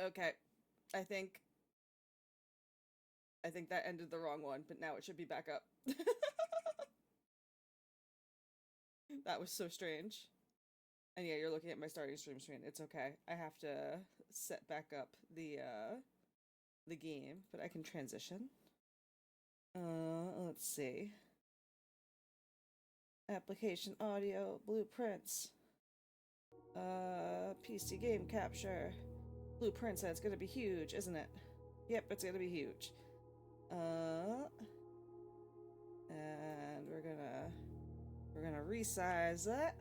Okay. I think I think that ended the wrong one, but now it should be back up. That was so strange. And yeah, you're looking at my starting stream screen. It's okay. I have to set back up the game, but I can transition. Let's see. Application audio blueprints. PC game capture. Blueprints, that's gonna be huge, isn't it? Yep, it's gonna be huge. And we're gonna resize that.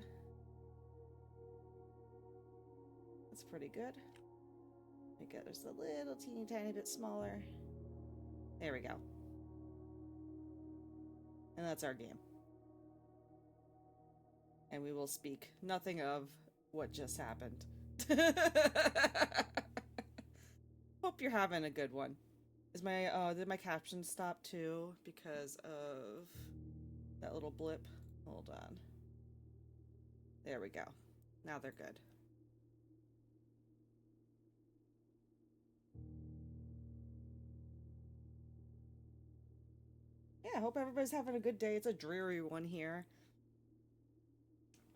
That's pretty good. Make it just a little teeny tiny bit smaller. There we go. And that's our game. And we will speak nothing of what just happened. Hope you're having a good one. Is my did my caption stop too because of that little blip? Hold on. There we go. Now they're good. Yeah, I hope everybody's having a good day. It's a dreary one here.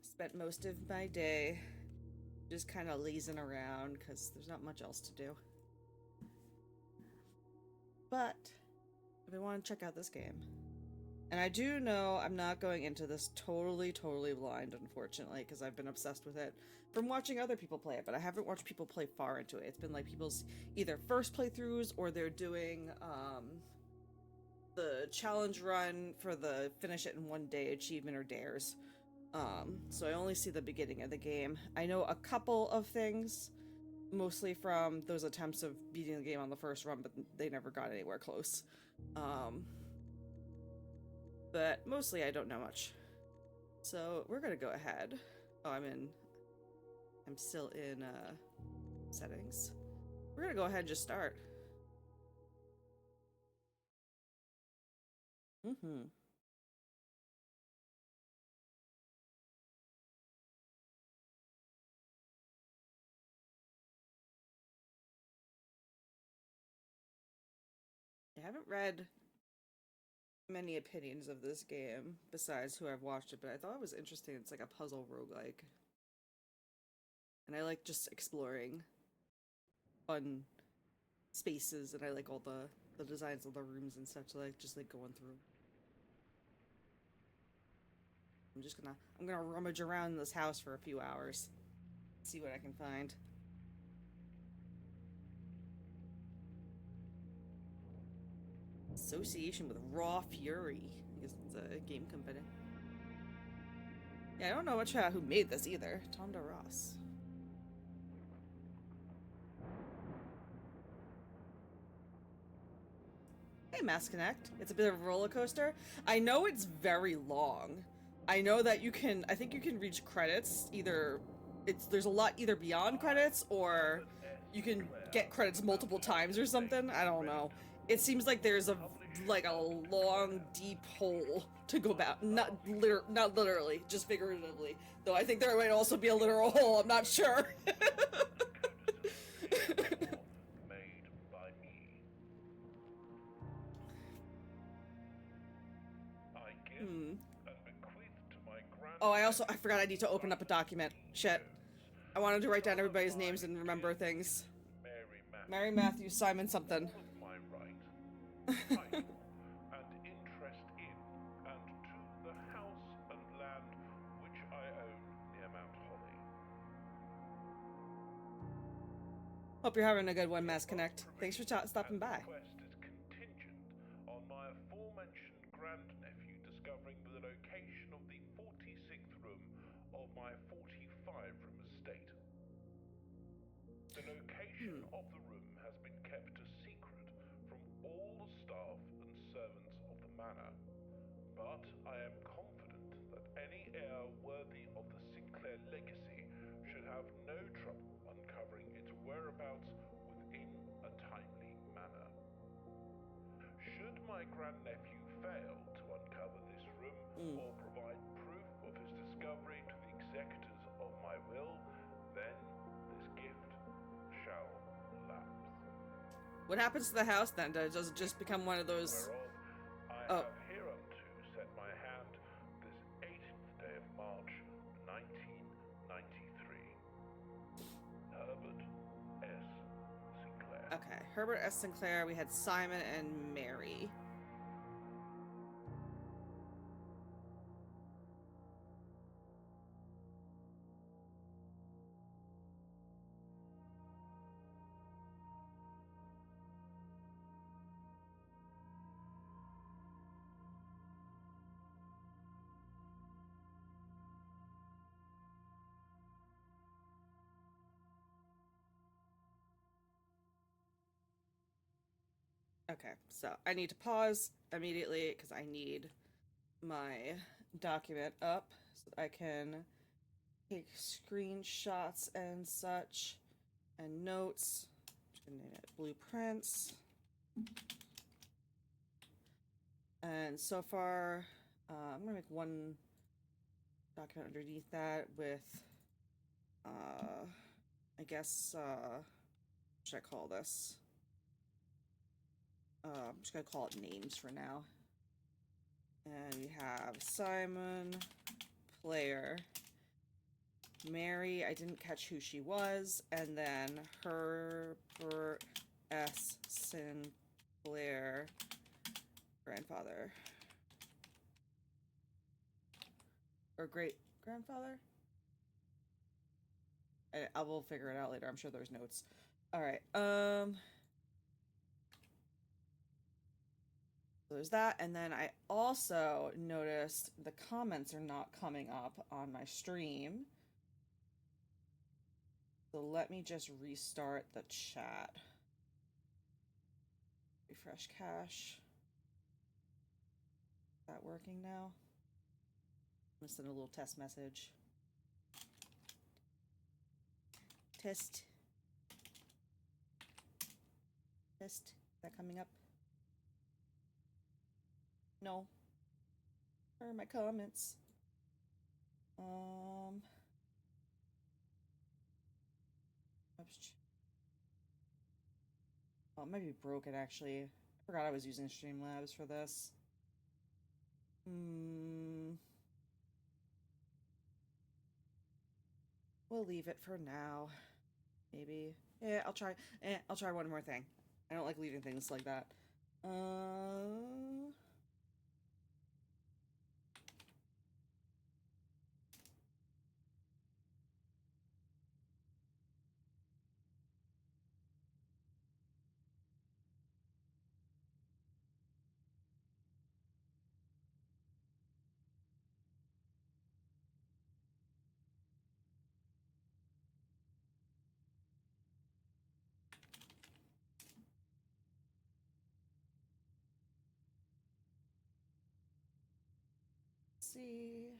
Spent most of my day just kind of lazing around because there's not much else to do. But if you want to check out this game, and I do know I'm not going into this totally blind, unfortunately, because I've been obsessed with it from watching other people play it, but I haven't watched people play far into it. It's been like people's either first playthroughs or they're doing the challenge run for the finish it in one day achievement or dares. So I only see the beginning of the game. I know a couple of things, mostly from those attempts of beating the game on the first run, but they never got anywhere close. Um, but mostly I don't know much. So we're gonna go ahead. Oh, I'm still in settings. We're gonna go ahead and just start. Mm-hmm. I haven't read many opinions of this game besides who I've watched it, but I thought it was interesting. It's like a puzzle roguelike. And I like just exploring fun spaces, and I like all the designs of the rooms and such. So I like just like going through. I'm gonna rummage around in this house for a few hours, see what I can find. Association with Raw Fury. I guess it's a game company. Yeah, I don't know much about who made this either. Tonda Ross. Hey, Mass Connect. It's a bit of a roller coaster. I know it's very long. I know that you can. I think you can reach credits either. There's a lot either beyond credits or you can get credits multiple times or something. I don't know. It seems like there's a long deep hole to go back. Not literally, just figuratively. Though I think there might also be a literal hole. I'm not sure. Hmm. Oh, I forgot I need to open up a document. Shit. I wanted to write down everybody's names and remember things. Mary Matthews, Simon something. And interest in and to the house and land which I own near Mount Holly. Hope you're having a good one, Mass Connect. Thanks for stopping by. Request is contingent on my aforementioned grandnephew discovering the location of the 46th room of my 45-room estate. The location of the room has been kept a secret from all the staff and servants of the manor, but I am confident that any heir worthy of the Sinclair legacy should have no trouble uncovering its whereabouts within a timely manner. Should my grandnephew fail to uncover this room or provide proof of his discovery to the executors of my will, then this gift shall lapse. What happens to the house then? Does it just become one of those? Whereof I Oh, have hereunto set my hand this 18th day of March, 1993. Herbert S. Sinclair. okay. Herbert S. Sinclair. We had Simon and Mary. Okay, so I need to pause immediately because I need my document up so that I can take screenshots and such and notes. Just gonna name it blueprints. And so far, I'm gonna make one document underneath that with, I guess, what should I call this? I'm just gonna call it names for now. And we have Simon, player, Mary, I didn't catch who she was, and then Herbert S. Sinclair, grandfather. Or great grandfather? I will figure it out later. I'm sure there's notes. Alright, so there's that, and then I also noticed the comments are not coming up on my stream. So let me just restart the chat. Refresh cache. Is that working now? I'm gonna send a little test message. Test. Test. Is that coming up? No. Where are my comments? Oh, it might be broken actually. I forgot I was using Streamlabs for this. We'll leave it for now. Maybe. Yeah, I'll try. I'll try one more thing. I don't like leaving things like that. Let's see.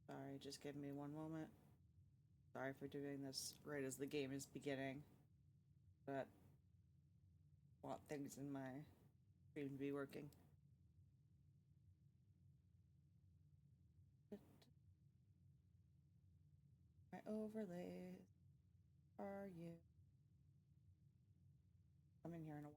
Sorry, just give me one moment. Sorry for doing this right as the game is beginning. But I want things in my stream to be working. My overlays. Are you? I'm in here in a while.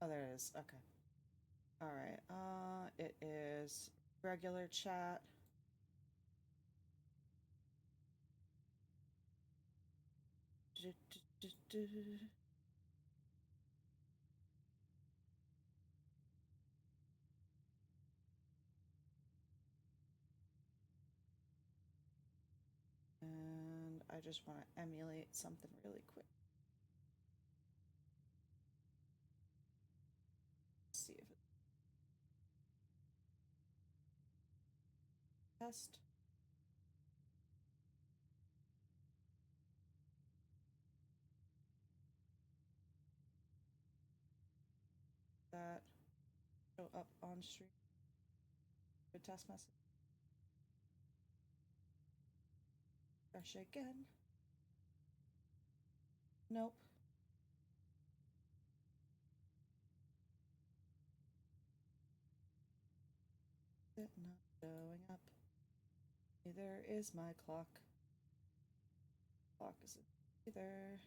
Oh, there it is. Okay. All right. It is regular chat. And I just want to emulate something really quick. Let's see if it's test. That show up on stream. Good test message. Brush again. Nope. It not showing up. Neither is my clock. Clock isn't either.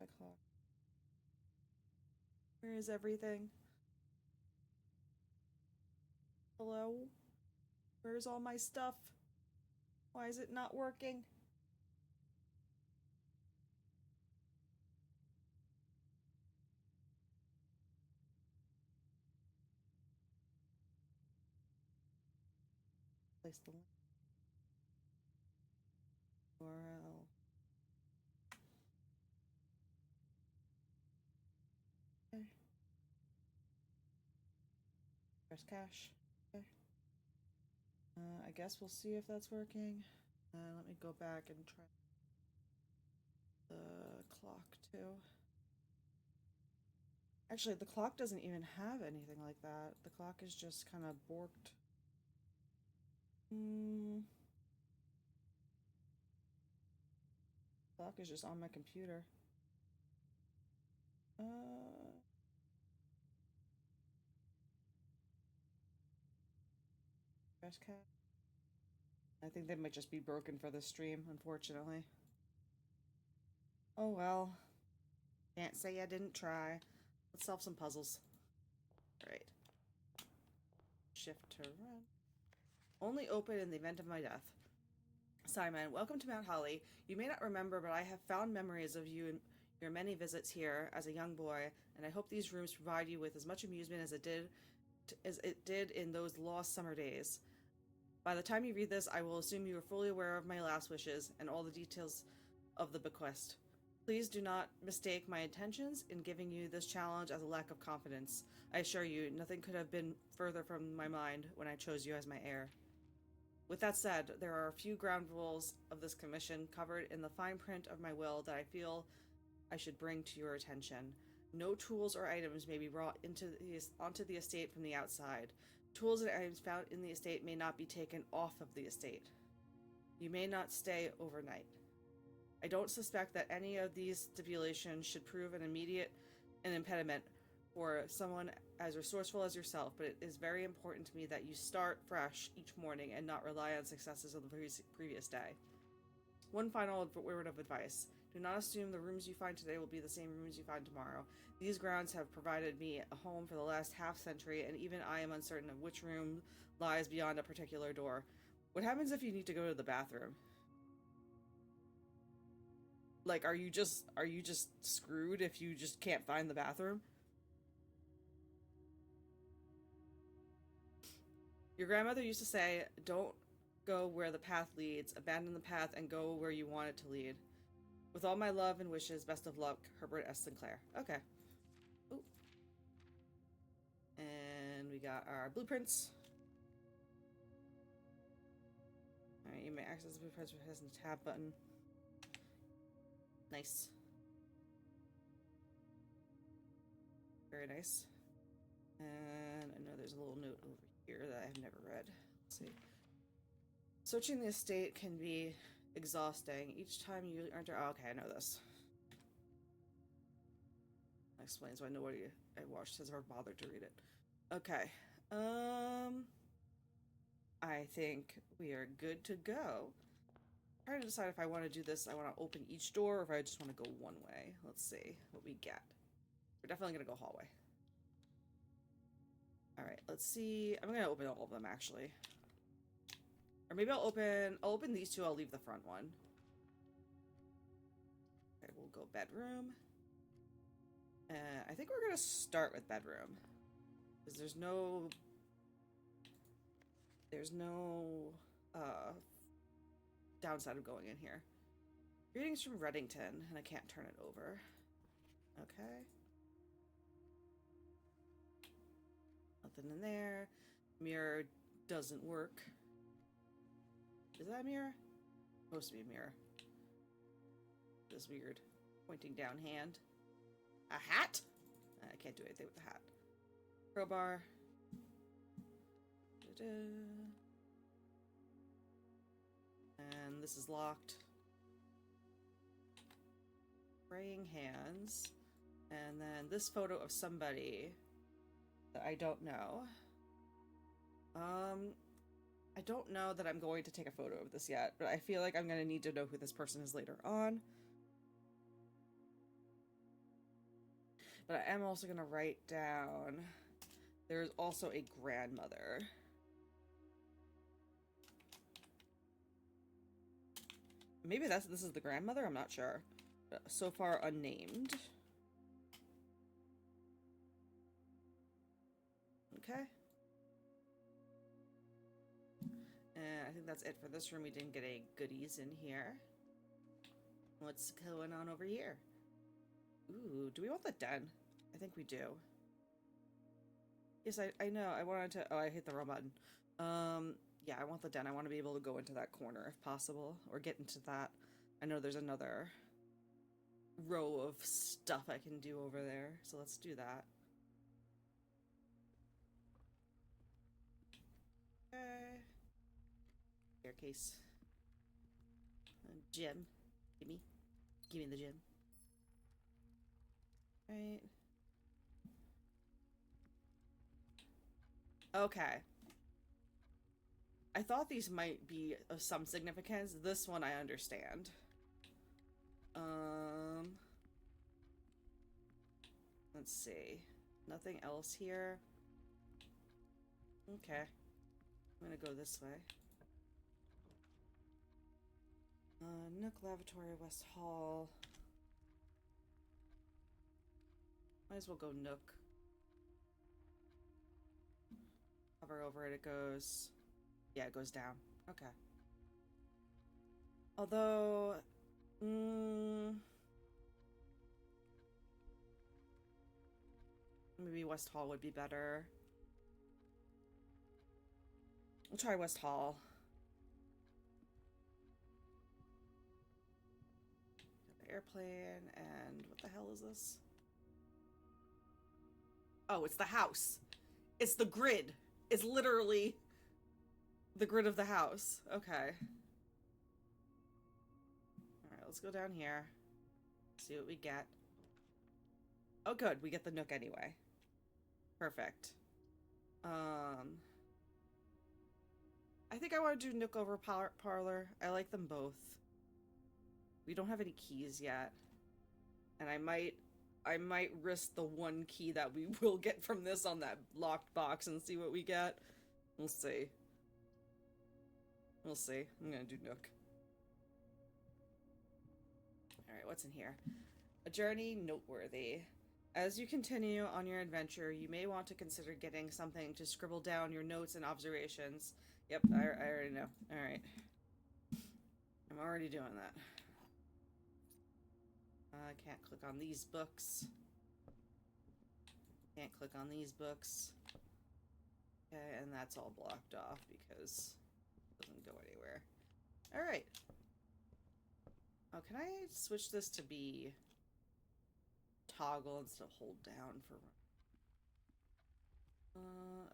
My clock. Where is everything? Hello? Where's all my stuff? Why is it not working? Place the link. URL. Okay. Press cache. Okay. I guess we'll see if that's working. Let me go back and try the clock too. Actually, the clock doesn't even have anything like that. The clock is just kind of borked. Clock is just on my computer. Press cache. I think they might just be broken for the stream, unfortunately. Oh well. Can't say I didn't try. Let's solve some puzzles. Alright. Shift to run. Only open in the event of my death. Simon, welcome to Mount Holly. You may not remember, but I have found memories of you and your many visits here as a young boy, and I hope these rooms provide you with as much amusement as it did in those lost summer days. By the time you read this, I will assume you are fully aware of my last wishes and all the details of the bequest. Please do not mistake my intentions in giving you this challenge as a lack of confidence. I assure you, nothing could have been further from my mind when I chose you as my heir. With that said, there are a few ground rules of this commission covered in the fine print of my will that I feel I should bring to your attention. No tools or items may be brought onto the estate from the outside. Tools and items found in the estate may not be taken off of the estate. You may not stay overnight. I don't suspect that any of these stipulations should prove an impediment for someone as resourceful as yourself, but it is very important to me that you start fresh each morning and not rely on successes of the previous day. One final word of advice. Do not assume the rooms you find today will be the same rooms you find tomorrow. These grounds have provided me a home for the last half-century, and even I am uncertain of which room lies beyond a particular door. What happens if you need to go to the bathroom? Like, are you just screwed if you just can't find the bathroom? Your grandmother used to say, don't go where the path leads, abandon the path and go where you want it to lead. With all my love and wishes, best of luck, Herbert S. Sinclair. Okay. Ooh. And we got our blueprints. Alright, you may access the blueprints with the tab button. Nice. Very nice. And I know there's a little note over here that I've never read. Let's see. Searching the estate can be exhausting. Each time you enter... Oh, okay, I know this. That explains why nobody I watched has ever bothered to read it. Okay. I think we are good to go. I'm trying to decide if I want to do this. I want to open each door or if I just want to go one way. Let's see what we get. We're definitely going to go hallway. Alright, let's see. I'm going to open all of them, actually. Or maybe I'll open these two. I'll leave the front one. Okay, we'll go bedroom. I think we're going to start with bedroom. Because there's no downside of going in here. Greetings from Reddington, and I can't turn it over. Okay. Nothing in there. Mirror doesn't work. Is that a mirror? Supposed to be a mirror. This weird pointing down hand. A hat? I can't do anything with the hat. Crowbar. And this is locked. Praying hands. And then this photo of somebody that I don't know. I don't know that I'm going to take a photo of this yet, but I feel like I'm going to need to know who this person is later on. But I am also going to write down, there's also a grandmother. Maybe this is the grandmother, I'm not sure. So far unnamed. Okay. And I think that's it for this room. We didn't get any goodies in here. What's going on over here? Ooh, do we want the den? I think we do. Yes, I know. I wanted to... Oh, I hit the wrong button. Yeah, I want the den. I want to be able to go into that corner if possible. Or get into that. I know there's another row of stuff I can do over there. So let's do that. Okay. Staircase. Gym. Gimme the gym. Right. Okay. I thought these might be of some significance. This one I understand. Let's see. Nothing else here. Okay. I'm gonna go this way. Nook Lavatory, West Hall. Might as well go Nook. Hover over it, it goes... Yeah, it goes down. Okay. Although... maybe West Hall would be better. We'll try West Hall. Airplane, and what the hell is this? Oh, it's the house. It's the grid. It's literally the grid of the house. Okay. Alright, let's go down here. See what we get. Oh, good. We get the Nook anyway. Perfect. I think I want to do Nook over Parlor. I like them both. We don't have any keys yet. And I might risk the one key that we will get from this on that locked box and see what we get. We'll see. We'll see. I'm gonna do Nook. Alright, what's in here? A journey noteworthy. As you continue on your adventure, you may want to consider getting something to scribble down your notes and observations. Yep, I already know. Alright. I'm already doing that. I can't click on these books. Can't click on these books. Okay, and that's all blocked off because it doesn't go anywhere. Alright. Oh, can I switch this to be toggle instead of hold down for...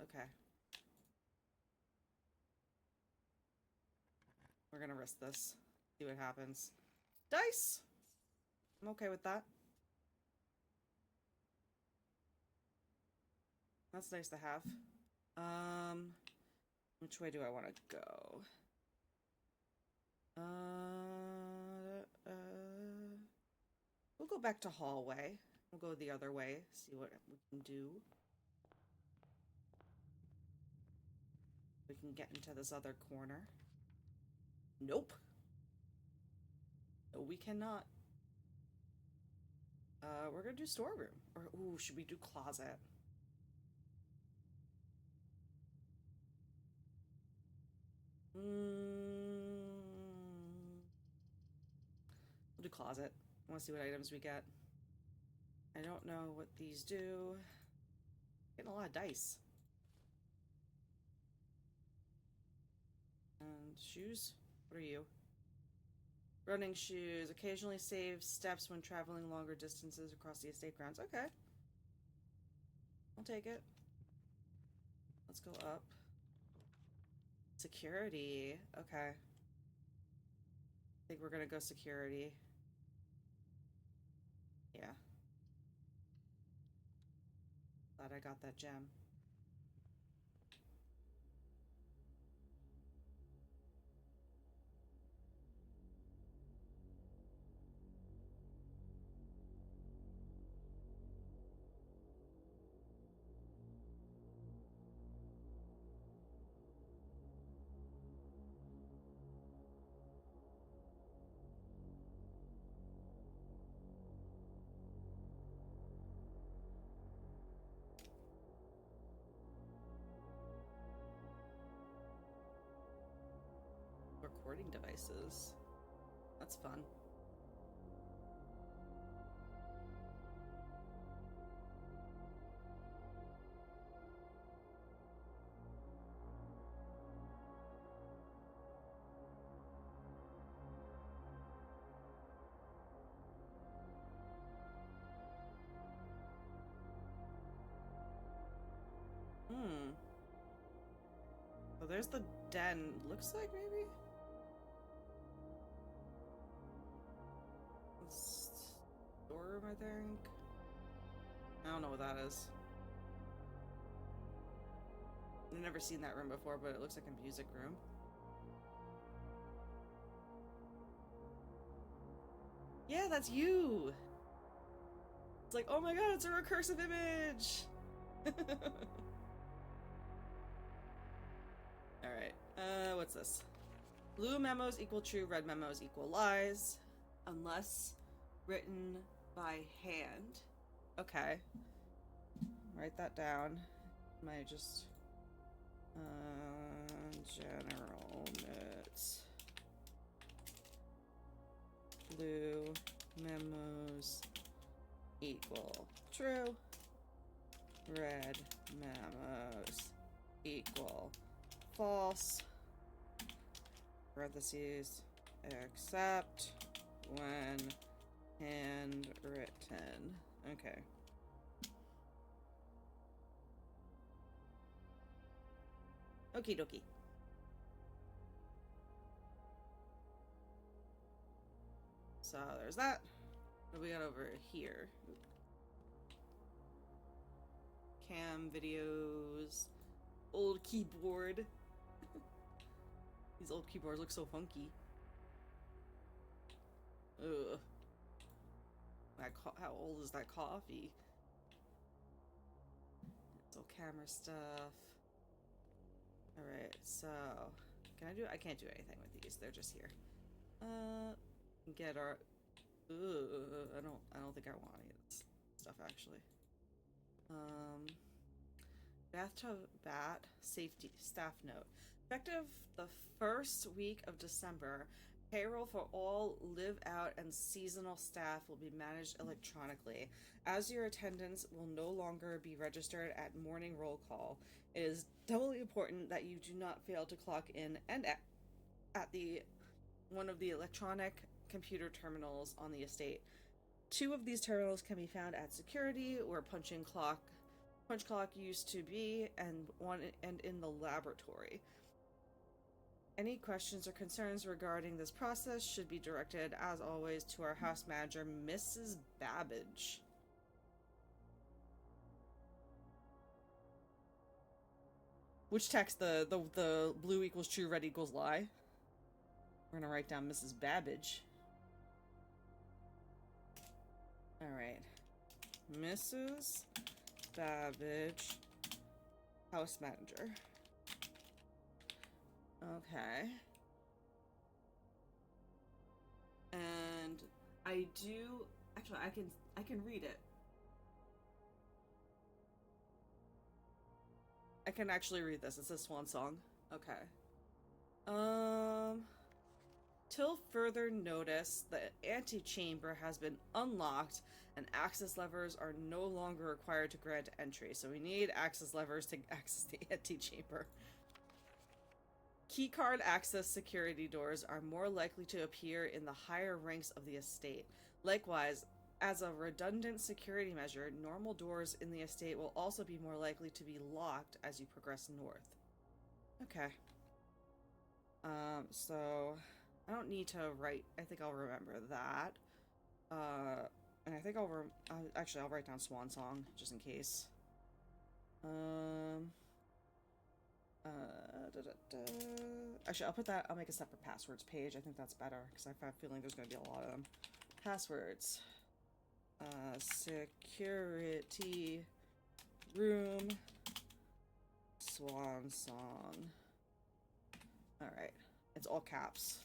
okay. We're gonna risk this. See what happens. Dice! I'm okay with that. That's nice to have. Which way do I want to go? We'll go back to hallway. We'll go the other way, see what we can do. We can get into this other corner. Nope. No, we cannot. We're gonna do storeroom. Or, ooh, should we do closet? We'll do closet. I want to see what items we get. I don't know what these do. Getting a lot of dice. And shoes? What are you? Running shoes. Occasionally save steps when traveling longer distances across the estate grounds. Okay. I'll take it. Let's go up. Security. Okay. I think we're gonna go security. Yeah. Glad I got that gem. Recording devices. That's fun. Hmm. So there's the den. Looks like maybe? Storeroom, I think. I don't know what that is. I've never seen that room before, but it looks like a music room. Yeah, that's you! It's like, oh my god, it's a recursive image! Alright, what's this? Blue memos equal true, red memos equal lies. Unless written by hand. Okay. Write that down. Might just... general notes. Blue memos equal true. Red memos equal false. Parentheses, except when handwritten. Okay. Okie dokie. So there's that. What do we got over here? Cam videos. Old keyboard. These old keyboards look so funky. Ugh. How old is that coffee? It's all camera stuff. Alright, so can I do? I can't do anything with these. They're just here. Get our. I don't think I want any of this stuff actually. Bathtub bat safety staff note. Effective the first week of December, payroll for all live out and seasonal staff will be managed electronically. As your attendance will no longer be registered at morning roll call, it is doubly important that you do not fail to clock in and at the one of the electronic computer terminals on the estate. 2 of these terminals can be found at security, where punch clock used to be, and in the laboratory. Any questions or concerns regarding this process should be directed, as always, to our house manager, Mrs. Babbage. Which text? The blue equals true, red equals lie? We're gonna write down Mrs. Babbage. Alright. Mrs. Babbage, house manager. Okay. And I do actually I can read it. I can actually read this. It's a swan song. Okay. Till further notice, the antechamber has been unlocked and access levers are no longer required to grant entry. So we need access levers to access the antechamber. Keycard access security doors are more likely to appear in the higher ranks of the estate. Likewise, as a redundant security measure, normal doors in the estate will also be more likely to be locked as you progress north. Okay. So I don't need to write. I think I'll remember that. And I think actually I'll write down Swan Song just in case. Actually, I'll put that. I'll make a separate passwords page. I think that's better because I have a feeling there's going to be a lot of them. Passwords. Security room. Swan Song. All right. It's all caps.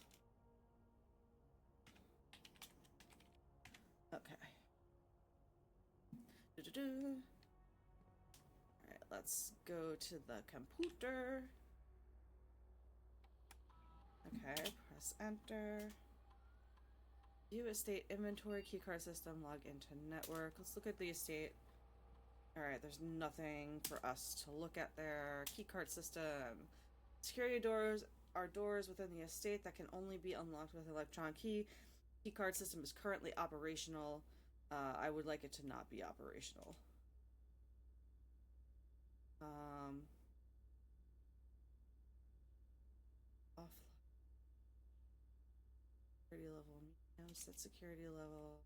Okay. Alright, let's go to the computer. Okay, press enter. View estate inventory, keycard system, log into network. Let's look at the estate. Alright, there's nothing for us to look at there. Keycard system. Security doors are doors within the estate that can only be unlocked with an electronic key. Keycard system is currently operational. I would like it to not be operational. Off security level. Set security level.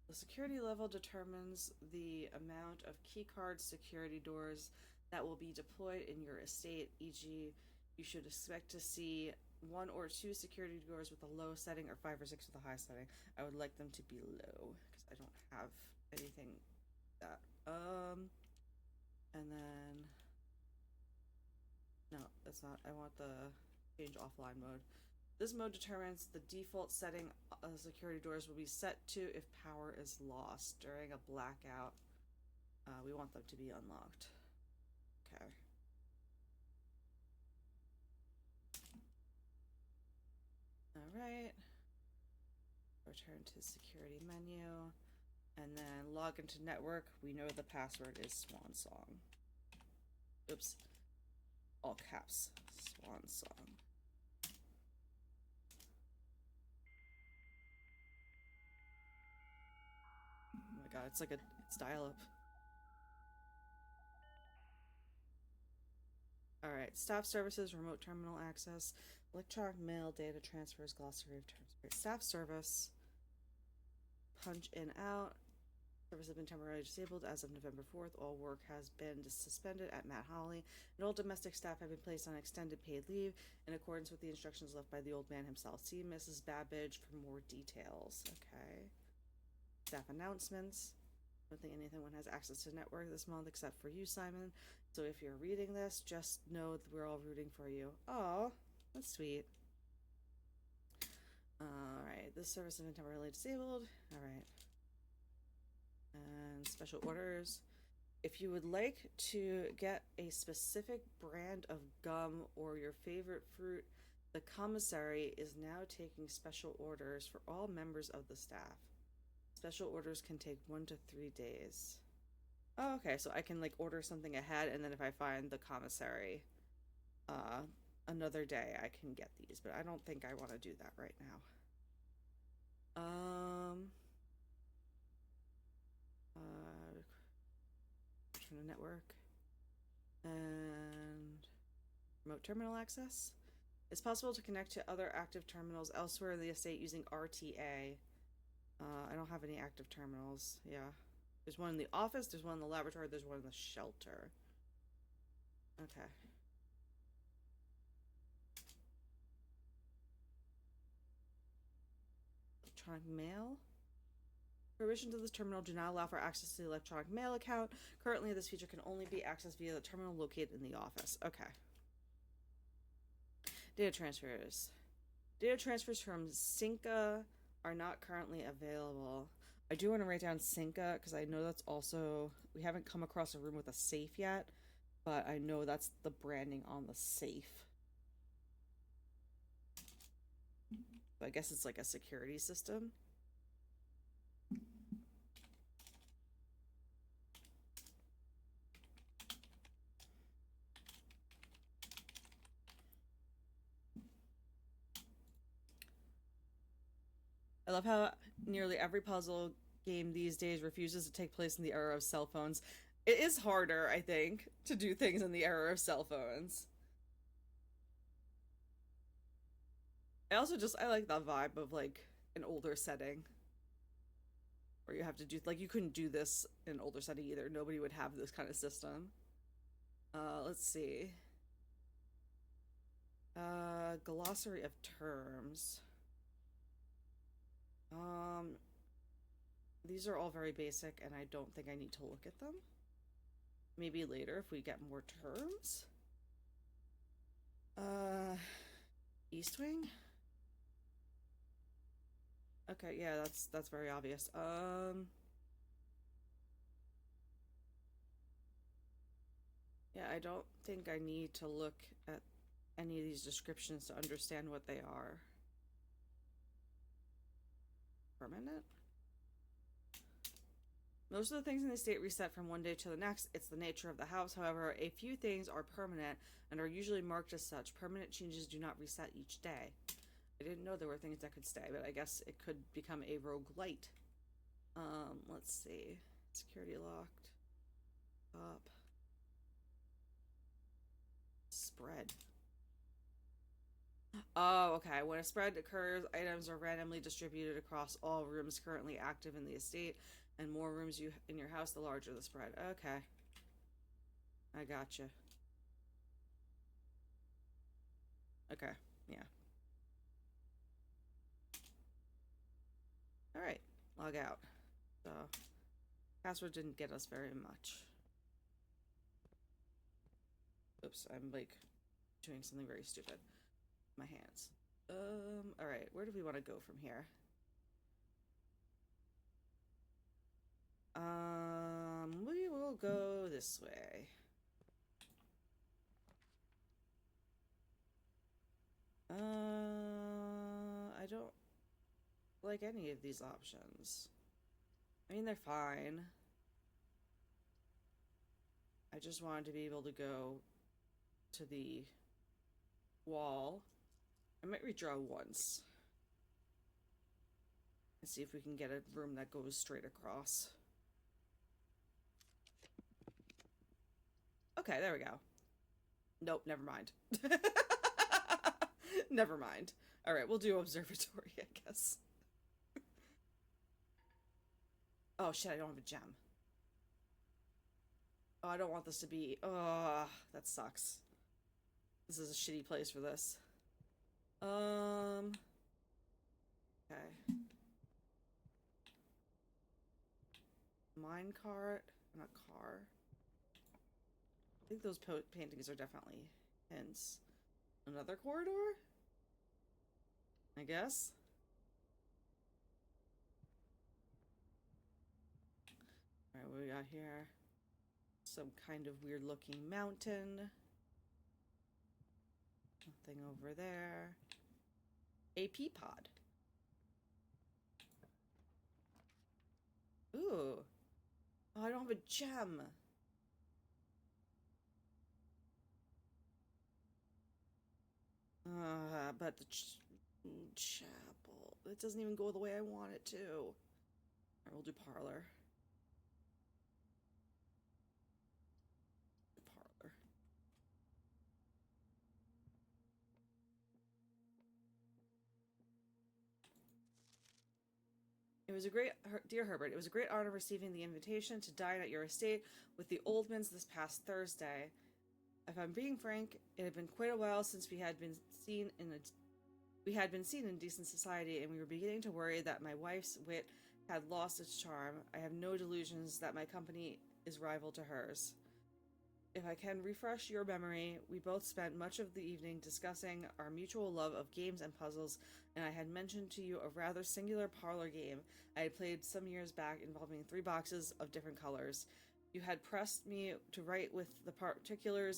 The security level determines the amount of keycard security doors that will be deployed in your estate, e.g., you should expect to see 1 or 2 security doors with a low setting or 5 or 6 with a high setting. I would like them to be low because I don't have anything that. And then no, that's not. I want the change offline mode. This mode determines the default setting of security doors will be set to if power is lost during a blackout. We want them to be unlocked. Okay. Alright. Return to security menu. And then log into network. We know the password is Swan Song. Oops. All caps. Swan Song. Oh my god, it's dial-up. Alright, staff services, remote terminal access, electronic mail, data transfers, glossary of terms. Staff service, punch in out. Service has been temporarily disabled as of November 4th. All work has been suspended at Matt Holly, and all domestic staff have been placed on extended paid leave in accordance with the instructions left by the old man himself. See Mrs. Babbage for more details. Okay. Staff announcements. I don't think anyone has access to network this month except for you, Simon. So if you're reading this, just know that we're all rooting for you. Oh, that's sweet. Alright, this service has been temporarily disabled. Alright. And special orders. If you would like to get a specific brand of gum or your favorite fruit, the commissary is now taking special orders for all members of the staff. Special orders can take 1 to 3 days. Oh, okay, so I can like order something ahead, and then if I find the commissary another day, I can get these, but I don't think I want to do that right now. Turn to network and remote terminal access. It's possible to connect to other active terminals elsewhere in the estate using RTA. I don't have any active terminals. Yeah. There's one in the office, there's one in the laboratory, there's one in the shelter. Okay. Electronic mail. Permission to this terminal do not allow for access to the electronic mail account. Currently, this feature can only be accessed via the terminal located in the office. Okay. Data transfers. Data transfers from Cinca are not currently available. I do want to write down Cinca because I know that's also... We haven't come across a room with a safe yet, but I know that's the branding on the safe. But I guess it's like a security system. I love how nearly every puzzle game these days refuses to take place in the era of cell phones. It is harder, I think, to do things in the era of cell phones. I like that vibe of like an older setting where you have to do like you couldn't do this in an older setting either. Nobody would have this kind of system. Let's see. Glossary of terms. These are all very basic, and I don't think I need to look at them. Maybe later if we get more terms. East Wing? Okay, yeah, that's very obvious. Yeah, I don't think I need to look at any of these descriptions to understand what they are. Permanent? Most of the things in the estate reset from one day to the next. It's the nature of the house. However, a few things are permanent and are usually marked as such. Permanent changes do not reset each day. I didn't know there were things that could stay, but I guess it could become a roguelite. Let's see. Security locked. Up. Spread. Oh, okay. When a spread occurs, items are randomly distributed across all rooms currently active in the estate, and more rooms you in your house, the larger the spread. Okay. I gotcha. Okay. Yeah. Alright. Log out. So, password didn't get us very much. Oops, I'm like doing something very stupid. My hands. Alright, where do we want to go from here? We will go this way. I don't like any of these options. I mean, they're fine. I just wanted to be able to go to the wall. I might redraw once. And see if we can get a room that goes straight across. Okay, there we go. Nope, never mind. Never mind. Alright, we'll do observatory, I guess. Oh shit, I don't have a gem. Oh, I don't want this to be... Oh, that sucks. This is a shitty place for this. Okay. Minecart. Not car. I think those paintings are definitely hints. Another corridor? I guess. Alright, what we got here? Some kind of weird looking mountain. Nothing over there. A pea pod. Ooh. Oh, I don't have a gem. But the chapel. It doesn't even go the way I want it to. Alright, we'll do parlor. Parlor. It was a great, dear Herbert, it was a great honor receiving the invitation to dine at your estate with the Oldmans this past Thursday. If I'm being frank, it had been quite a while since we had been seen in decent society, and we were beginning to worry that my wife's wit had lost its charm. I have no delusions that my company is rival to hers. If I can refresh your memory, we both spent much of the evening discussing our mutual love of games and puzzles, and I had mentioned to you a rather singular parlor game I had played some years back involving 3 boxes of different colors. You had pressed me to write with the particulars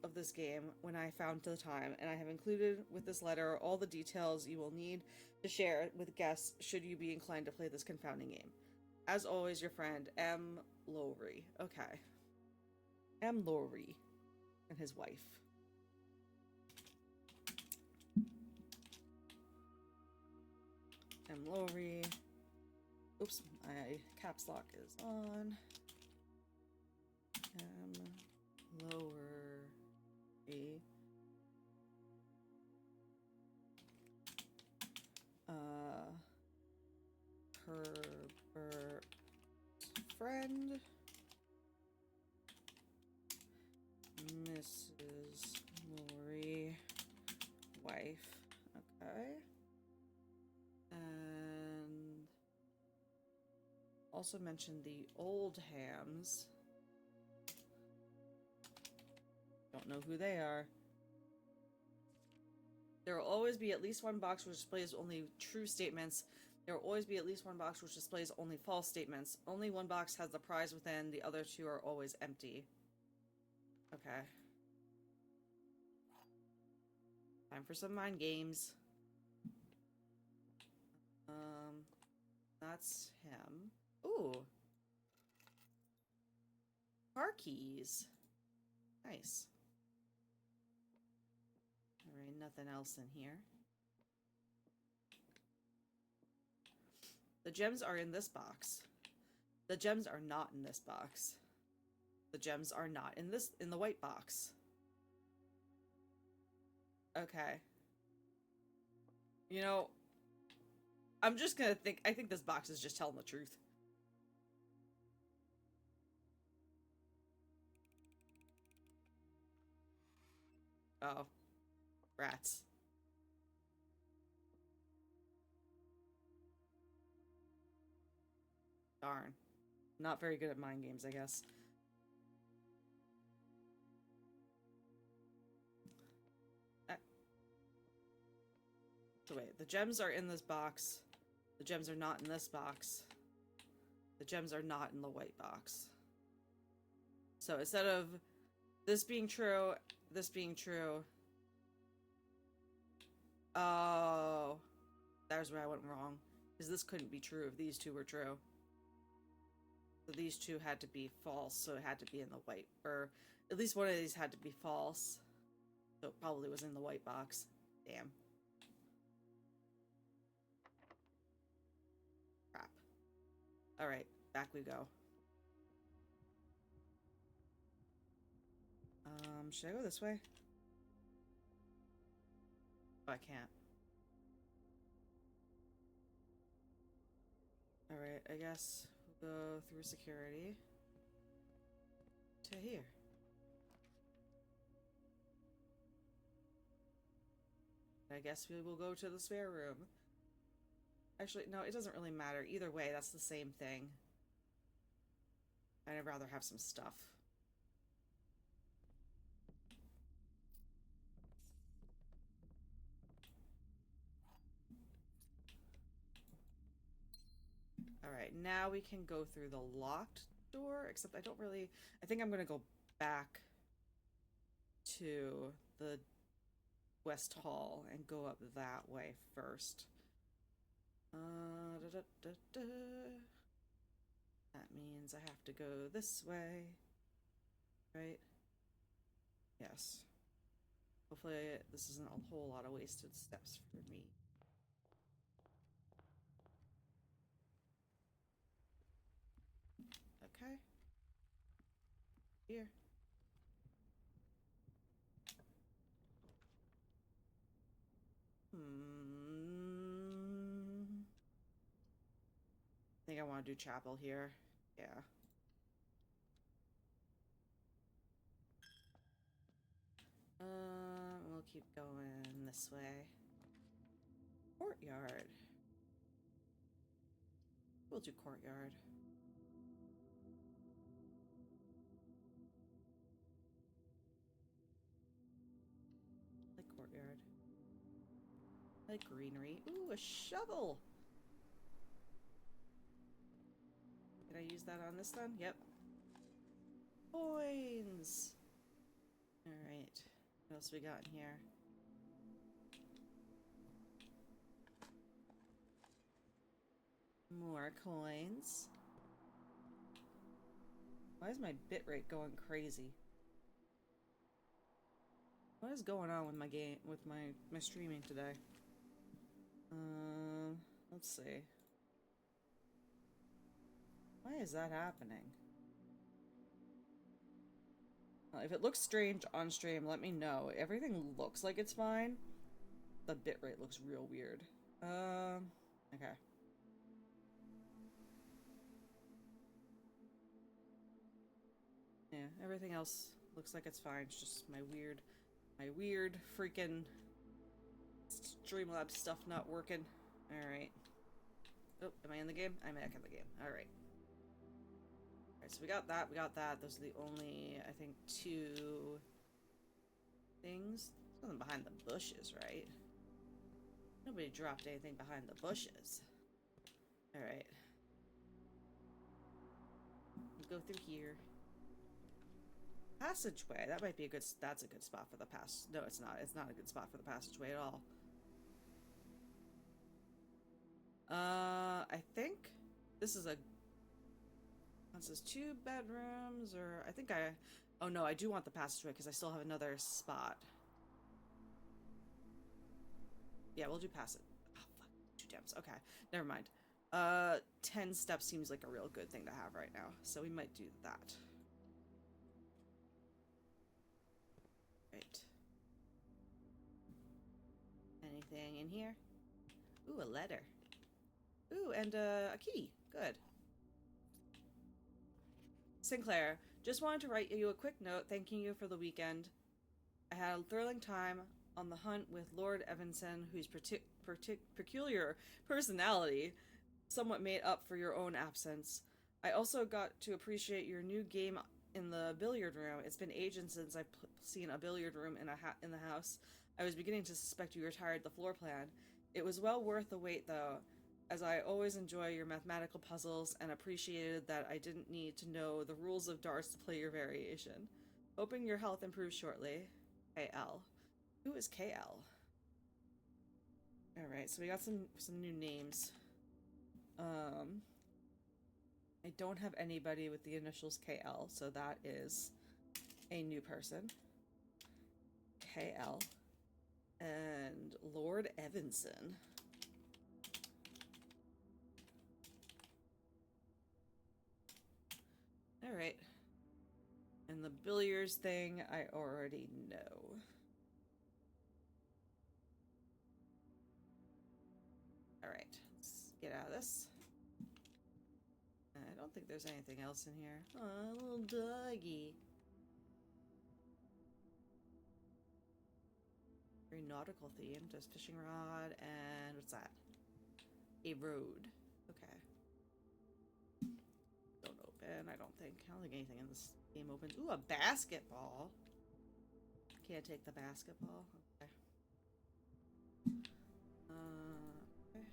of this game when I found the time, and I have included with this letter all the details you will need to share with guests should you be inclined to play this confounding game. As always, your friend, M. Lowry. Okay. M. Lowry and his wife. M. Lowry. Oops, my caps lock is on. M. Lowry. Herbert friend, Mrs. Lori wife. Okay. And also mentioned the old hams. Don't know who they are. There will always be at least one box which displays only true statements. There will always be at least one box which displays only false statements. Only one box has the prize within. The other two are always empty. Okay. Time for some mind games. That's him. Ooh. Car keys. Nice. Alright, nothing else in here. The gems are in this box. The gems are not in this box. The gems are not in the white box. Okay. You know, I'm just gonna I think this box is just telling the truth. Oh. Rats. Darn. Not very good at mind games, I guess. So wait, the gems are in this box. The gems are not in this box. The gems are not in the white box. So instead of this being true, this being true. Oh. There's where I went wrong. Because this couldn't be true if these two were true. So these two had to be false, so it had to be in the white. Or at least one of these had to be false. So it probably was in the white box. Damn. Crap. Alright, back we go. Should I go this way? Oh, I can't. Alright, I guess we'll go through security to here. I guess we will go to the spare room. Actually, no, it doesn't really matter. Either way, that's the same thing. I'd rather have some stuff. Alright, now we can go through the locked door, except I don't really... I think I'm going to go back to the West Hall and go up that way first. That means I have to go this way. Right? Yes. Hopefully this isn't a whole lot of wasted steps for me. Okay. Here. I think I want to do chapel here. Yeah. We'll keep going this way. Courtyard. We'll do courtyard. Like courtyard. Like greenery. Ooh, a shovel! Can I use that on this then? Yep. Coins! Alright. What else we got in here? More coins. Why is my bitrate going crazy? What is going on with my game, with my streaming today? Let's see. Why is that happening? If it looks strange on stream, let me know. Everything looks like it's fine. The bitrate looks real weird. Okay. Yeah, everything else looks like it's fine. It's just my weird freaking Streamlabs stuff not working. Alright. Oh, am I in the game? I'm back in the game. Alright. Alright, so we got that. Those are the only, I think, 2 things. There's nothing behind the bushes, right? Nobody dropped anything behind the bushes. Alright. We'll go through here. Passageway. That might be a good... That's a good spot for the pass... No, it's not. It's not a good spot for the passageway at all. I think this is a... This is 2 bedrooms, or... I think I... Oh no, I do want the passageway because I still have another spot. Yeah, we'll do pass it. Oh, fuck. 2 temps. Okay, never mind. 10 steps seems like a real good thing to have right now, so we might do that. Right. Anything in here? Ooh, a letter. Ooh, and a key. Good. Sinclair, just wanted to write you a quick note thanking you for the weekend. I had a thrilling time on the hunt with Lord Evanson, whose peculiar personality somewhat made up for your own absence. I also got to appreciate your new game in the billiard room. It's been ages since I've seen a billiard room in the house. I was beginning to suspect you retired the floor plan. It was well worth the wait, though, as I always enjoy your mathematical puzzles and appreciated that I didn't need to know the rules of darts to play your variation. Hoping your health improves shortly. KL. Who is KL? Alright, so we got some new names. I don't have anybody with the initials KL, so that is a new person. KL. And Lord Evanson. Alright. And the billiards thing, I already know. Alright, let's get out of this. I don't think there's anything else in here. Oh, little doggy. Very nautical themed. There's fishing rod and what's that? A road. Okay. Don't open, I don't think. I don't think anything in this game opens. Ooh, a basketball. Can't take the basketball. Okay. Okay.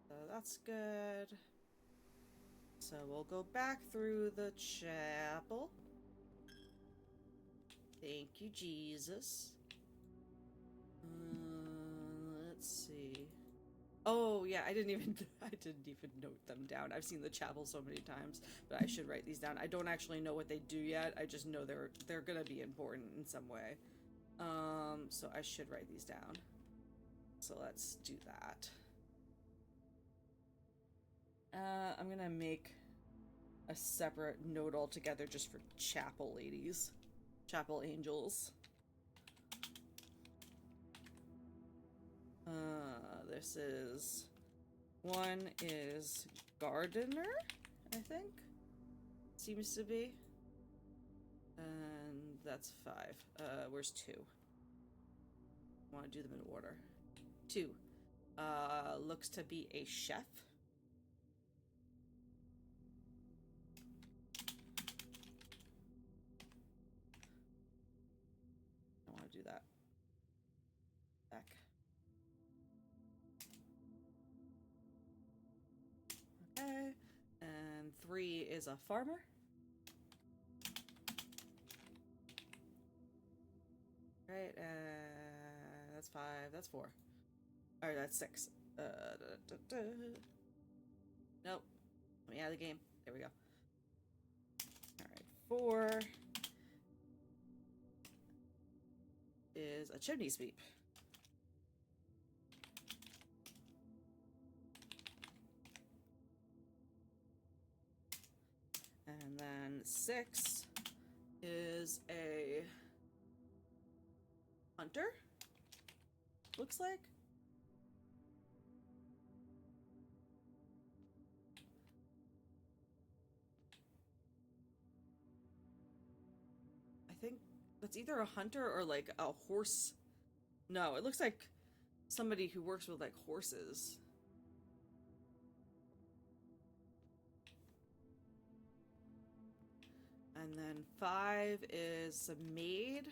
So that's good. So we'll go back through the chapel. Thank you, Jesus. Let's see. Oh yeah, I didn't even note them down. I've seen the chapel so many times, but I should write these down. I don't actually know what they do yet. I just know they're gonna be important in some way. So I should write these down. So let's do that. I'm gonna make a separate note altogether just for chapel ladies. Chapel angels. This is... One is gardener, I think? Seems to be. And that's 5. Where's 2? I want to do them in order. 2. Looks to be a chef. I want to do that. Back. Okay. And 3 is a farmer. Right, that's 5, that's 4. Alright, that's 6. Nope. Let me out of the game. There we go. Alright, 4 is a chimney sweep. And then 6 is a hunter, looks like. think that's either a hunter or like a horse. No, it looks like somebody who works with like horses. And then 5 is a maid.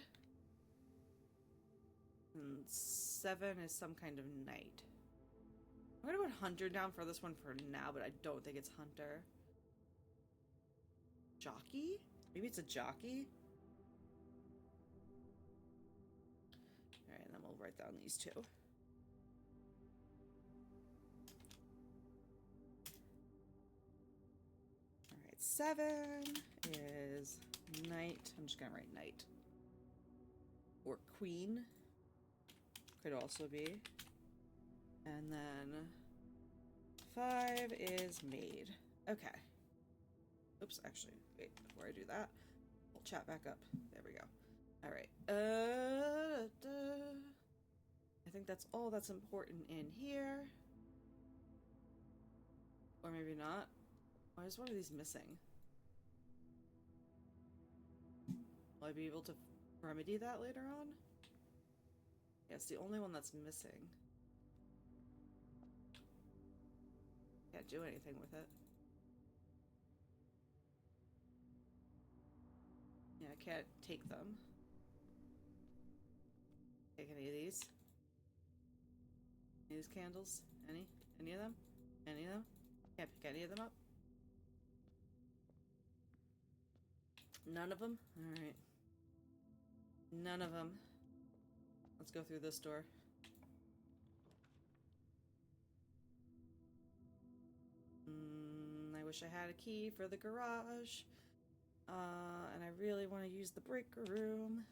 And 7 is some kind of knight. I'm gonna put hunter down for this one for now, but I don't think it's hunter. Jockey? Maybe it's a jockey? Alright, and then we'll write down these 2. Alright, 7 is knight. I'm just gonna write knight. Or queen. Could also be. And then 5 is maid. Okay. Oops, actually, wait, before I do that, I'll chat back up. There we go. Alright. I think that's all that's important in here. Or maybe not. Why is one of these missing? Will I be able to remedy that later on? Yeah, it's the only one that's missing. Can't do anything with it. Yeah, I can't take them. Take any of these? Any of these candles? Any? Any of them? Any of them? Can't pick any of them up? None of them? Alright. None of them. Let's go through this door. I wish I had a key for the garage. And I really want to use the breaker room.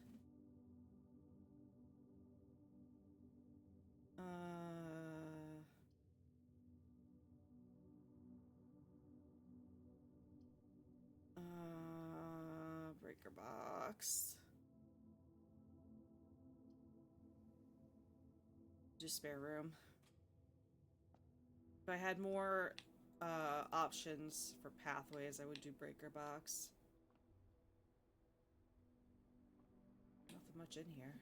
Breaker box. Just spare room. If I had more options for pathways, I would do breaker box. Nothing much in here.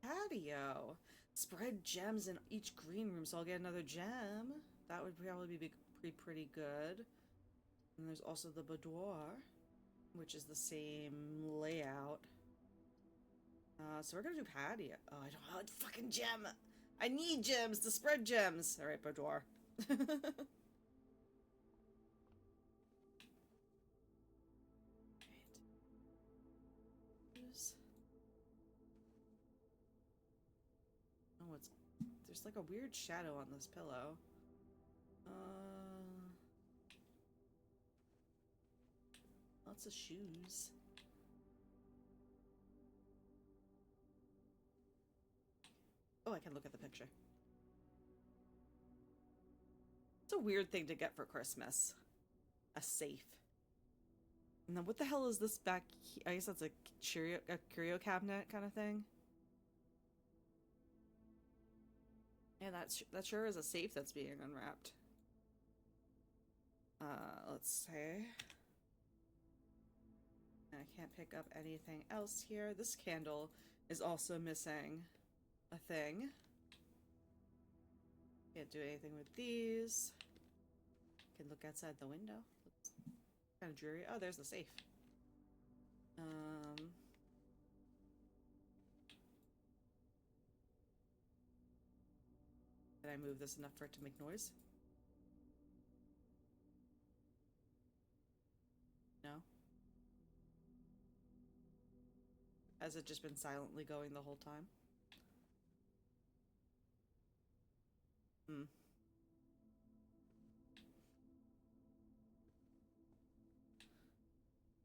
Patio. Spread gems in each green room, so I'll get another gem. That would probably be pretty good. And there's also the boudoir, which is the same layout. So we're gonna do patio. Oh, I don't have a fucking gem. I need gems to spread gems. All right, boudoir. Oh, there's like a weird shadow on this pillow. Lots of shoes. Oh, I can look at the picture. It's a weird thing to get for Christmas. A safe. And then what the hell is this back here? I guess that's a curio cabinet kind of thing. Yeah, that sure is a safe that's being unwrapped. Let's see. I can't pick up anything else here. This candle is also missing a thing. Can't do anything with these. Can look outside the window. Looks kind of dreary. Oh, there's the safe. Did I move this enough for it to make noise? No? Has it just been silently going the whole time?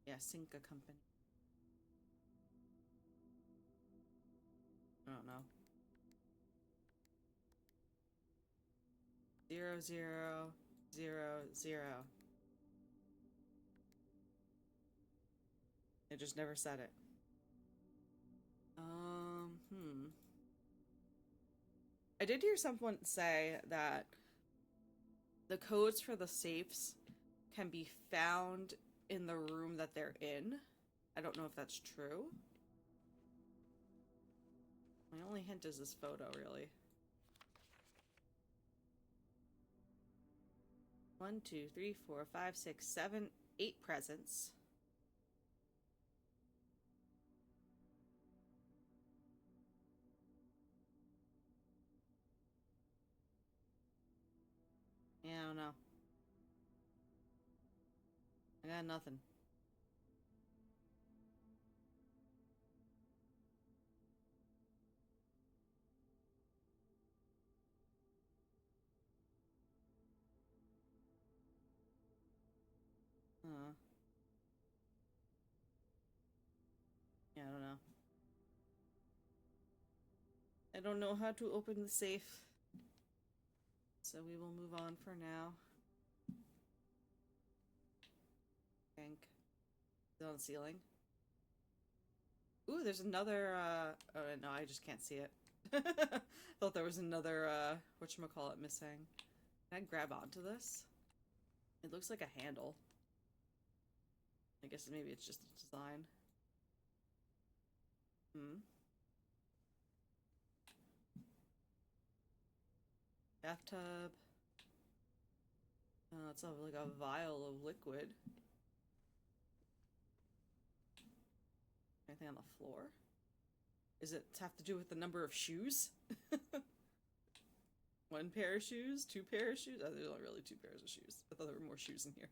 Yeah, Cinca Company. I don't know. 0, 0, 0, 0. It just never said it. I did hear someone say that the codes for the safes can be found in the room that they're in. I don't know if that's true. My only hint is this photo, really. 1, 2, 3, 4, 5, 6, 7, 8 presents. Yeah, I don't know. I got nothing. Yeah, I don't know. I don't know how to open the safe. So we will move on for now. I think. Is it on the ceiling? Ooh, there's another, oh, no, I just can't see it. Thought there was another, whatchamacallit missing. Can I grab onto this? It looks like a handle. I guess maybe it's just a design. Bathtub. It's like a vial of liquid. Anything on the floor? Does it have to do with the number of shoes? 1 pair of shoes? 2 pair of shoes? Oh, there's not really 2 pairs of shoes. I thought there were more shoes in here.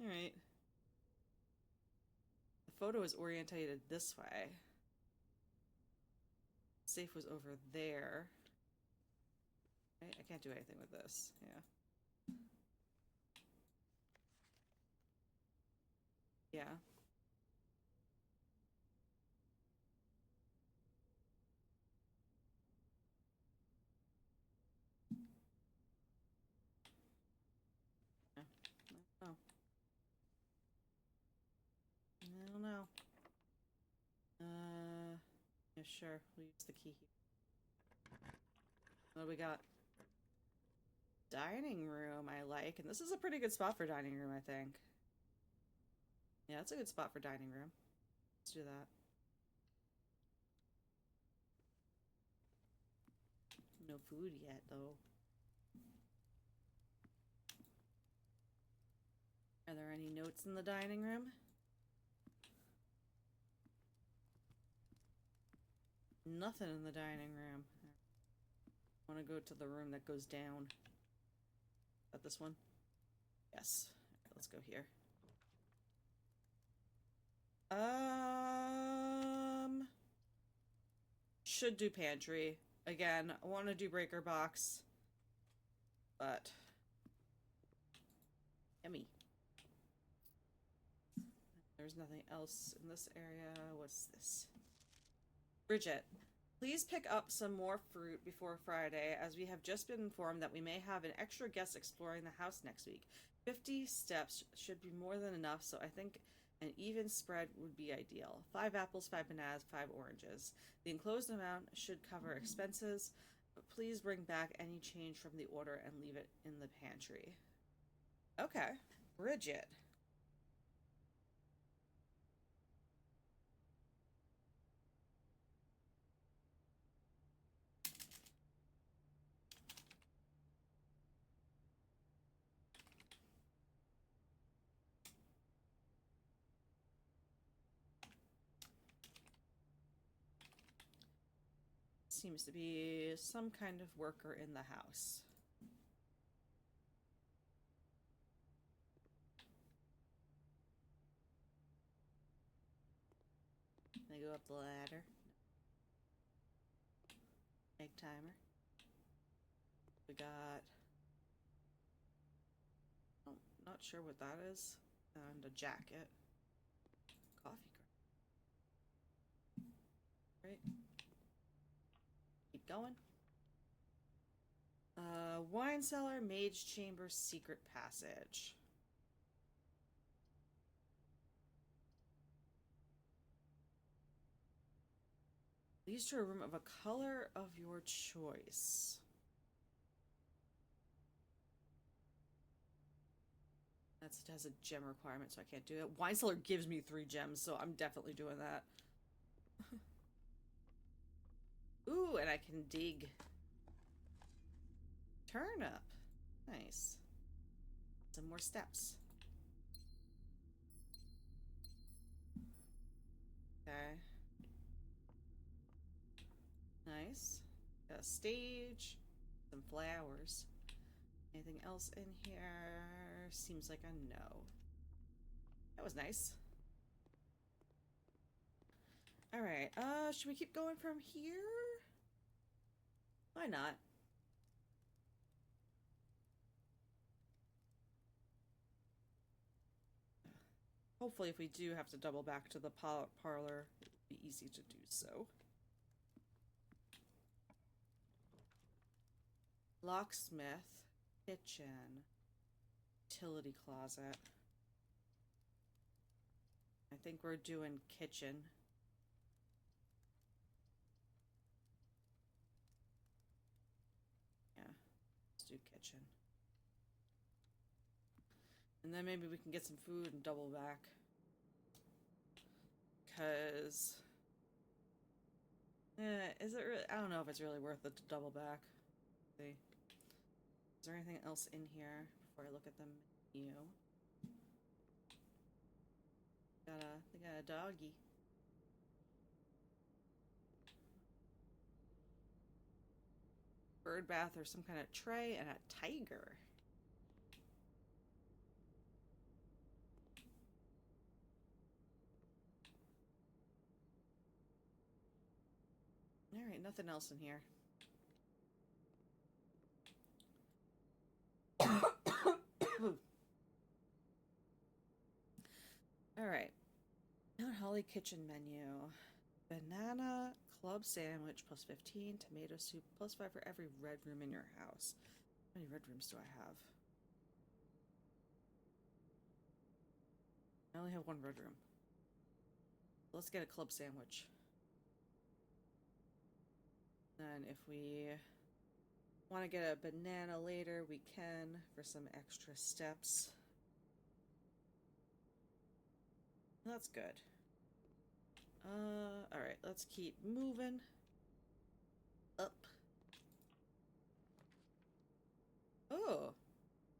Alright. The photo is orientated this way. Safe was over there. Right? I can't do anything with this. Yeah. Yeah. Yeah. Oh. I don't know. Yeah, sure. We'll use the key here. What do we got? Dining room, I like. And this is a pretty good spot for dining room, I think. Yeah, that's a good spot for dining room. Let's do that. No food yet, though. Are there any notes in the dining room? Nothing in the dining room. I want to go to the room that goes down. Is that this one? Yes. Alright, let's go here. Should do pantry. Again, I want to do breaker box. But yummy. There's nothing else in this area. What's this? Bridget, please pick up some more fruit before Friday, as we have just been informed that we may have an extra guest exploring the house next week. 50 steps should be more than enough, so I think an even spread would be ideal. 5 apples, 5 bananas, 5 oranges. The enclosed amount should cover expenses, but please bring back any change from the order and leave it in the pantry. Okay. Bridget. Seems to be some kind of worker in the house. Can I go up the ladder? Egg timer. We got... Oh, not sure what that is. And a jacket. Coffee cup. Right. Keep going. Wine cellar, mage chamber, secret passage. Leads to a room of a color of your choice. It has a gem requirement, so I can't do it. Wine cellar gives me 3 gems, so I'm definitely doing that. Ooh, and I can dig. Turnip. Nice. Some more steps. Okay. Nice. Got a stage. Some flowers. Anything else in here? Seems like a no. That was nice. Alright, should we keep going from here? Why not? Hopefully if we do have to double back to the parlor, it'll be easy to do so. Locksmith, kitchen, utility closet. I think we're doing kitchen. Yeah, let's do kitchen. And then maybe we can get some food and double back. Because... is it really... I don't know if it's really worth it to double back. Let's see. Is there anything else in here before I look at the menu? They got a doggy. Bird bath or some kind of tray and a tiger. Alright, nothing else in here. Alright. Mount Holly kitchen menu. Banana club sandwich plus 15. Tomato soup plus 5 for every red room in your house. How many red rooms do I have? I only have 1 red room. Let's get a club sandwich. Then if we want to get a banana later, we can for some extra steps. That's good. Alright, let's keep moving. Up. Oh,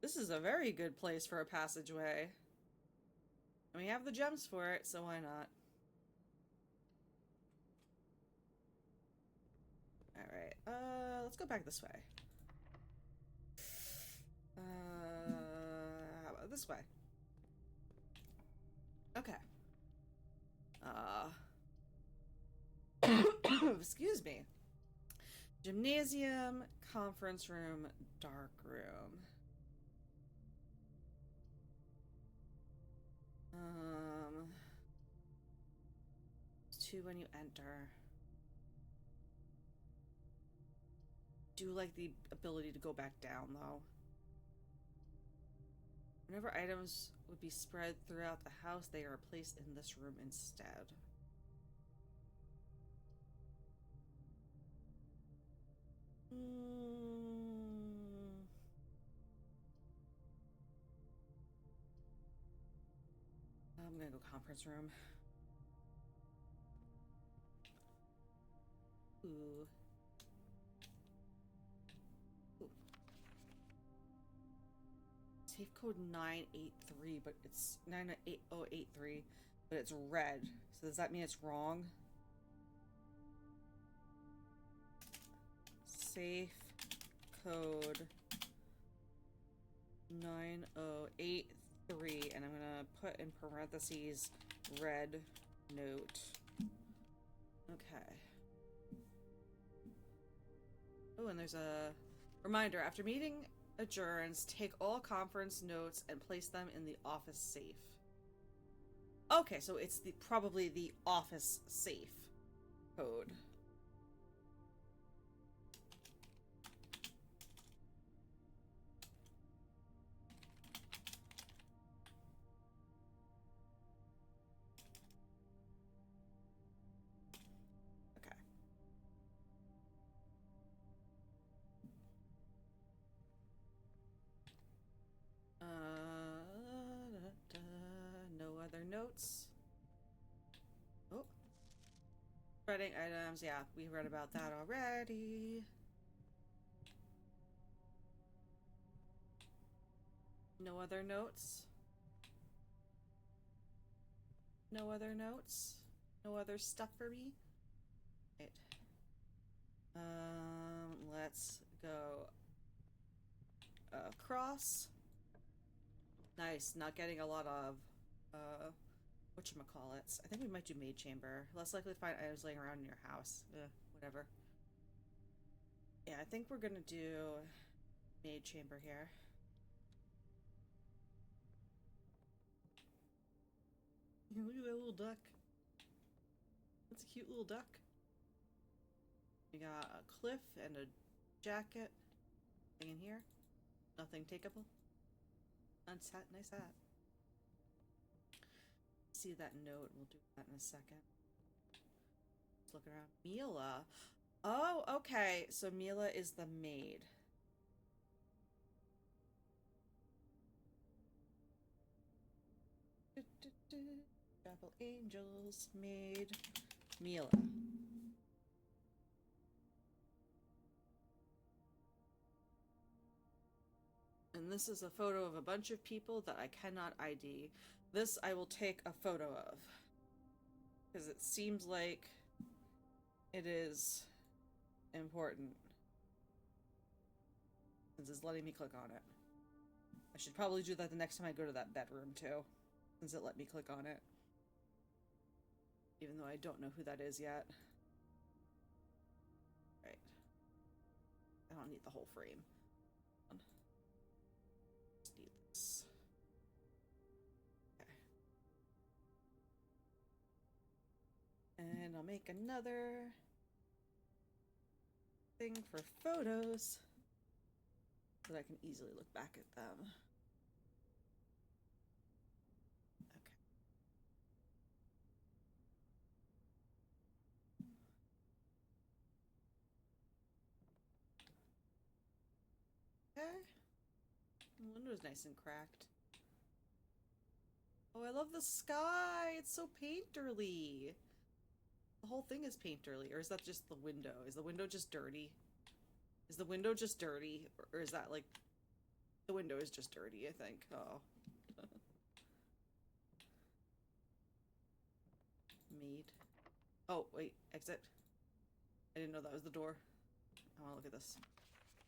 this is a very good place for a passageway. And we have the gems for it, so why not? Alright, let's go back this way. How about this way? Okay. Excuse me. Gymnasium, conference room, dark room. 2 when you enter. Do like the ability to go back down though. Whenever items would be spread throughout the house, they are placed in this room instead. I'm gonna go conference room. Ooh. Safe code 983, but it's 98083, but it's red. So does that mean it's wrong? Safe code 9083, and I'm gonna put in parentheses red note. Okay. Oh, and there's a reminder. After meeting adjourns, take all conference notes and place them in the office safe. Okay, so it's probably the office safe code. notes? Oh. Spreading items. Yeah, we read about that already. No other notes? No other notes? No other stuff for me? Right. Let's go across. Nice, not getting a lot of, whatchamacallits. I think we might do maid chamber. Less likely to find items laying around in your house. Whatever. Yeah, I think we're gonna do maid chamber here. Look at that little duck. That's a cute little duck. We got a cliff and a jacket. Nothing in here. Nothing takeable. Nice hat, nice hat. See that note. We'll do that in a second. Let's look around. Mila. Oh, okay. So Mila is the maid. Travel Angels maid. Mila. And this is a photo of a bunch of people that I cannot ID. This I will take a photo of. Because it seems like it is important. Since it's letting me click on it. I should probably do that the next time I go to that bedroom too. Since it let me click on it. Even though I don't know who that is yet. Right. I don't need the whole frame. Just need this. Okay. And I'll make another thing for photos so that I can easily look back at them. Okay. The window's nice and cracked. Oh, I love the sky! It's so painterly! The whole thing is painterly, or is that just the window? Is the window just dirty? Is the window just dirty? Or is that like... The window is just dirty, I think. Oh. Maid. Oh, wait. Exit. I didn't know that was the door. I want to look at this.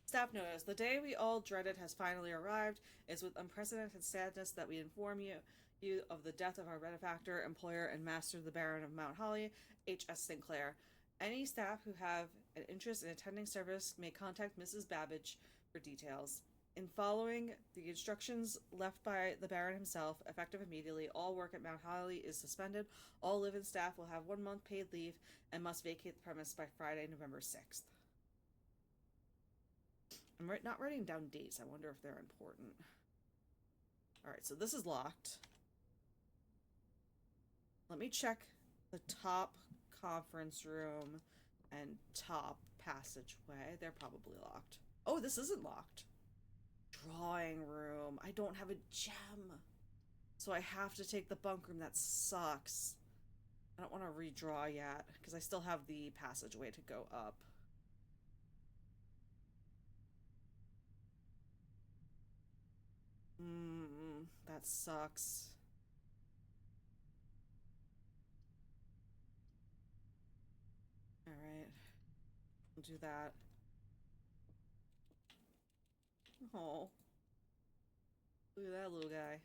Staff notice. The day we all dreaded has finally arrived. It's with unprecedented sadness that we inform you of the death of our benefactor, employer, and master, the Baron of Mount Holly, H.S. Sinclair. Any staff who have an interest in attending service may contact Mrs. Babbage for details. In following the instructions left by the Baron himself, effective immediately, all work at Mount Holly is suspended. All live-in staff will have 1 month paid leave and must vacate the premise by Friday, November 6th. I'm not writing down dates. I wonder if they're important. Alright, so this is locked. Let me check the top conference room and top passageway. They're probably locked. Oh, this isn't locked. Drawing room. I don't have a gem. So I have to take the bunk room. That sucks. I don't want to redraw yet because I still have the passageway to go up. That sucks. Alright. We'll do that. Oh. Look at that little guy.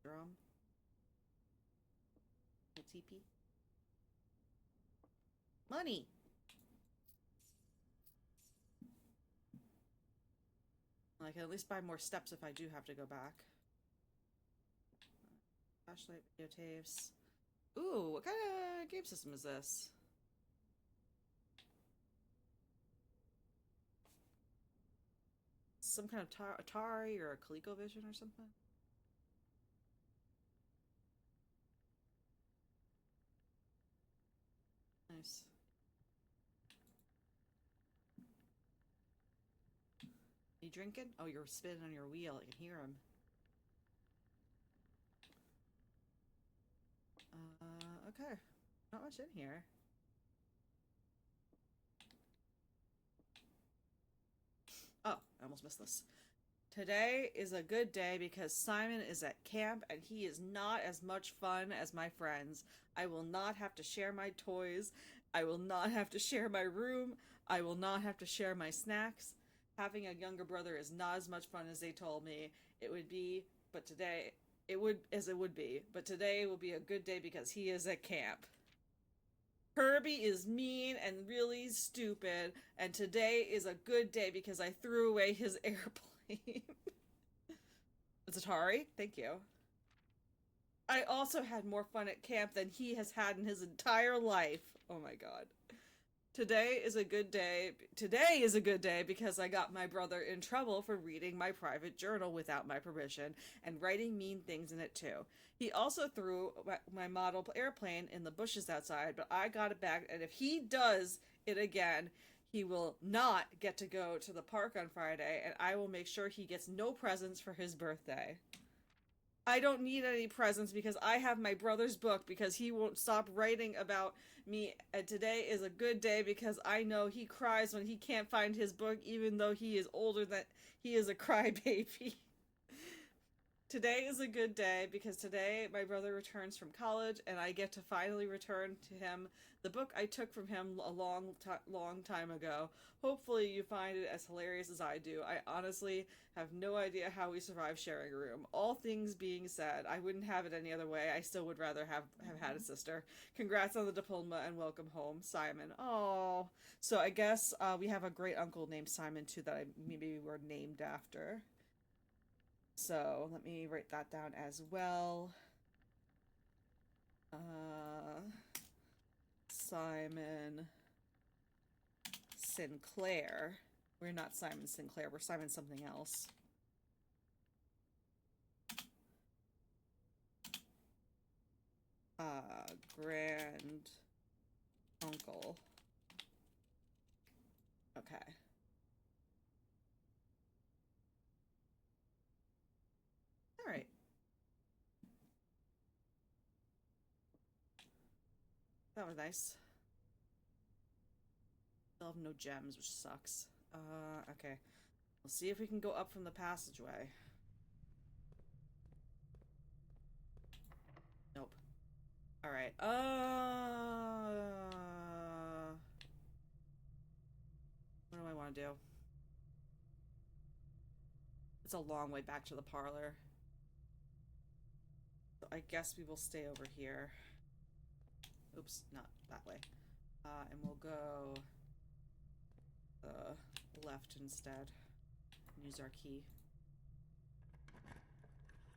Drum. A teepee. Money! I can at least buy more steps if I do have to go back. Flashlight, videotapes. Ooh, what kind of game system is this? Some kind of Atari or a ColecoVision or something? Nice. You drinking? Oh, you're spinning on your wheel. I can hear him. Okay. Not much in here. Oh, I almost missed this. Today is a good day because Simon is at camp and he is not as much fun as my friends. I will not have to share my toys. I will not have to share my room. I will not have to share my snacks. Having a younger brother is not as much fun as they told me it would be, but today it would be. But today will be a good day because he is at camp. Herbie is mean and really stupid, and today is a good day because I threw away his airplane. It's Atari, thank you. I also had more fun at camp than he has had in his entire life. Oh my god. Today is a good day. Today is a good day because I got my brother in trouble for reading my private journal without my permission and writing mean things in it too. He also threw my model airplane in the bushes outside, but I got it back, and if he does it again, he will not get to go to the park on Friday, and I will make sure he gets no presents for his birthday. I don't need any presents because I have my brother's book because he won't stop writing about me, and today is a good day because I know he cries when he can't find his book even though he is older than he is a crybaby. Today is a good day because today my brother returns from college and I get to finally return to him the book I took from him a long time ago. Hopefully you find it as hilarious as I do. I honestly have no idea how we survive sharing a room. All things being said, I wouldn't have it any other way. I still would rather have had a sister. Congrats on the diploma and welcome home, Simon. Oh, so I guess we have a great uncle named Simon too that maybe were named after. So let me write that down as well. Simon Sinclair. We're not Simon Sinclair, we're Simon something else. Grand uncle. Okay. All right. That was nice. Still have no gems, which sucks. Okay. We'll see if we can go up from the passageway. Nope. Alright. What do I want to do? It's a long way back to the parlor. So I guess we will stay over here. Oops, not that way. And we'll go left instead. Use our key.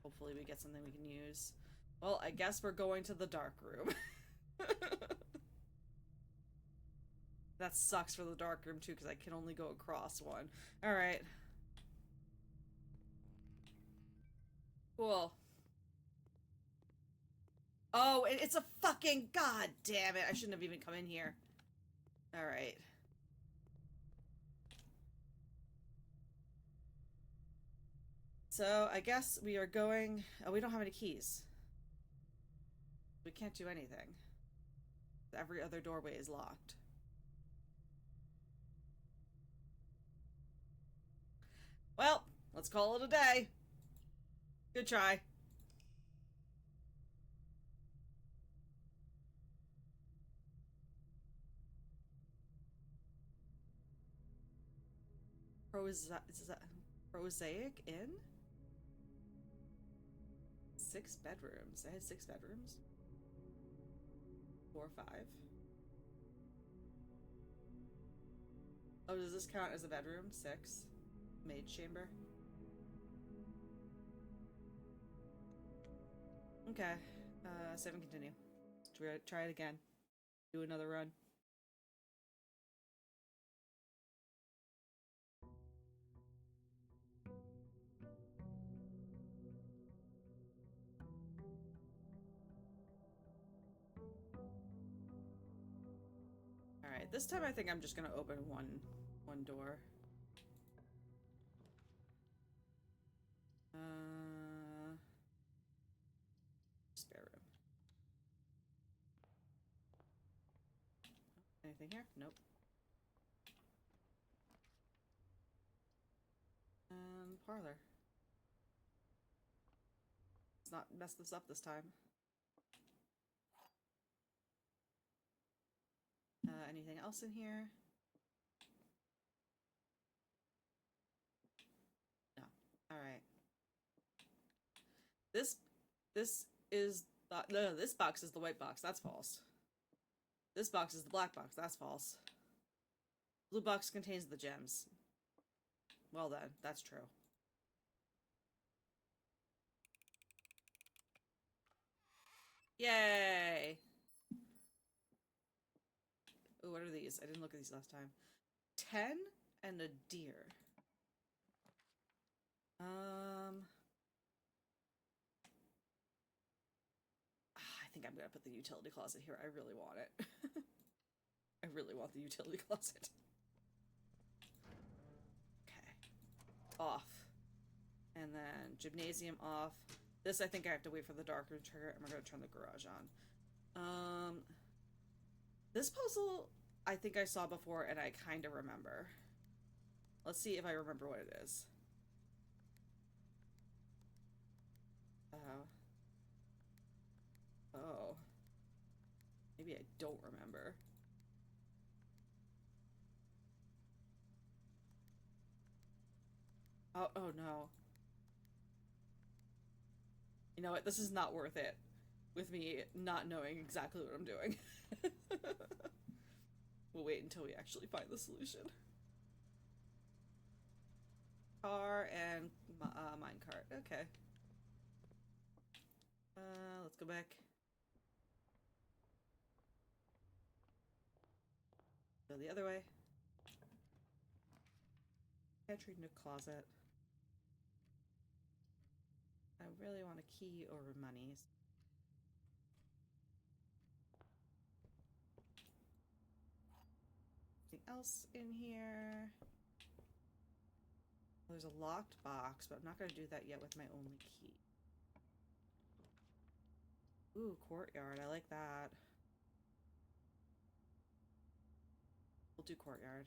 Hopefully we get something we can use. Well, I guess we're going to the dark room. That sucks for the dark room too, because I can only go across one. Alright. Cool. Oh, it's a fucking... God damn it. I shouldn't have even come in here. Alright. So, I guess we are going... Oh, we don't have any keys. We can't do anything. Every other doorway is locked. Well, let's call it a day. Good try. Prosaic Inn? 6 bedrooms. I had 6 bedrooms. 4 or 5. Oh, does this count as a bedroom? 6. Maid chamber. Okay. Save and continue. Try it again. Do another run. Alright, this time I think I'm just gonna open one door. Spare room. Anything here? Nope. Parlor. Let's not mess this up this time. Anything else in here? No. Alright. This is the, no, this box is the white box. That's false. This box is the black box. That's false. Blue box contains the gems. Well then, that's true. Yay! Ooh, what are these? I didn't look at these last time. 10 and a deer. I think I'm gonna put the utility closet here. I really want it. I really want the utility closet. Okay. Off. And then gymnasium off. This, I think I have to wait for the dark room trigger, and we're gonna turn the garage on. This puzzle, I think I saw before, and I kind of remember. Let's see if I remember what it is. Oh. Maybe I don't remember. Oh, oh no. You know what? This is not worth it. With me not knowing exactly what I'm doing. We'll wait until we actually find the solution. Car and minecart. Okay. Let's go back. Go the other way. Pantry, nook, closet. I really want a key over monies. Anything else in here? There's a locked box, but I'm not going to do that yet with my only key. Ooh, courtyard. I like that. We'll do courtyard.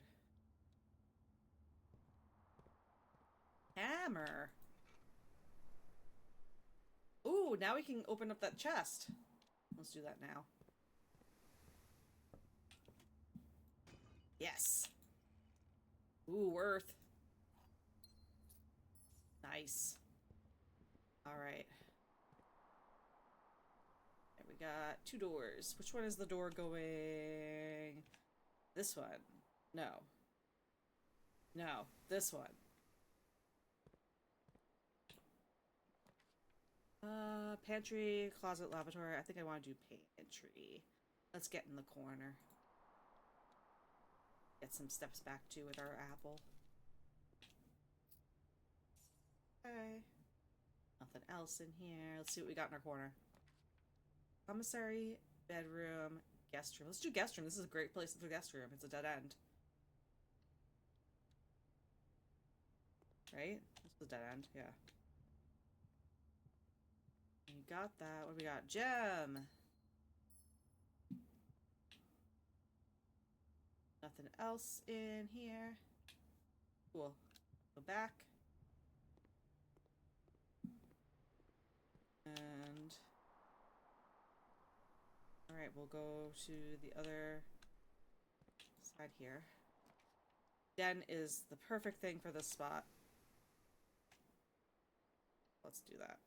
Hammer! Ooh, now we can open up that chest. Let's do that now. Yes! Ooh, worth. Nice. Alright. We got 2 doors. Which one is the door going? This one. No. No. This one. Pantry, closet, lavatory. I think I want to do pantry. Let's get in the corner. Get some steps back too with our apple. Okay. Nothing else in here. Let's see what we got in our corner. Commissary, bedroom, guest room. Let's do guest room. This is a great place for guest room. It's a dead end. Right? This is a dead end, yeah. You got that. What do we got? Gem! Nothing else in here. Cool. Go back. And... Alright, we'll go to the other side here. Den is the perfect thing for this spot. Let's do that.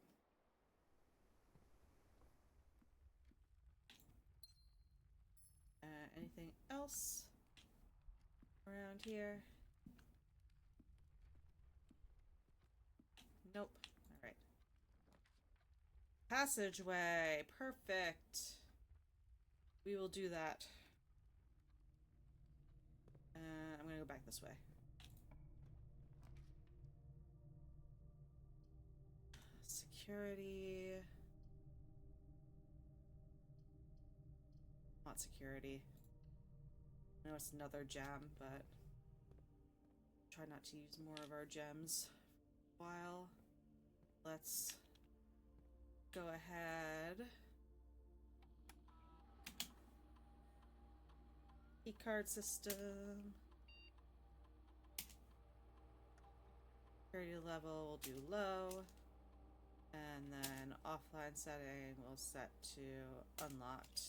Anything else around here? Nope. Alright. Passageway. Perfect. We will do that. I'm gonna go back this way. Security. Want security. I know it's another gem, but try not to use more of our gems for a while. Let's go ahead. Key card system. Security level we'll do low. And then offline setting we'll set to unlocked.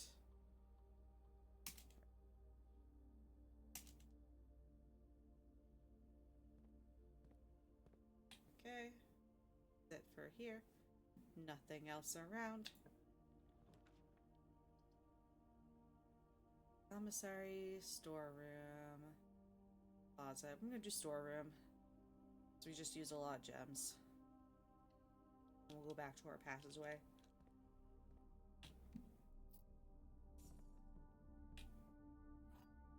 Okay. That's it for here. Nothing else around. Commissary, storeroom, closet. I'm gonna do storeroom. So we just use a lot of gems. And we'll go back to our passageway.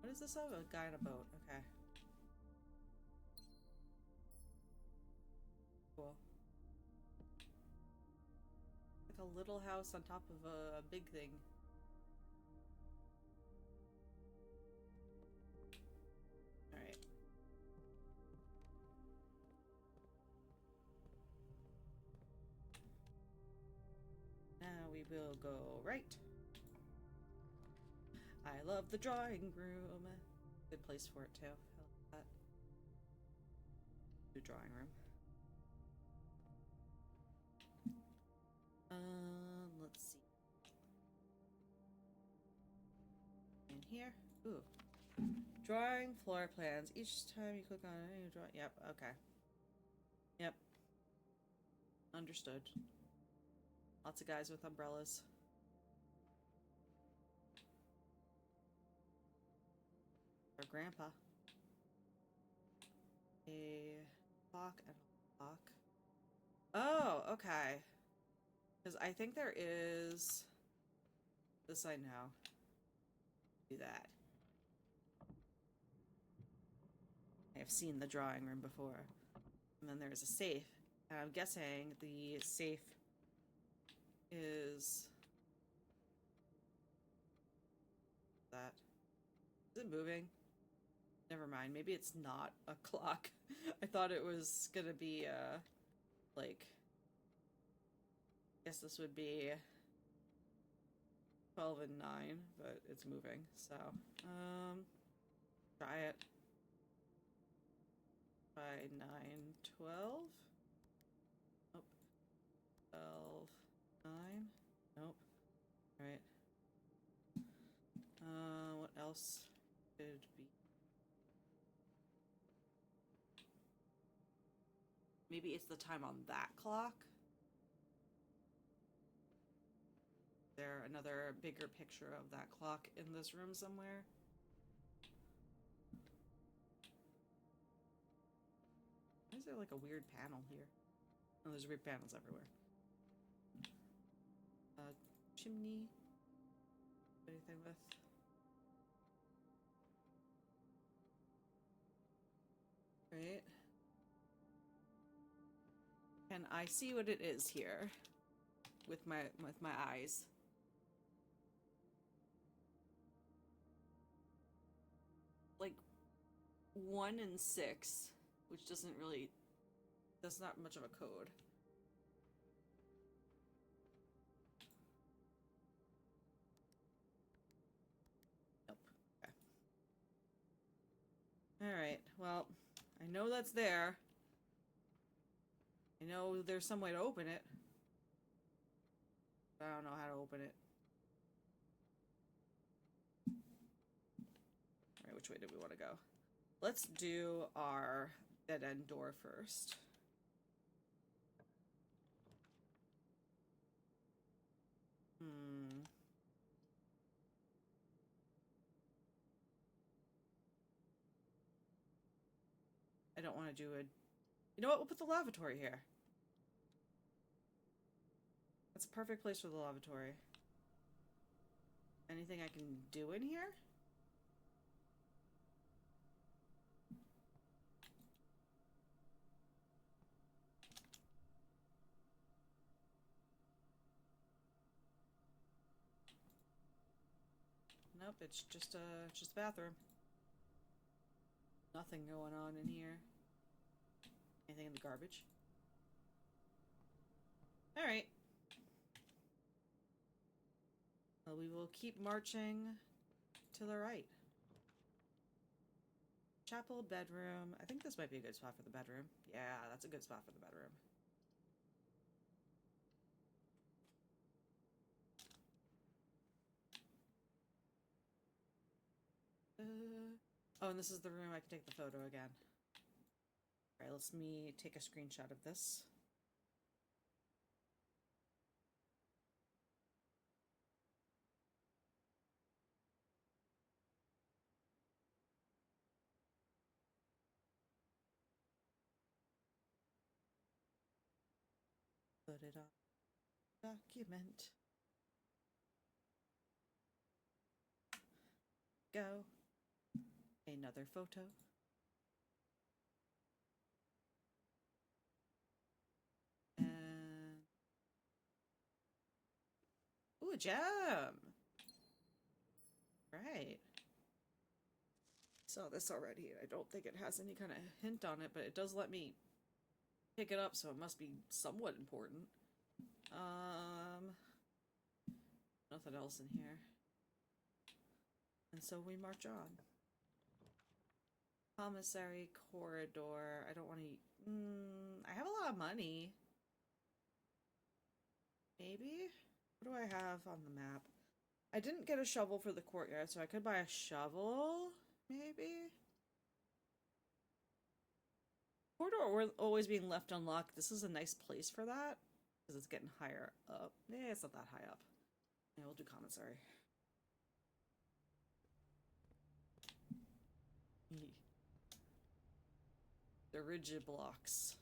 What is this of? A guy in a boat. Okay. Cool. Like a little house on top of a big thing. Alright. Now we will go right. I love the drawing room. Good place for it too. I like that. New drawing room. Let's see. In here. Ooh. Drawing floor plans. Each time you click on it, you draw. Yep, okay. Yep. Understood. Lots of guys with umbrellas. Our grandpa. A clock and a clock. Oh, okay. Because I think there is... This I know. Do that. I have seen the drawing room before. And then there's a safe. And I'm guessing the safe is... That. Is it moving? Never mind. Maybe it's not a clock. I thought it was gonna be, like... I guess this would be 12 and 9, but it's moving, so, try it. Try 9, 12? Nope. 12, 9? Nope. Alright. What else could be? Maybe it's the time on that clock? There another bigger picture of that clock in this room somewhere? Why is there like a weird panel here? Oh, there's weird panels everywhere. Chimney. Anything with? Right. Can I see what it is here with my eyes? Like 1 and 6, which doesn't really, that's not much of a code. Nope. Okay. Alright, well, I know that's there. I know there's some way to open it. But I don't know how to open it. Alright, which way do we want to go? Let's do our dead-end door first. I don't want to do a... You know what? We'll put the lavatory here. That's a perfect place for the lavatory. Anything I can do in here? Nope, it's just a bathroom. Nothing going on in here. Anything in the garbage? Alright. Well, we will keep marching to the right. Chapel, bedroom. I think this might be a good spot for the bedroom. Yeah, that's a good spot for the bedroom. Oh, and this is the room I can take the photo again. Alright, let's me take a screenshot of this. Put it on document. Go. Another photo. And ooh, a gem. Right. Saw this already. I don't think it has any kind of hint on it, but it does let me pick it up, so it must be somewhat important. Nothing else in here. And so we march on. Commissary corridor. I don't want to... I have a lot of money. Maybe? What do I have on the map? I didn't get a shovel for the courtyard, so I could buy a shovel? Maybe? Corridor always being left unlocked. This is a nice place for that. Because it's getting higher up. Eh, it's not that high up. Yeah, we'll do commissary. The rigid blocks.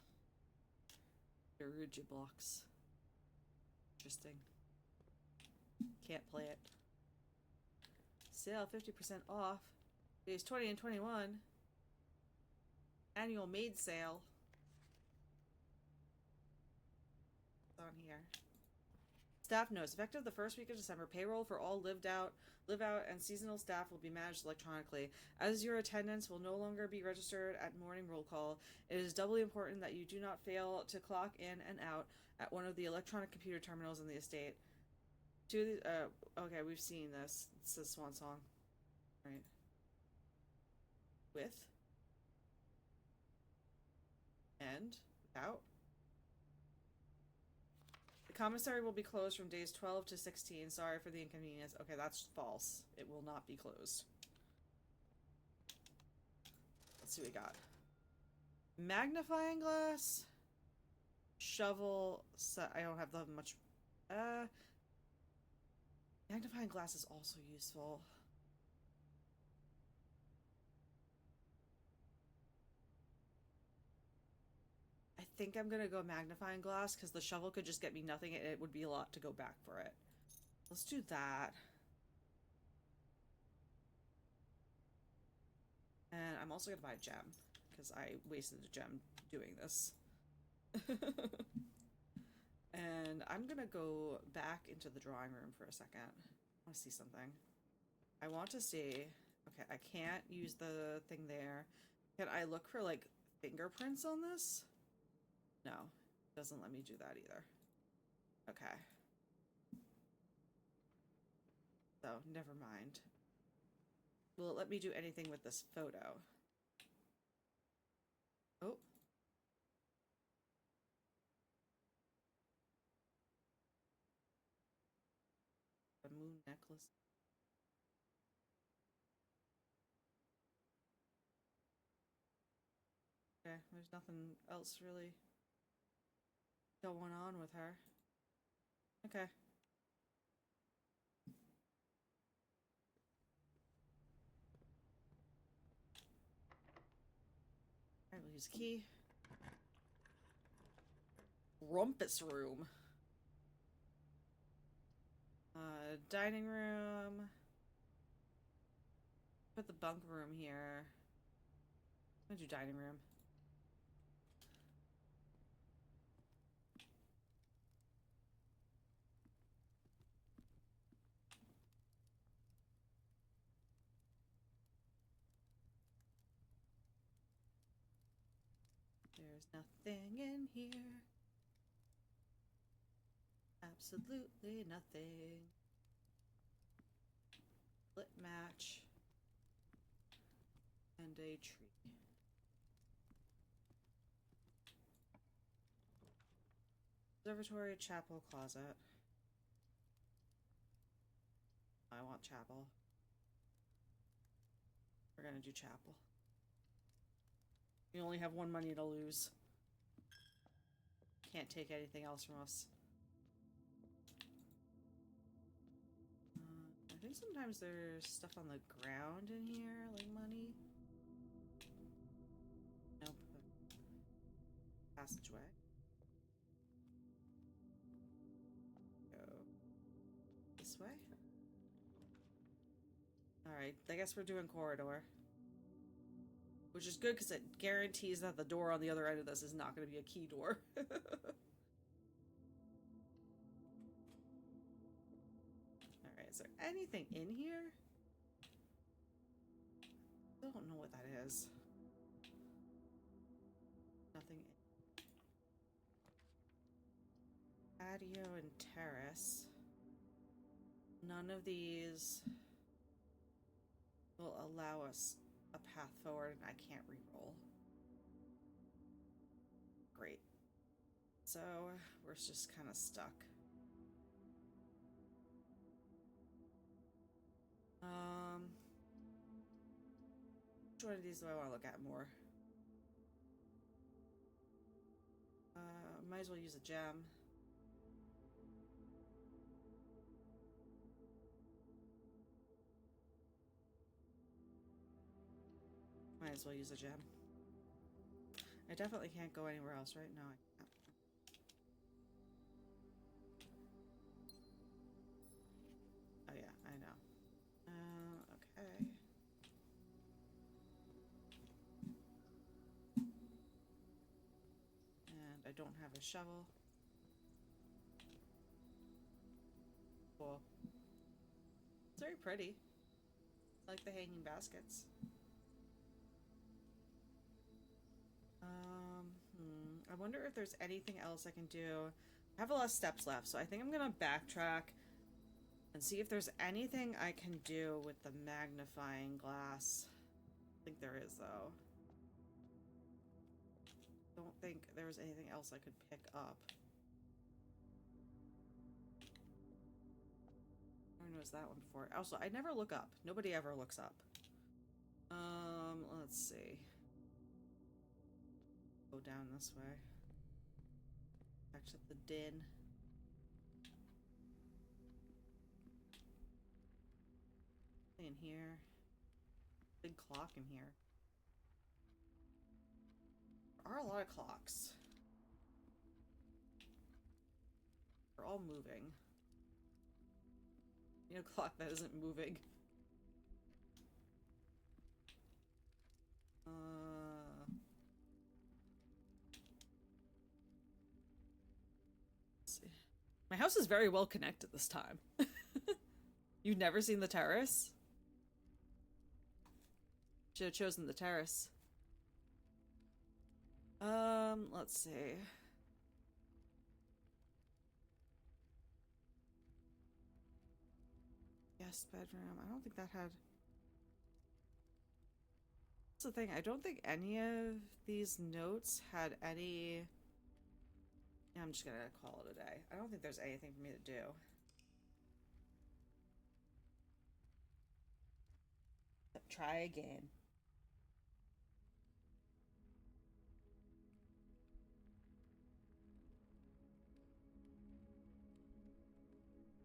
The rigid blocks. Interesting. Can't play it. Sale 50% off. Days 20 and 21. Annual maid sale. It's on here. Staff notes. Effective the first week of December, payroll for all live out, and seasonal staff will be managed electronically. As your attendance will no longer be registered at morning roll call, it is doubly important that you do not fail to clock in and out at one of the electronic computer terminals in the estate. Okay, we've seen this. It's the swan song. Right. With. And. Without. The commissary will be closed from days 12 to 16. Sorry for the inconvenience. Okay, that's false. It will not be closed. Let's see what we got. Magnifying glass. Shovel. I don't have that much. Magnifying glass is also useful. I think I'm gonna go magnifying glass because the shovel could just get me nothing and it would be a lot to go back for it. Let's do that. And I'm also gonna buy a gem because I wasted a gem doing this. And I'm gonna go back into the drawing room for a second. I want to see something. I want to see... Okay, I can't use the thing there. Can I look for, like, fingerprints on this? No. It doesn't let me do that either. Okay. So, never mind. Will it let me do anything with this photo? Oh. A moon necklace. Okay, there's nothing else really going on with her. Okay. Alright, we'll use key. Rumpus room. Dining room. Put the bunk room here. I'm gonna do dining room. There's nothing in here. Absolutely nothing. Split match. And a tree. Observatory, chapel, closet. I want chapel. We're gonna do chapel. We only have one money to lose. Can't take anything else from us. I think sometimes there's stuff on the ground in here, like money. Nope. Passageway. Go this way. Alright, I guess we're doing corridor. Which is good because it guarantees that the door on the other end of this is not going to be a key door. Alright, is there anything in here? I don't know what that is. Nothing. Patio and terrace. None of these will allow us a path forward, and I can't reroll. Great. So we're just kind of stuck. Which one of these do I want to look at more? Might as well use a gem. Might as well use a gem. I definitely can't go anywhere else right now. I can't. Oh yeah, I know. Okay. And I don't have a shovel. Cool. It's very pretty. I like the hanging baskets. I wonder if there's anything else I can do. I have a lot of steps left, so I think I'm gonna backtrack and see if there's anything I can do with the magnifying glass. I think there is, though. Don't think there was anything else I could pick up. I never noticed that one before. Also, I never look up. Nobody ever looks up. Let's see. Go down this way. Back to the din. In here. Big clock in here. There are a lot of clocks. They're all moving. You know, a clock that isn't moving. Let's see. My house is very well connected this time. You've never seen the terrace? Should have chosen the terrace. Let's see. Guest bedroom. I don't think that had... That's the thing. I don't think any of these notes had any... Yeah, I'm just gonna call it a day. I don't think there's anything for me to do. Try again.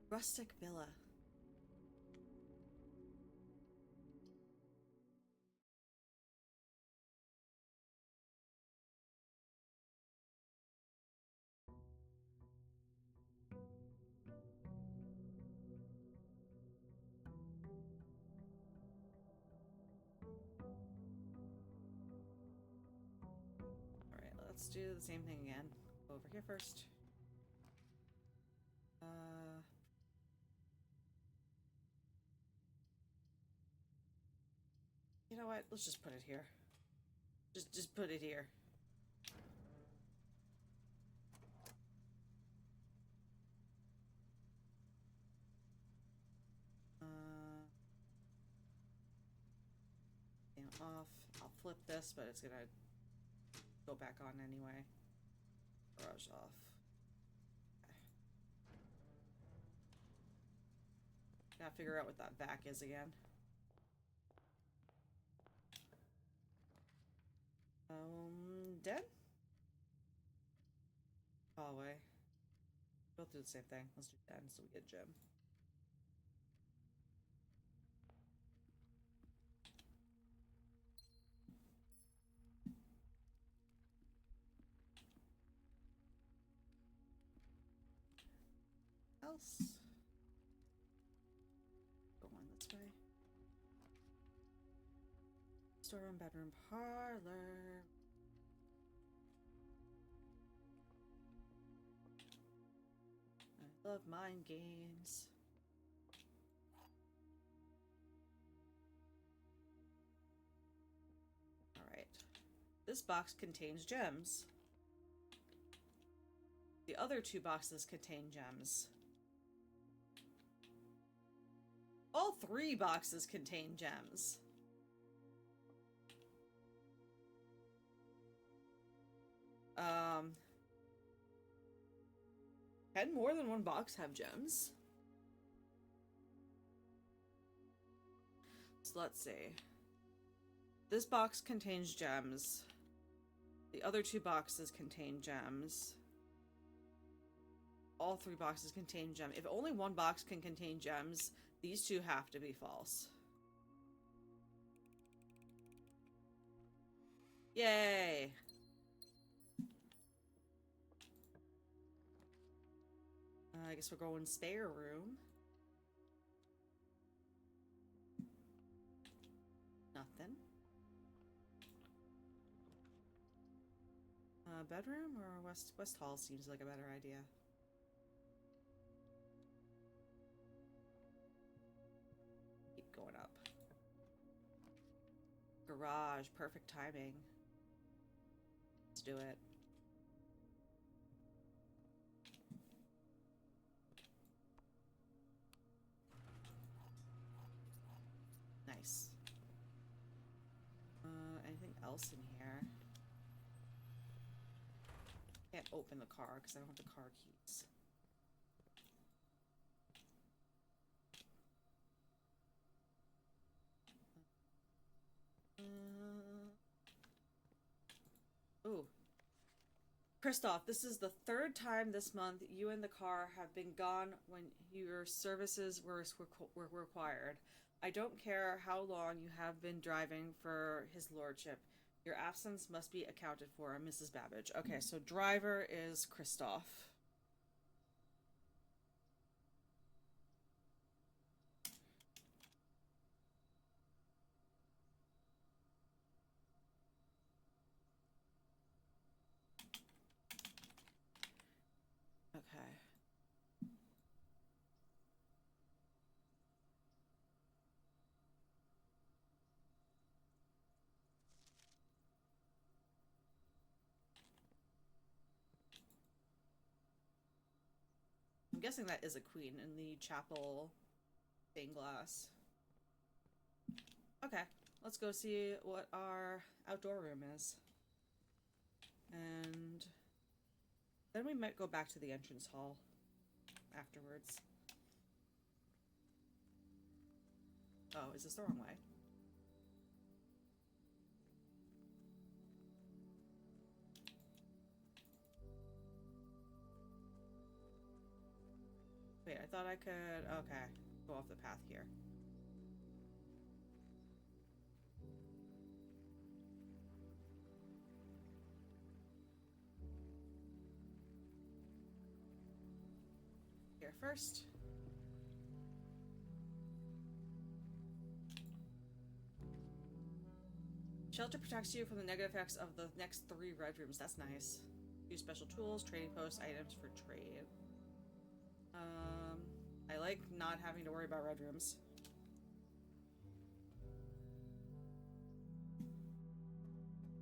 Rustic villa. Alright, let's do the same thing again. Go over here first. You know what? Let's just put it here. Just put it here. Off flip this, but it's gonna go back on anyway. Garage off. Okay. Gotta figure out what that vac is again. Dead? Hallway. Both do the same thing. Let's do dead so we get gym. Else? Going this way. Storeroom, bedroom, parlor. I love mind games. Alright. This box contains gems. The other two boxes contain gems. All three boxes contain gems. Can more than one box have gems? So let's see. This box contains gems. The other two boxes contain gems. All three boxes contain gems. If only one box can contain gems, these two have to be false. Yay! I guess we're going spare room. Nothing. Bedroom or West Hall seems like a better idea. Keep going up. Garage, perfect timing. Let's do it. Nice. Anything else in here? Can't open the car because I don't have the car keys. Ooh. Christoph, this is the third time this month you and the car have been gone when your services were required. I don't care how long you have been driving for his lordship. Your absence must be accounted for, Mrs. Babbage. Okay, so driver is Christoph. Okay. I'm guessing that is a queen in the chapel stained glass. Okay, let's go see what our outdoor room is. And then we might go back to the entrance hall afterwards. Oh, is this the wrong way? Wait, I thought I could... Okay, go off the path here. Here first. Shelter protects you from the negative effects of the next 3 red rooms. That's nice. Use special tools, trading posts, items for trade. I like not having to worry about red rooms.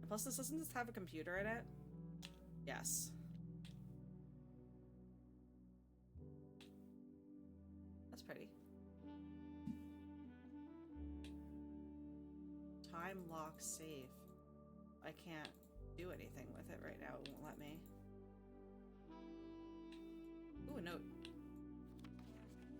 And plus, this doesn't just have a computer in it. Yes. That's pretty. Time lock safe. I can't do anything with it right now. It won't let me. Ooh, a note.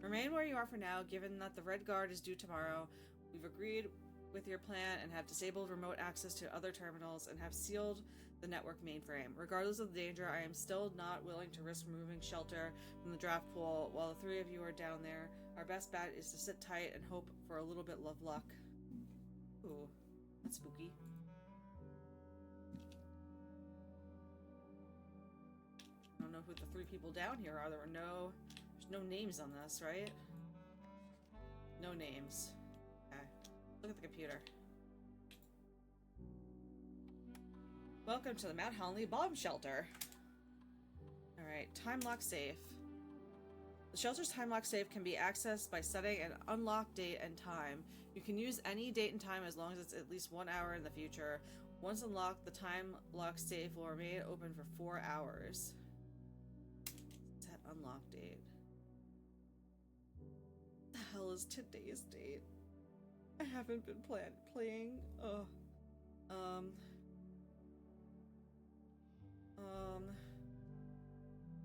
Remain where you are for now, given that the Red Guard is due tomorrow. We've agreed with your plan and have disabled remote access to other terminals and have sealed the network mainframe. Regardless of the danger, I am still not willing to risk removing shelter from the draft pool while the three of you are down there. Our best bet is to sit tight and hope for a little bit of luck. Ooh, that's spooky. I don't know who the three people down here are. There's no names on this, right? No names. Okay. Look at the computer. Welcome to the Mount Holly Bomb Shelter. Alright, time lock safe. The shelter's time lock safe can be accessed by setting an unlock date and time. You can use any date and time as long as it's at least 1 hour in the future. Once unlocked, the time lock safe will remain open for 4 hours. Set unlock date. What the hell is today's date? I haven't been playing.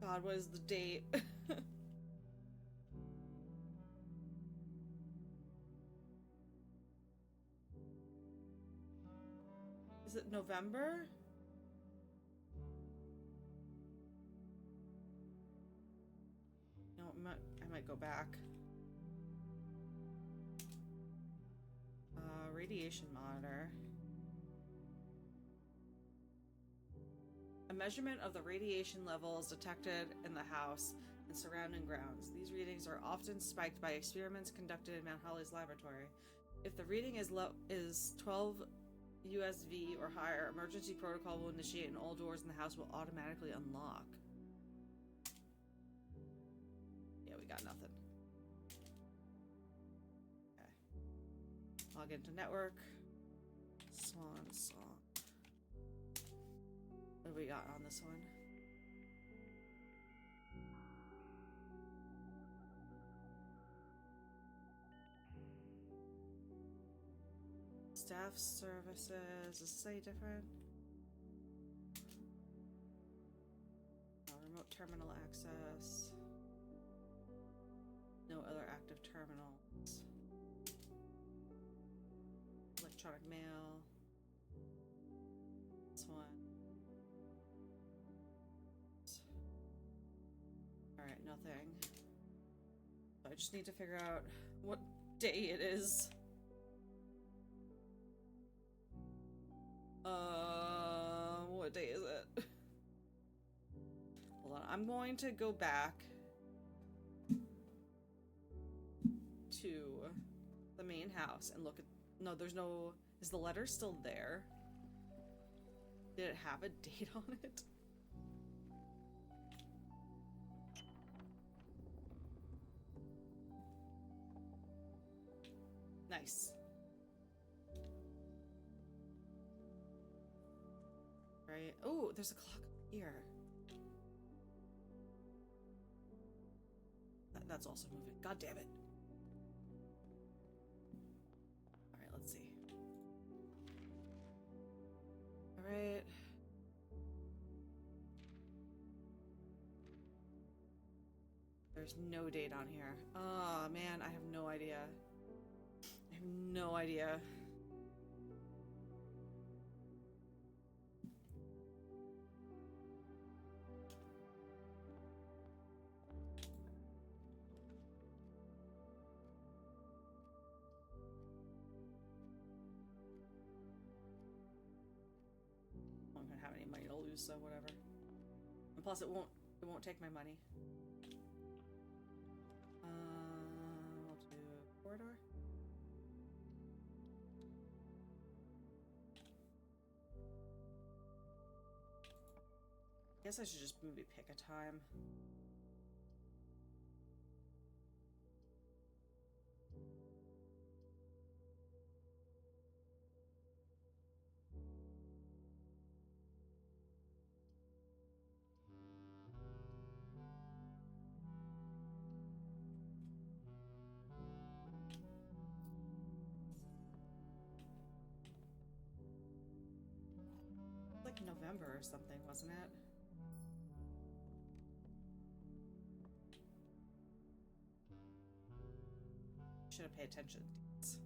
God, what is the date? Is it November? No, I might go back. Radiation monitor. A measurement of the radiation level is detected in the house and surrounding grounds. These readings are often spiked by experiments conducted in Mount Holly's laboratory. If the reading is 12 USV or higher, emergency protocol will initiate and all doors in the house will automatically unlock. Yeah, we got nothing. Okay. Log into network. Swan song. What do we got on this one? Staff services. Does it say different? Remote terminal access. No other active terminals. Electronic mail. This one. Alright, nothing. I just need to figure out what day it is. What day is it? Hold on, I'm going to go back to the main house and look at... No, there's no... Is the letter still there? Did it have a date on it? Nice. Right. Oh, there's a clock here. That's also moving. God damn it. Alright, let's see. Alright. There's no date on here. Oh, man, I have no idea. I have no idea. I don't have any money to lose, so whatever. And plus, it won't take my money. I'll do corridor. I guess I should just maybe pick a time. November or something, wasn't it? Should have paid attention to dates.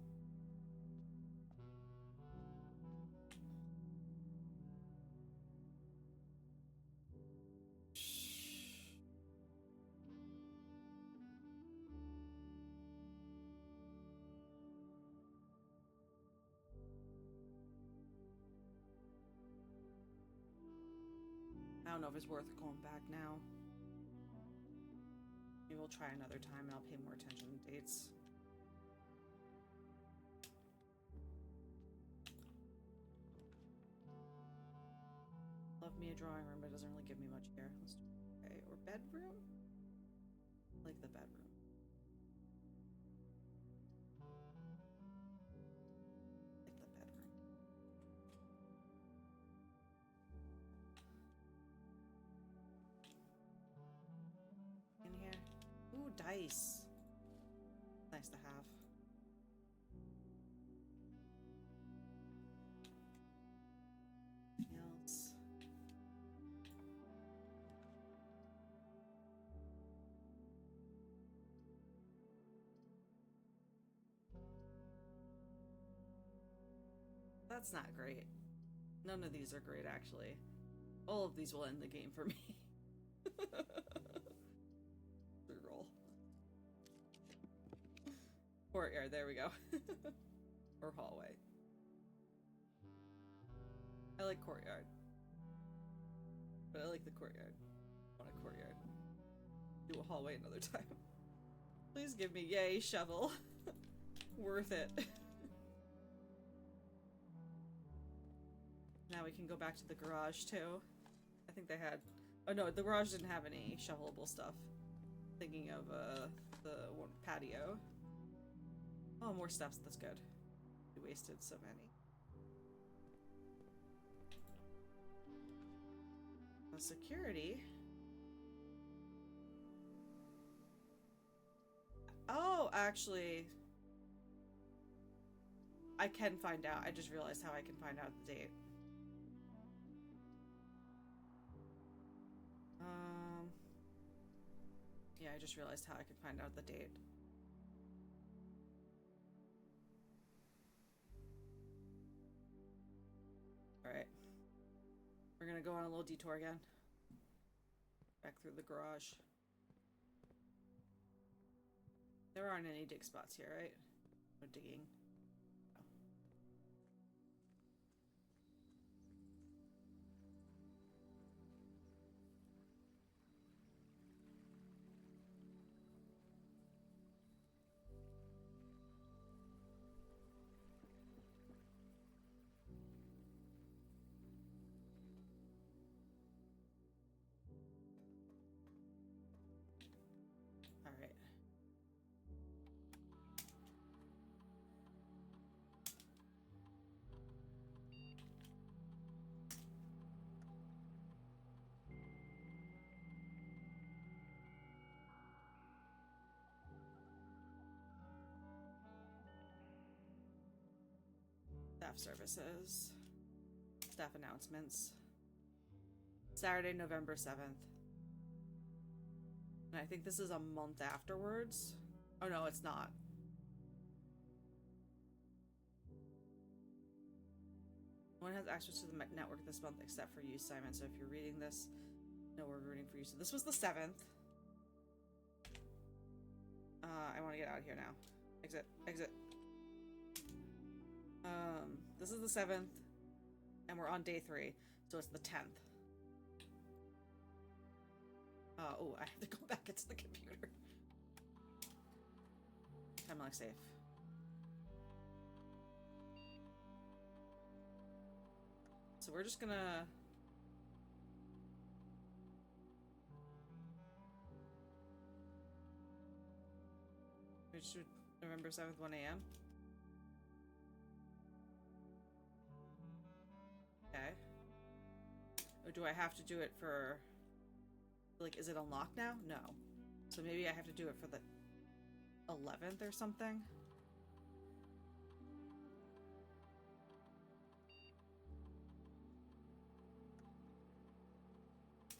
I don't know if it's worth going back now. Maybe we'll try another time and I'll pay more attention to dates. Love me a drawing room, but it doesn't really give me much here. Let's do okay. Or bedroom? I like the bedroom. I like the bedroom. In here. Ooh, dice. Nice to have. Anything else? That's not great. None of these are great, actually. All of these will end the game for me. Reroll. Courtyard, there we go. Or hallway. I like courtyard. But I like the courtyard. I want a courtyard. Do a hallway another time. Please give me, yay, shovel. Worth it. Now we can go back to the garage too. I think they had, oh no, the garage didn't have any shovelable stuff. Thinking of the one patio. Oh, more steps, that's good. We wasted so many. Security. Oh, actually, I can find out. I just realized how I can find out the date. Yeah, I just realized how I can find out the date. Alright. We're gonna go on a little detour again. Back through the garage. There aren't any dig spots here, right? No digging. Oh. Alright. Staff services. Staff announcements. Saturday, November 7th. And I think this is a month afterwards. Oh no, it's not. No one has access to the network this month except for you, Simon. So if you're reading this, no, we're rooting for you. So this was the 7th. I want to get out of here now. Exit. Exit. This is the 7th. And we're on day 3. So it's the 10th. Oh, I have to go back into the computer. Time like safe. So we're just gonna... We should November 7th, 1 a.m. Okay. Or do I have to do it for... Like, is it unlocked now? No. So maybe I have to do it for the 11th or something?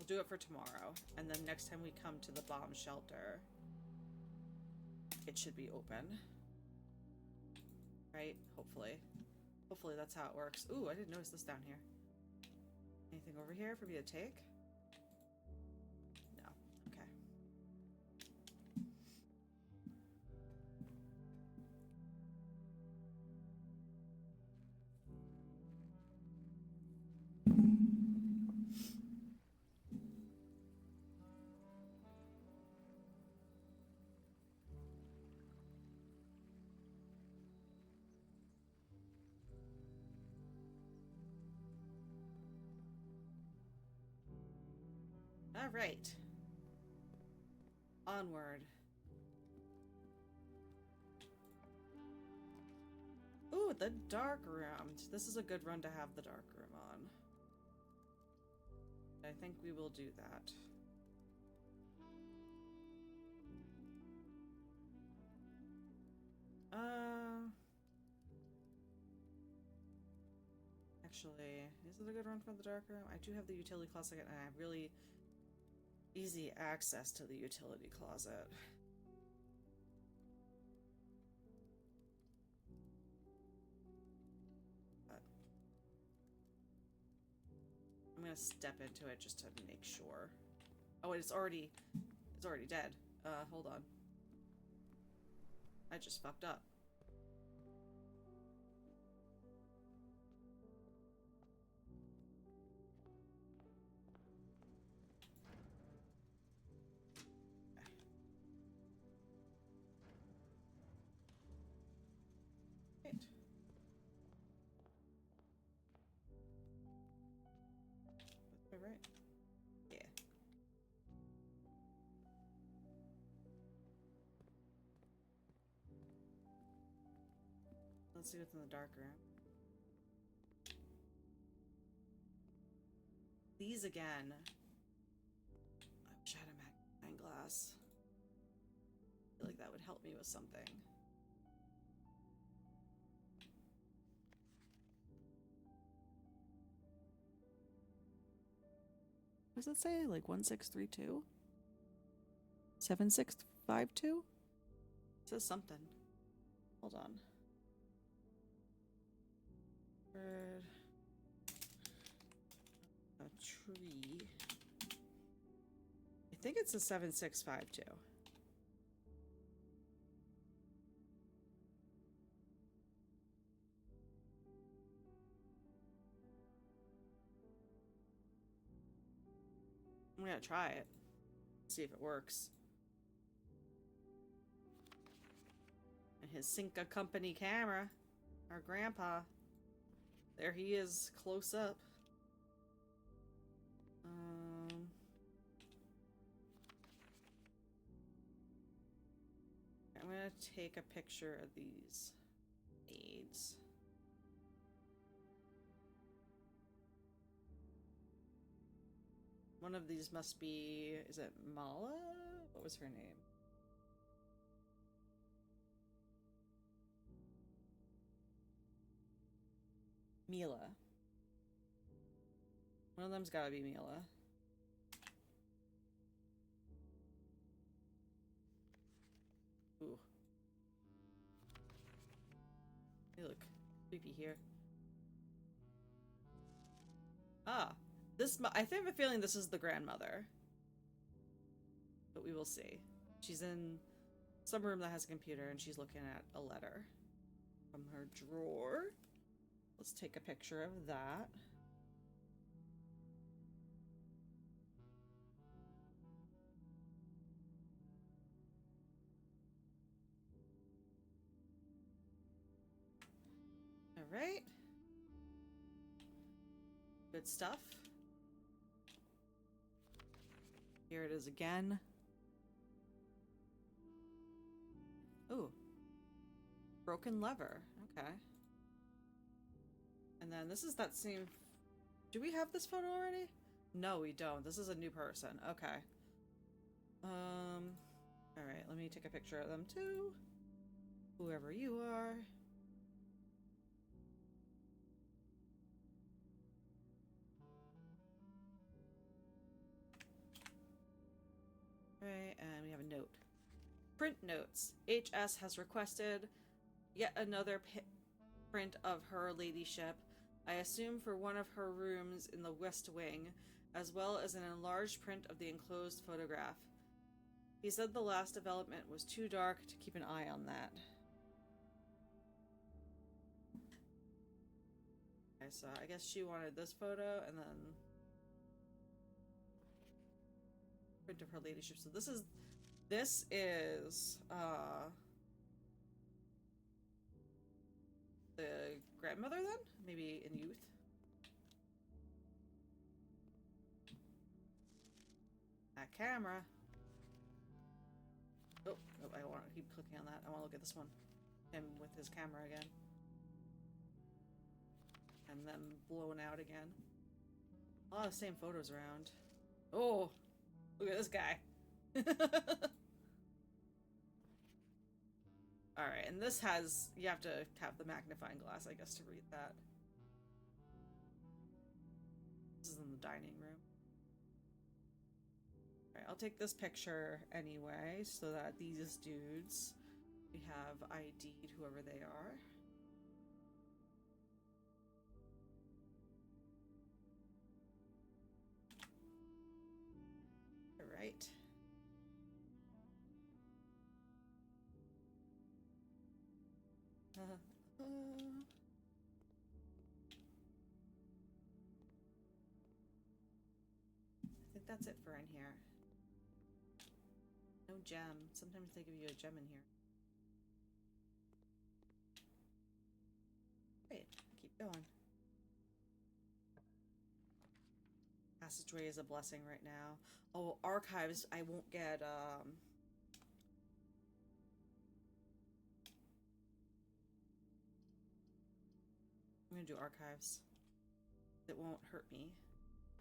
do it for tomorrow. And then next time we come to the bomb shelter, it should be open. Right? Hopefully. Hopefully that's how it works. Ooh, I didn't notice this down here. Anything over here for me to take? No. Okay. All right. Onward. Ooh, the dark room. This is a good run to have the dark room on. I think we will do that. Actually, is it a good run for the dark room? I do have the utility closet and I have really easy access to the utility closet. But I'm gonna step into it just to make sure. Oh, it's already dead. Hold on. I just fucked up. Right. Yeah. Let's see what's in the dark room. These again. I wish I had a magnifying glass. I feel like that would help me with something. What does it say? Like 1632? 7652? It says something. Hold on. Bird. A tree. I think it's a 7652. I'm gonna try it. See if it works. And his Cinca Company camera. Our grandpa. There he is, close up. I'm gonna take a picture of these aids. One of these must be, is it Mala? What was her name? Mila. One of them's gotta be Mila. Ooh. They look creepy here. Ah. I have a feeling this is the grandmother. But we will see. She's in some room that has a computer and she's looking at a letter from her drawer. Let's take a picture of that. All right. Good stuff. Here it is again. Ooh. Broken lever. Okay. And then this is that same... Do we have this photo already? No, we don't. This is a new person. Okay. Alright, let me take a picture of them too. Whoever you are. Print notes. HS has requested yet another print of her ladyship, I assume for one of her rooms in the West Wing, as well as an enlarged print of the enclosed photograph. He said the last development was too dark to keep an eye on that. Okay, so I guess she wanted this photo and then print of her ladyship. So this is the grandmother then? Maybe in youth? That camera. Oh, I want to keep clicking on that. I want to look at this one. Him with his camera again. And then blown out again. A lot of the same photos around. Oh, look at this guy. Alright, and this has, you have to have the magnifying glass, I guess, to read that. This is in the dining room. Alright, I'll take this picture anyway, so that these dudes, we have ID'd whoever they are. Alright. I think that's it for in here. No gem. Sometimes they give you a gem in here. Great. Keep going. Passageway is a blessing right now. Oh, archives. I won't get, I'm gonna do archives. It won't hurt me.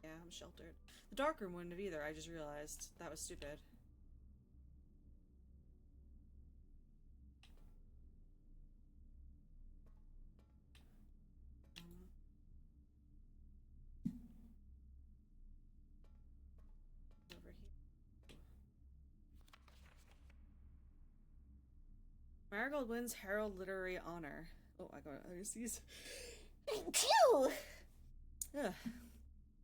Yeah, I'm sheltered. The darkroom wouldn't have either, I just realized. That was stupid. Over here. Marigold wins Herald Literary Honor. Oh, I got these. Ugh.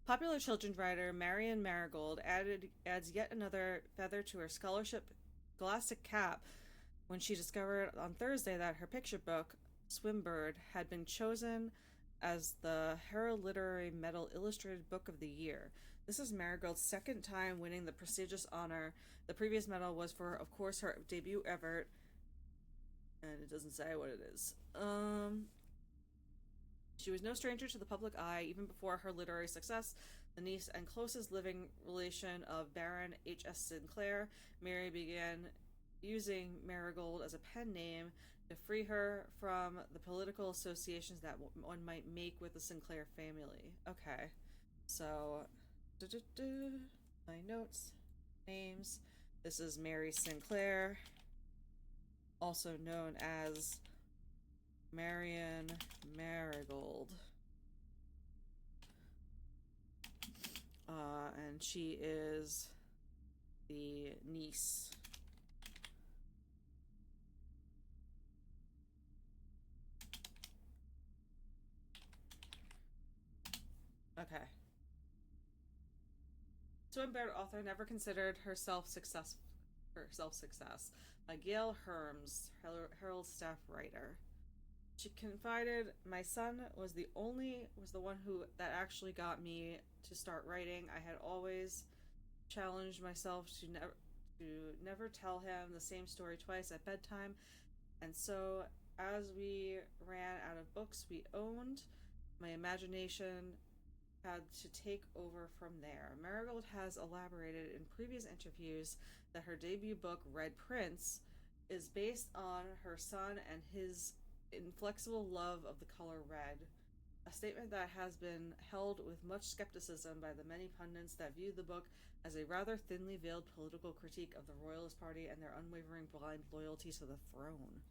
Popular children's writer Marion Marigold adds yet another feather to her scholastic cap when she discovered on Thursday that her picture book, Swimbird, had been chosen as the Herald Literary Medal Illustrated Book of the Year. This is Marigold's second time winning the prestigious honor. The previous medal was for, of course, her debut effort, and it doesn't say what it is. She was no stranger to the public eye even before her literary success. The niece and closest living relation of Baron H.S. Sinclair, Mary began using Marigold as a pen name to free her from the political associations that one might make with the Sinclair family. Okay, so my notes, names. This is Mary Sinclair, also known as Marion Marigold. And she is the niece. Okay. Swinburne author never considered herself success. By Gail Herms, Herald staff writer. She confided, "My son was the one that actually got me to start writing. I had always challenged myself to never tell him the same story twice at bedtime, and so as we ran out of books we owned, my imagination had to take over from there." Marigold has elaborated in previous interviews that her debut book, Red Prince, is based on her son and his inflexible love of the color red, a statement that has been held with much skepticism by the many pundits that view the book as a rather thinly veiled political critique of the Royalist Party and their unwavering blind loyalty to the throne.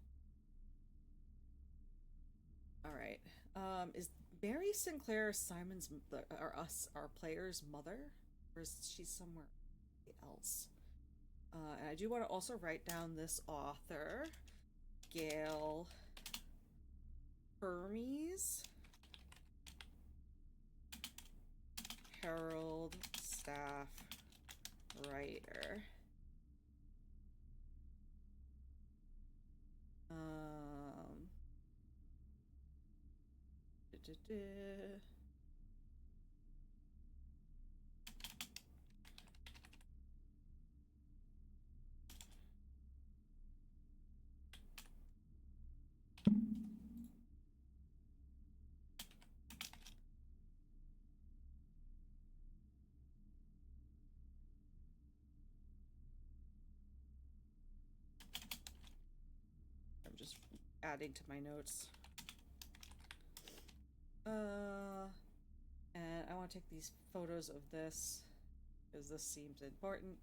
Alright, is Mary Sinclair Simon's, our player's mother? Or is she somewhere else? And I do want to also write down this author, Gail Hermes, Herald staff writer. Da, da, da. I'm just adding to my notes. And I want to take these photos of this because this seems important.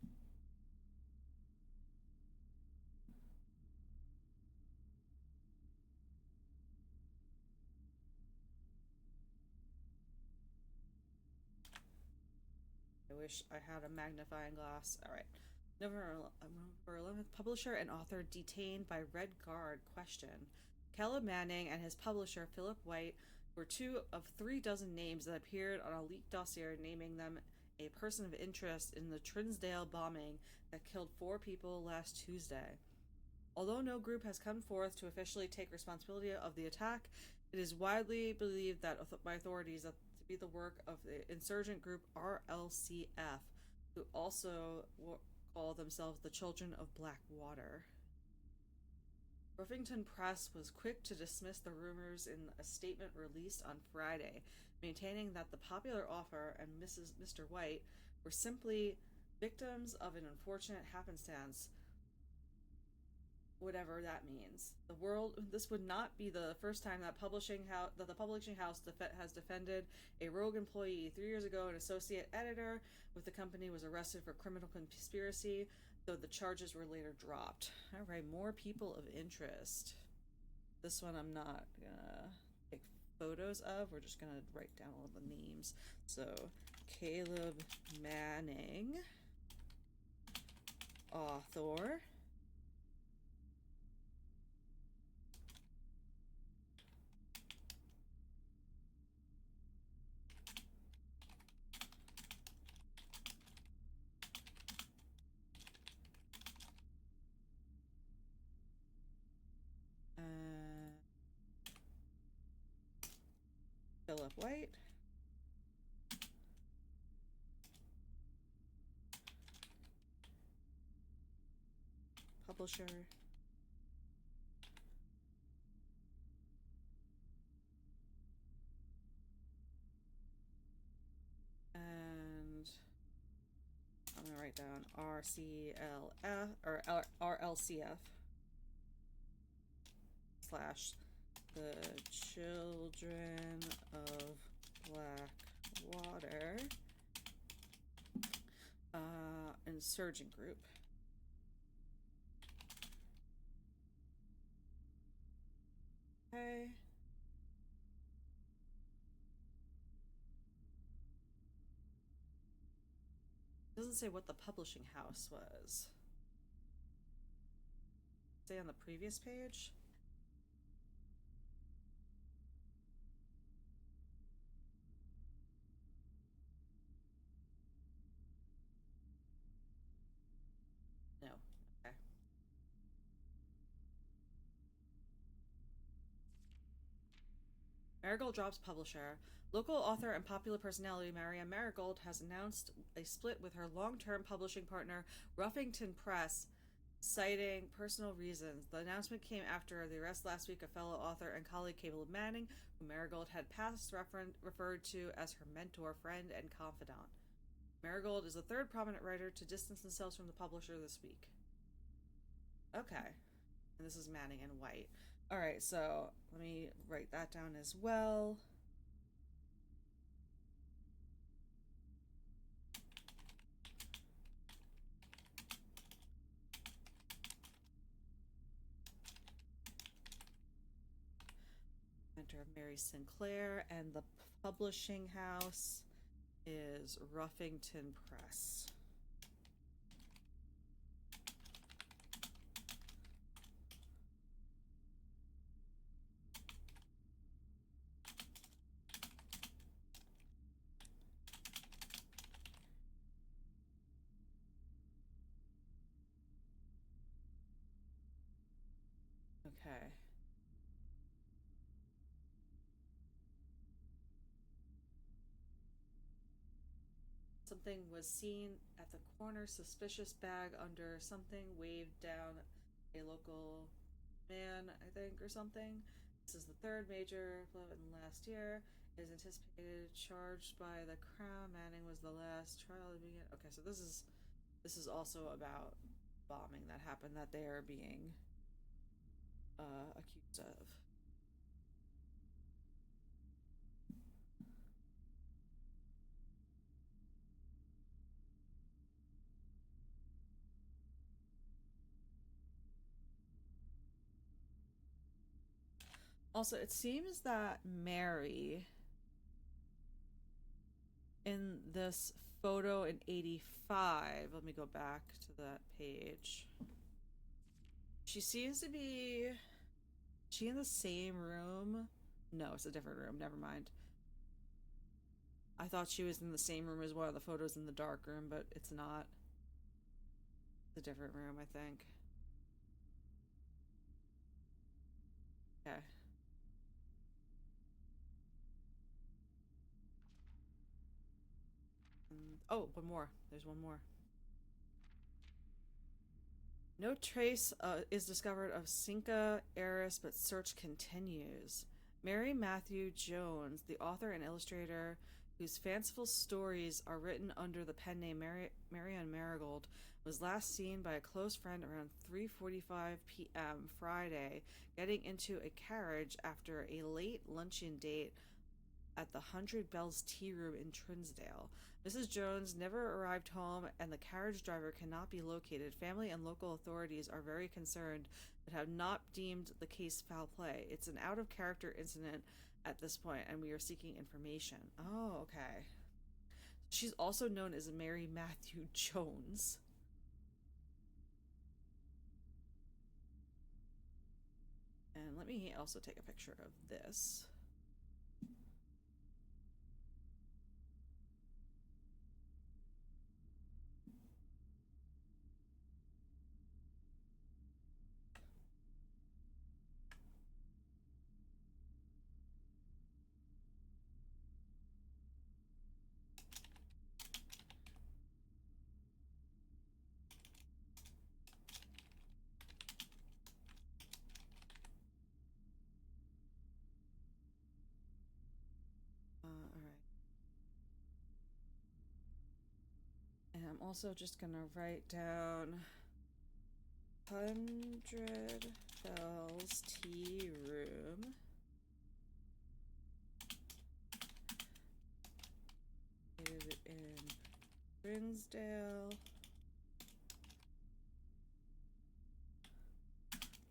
I wish I had a magnifying glass. All right. November 11th, publisher and author detained by Red Guard. Question. Caleb Manning and his publisher, Philip White, were 2 of 3 dozen names that appeared on a leaked dossier naming them a person of interest in the Trinsdale bombing that killed 4 people last Tuesday. Although no group has come forth to officially take responsibility of the attack, it is widely believed that by authorities that to be the work of the insurgent group RLCF, who also call themselves the Children of Blackwater. Ruffington Press was quick to dismiss the rumors in a statement released on Friday, maintaining that the popular author and Mr. White were simply victims of an unfortunate happenstance, whatever that means. This would not be the first time that the publishing house has defended a rogue employee. 3 years ago, an associate editor with the company was arrested for criminal conspiracy, though the charges were later dropped. All right, more people of interest. This one I'm not gonna take photos of. We're just gonna write down all the names. So, Caleb Manning, author. Philip White. Publisher. And I'm gonna write down RCLF or RLCF / the Children of Blackwater insurgent group. Okay. Doesn't say what the publishing house was. Say on the previous page. No. Okay. Marigold drops publisher. Local author and popular personality Marianne Marigold has announced a split with her long-term publishing partner, Ruffington Press, citing personal reasons. The announcement came after the arrest last week of fellow author and colleague Caleb Manning, who Marigold had past referred to as her mentor, friend, and confidant. Marigold is the 3rd prominent writer to distance themselves from the publisher this week. Okay. And this is Manning and White. All right, so let me write that down as well. Mentor of Mary Sinclair, and the publishing house is Ruffington Press. something was seen at the corner. Suspicious bag under something waved down a local man, I think, or something. This is the third major in the last year. It is anticipated charged by the Crown. Manning was the last trial to begin. Okay, so this is also about bombing that happened that they are being accused of. Also, it seems that Mary in this photo in 85, let me go back to that page. She seems to be, is she in the same room? No, it's a different room. Never mind. I thought she was in the same room as one of the photos in the dark room, but it's not. It's a different room, I think. Okay. Oh, one more. There's one more. No trace is discovered of Cinca heiress, but search continues. Mary Matthew Jones, the author and illustrator whose fanciful stories are written under the pen name Marianne Marigold, was last seen by a close friend around 3:45 p.m. Friday, getting into a carriage after a late luncheon date at the Hundred Bells Tea Room in Trinsdale. Mrs. Jones never arrived home and the carriage driver cannot be located. Family and local authorities are very concerned but have not deemed the case foul play. It's an out of character incident at this point and we are seeking information. Oh, okay. She's also known as Mary Matthew Jones. And let me also take a picture of this. Alright. And I'm also just gonna write down Hundred Bells Tea Room. In Trinsdale.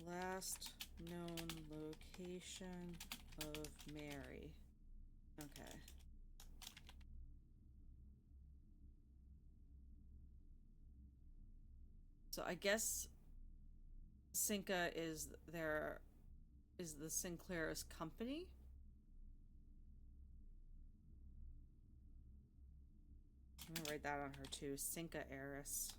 Last known location of Mary. Okay. So I guess Cinca is the Sinclair's company. I'm gonna write that on her too. Cinca heiress.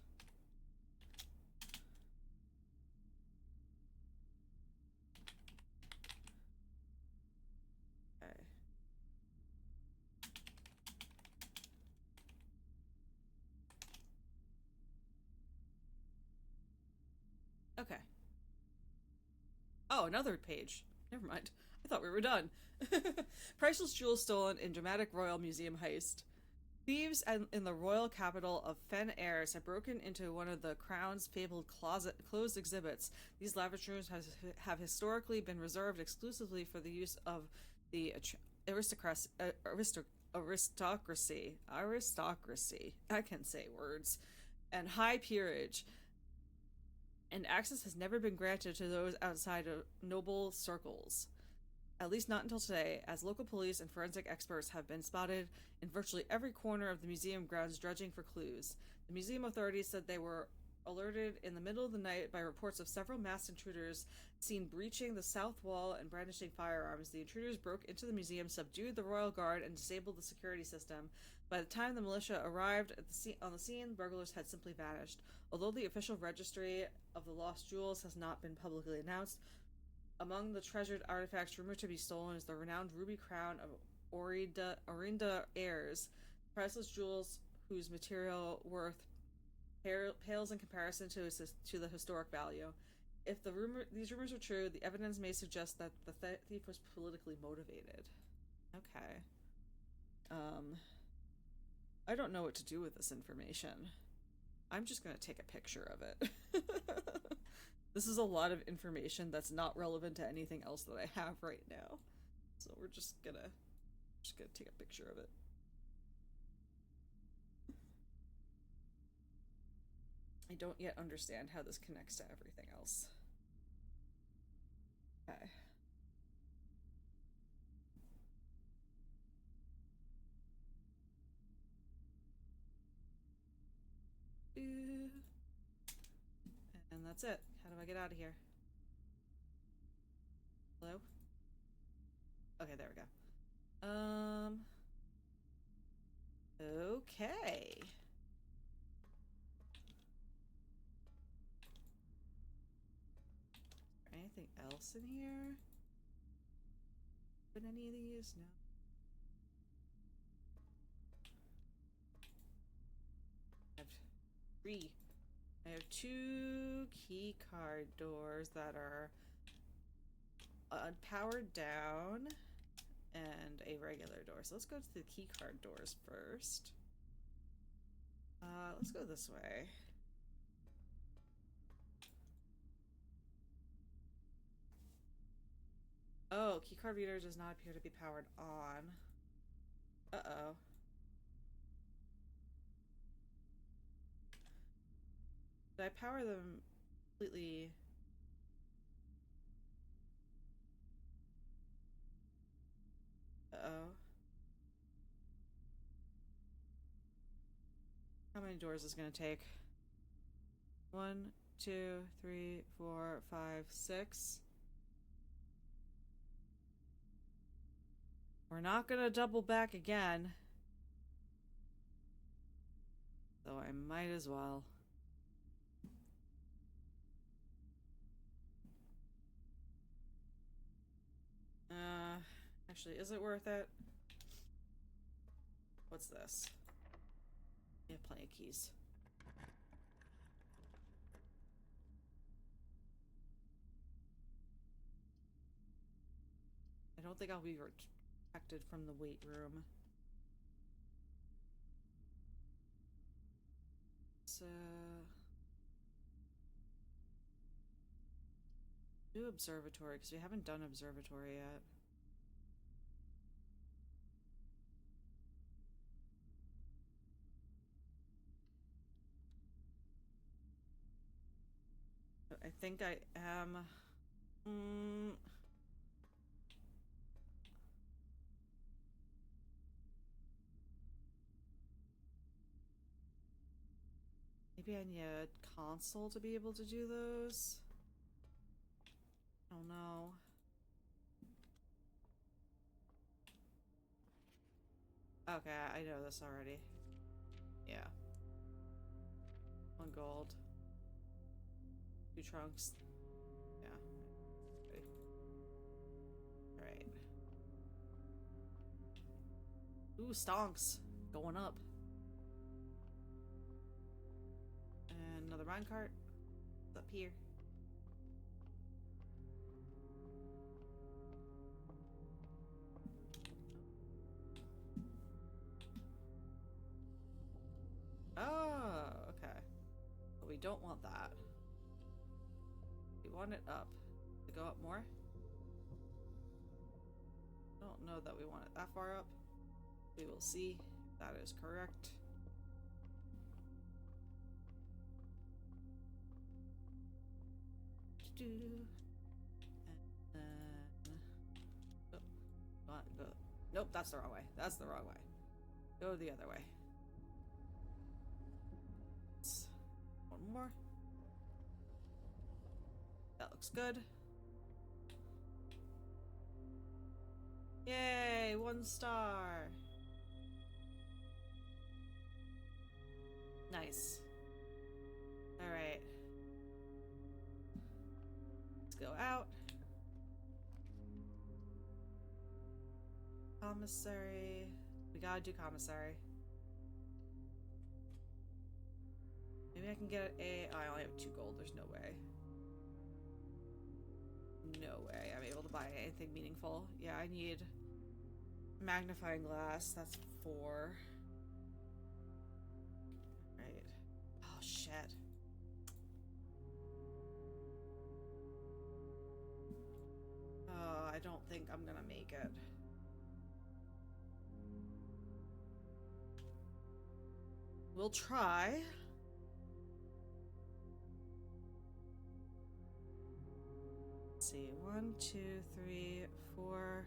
Okay. Okay. Oh, another page. Never mind. I thought we were done. Priceless jewels stolen in dramatic Royal Museum heist. Thieves in the royal capital of Fen Airs have broken into one of the Crown's fabled closed exhibits. These lavish rooms have historically been reserved exclusively for the use of the aristocracy. I can say words. And high peerage. And access has never been granted to those outside of noble circles. At least not until today, as local police and forensic experts have been spotted in virtually every corner of the museum grounds dredging for clues. The museum authorities said they were alerted in the middle of the night by reports of several masked intruders seen breaching the south wall and brandishing firearms. The intruders broke into the museum, subdued the royal guard, and disabled the security system. By the time the militia arrived at on the scene, burglars had simply vanished. Although the official registry of the lost jewels has not been publicly announced, among the treasured artifacts rumored to be stolen is the renowned ruby crown of Orinda heirs, priceless jewels whose material worth pales in comparison to the historic value. If these rumors are true, the evidence may suggest that the thief was politically motivated. Okay. I don't know what to do with this information. I'm just gonna take a picture of it. This is a lot of information that's not relevant to anything else that I have right now. So we're just gonna take a picture of it. I don't yet understand how this connects to everything else. Okay. And that's it. How do I get out of here? Hello? Okay, there we go. Okay. Is there anything else in here? Open any of these? No. I have three. I have 2 key card doors that are powered down and a regular door. So let's go to the key card doors first. Let's go this way. Oh, keycard reader does not appear to be powered on. Uh-oh. Did I power them completely? Uh-oh. How many doors is it gonna take? 1, 2, 3, 4, 5, 6. We're not gonna double back again. Though I might as well. Actually, is it worth it? What's this? We have plenty of keys. I don't think I'll be protected from the weight room. So... do observatory, because we haven't done observatory yet. I think I am... maybe I need a console to be able to do those? I don't know. Okay, I know this already. Yeah. 1 gold. 2 trunks. Yeah. Okay. Alright. Ooh, stonks. Going up. And another minecart. It's up here. Oh, okay. But we don't want that. We want it up. To go up more? I don't know that we want it that far up. We will see if that is correct. And then... oh, go. Nope, that's the wrong way. That's the wrong way. Go the other way. One more. That looks good. Yay, 1 star. Nice. All right. Let's go out. Commissary. We gotta do commissary. can get a... I only have 2 gold. There's no way. No way I'm able to buy anything meaningful. Yeah, I need magnifying glass. That's 4. Right. Oh, shit. I don't think I'm gonna make it. We'll try. Let's see. 1, 2, 3, 4,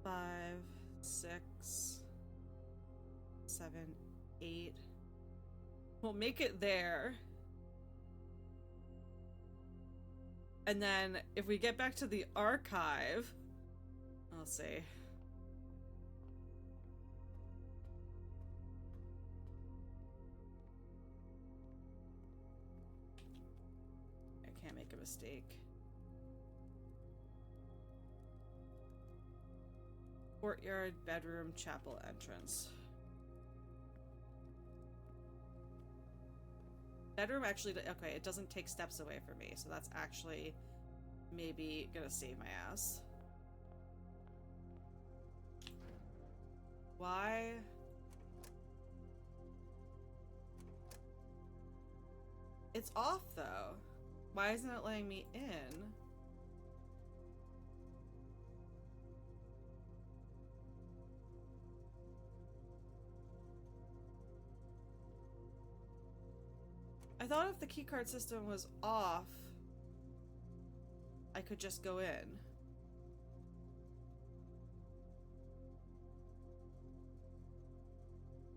5, 6, 7, 8. We'll make it there. And then if we get back to the archive, I'll see. I can't make a mistake. Courtyard, bedroom, chapel entrance. Bedroom actually, okay, it doesn't take steps away from me, so that's actually maybe gonna save my ass. Why? It's off though. Why isn't it letting me in? I thought if the keycard system was off, I could just go in.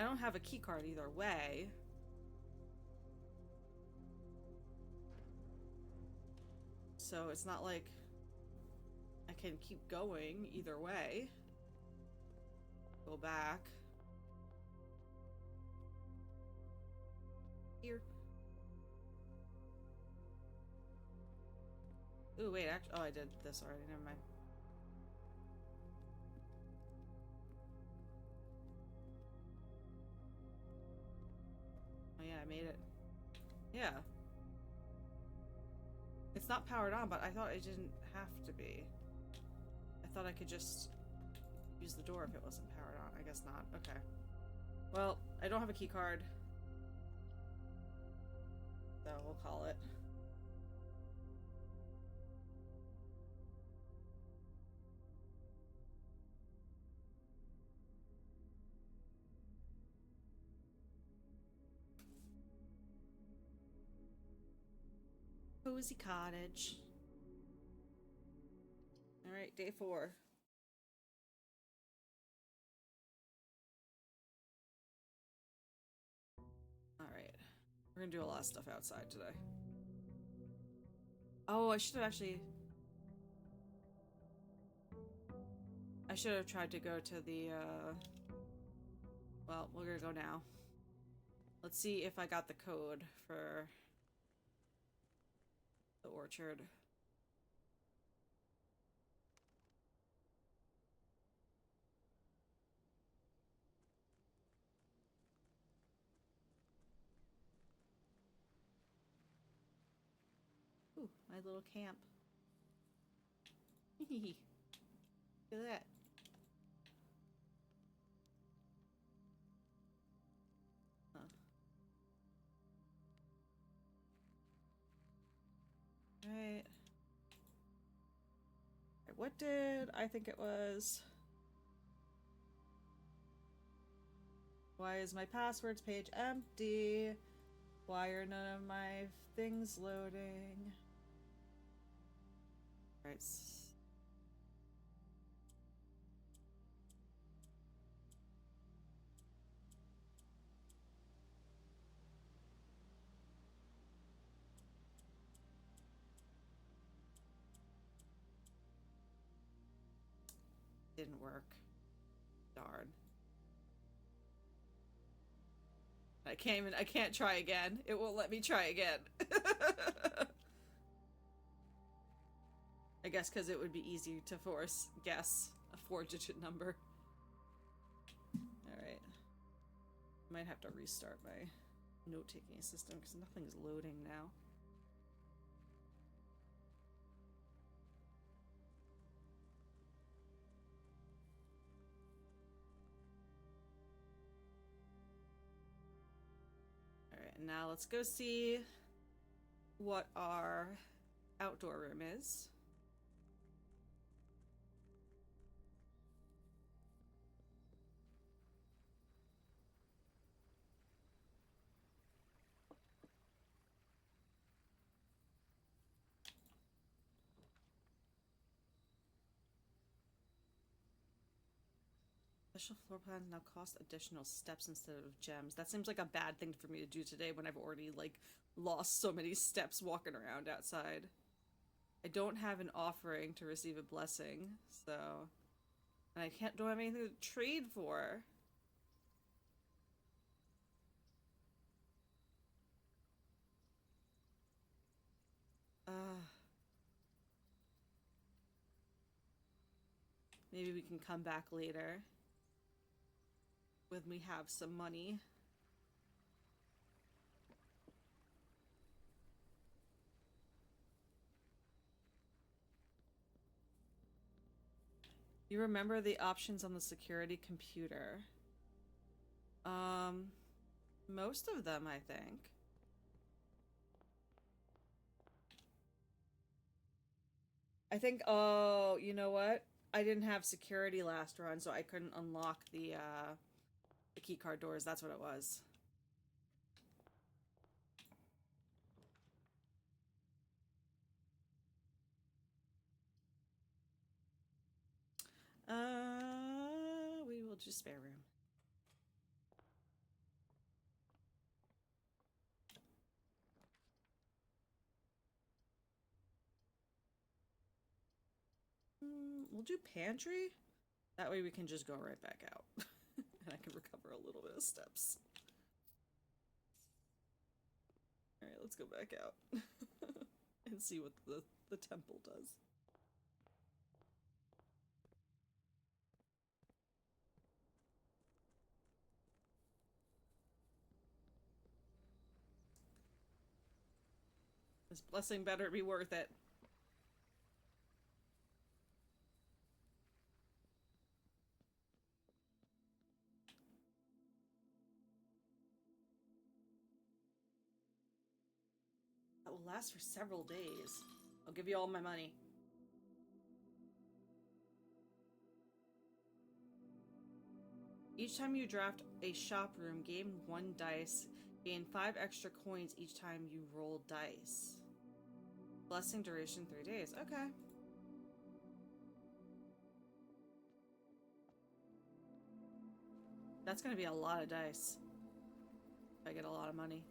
I don't have a keycard either way. So it's not like I can keep going either way. Go back. Here. Ooh, wait, actually, oh, I did this already, never mind. Oh yeah, I made it. Yeah. It's not powered on, but I thought it didn't have to be. I thought I could just use the door if it wasn't powered on. I guess not. Okay. Well, I don't have a key card. So we'll call it. Cozy cottage. All right, day 4. All right, we're gonna do a lot of stuff outside today. Oh, I should have actually. I should have tried to go to the. Well, we're gonna go now. Let's see if I got the code for the orchard. Ooh, my little camp. Look at that. Huh. Right. What did I think it was? Why is my passwords page empty? Why are none of my things loading? All right. Didn't work. Darn. I can't try again. It won't let me try again. I guess because it would be easy to guess a 4-digit number. Alright. Might have to restart my note-taking system because nothing's loading now. Alright, now let's go see what our outdoor room is. Special floor plans now cost additional steps instead of gems. That seems like a bad thing for me to do today when I've already, like, lost so many steps walking around outside. I don't have an offering to receive a blessing, so... And I don't have anything to trade for. Maybe we can come back later when we have some money. You remember the options on the security computer? Most of them, I think. Oh, you know what? I didn't have security last run, so I couldn't unlock the keycard doors. That's what it was. We will just spare room. We'll do pantry. That way we can just go right back out. And I can recover a little bit of steps. Alright, let's go back out. And see what the temple does. This blessing better be worth it. That will last for several days. I'll give you all my money. Each time you draft a shop room, gain 1 dice. Gain 5 extra coins each time you roll dice. Blessing duration 3 days. Okay. That's gonna be a lot of dice. If I get a lot of money.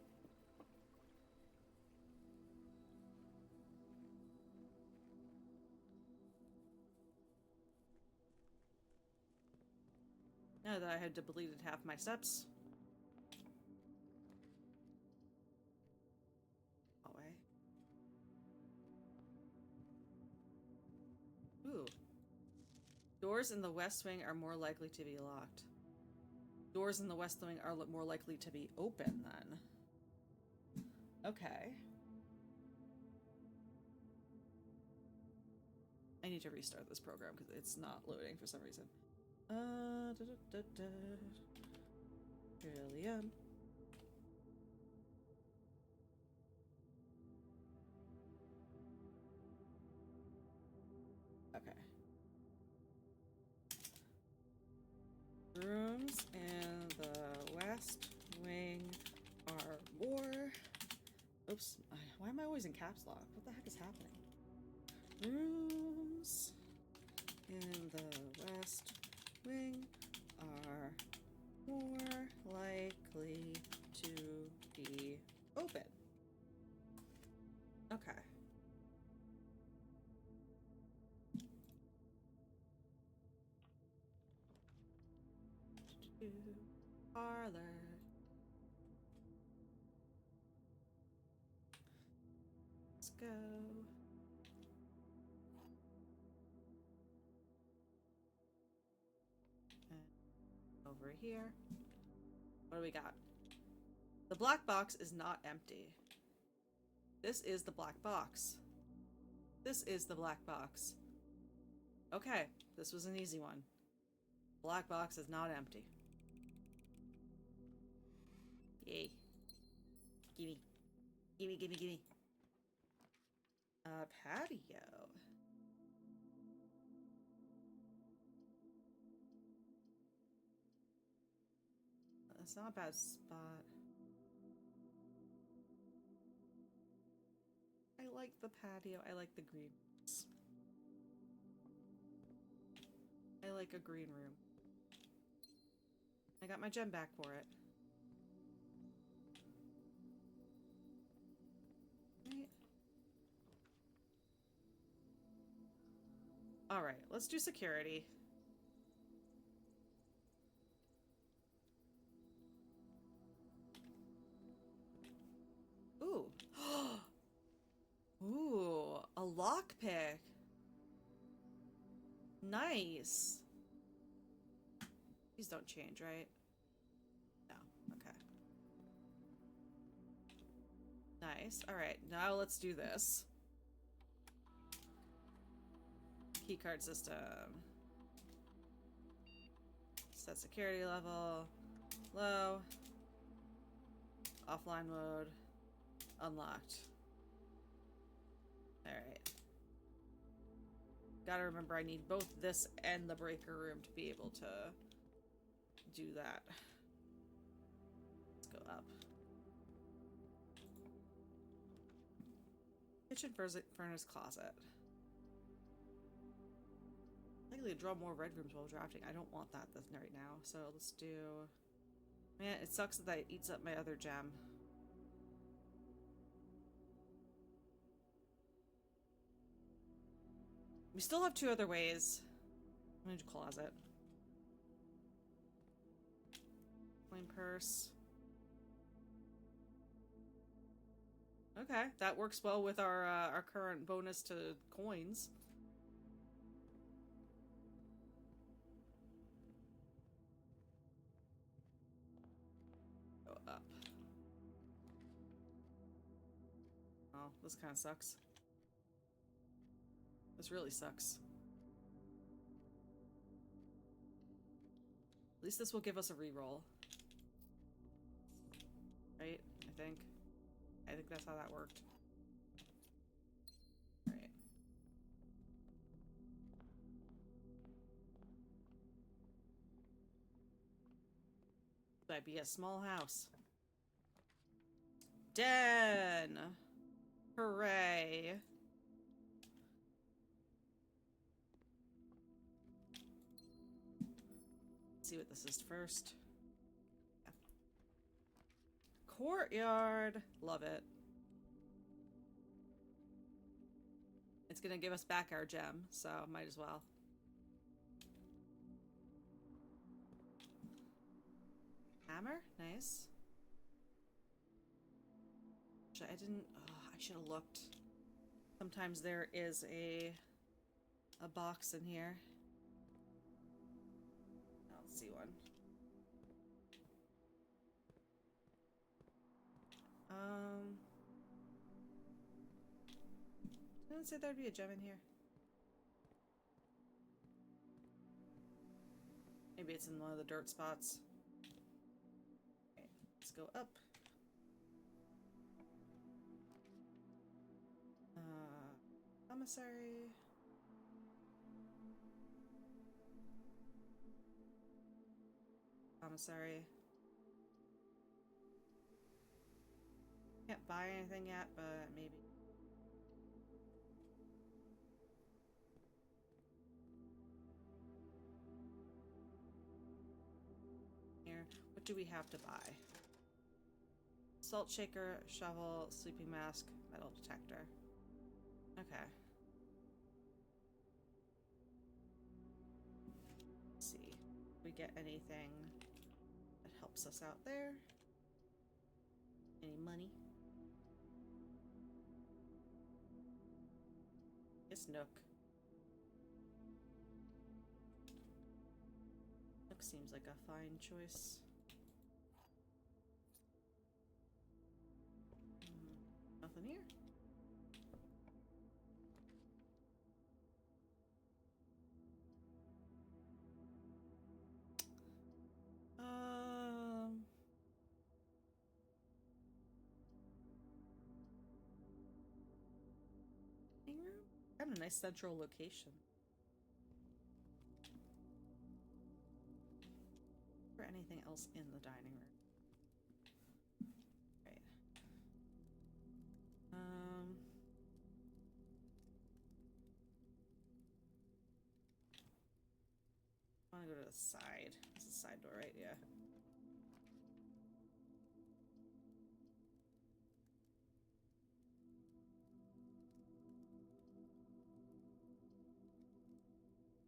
Now that I had depleted half my steps. Away. Ooh. Doors in the west wing are more likely to be locked. Doors in the west wing are more likely to be open then. Okay. I need to restart this program because it's not loading for some reason. Trillium. Okay. Rooms in the west wing are more... Oops. Why am I always in caps lock? What the heck is happening? Rooms in the west wing are more likely to be open. Okay. Parlor. Let's go. And over here. What do we got? The black box is not empty. This is the black box. This is the black box. Okay, this was an easy one. Black box is not empty. Yay. Gimme. Gimme, gimme, gimme. Patio. That's not a bad spot. I like the patio. I like the greens. I like a green room. I got my gem back for it. Right. Alright, let's do security. Ooh. Ooh, a lockpick. Nice. These don't change, right? No. Okay. Nice. Alright, now let's do this. Keycard system. Set security level. Low. Offline mode. Unlocked. Alright. Gotta remember I need both this and the breaker room to be able to do that. Let's go up. Kitchen furnace closet. I think they draw more red rooms while drafting. I don't want that right now, so let's do... Man, it sucks that that eats up my other gem. We still have two other ways. I'm gonna do closet. Flame purse. Okay, that works well with our current bonus to coins. Go up. Oh, this kind of sucks. This really sucks. At least this will give us a reroll. Right? I think. I think that's how that worked. Right. That'd be a small house. Den! Hooray! Let's see what this is first. Yeah. Courtyard! Love it. It's gonna give us back our gem, so might as well. Hammer? Nice. I didn't... Oh, I should have looked. Sometimes there is a box in here. I don't see one. Didn't say there'd be a gem in here. Maybe it's in one of the dirt spots. Okay, let's go up. Commissary. Commissary. Can't buy anything yet, but maybe. Here, what do we have to buy? Salt shaker, shovel, sleeping mask, metal detector. Okay. Let's see. If we get anything that helps us out there. Any money? It's Nook. Nook seems like a fine choice. Nothing here. Dining room? Kind of a nice central location. Or anything else in the dining room. Right. I want to go to the side. It's a side door, right? Yeah.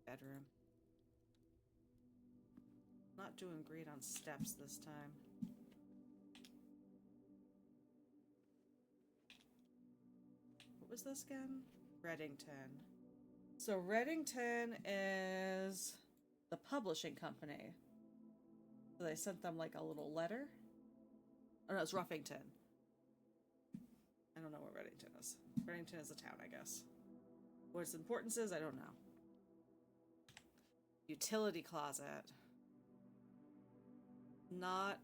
Bedroom. Not doing great on steps this time. What was this again? Reddington. So Reddington is the publishing company. So they sent them like a little letter. Oh no, it's Ruffington. I don't know what Reddington is. Reddington is a town, I guess. What its importance is, I don't know. Utility closet. Not...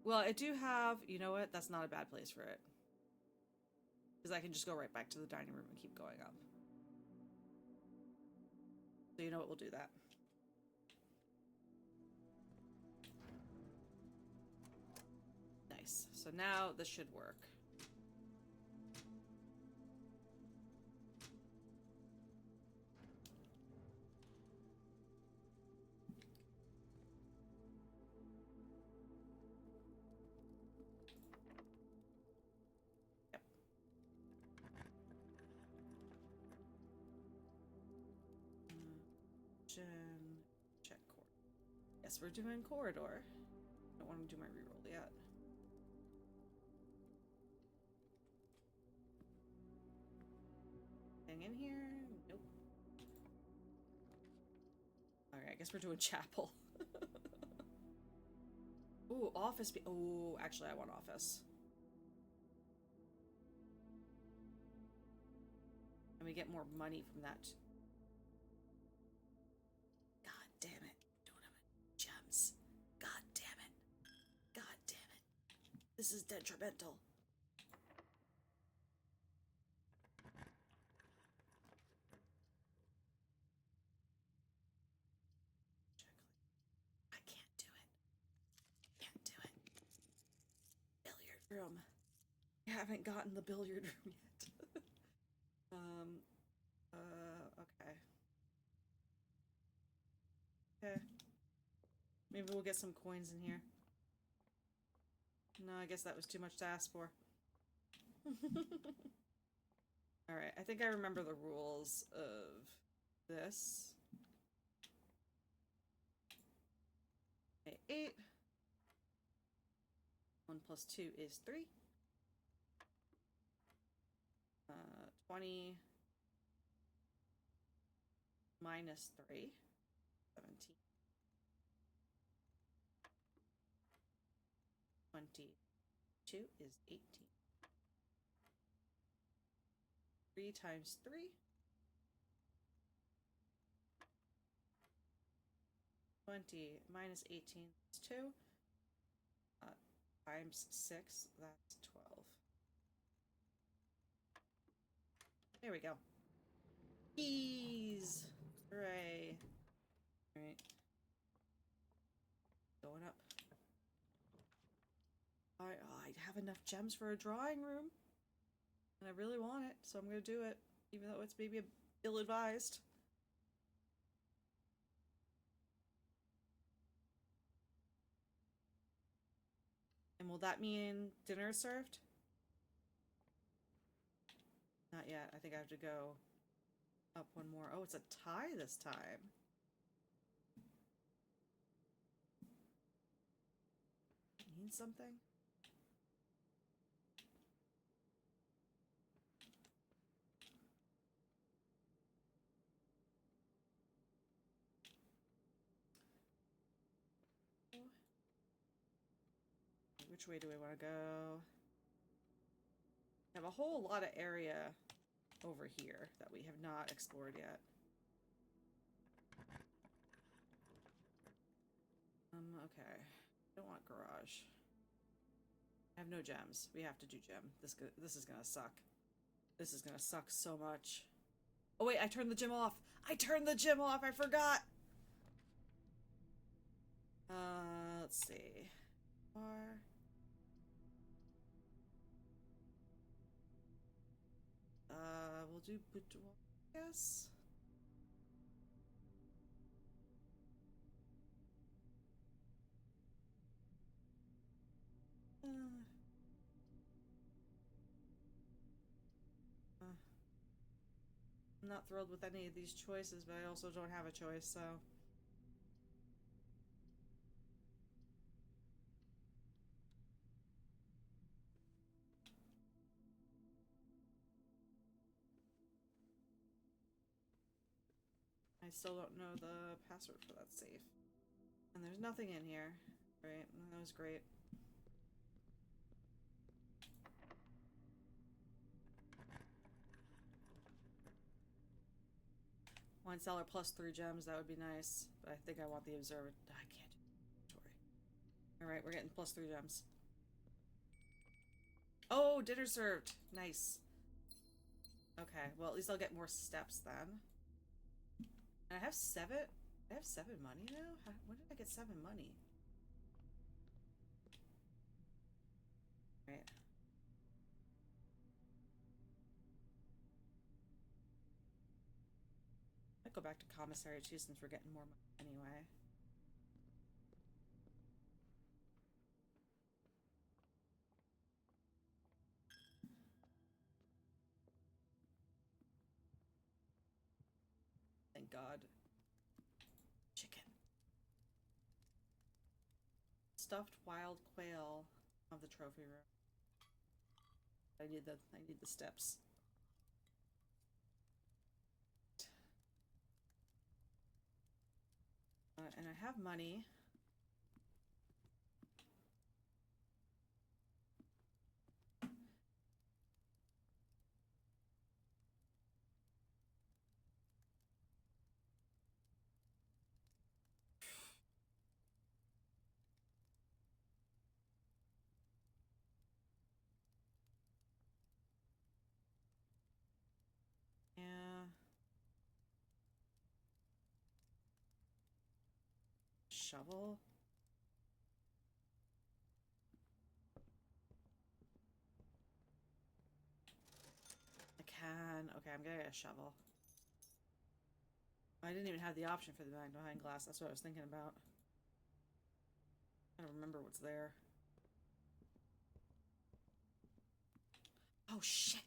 Well, I do have... You know what? That's not a bad place for it. Because I can just go right back to the dining room and keep going up. So you know what? We'll do that. Nice. So now this should work. Check corridor. Yes, we're doing corridor. I don't want to do my reroll yet. Hang in here? Nope. Alright, I guess we're doing chapel. Ooh, office. Oh, actually, I want office. And we get more money from that. God damn it. Don't have any gems. God damn it. God damn it. This is detrimental. I can't do it. Can't do it. Billiard room. I haven't gotten the billiard room yet. Okay. Okay. Maybe we'll get some coins in here. No, I guess that was too much to ask for. Alright, I think I remember the rules of this. Okay, 8. 1 plus 2 is 3. 20 minus 3. 17. 22 is 18. 3 times 3. 20 minus 18 is 2. Times 6, that's 12. There we go. Keys! Hooray. Alright. Going up. Alright, oh, I have enough gems for a drawing room. And I really want it, so I'm gonna do it. Even though it's maybe ill-advised. And will that mean dinner is served? Not yet. I think I have to go up one more. Oh, it's a tie this time. Means something? Which way do I want to go? I have a whole lot of area over here that we have not explored yet. Okay. Don't want garage. I have no gems. We have to do gem. This is gonna suck. This is gonna suck so much. Oh wait, I turned the gym off. I turned the gym off. I forgot. Let's see. We'll do boudoir, I guess. I'm not thrilled with any of these choices, but I also don't have a choice, so. I still don't know the password for that safe. And there's nothing in here. Right, that was great. Wine cellar plus 3 gems, that would be nice. But I think I want the observatory. I can't do the observatory. Alright, we're getting plus 3 gems. Oh, dinner served. Nice. Okay, well at least I'll get more steps then. And I have 7? I have 7 money now? When did I get 7 money? Right. I'd go back to commissary too since we're getting more money anyway. Thank God. Chicken. Stuffed wild quail of the trophy room. I need the steps. And I have money. Yeah. Shovel. I can. Okay, I'm gonna get a shovel. I didn't even have the option for the magnifying glass. That's what I was thinking about. I don't remember what's there. Oh, shit.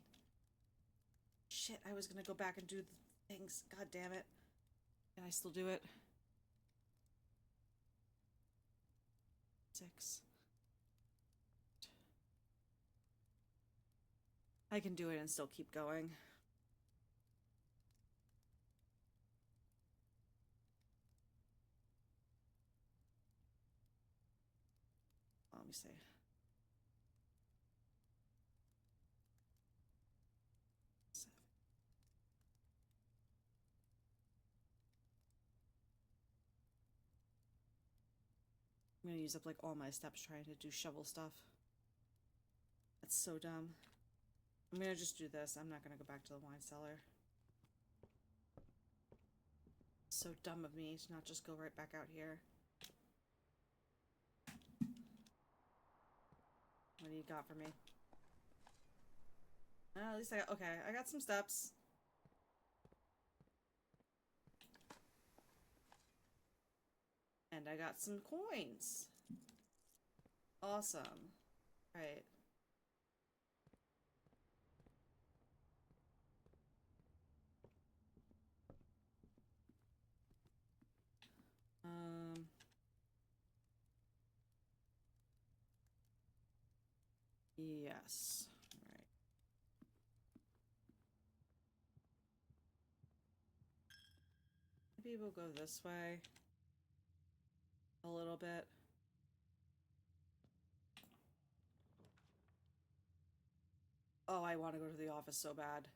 Shit, I was gonna go back and do the things. God damn it. Can I still do it? 6. I can do it and still keep going. Let me see. I'm gonna use up like all my steps trying to do shovel stuff. That's so dumb. I'm gonna just do this. I'm not gonna go back to the wine cellar. So dumb of me to not just go right back out here. What do you got for me? At least I got, okay, I got some steps. And I got some coins. Awesome. Right. Yes. All right. Maybe we'll go this way a little bit. Oh, I want to go to the office so bad.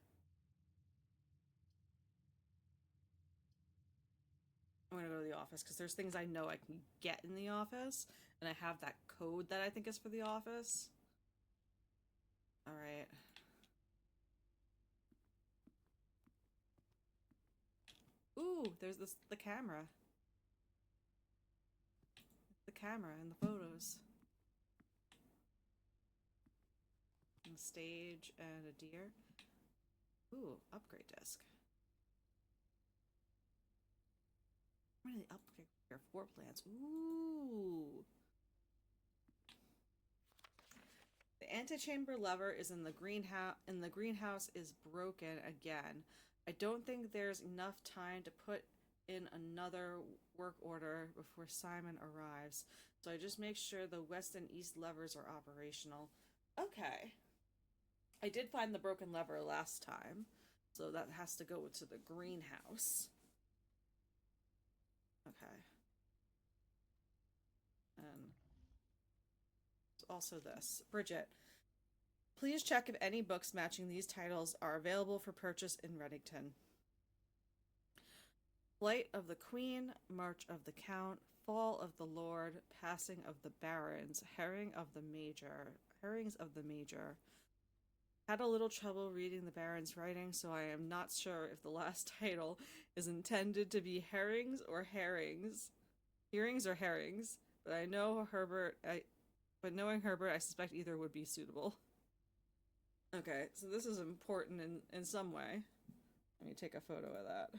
I'm gonna go to the office because there's things I know I can get in the office, and I have that code that I think is for the office. All right. Ooh, there's the camera. The camera and the photos. And the stage and a deer. Ooh, upgrade disc. What are the upgrade here? 4 plants. Ooh. The antechamber lever is in the greenhouse, and the greenhouse is broken again. I don't think there's enough time to put in another work order before Simon arrives, so I just make sure the west and east levers are operational. Okay. I did find the broken lever last time, so that has to go to the greenhouse. Okay. And also this. Bridget, please check if any books matching these titles are available for purchase in Reddington. Flight of the Queen, March of the Count, Fall of the Lord, Passing of the Barons, Herrings of the Major. Had a little trouble reading the Baron's writing, so I am not sure if the last title is intended to be herrings or herrings. Hearings or herrings, but knowing Herbert, I suspect either would be suitable. Okay, so this is important in some way. Let me take a photo of that.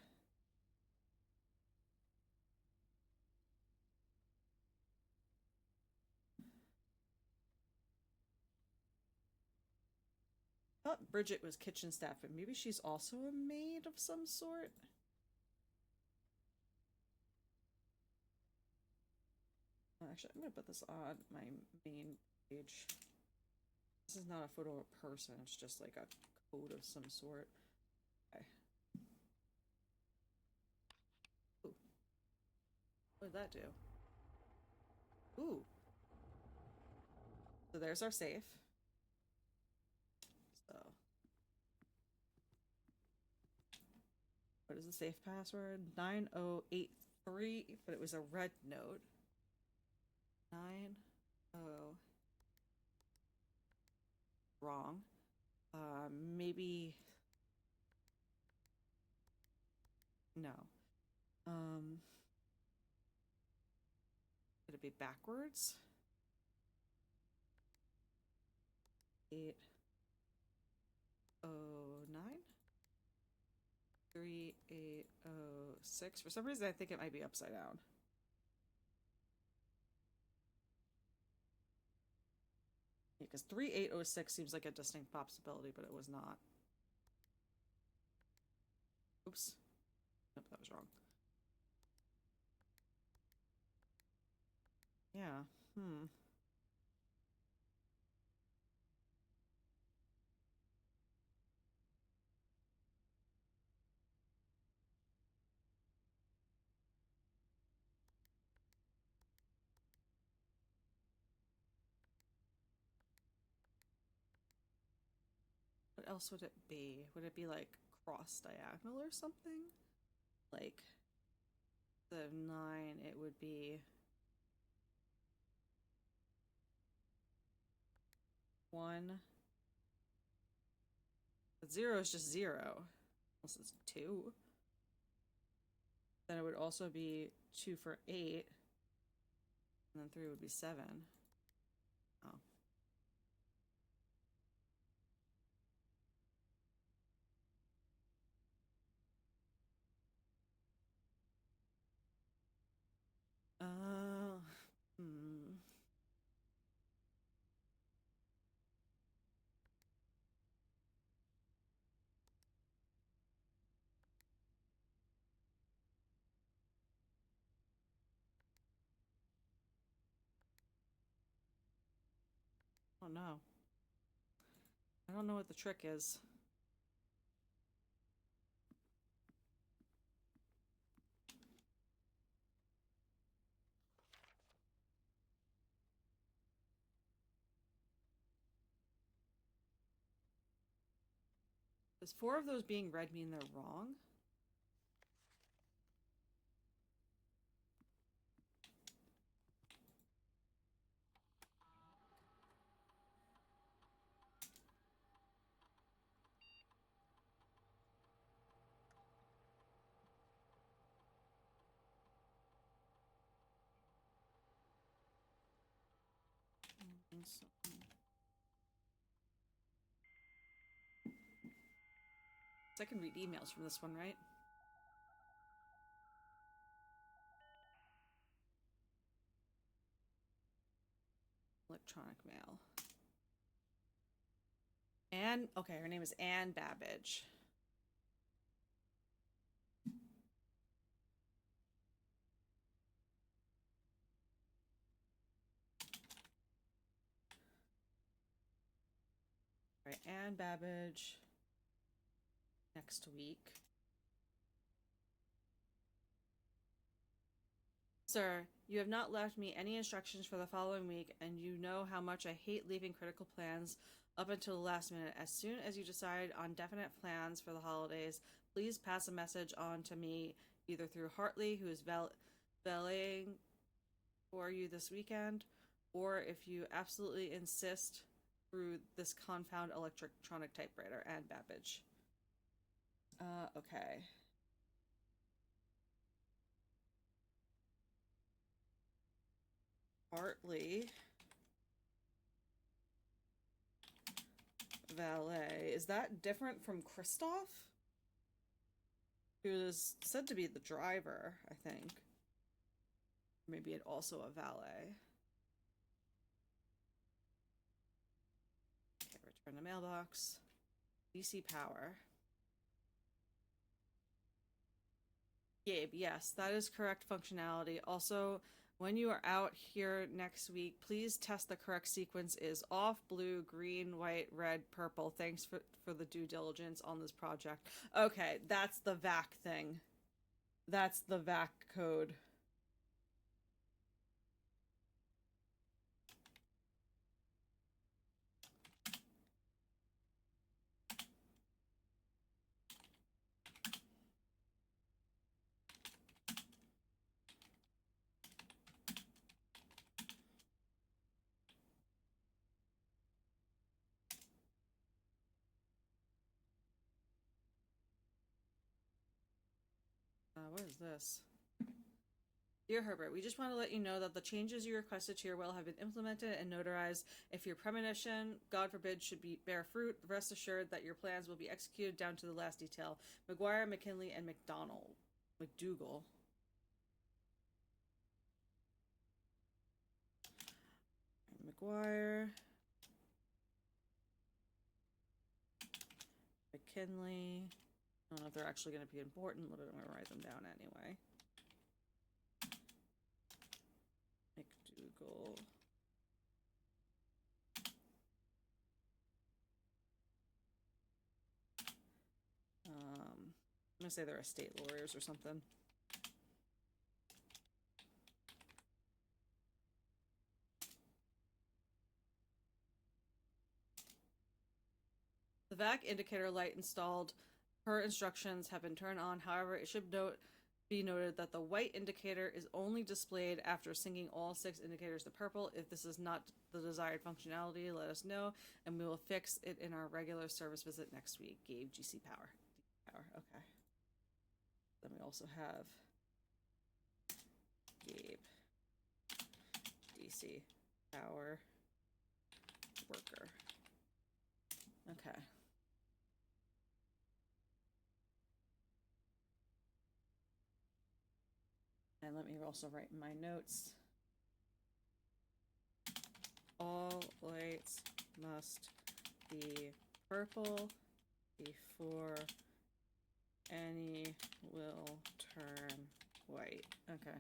I thought Bridget was kitchen staff, but maybe she's also a maid of some sort? Actually, I'm gonna put this on my main page. This is not a photo of a person, it's just like a code of some sort. Okay. Ooh. What did that do? Ooh. So there's our safe. So. What is the safe password? 9083, but it was a red note. 90. Wrong. Maybe. No. Could it be backwards? 809? 3806. For some reason, I think it might be upside down. Yeah, because 3806 seems like a distinct possibility, but it was not. Oops. Nope, that was wrong. Yeah. What else would it be? Would it be like cross diagonal or something? Like the 9, it would be 1. But 0 is just 0. Unless it's 2. Then it would also be 2 for 8. And then 3 would be 7. Oh. Oh. Oh no. I don't know what the trick is. Does 4 of those being red mean they're wrong? So I can read emails from this one, right? Electronic mail. Anne, okay, her name is Anne Babbage. All right, Anne Babbage. Next week. Sir, you have not left me any instructions for the following week, and you know how much I hate leaving critical plans up until the last minute. As soon as you decide on definite plans for the holidays, please pass a message on to me, either through Hartley, who is valeting for you this weekend, or if you absolutely insist, through this confound electronic typewriter. Anne Babbage. Okay. Hartley. Valet. Is that different from Kristoff? Who is said to be the driver, I think. Maybe it also a valet. Okay, return the mailbox. DC power. Gabe, yes, that is correct functionality. Also, when you are out here next week, please test the correct sequence is off, blue, green, white, red, purple. Thanks for the due diligence on this project. Okay, that's the VAC thing. That's the VAC code. What is this? Dear Herbert, we just want to let you know that the changes you requested to your will have been implemented and notarized. If your premonition, God forbid, should bear fruit, rest assured that your plans will be executed down to the last detail. McGuire, McKinley, and McDougal. McGuire. McKinley. I don't know if they're actually going to be important, but I'm going to write them down anyway. McDougal. I'm going to say they're estate lawyers or something. The VAC indicator light installed per instructions have been turned on. However, it should be noted that the white indicator is only displayed after syncing all 6 indicators to purple. If this is not the desired functionality, let us know, and we will fix it in our regular service visit next week. Gabe, GC Power. Okay. Then we also have Gabe, DC Power, worker. Okay. And let me also write in my notes. All lights must be purple before any will turn white. Okay.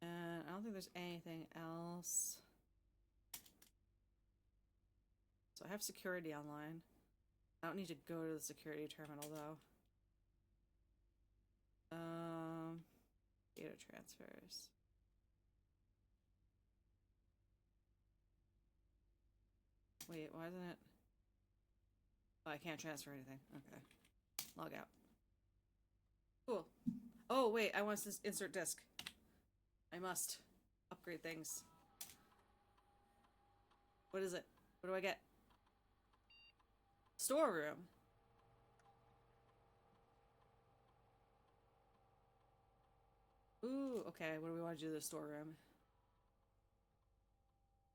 And I don't think there's anything else. So I have security online. I don't need to go to the security terminal though. Data transfers. Wait, why isn't it? Oh, I can't transfer anything. Okay. Log out. Cool. Oh, wait, I want to insert disk. I must upgrade things. What is it? What do I get? Storeroom. Ooh, okay, what do we want to do to the storeroom?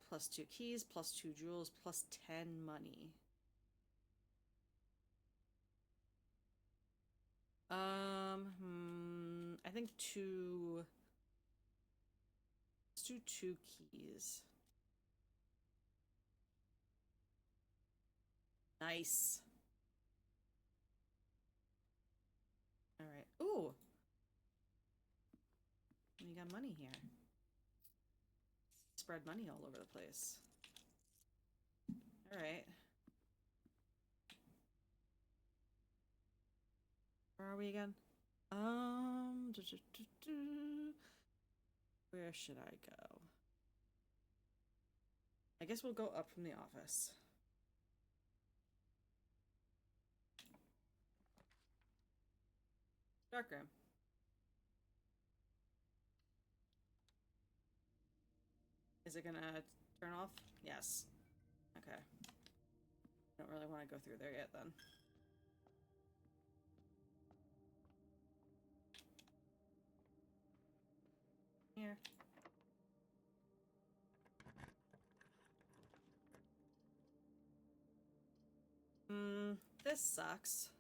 Plus 2 keys, plus 2 jewels, plus 10 money. I think let's do 2 keys. Nice. Alright. Ooh! We got money here. Spread money all over the place. Alright. Where are we again? Where should I go? I guess we'll go up from the office. Darkroom. Is it gonna turn off? Yes. Okay. I don't really want to go through there yet then. Here. This sucks.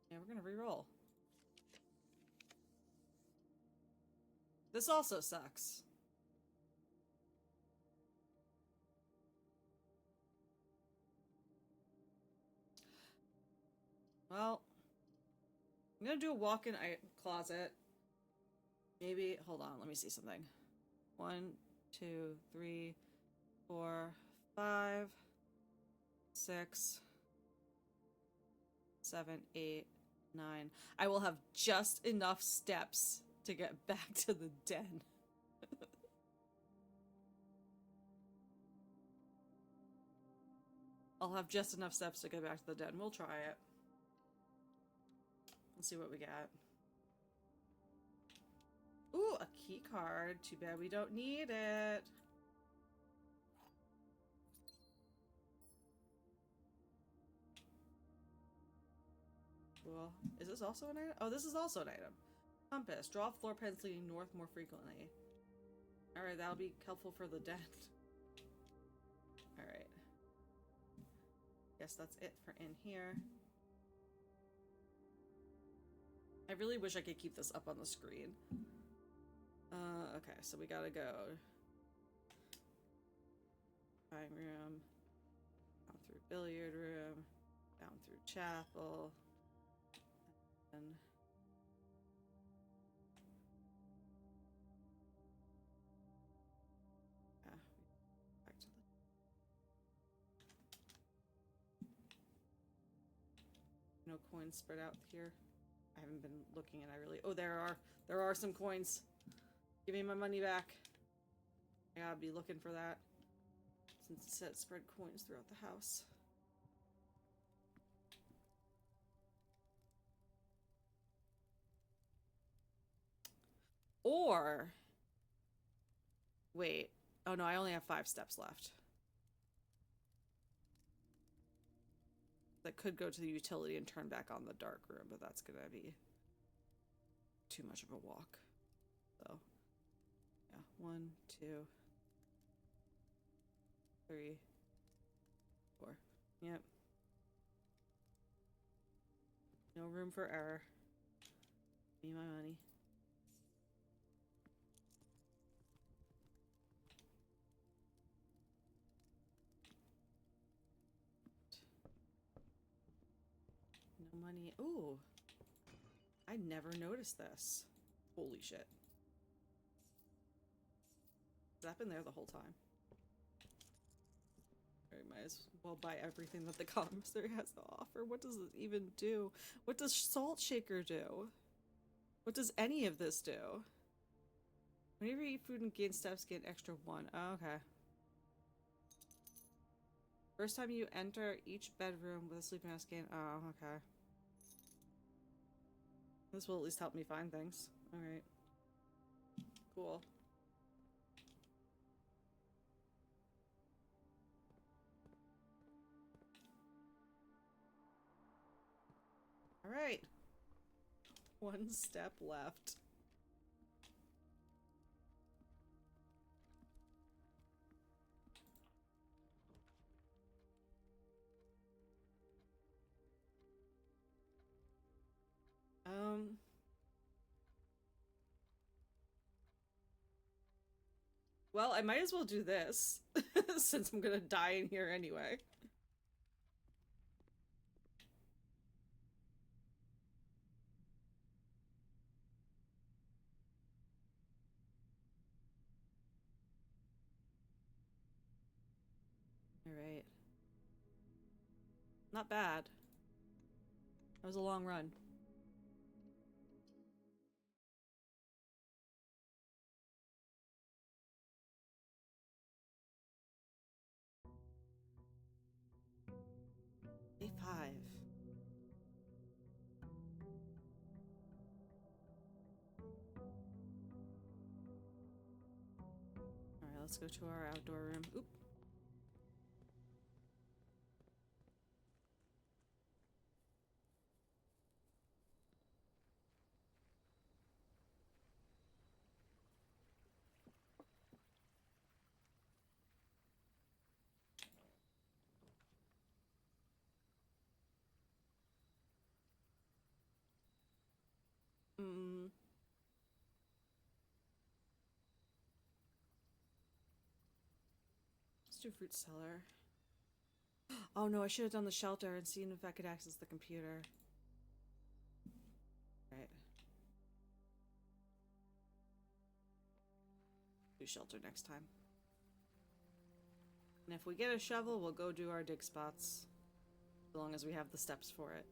Yeah, we're gonna re-roll. This also sucks. Well, I'm gonna do a walk-in closet. Maybe, hold on, let me see something. 1, 2, 3, 4, 5, 6, 7, 8, 9. I will have just enough steps to get back to the den. I'll have just enough steps to get back to the den. We'll try it. Let's see what we got. Ooh, a key card. Too bad we don't need it. Cool. Is this also an item? Oh, this is also an item. Compass. Draw floor pens leading north more frequently. Alright, that'll be helpful for the den. Alright. Guess that's it for in here. I really wish I could keep this up on the screen. Okay, so we gotta go. Drawing room. Down through billiard room. Down through chapel. And yeah, back to the no coins spread out here. I haven't been looking and I really there are some coins. Give me my money back. I gotta be looking for that. Since it said spread coins throughout the house. Or wait. Oh no, I only have 5 steps left. That could go to the utility and turn back on the dark room, but that's gonna be too much of a walk. So yeah, 1, 2, 3, 4. Yep. No room for error. Give me my money. No money. Ooh. I never noticed this. Holy shit. Has that been there the whole time? I might as well buy everything that the commissary has to offer. What does it even do? What does Salt Shaker do? What does any of this do? Whenever you eat food and gain steps, get an extra 1. Oh, okay. First time you enter each bedroom with a sleeping mask gain. Oh, okay. This will at least help me find things. Alright. Cool. Alright. One step left. Well, I might as well do this, since I'm gonna die in here anyway. Alright. Not bad. That was a long run. Day 5. Alright, let's go to our outdoor room. Oop. Let's do fruit cellar. Oh no, I should have done the shelter and seen if I could access the computer. Right. Do shelter next time. And if we get a shovel, we'll go do our dig spots. As long as we have the steps for it.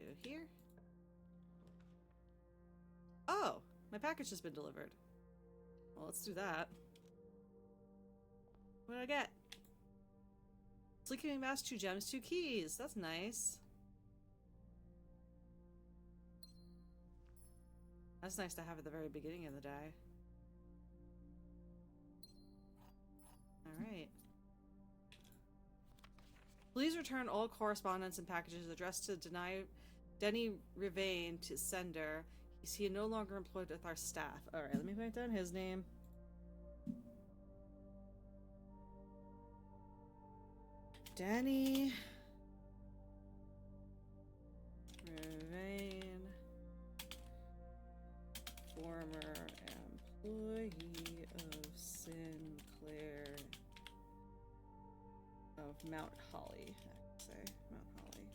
Go here. Oh! My package has been delivered. Well, let's do that. What did I get? Sleeping mask, 2 gems, 2 keys. That's nice. That's nice to have at the very beginning of the day. Alright. Please return all correspondence and packages addressed to Denny Rivane to sender. Is he no longer employed with our staff? Alright, let me write down his name. Danny Rivane, former employee of Sinclair of Mount Holly. I would say Mount Holly.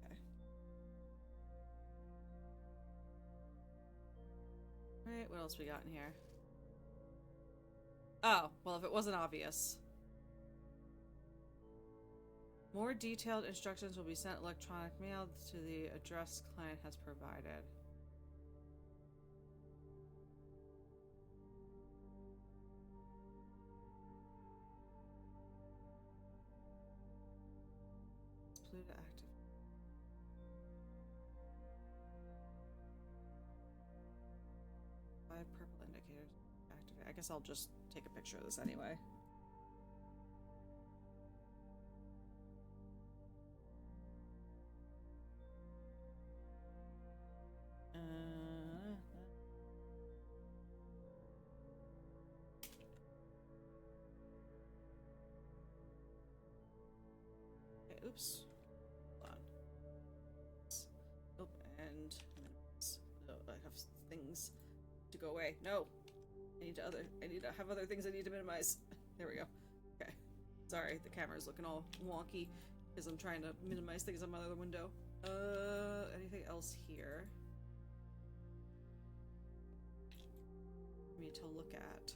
Okay. Alright, what else we got in here? Oh, well, if it wasn't obvious. More detailed instructions will be sent electronic mail to the address client has provided. Blue to active. Five purple indicators activate. I guess I'll just take a picture of this anyway. Okay, oops. Hold on. Oh, and oh, I have things to go away. No, I need to have other things I need to minimize. There we go. Okay, sorry, the camera's looking all wonky because I'm trying to minimize things on my other window. Anything else here? For me to look at.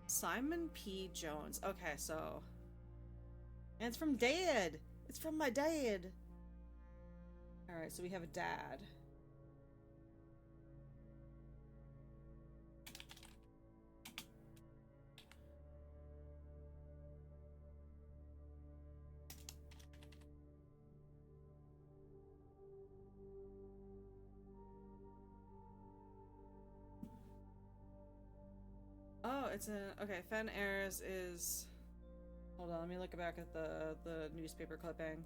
Simon P. Jones. Okay, so And it's from Dad. It's from my dad. Alright, so we have a dad. Oh, it's a okay. Fen Ayres is. Hold on, let me look back at the newspaper clipping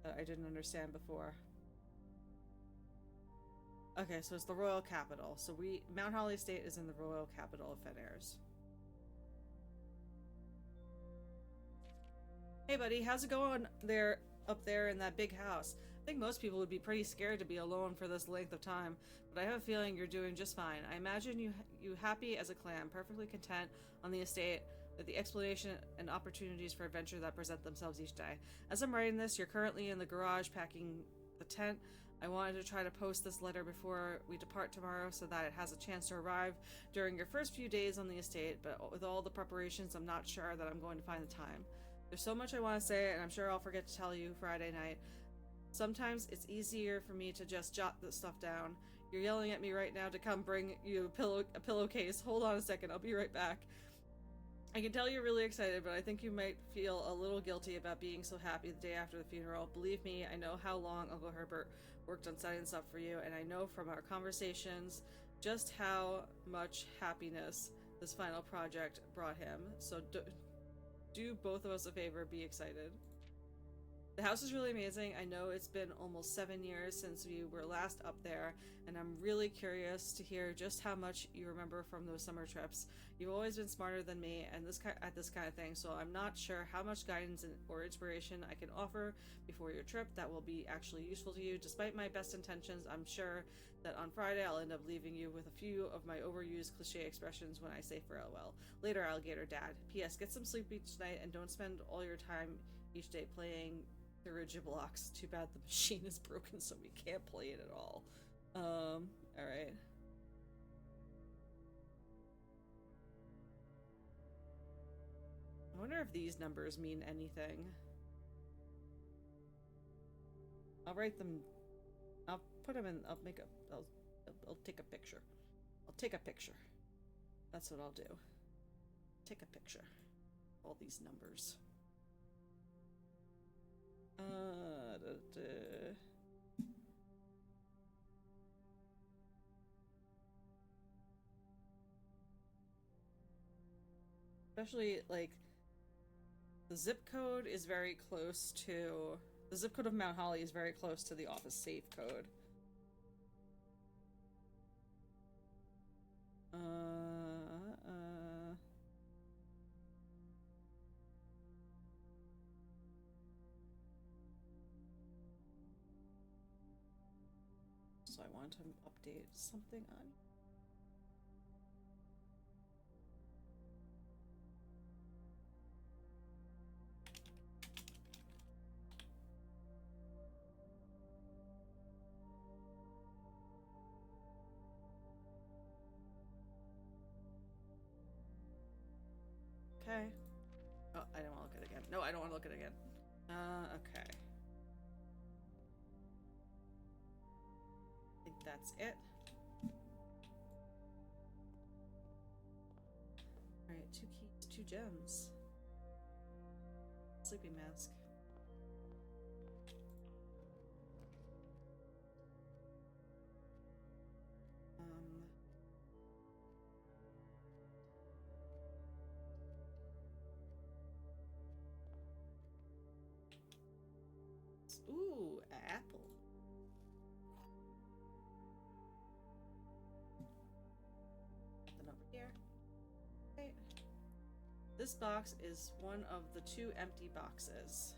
that I didn't understand before. Okay, so it's the royal capital. So Mount Holly Estate is in the royal capital of Fen Ayres. Hey, buddy, how's it going there up there in that big house? I think most people would be pretty scared to be alone for this length of time, but I have a feeling you're doing just fine. I imagine you happy as a clam, perfectly content on the estate with the exploration and opportunities for adventure that present themselves each day. As I'm writing this, you're currently in the garage packing the tent. I wanted to try to post this letter before we depart tomorrow so that it has a chance to arrive during your first few days on the estate, but with all the preparations, I'm not sure that I'm going to find the time. There's so much I want to say, and I'm sure I'll forget to tell you Friday night. Sometimes it's easier for me to just jot this stuff down. You're yelling at me right now to come bring you a pillowcase. Hold on a second, I'll be right back. I can tell you're really excited, but I think you might feel a little guilty about being so happy the day after the funeral. Believe me, I know how long Uncle Herbert worked on setting this up for you, and I know from our conversations just how much happiness this final project brought him. So do both of us a favor, be excited. The house is really amazing. I know it's been almost 7 years since we were last up there, and I'm really curious to hear just how much you remember from those summer trips. You've always been smarter than me and at this kind of thing, so I'm not sure how much guidance or inspiration I can offer before your trip that will be actually useful to you. Despite my best intentions, I'm sure that on Friday I'll end up leaving you with a few of my overused cliche expressions when I say farewell. Later, Alligator Dad. P.S. Get some sleep each night and don't spend all your time each day playing Rigid Blocks. Too bad the machine is broken, so we can't play it at all. Alright. I wonder if these numbers mean anything. I'll write them. I'll put them in. I'll take a picture. I'll take a picture. That's what I'll do. Take a picture. All these numbers. Especially, like, the zip code is very close to... The zip code of Mount Holly is very close to the office safe code. So I want to update something on... Okay. Oh, I don't want to look at it again. No, I don't want to look at it again. Okay. I think that's it. Alright, 2 keys, 2 gems. Sleeping mask. Ooh, apple. Nothing over here. Okay. This box is one of the 2 empty boxes.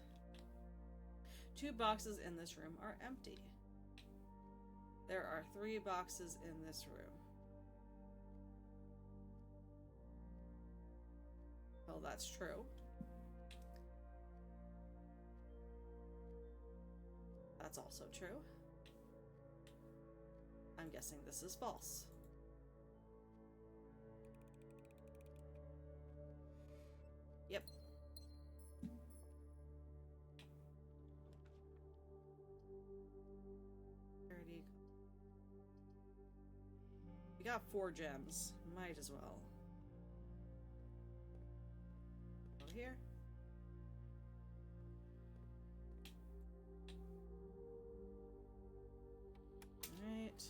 2 boxes in this room are empty. There are 3 boxes in this room. Well, that's true. That's also true. I'm guessing this is false. Yep. got 4 gems. Might as well. Go here. Alright.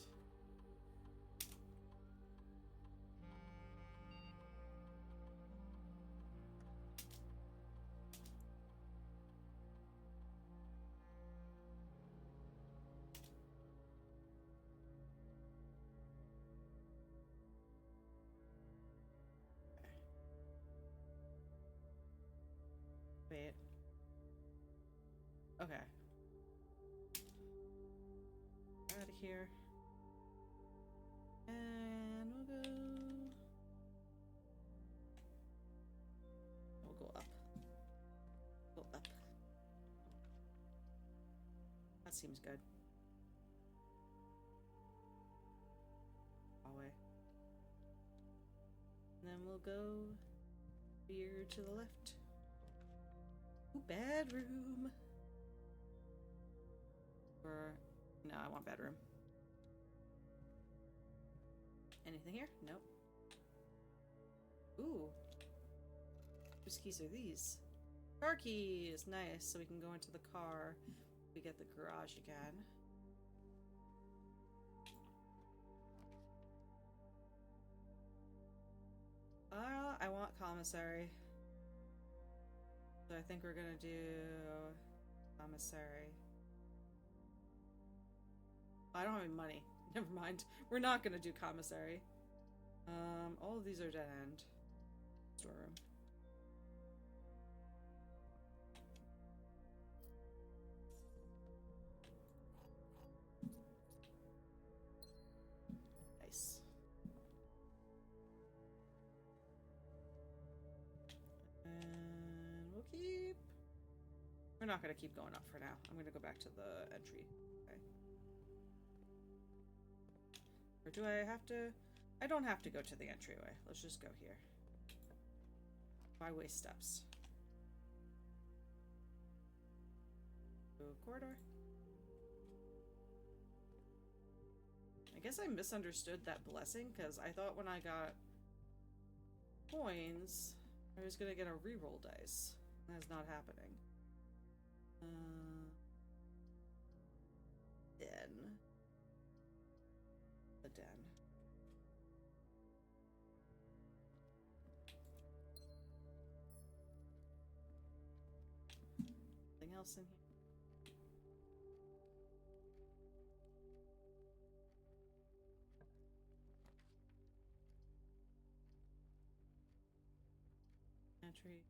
Wait. Okay. Out of here. And we'll go. We'll go up. Go up. That seems good. Hallway. And then we'll go here to the left. Ooh, bedroom. Or no, I want bedroom. Anything here? Nope. Ooh. Whose keys are these? Car keys! Nice. So we can go into the car. We get the garage again. I want commissary. So I think we're gonna do commissary. I don't have any money. Never mind. We're not gonna do commissary. All of these are dead end. Storeroom. Nice. And we'll keep... We're not gonna keep going up for now. I'm gonna go back to the entry. Okay. Or do I have to? I don't have to go to the entryway. Let's just go here. Why waste steps? Go corridor. I guess I misunderstood that blessing because I thought when I got coins, I was gonna get a reroll dice. That's not happening. Den. The den. Anything else in here? Entry.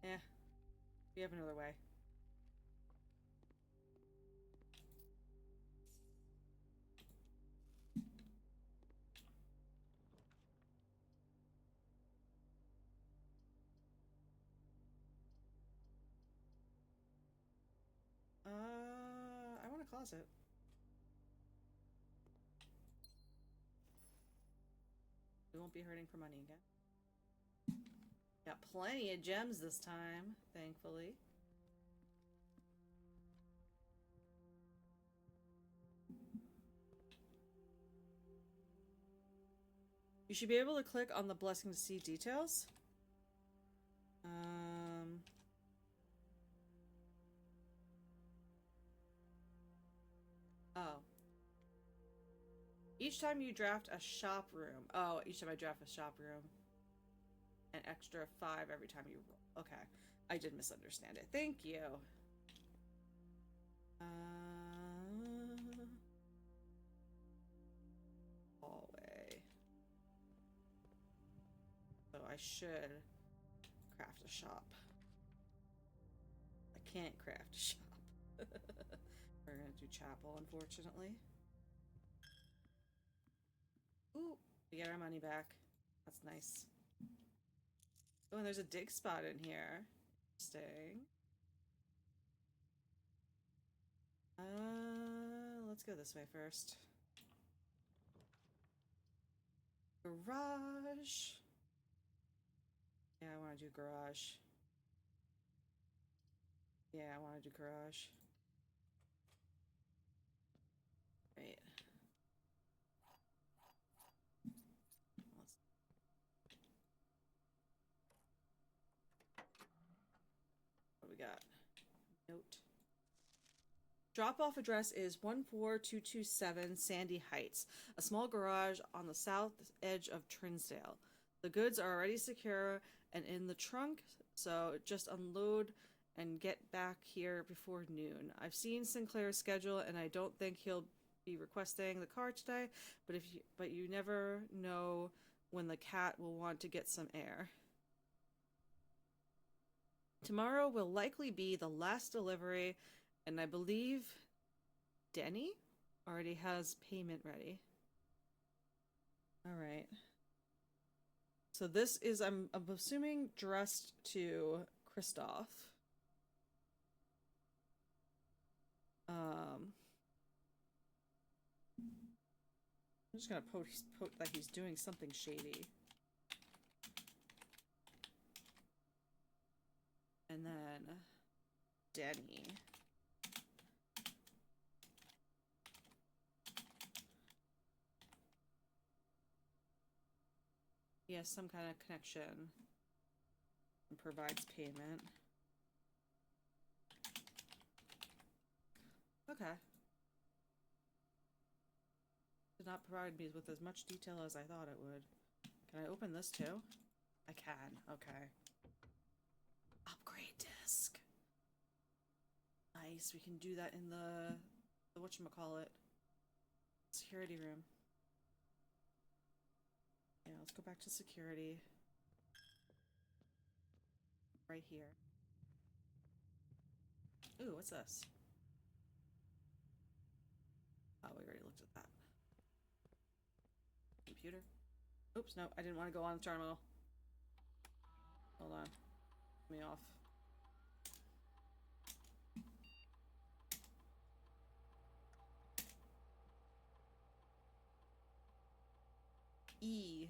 Eh, we have another way. I want a closet. We won't be hurting for money again. Got plenty of gems this time, thankfully. You should be able to click on the blessing to see details. Oh. Each time you draft a shop room. Oh, each time I draft a shop room. An extra 5 every time you roll. Okay. I did misunderstand it. Thank you. Hallway. So I should craft a shop. I can't craft a shop. We're gonna do chapel, unfortunately. Ooh, we get our money back. That's nice. Oh, and there's a dig spot in here. Interesting. go this way first. Garage. Yeah, I want to do garage. Yeah, I want to do garage. Right. What do we got? Note. Drop-off address is 14227 Sandy Heights, a small garage on the south edge of Trinsdale. The goods are already secure and in the trunk, so just unload and get back here before noon. I've seen Sinclair's schedule, and I don't think he'll be requesting the car today, but you never know when the cat will want to get some air. Tomorrow will likely be the last delivery, and I believe Denny already has payment ready. All right. So this is, I'm assuming, dressed to Kristoff. I'm just gonna poke that he's doing something shady. And then Denny. He has some kind of connection and provides payment. Okay. Did not provide me with as much detail as I thought it would. Can I open this too? I can. Okay. Upgrade disc. Nice. We can do that in the whatchamacallit, security room. Yeah, let's go back to security. Right here. Ooh, what's this? Oh, we already looked at that. Computer. Oops, no, I didn't want to go on the terminal. Hold on. Let me off. E.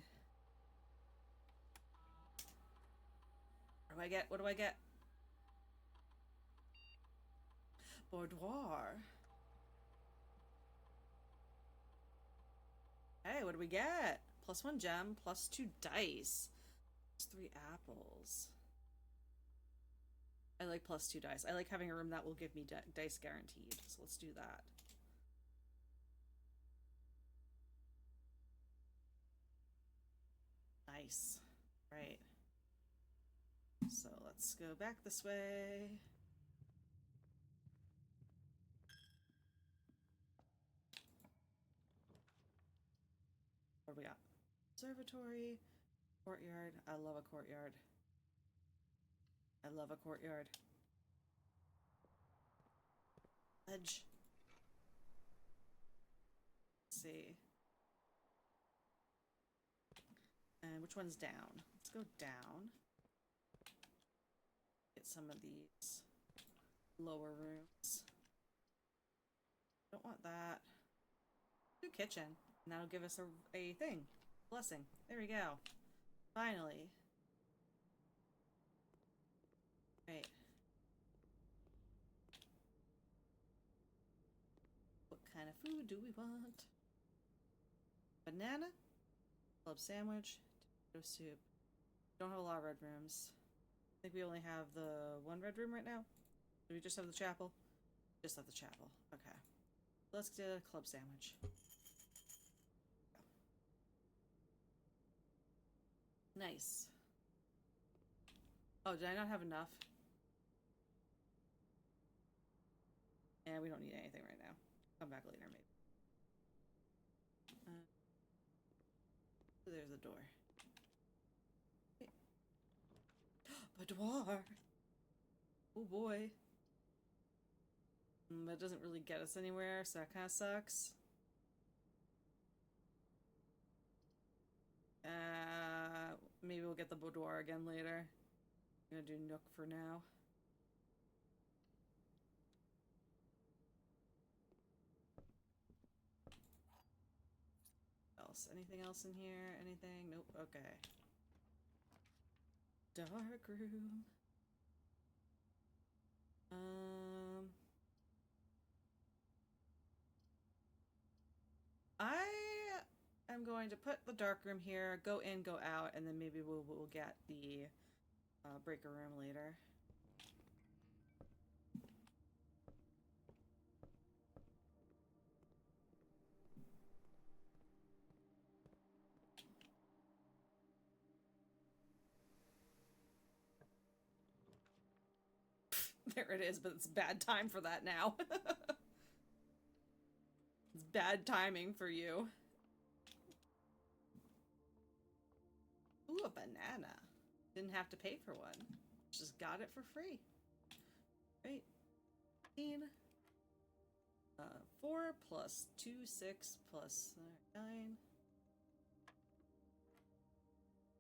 What do I get? What do I get? Boudoir. Hey, what do we get? +1 gem, +2 dice. +3 apples. I like +2 dice. I like having a room that will give me dice guaranteed. So let's do that. Nice. Right. So let's go back this way. What do we got? Observatory, courtyard. I love a courtyard. I love a courtyard. Ledge. Let's see. And which one's down? Let's go down. Get some of these lower rooms. Don't want that. Do kitchen. And that'll give us a thing. Blessing. There we go. Finally. Right. What kind of food do we want? Banana? Club sandwich? Tomato soup. Don't have a lot of red rooms. I think we only have the one red room right now. Do we just have the chapel? Just have the chapel. Okay. Let's get a club sandwich. Nice. Oh, did I not have enough? Yeah, we don't need anything right now. Come back later, maybe. So there's a door. Boudoir! Oh boy. That doesn't really get us anywhere, so that kind of sucks. Maybe we'll get the boudoir again later. I'm gonna do Nook for now. else? Anything else in here? Anything? Nope. Okay. Dark room. I am going to put the dark room here, go in, go out, and then maybe we'll get the breaker room later. There it is, but it's bad time for that now. It's bad timing for you. Ooh, a banana. Didn't have to pay for one. Just got it for free. Right. 4 plus 2, 6 plus 9.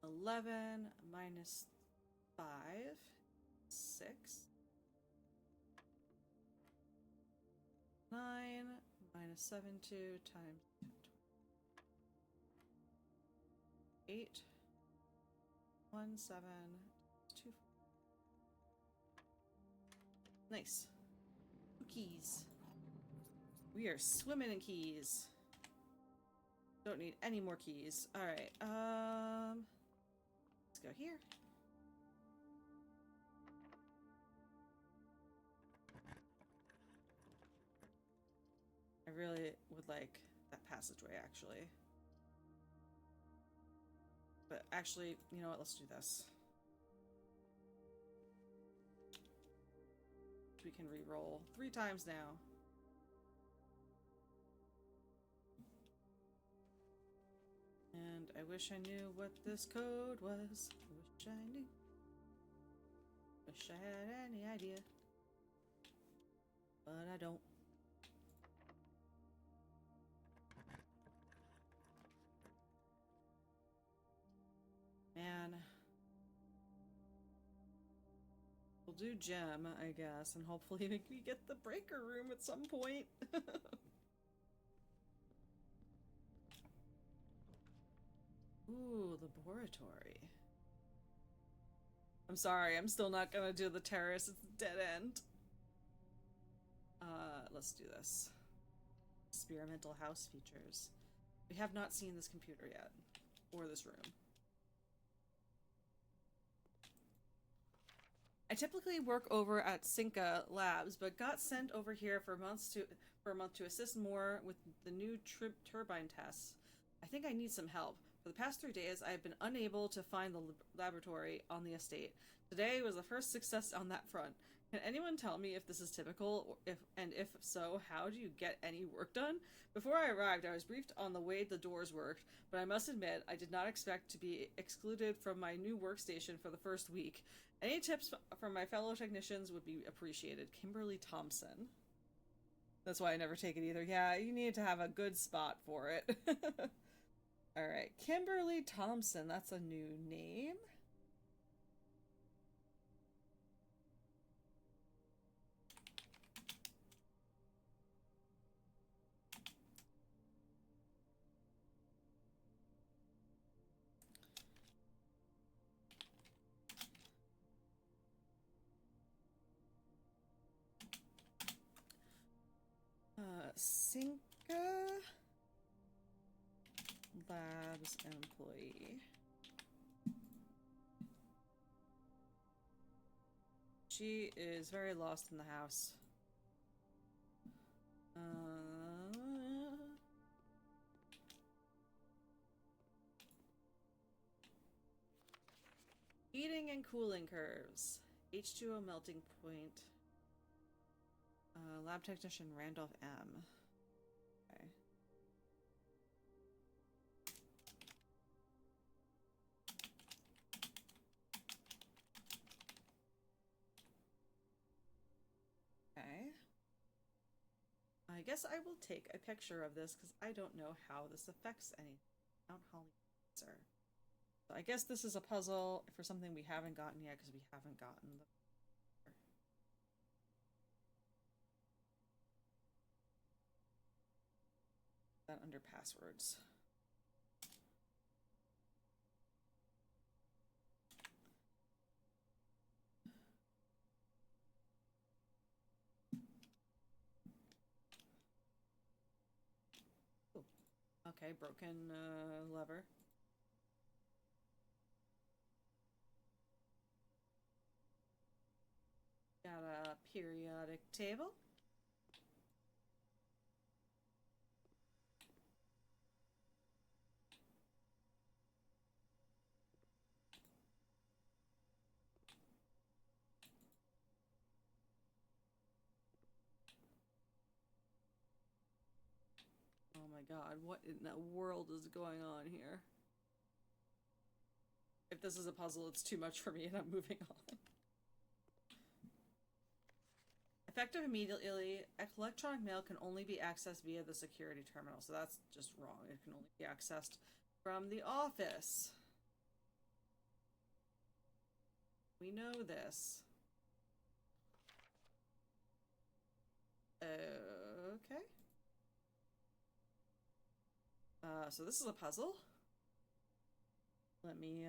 11 minus 5. 6. 9 minus 7, 2 times 8. 1, 7, 2. Nice. Keys. We are swimming in keys. Don't need any more keys. Alright, let's go here. I really would like that passageway, actually. But actually, you know what? Let's do this. We can re-roll 3 times now. And I wish I knew what this code was. I wish I knew. Wish I had any idea. But I don't. Man. We'll do gem, I guess, and hopefully we get the breaker room at some point. Ooh, laboratory. I'm sorry, I'm still not gonna do the terrace. It's a dead end. Let's do this. Experimental house features. We have not seen this computer yet. Or this room. I typically work over at Cinca Labs, but got sent over here for a month to assist more with the new turbine tests. I think I need some help. For the past 3 days, I have been unable to find the laboratory on the estate. Today was the first success on that front. Can anyone tell me if this is typical, and if so, how do you get any work done? Before I arrived, I was briefed on the way the doors worked, but I must admit, I did not expect to be excluded from my new workstation for the first week. Any tips from my fellow technicians would be appreciated. Kimberly Thompson. That's why I never take it either. Yeah, you need to have a good spot for it. Alright, Kimberly Thompson. That's a new name. Cinca Labs employee. She is very lost in the house. Heating and cooling curves. H2O melting point. Lab technician Randolph M. Okay. Okay. I guess I will take a picture of this because I don't know how this affects anything. Mount Holly answer. So I guess this is a puzzle for something we haven't gotten yet because we haven't gotten the that under passwords. Okay, broken lever. Got a periodic table. Oh my god, what in the world is going on here? If this is a puzzle, it's too much for me and I'm moving on. Effective immediately, electronic mail can only be accessed via the security terminal, so that's just wrong. It can only be accessed from the office. We know this. Okay. So this is a puzzle. Let me,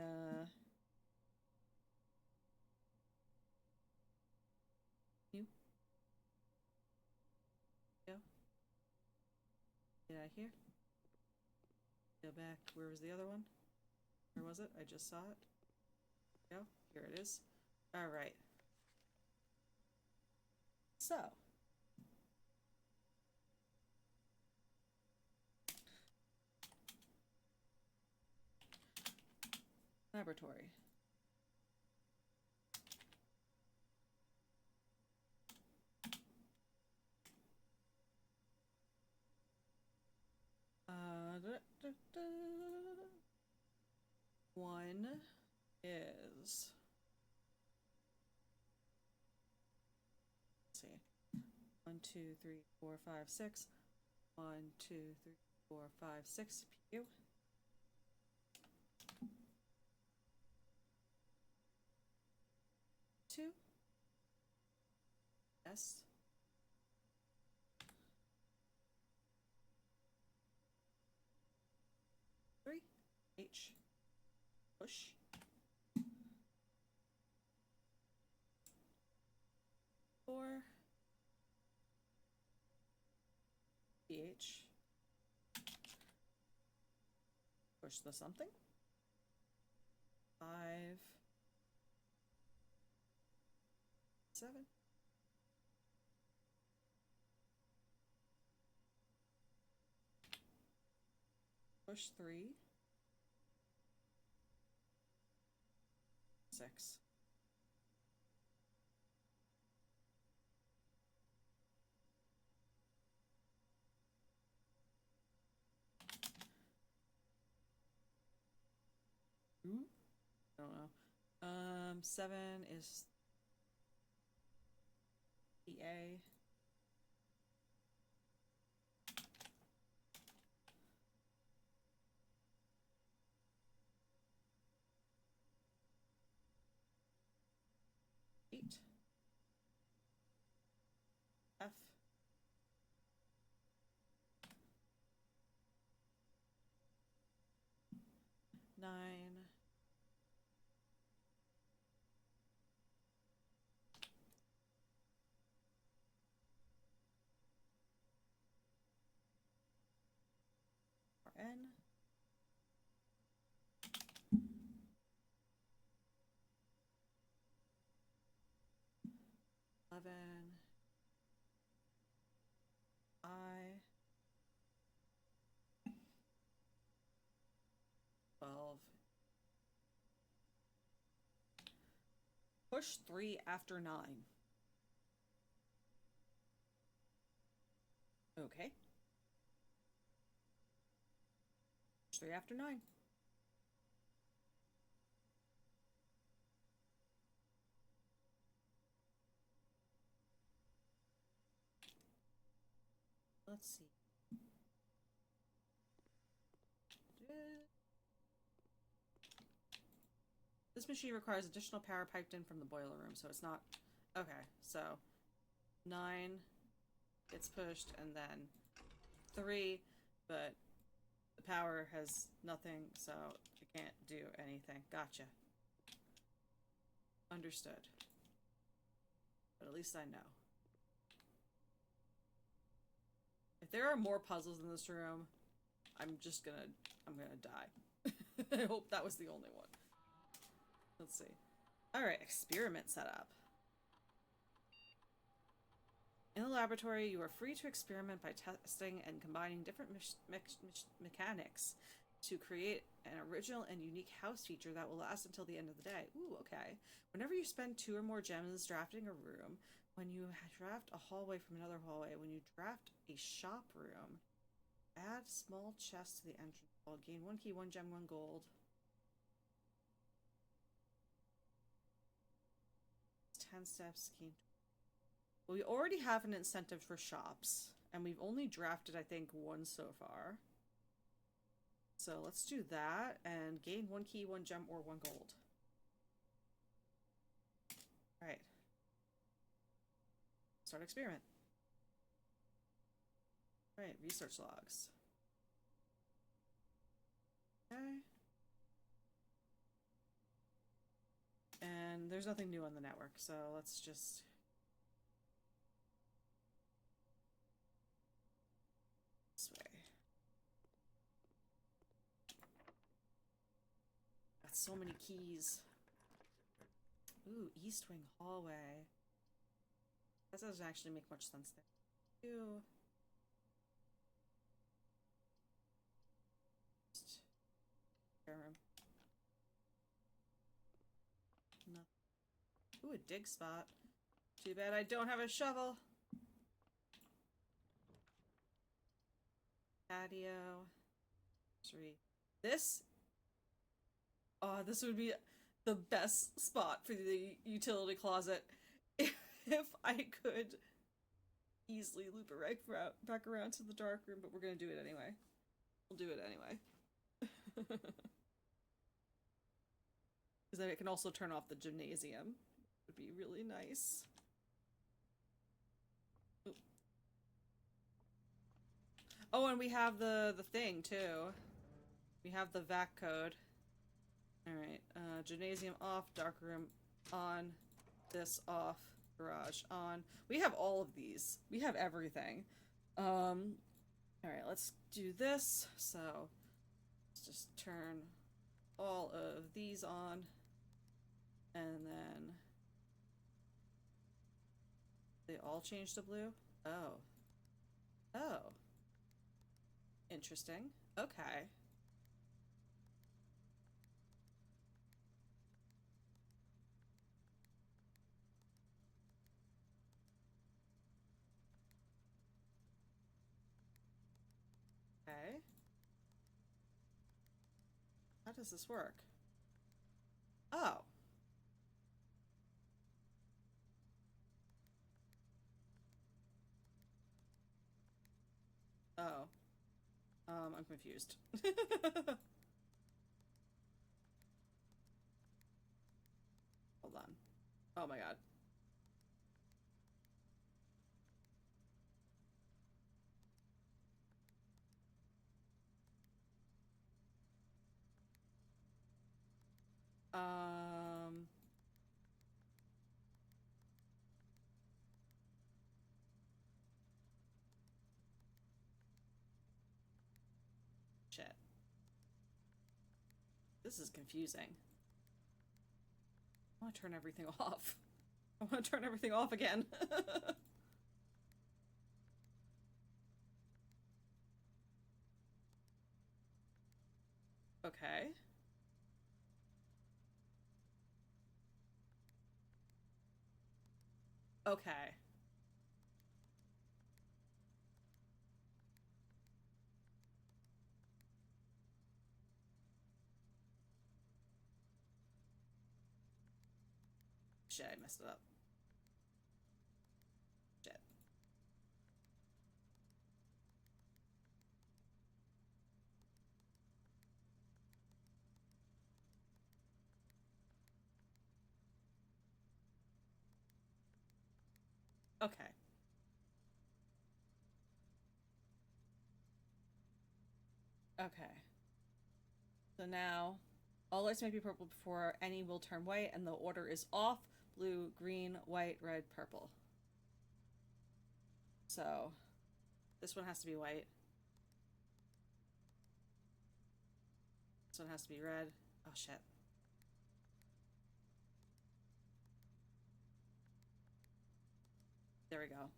you? Go. Get out of here. Go back. Where was the other one? Where was it? I just saw it. Go. Here it is. Alright. So. Laboratory. One is, let's see, 1, 2, 3, 4, 5, 6. 1, 2, 3, 4, 5, 6. PU. 2. S. 3. H. Push. 4. PH. Push the something. 5. 7. Push 3. 6. Ooh. I don't know. 7 is EA. 8. F. 9. N. 11. I. 12. Push 3 after 9. Okay. Push 3 after 9. Let's see. This machine requires additional power piped in from the boiler room, so it's not... Okay, so 9 gets pushed, and then 3, but the power has nothing, so it can't do anything. Gotcha. Understood. But at least I know. If there are more puzzles in this room, I'm gonna die. I hope that was the only one. Let's see. Alright, experiment setup. In the laboratory, you are free to experiment by testing and combining different mechanics to create an original and unique house feature that will last until the end of the day. Ooh, okay. Whenever you spend 2 or more gems drafting a room, when you draft a hallway from another hallway, when you draft a shop room, add small chest to the entrance wall, gain 1 key, 1 gem, 1 gold. 10 steps, gain. Well, we already have an incentive for shops, and we've only drafted, I think, 1 so far. So let's do that, and gain 1 key, 1 gem, or 1 gold. Alright. Start experiment. Alright, research logs. Okay. And there's nothing new on the network, so let's just... this way. Got so many keys. Ooh, East Wing hallway. That doesn't actually make much sense there. Ew. Room. No. Ooh, a dig spot. Too bad I don't have a shovel. Patio. 3. This? Oh, this would be the best spot for the utility closet if I could easily loop it right back around to the dark room, but we're gonna do it anyway. We'll do it anyway. Because then it can also turn off the gymnasium. Would be really nice. Oop. Oh, and we have the thing too. We have the VAC code. Alright, gymnasium off, dark room on, this off, garage on. We have all of these. We have everything. Alright, let's do this. So, let's just turn all of these on. And then... they all change to blue? Oh. Oh. Interesting. Okay. Okay. How does this work? Oh. Oh. I'm confused. Hold on. Oh my god. Shit. This is confusing. I want to turn everything off. I want to turn everything off again. Okay. Okay. Shit, I messed it up. Shit. Okay. Okay. So now, all lights may be purple before any will turn white, and the order is off, blue, green, white, red, purple. So, this one has to be white. This one has to be red. Oh, shit. There we go.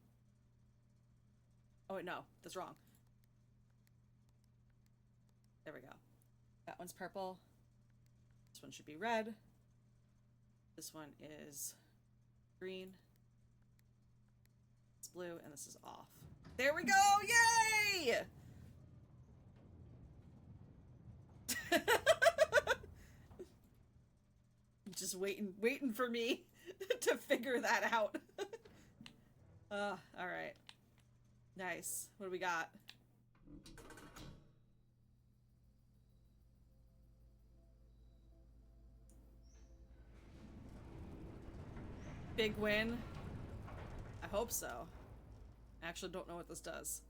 Oh, wait, no. That's wrong. There we go. That one's purple. This one should be red. This one is green. It's blue, and this is off. There we go! Yay! Just waiting for me to figure that out. Alright. Nice. What do we got? Big win? I hope so. I actually don't know what this does.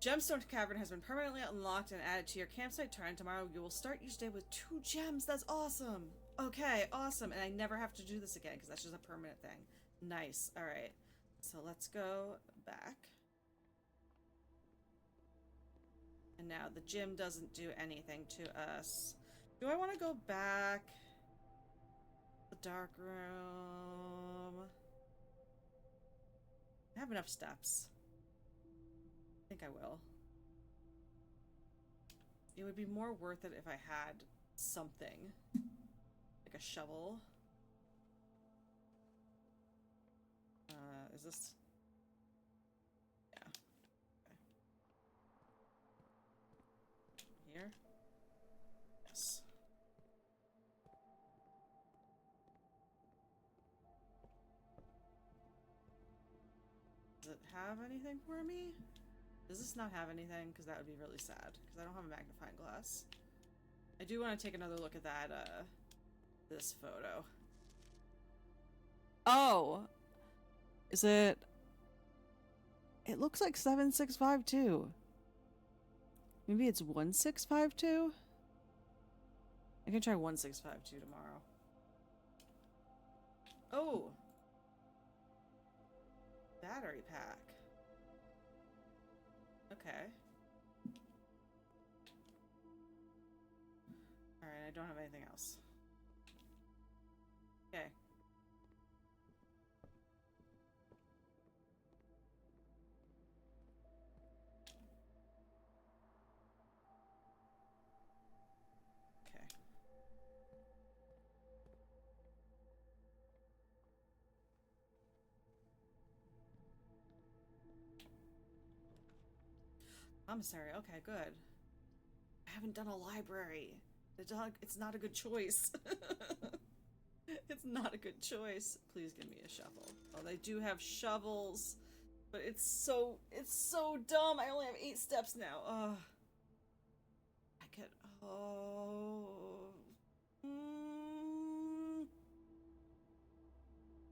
Gemstone Cavern has been permanently unlocked and added to your campsite turn. Tomorrow you will start each day with 2 gems. That's awesome. Okay, awesome. And I never have to do this again because that's just a permanent thing. Nice. Alright. So let's go back. And now the gym doesn't do anything to us. Do I want to go back? The dark room. I have enough steps. I think I will. It would be more worth it if I had something. Like a shovel. Is this... Yeah. Okay. Here? Yes. Does it have anything for me? Does this not have anything? Because that would be really sad. Because I don't have a magnifying glass. I do want to take another look at that, this photo. Oh! Is it... It looks like 7652. Maybe it's 1652? I can try 1652 tomorrow. Oh! Battery pack. Okay. Alright, I don't have anything else. Okay. Okay. Commissary, okay, good. I haven't done a library. It's not a good choice. It's not a good choice. Please give me a shovel. Oh, they do have shovels, but it's so dumb. I only have 8 steps now. Ugh. I could,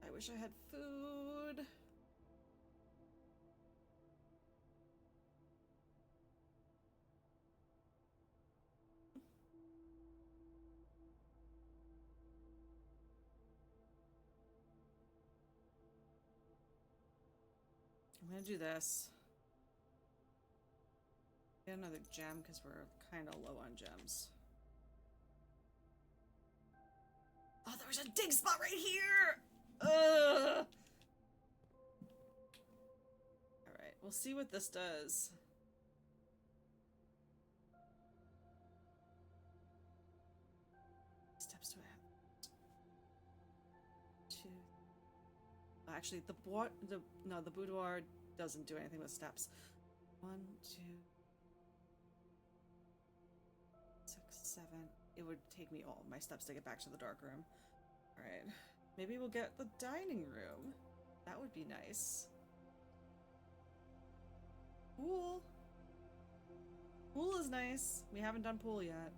I wish I had food. I'm gonna do this. Get another gem because we're kind of low on gems. Oh, there's a dig spot right here! Ugh! Alright, we'll see what this does. Steps do I have? 2. Oh, actually, the boudoir doesn't do anything with steps. 1, 2, 6, 7. It would take me all my steps to get back to the dark room. Alright. Maybe we'll get the dining room. That would be nice. Pool. Pool is nice. We haven't done pool yet.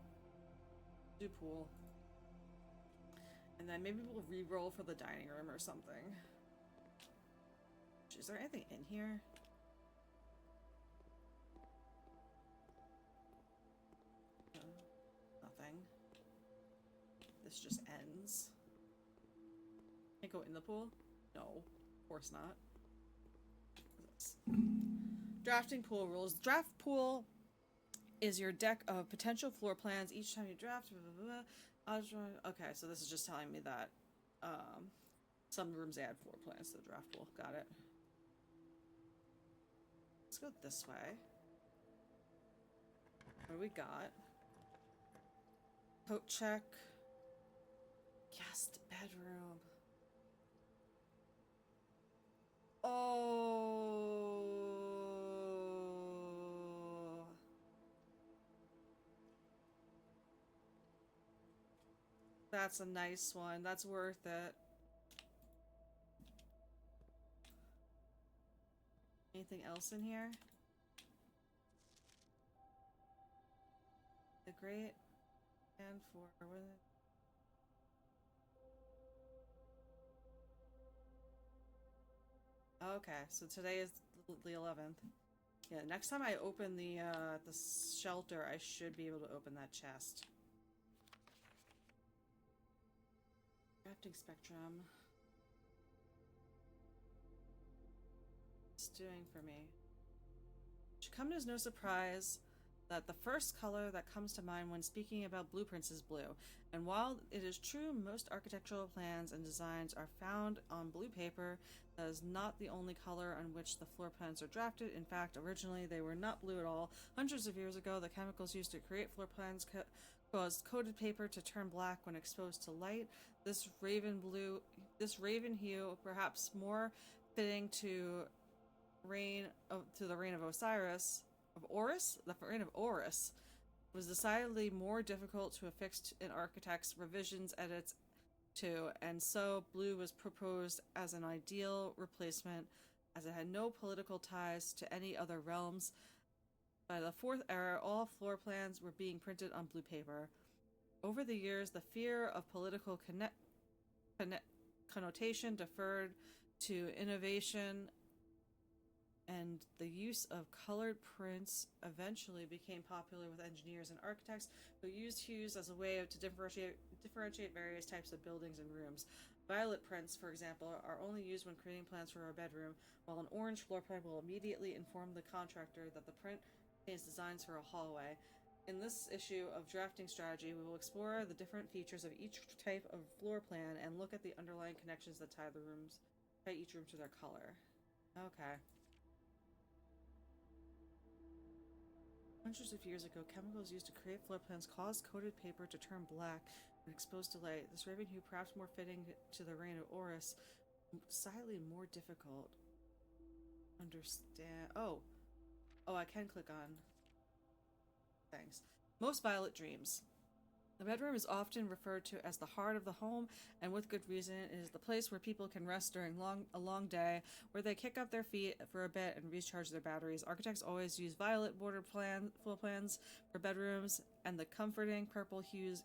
Do pool. And then maybe we'll re-roll for the dining room or something. Is there anything in here? Nothing. This just ends. Can I go in the pool? No, of course not. Drafting pool rules. Draft pool is your deck of potential floor plans each time you draft. Blah, blah, blah. Okay, so this is just telling me that some rooms add floor plans to the draft pool. Got it. Let's go this way. What do we got? Coat check. Guest bedroom. Oh. That's a nice one. That's worth it. Anything else in here? The great and for okay, so today is the 11th. Yeah, next time I open the shelter, I should be able to open that chest. Crafting spectrum. It's doing for me. It should come as no surprise that the first color that comes to mind when speaking about blueprints is blue. And while it is true most architectural plans and designs are found on blue paper, that is not the only color on which the floor plans are drafted. In fact, originally they were not blue at all. Hundreds of years ago, the chemicals used to create floor plans caused coated paper to turn black when exposed to light. This raven hue, perhaps more fitting to the reign of Osiris, the reign of Horus, was decidedly more difficult to affix in architects' revisions edits to, and so blue was proposed as an ideal replacement, as it had no political ties to any other realms. By the Fourth Era, all floor plans were being printed on blue paper. Over the years, the fear of political connotation deferred to innovation, and the use of colored prints eventually became popular with engineers and architects who used hues as a way to differentiate various types of buildings and rooms. Violet prints, for example, are only used when creating plans for a bedroom, while an orange floor plan will immediately inform the contractor that the print contains designs for a hallway. In this issue of Drafting Strategy, we will explore the different features of each type of floor plan and look at the underlying connections that tie each room to their color. Okay. Hundreds of years ago, chemicals used to create floor plans caused coated paper to turn black when exposed to light. This raven hue, perhaps more fitting to the reign of Horus, slightly more difficult. Understand? Oh, I can click on. Thanks. Most violet dreams. The bedroom is often referred to as the heart of the home, and with good reason. It is the place where people can rest during a long day, where they kick up their feet for a bit and recharge their batteries. Architects always use violet bordered floor plans for bedrooms, and the comforting purple hues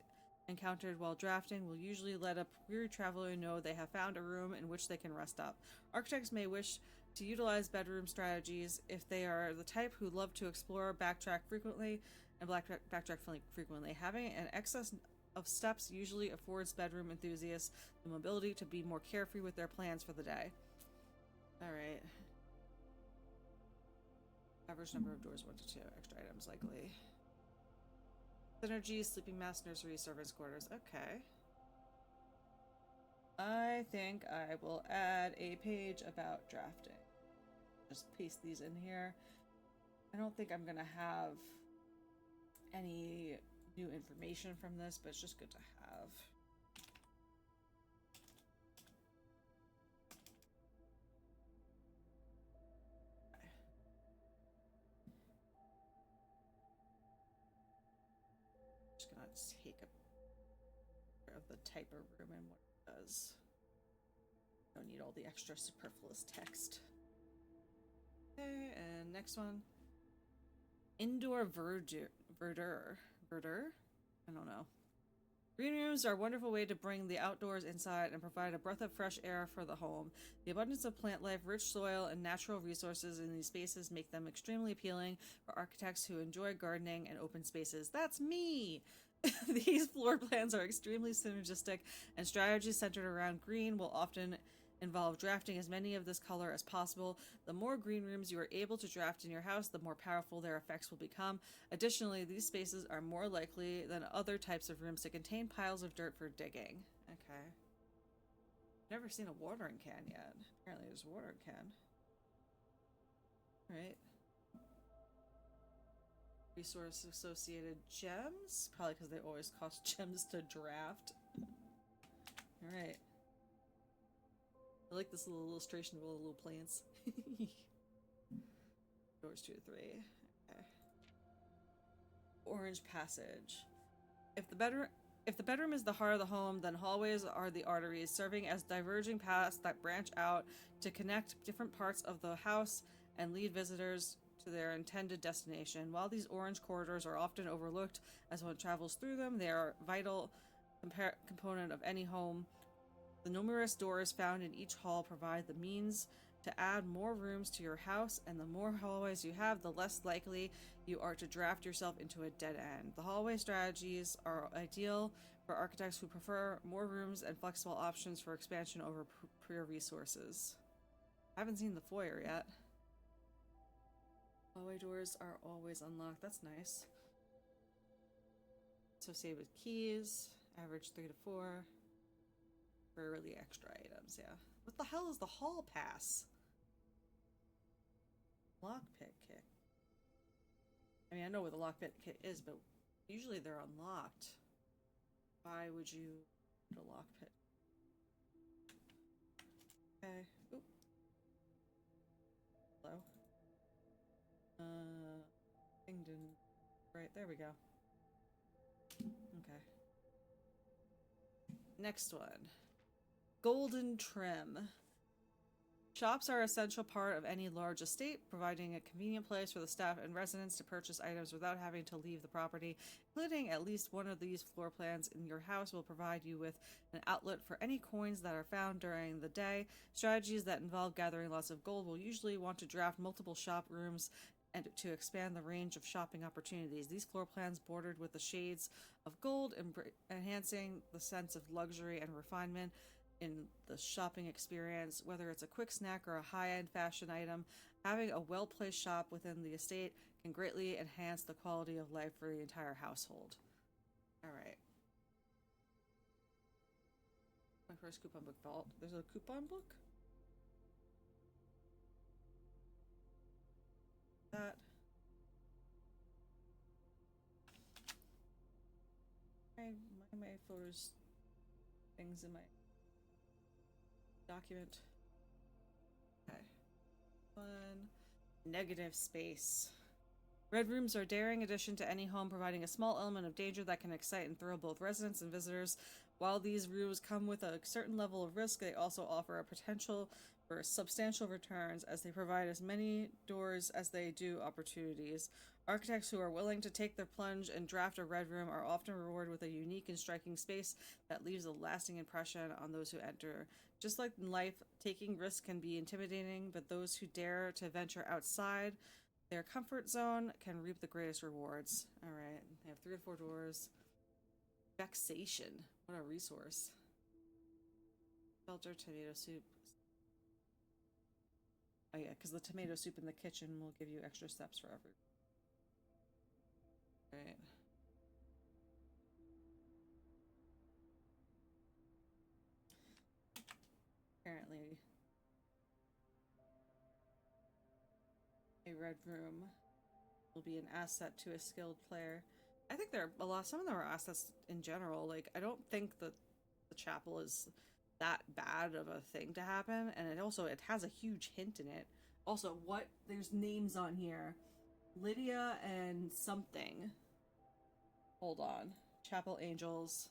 encountered while drafting will usually let a weary traveler know they have found a room in which they can rest up. Architects may wish to utilize bedroom strategies if they are the type who love to explore, backtrack frequently. Having an excess of steps usually affords bedroom enthusiasts the mobility to be more carefree with their plans for the day. Alright. Average number of doors 1 to 2. Extra items likely. Synergy, sleeping mass, nursery, servants' quarters. Okay. I think I will add a page about drafting. Just paste these in here. I don't think I'm gonna have any new information from this, but it's just good to have. Okay. Just gonna take a picture of the type of room and what it does. Don't need all the extra superfluous text. Okay, and next one. Indoor verdure. I don't know. Green rooms are a wonderful way to bring the outdoors inside and provide a breath of fresh air for the home. The abundance of plant life, rich soil, and natural resources in these spaces make them extremely appealing for architects who enjoy gardening and open spaces. That's me! These floor plans are extremely synergistic, and strategies centered around green will often involve drafting as many of this color as possible. The more green rooms you are able to draft in your house, the more powerful their effects will become. Additionally, these spaces are more likely than other types of rooms to contain piles of dirt for digging. Okay. Never seen a watering can yet. Apparently there's a watering can. Alright. Resource associated gems. Probably because they always cost gems to draft. Alright. I like this little illustration of all the little plants. Doors 2 to 3. Okay. Orange passage. If the bedroom is the heart of the home, then hallways are the arteries, serving as diverging paths that branch out to connect different parts of the house and lead visitors to their intended destination. While these orange corridors are often overlooked as one travels through them, they are a vital component of any home. The numerous doors found in each hall provide the means to add more rooms to your house, and the more hallways you have, the less likely you are to draft yourself into a dead end. The hallway strategies are ideal for architects who prefer more rooms and flexible options for expansion over pure resources. I haven't seen the foyer yet. Hallway doors are always unlocked. That's nice. Associated with keys, average 3 to 4. Rarely extra items, yeah. What the hell is the hall pass? Lockpick kit. I mean, I know what the lockpick kit is, but usually they're unlocked. Why would you get a lockpick? Okay. Oop. Hello. Thing didn't. Right, there we go. Okay. Next one. Golden trim. Shops are an essential part of any large estate, providing a convenient place for the staff and residents to purchase items without having to leave the property. Including at least one of these floor plans in your house will provide you with an outlet for any coins that are found during the day. Strategies that involve gathering lots of gold will usually want to draft multiple shop rooms and to expand the range of shopping opportunities. These floor plans bordered with the shades of gold, enhancing the sense of luxury and refinement in the shopping experience. Whether it's a quick snack or a high-end fashion item, having a well-placed shop within the estate can greatly enhance the quality of life for the entire household. Alright. My first coupon book vault. There's a coupon book? That. My photos things in my document. Okay. One. Negative space. Red rooms are a daring addition to any home, providing a small element of danger that can excite and thrill both residents and visitors. While these rooms come with a certain level of risk, they also offer a potential for substantial returns, as they provide as many doors as they do opportunities. Architects who are willing to take the plunge and draft a red room are often rewarded with a unique and striking space that leaves a lasting impression on those who enter. Just like in life, taking risks can be intimidating, but those who dare to venture outside their comfort zone can reap the greatest rewards. Alright, they have 3 or 4 doors. Vexation. What a resource. Shelter, tomato soup. Oh yeah, because the tomato soup in the kitchen will give you extra steps for every. Right. Apparently, a red room will be an asset to a skilled player. I think there are some of them are assets in general. Like, I don't think that the chapel is that bad of a thing to happen, and it has a huge hint in it. Also, there's names on here. Lydia and something. Hold on. Chapel Angels.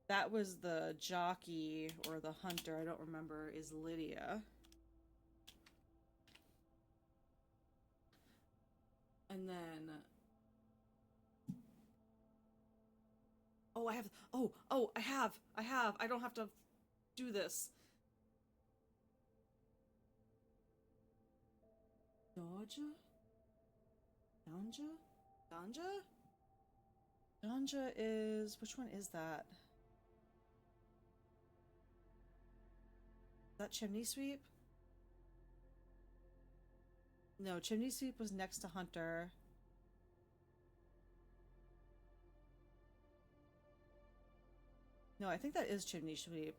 That was the jockey or the hunter, I don't remember, is Lydia. And then I don't have to do this. Danja is, which one is that? that chimney sweep? No, chimney sweep was next to Hunter. No, I think that is chimney sweep.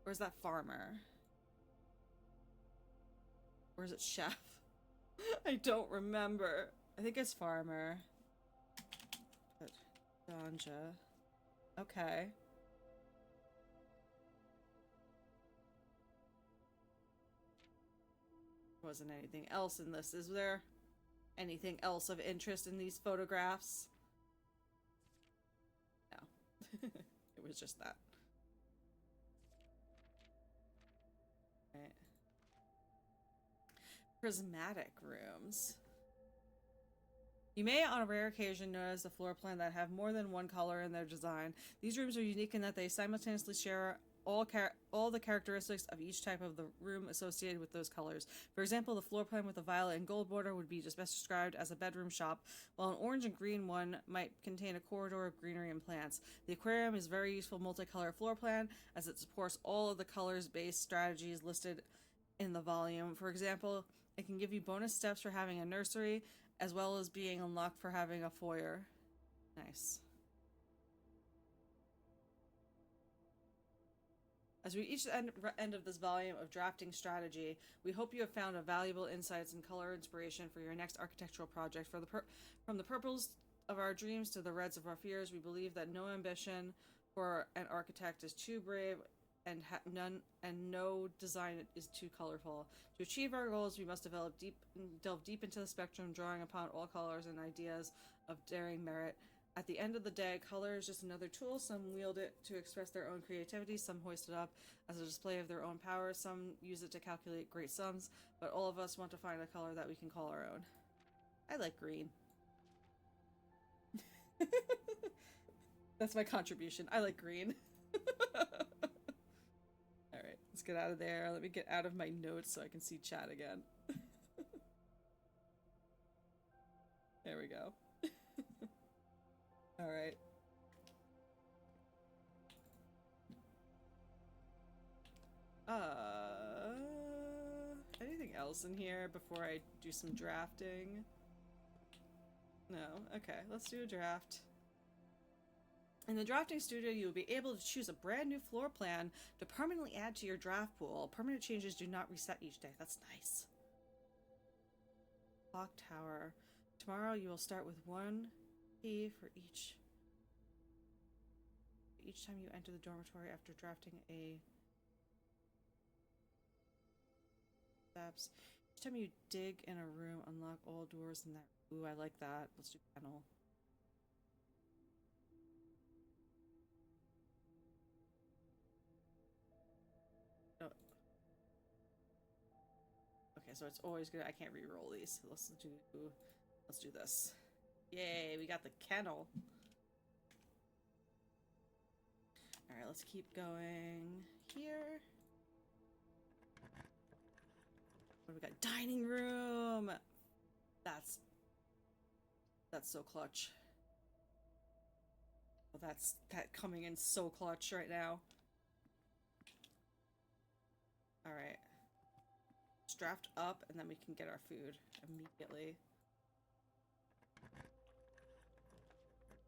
Or is that farmer? Or is it chef? I don't remember. I think it's farmer. But Ganja. Okay. Wasn't anything else in this, is there? Anything else of interest in these photographs? No. It was just that. Right. Prismatic rooms. You may, on a rare occasion, notice a floor plan that have more than one color in their design. These rooms are unique in that they simultaneously share all the characteristics of each type of the room associated with those colors. For example, the floor plan with a violet and gold border would be just best described as a bedroom shop, while an orange and green one might contain a corridor of greenery and plants. The aquarium is a very useful multicolor floor plan as it supports all of the colors-based strategies listed in the volume. For example, it can give you bonus steps for having a nursery, as well as being unlocked for having a foyer. Nice. As we reach the end of this volume of drafting strategy, we hope you have found a valuable insights and color inspiration for your next architectural project. From the purples of our dreams to the reds of our fears, we believe that no ambition for an architect is too brave, and no design is too colorful. To achieve our goals, we must delve deep into the spectrum, drawing upon all colors and ideas of daring merit. At the end of the day, color is just another tool. Some wield it to express their own creativity, some hoist it up as a display of their own power, some use it to calculate great sums, but all of us want to find a color that we can call our own. I like green. That's my contribution. I like green. Alright, let's get out of there. Let me get out of my notes so I can see chat again. There we go. Alright. Anything else in here before I do some drafting? No? Okay, let's do a draft. In the drafting studio, you will be able to choose a brand new floor plan to permanently add to your draft pool. Permanent changes do not reset each day. That's nice. Clock tower. Tomorrow you will start with one key for each time you enter the dormitory after drafting a steps. Each time you dig in a room, unlock all doors in that. Ooh, I like that. Let's do panel. Oh. Okay, so it's always good. I can't re-roll these. Let's do this. Yay, we got the kennel. Alright, let's keep going here. What do we got? Dining room! That's so clutch. Oh, that's coming in so clutch right now. Alright. Let's draft up and then we can get our food immediately.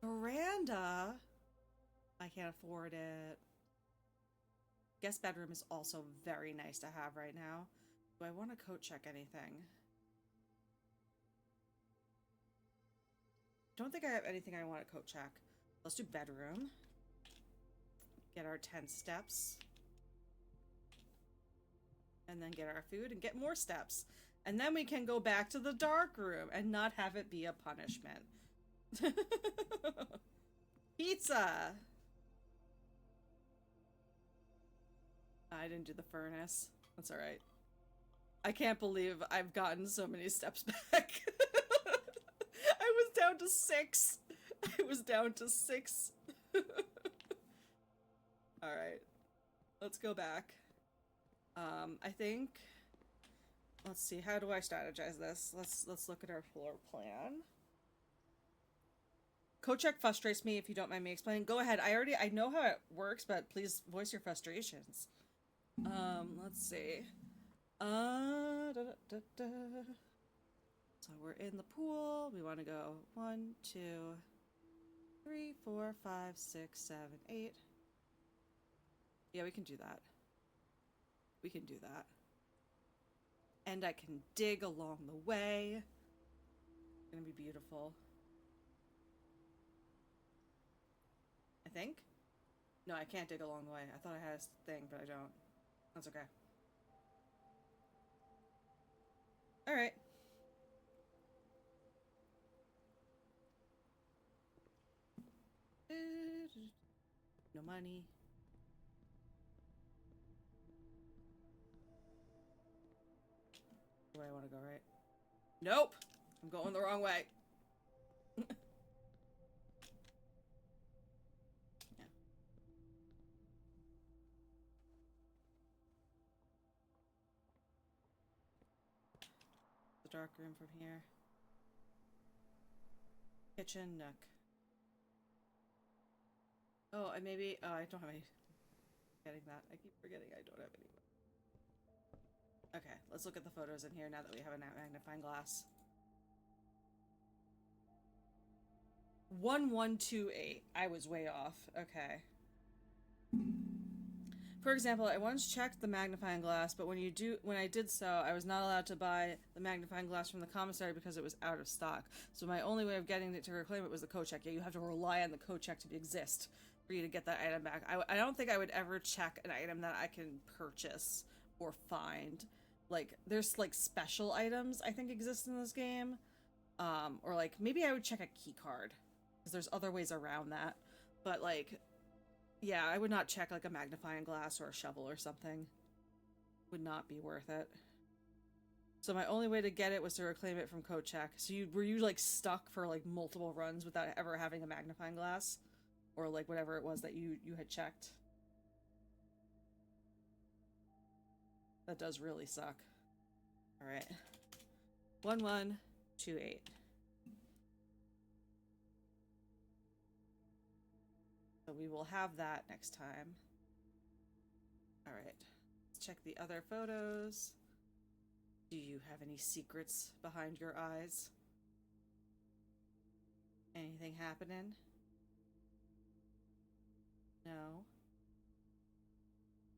Veranda? I can't afford it. Guest bedroom is also very nice to have right now. Do I want to coat check anything? Don't think I have anything I want to coat check. Let's do bedroom. Get our 10 steps. And then get our food and get more steps. And then we can go back to the dark room and not have it be a punishment. Pizza! I didn't do the furnace. That's alright. I can't believe I've gotten so many steps back. I was down to 6. I was down to 6. Alright. Let's go back. I think... Let's see, how do I strategize this? Let's look at our floor plan. Coat check frustrates me, if you don't mind me explaining. Go ahead. I know how it works, but please voice your frustrations. Let's see. Da, da, da, da. So we're in the pool. We want to go 1, 2, 3, 4, 5, 6, 7, 8. Yeah, we can do that. We can do that. And I can dig along the way. It's gonna be beautiful. I think? No, I can't dig along the way. I thought I had a thing, but I don't. That's okay. Alright. No money. Where I want to go, right? Nope! I'm going the wrong way. Yeah. The dark room from here. Kitchen nook. Oh, I maybe. Oh, I don't have any. Getting that. I keep forgetting I don't have any. Okay, let's look at the photos in here now that we have a magnifying glass. 1128. I was way off. Okay. For example, I once checked the magnifying glass, but when I did so, I was not allowed to buy the magnifying glass from the commissary because it was out of stock. So my only way of getting it to reclaim it was the code check. Yeah, you have to rely on the code check to exist for you to get that item back. I don't think I would ever check an item that I can purchase or find. Like, there's like special items I think exist in this game. Or like maybe I would check a key card because there's other ways around that. But like, yeah, I would not check like a magnifying glass or a shovel or something. Would not be worth it. So my only way to get it was to reclaim it from code check. So were you like stuck for like multiple runs without ever having a magnifying glass? Or like whatever it was that you had checked? That does really suck. Alright. 1128. So we will have that next time. Alright. Let's check the other photos. Do you have any secrets behind your eyes? Anything happening? No.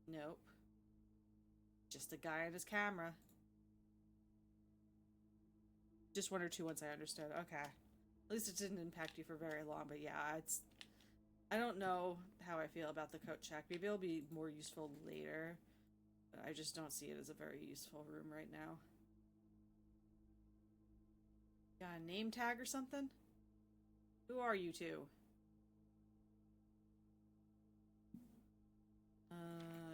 Nope. Just a guy and his camera. Just 1 or 2 once I understood. Okay. At least it didn't impact you for very long, but yeah, I don't know how I feel about the coat check. Maybe it'll be more useful later, but I just don't see it as a very useful room right now. Got a name tag or something? Who are you two?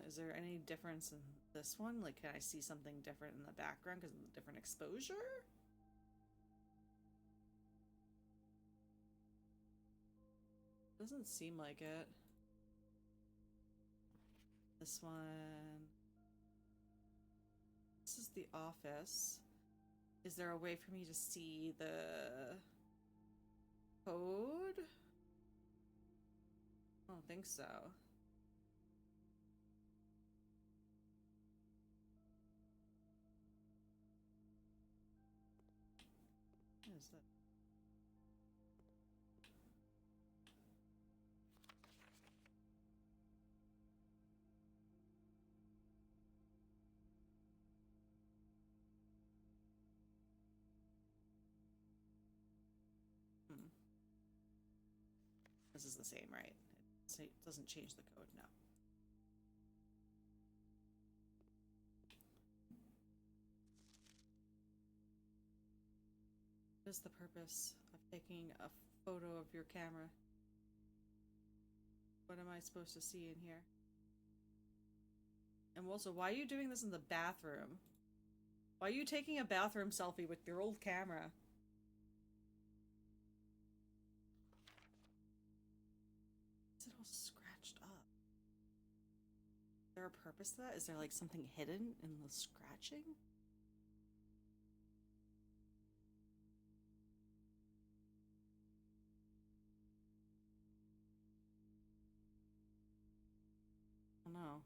Is there any difference in this one? Like, can I see something different in the background because of the different exposure? Doesn't seem like it. This one. This is the office. Is there a way for me to see the code? I don't think so. What is that? This is the same, right? It doesn't change the code, no. What is the purpose of taking a photo of your camera? What am I supposed to see in here? And also, why are you doing this in the bathroom? Why are you taking a bathroom selfie with your old camera? Is it all scratched up? Is there a purpose to that? Is there like something hidden in the scratching? I don't know.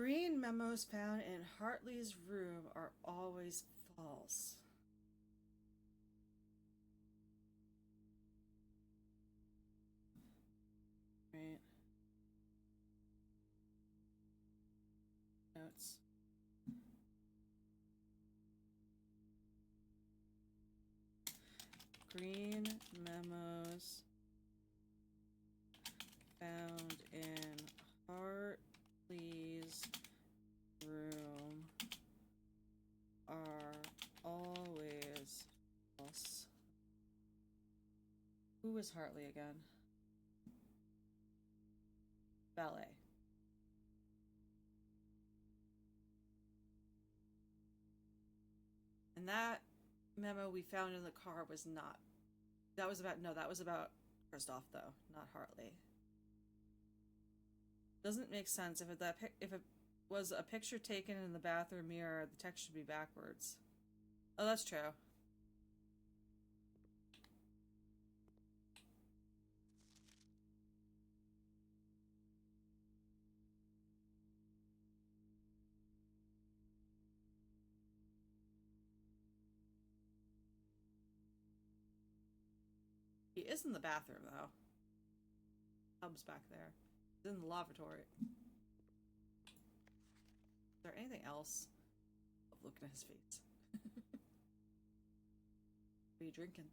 Green memos found in Hartley's room are always false. Right. Notes. Green memos found in Hartley's room are always false. Who is Hartley again? Ballet. And that memo we found in the car was not. That was about Kristoff though, not Hartley. Doesn't make sense if it was a picture taken in the bathroom mirror, the text should be backwards. Oh, that's true. He is in the bathroom, though. Hub's back there. He's in the lavatory. Is there anything else? I'm looking at his face. What are you drinking?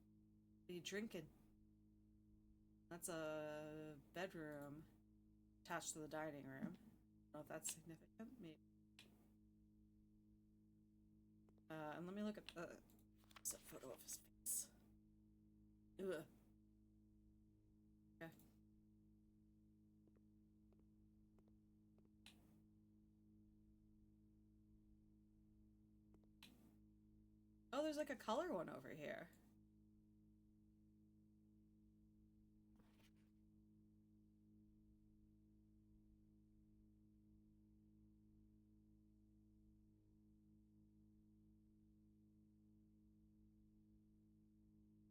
What are you drinking? That's a bedroom attached to the dining room. I don't know if that's significant. Maybe. And let me look at the photo of his face. Ugh. Okay. Oh, there's like a color one over here.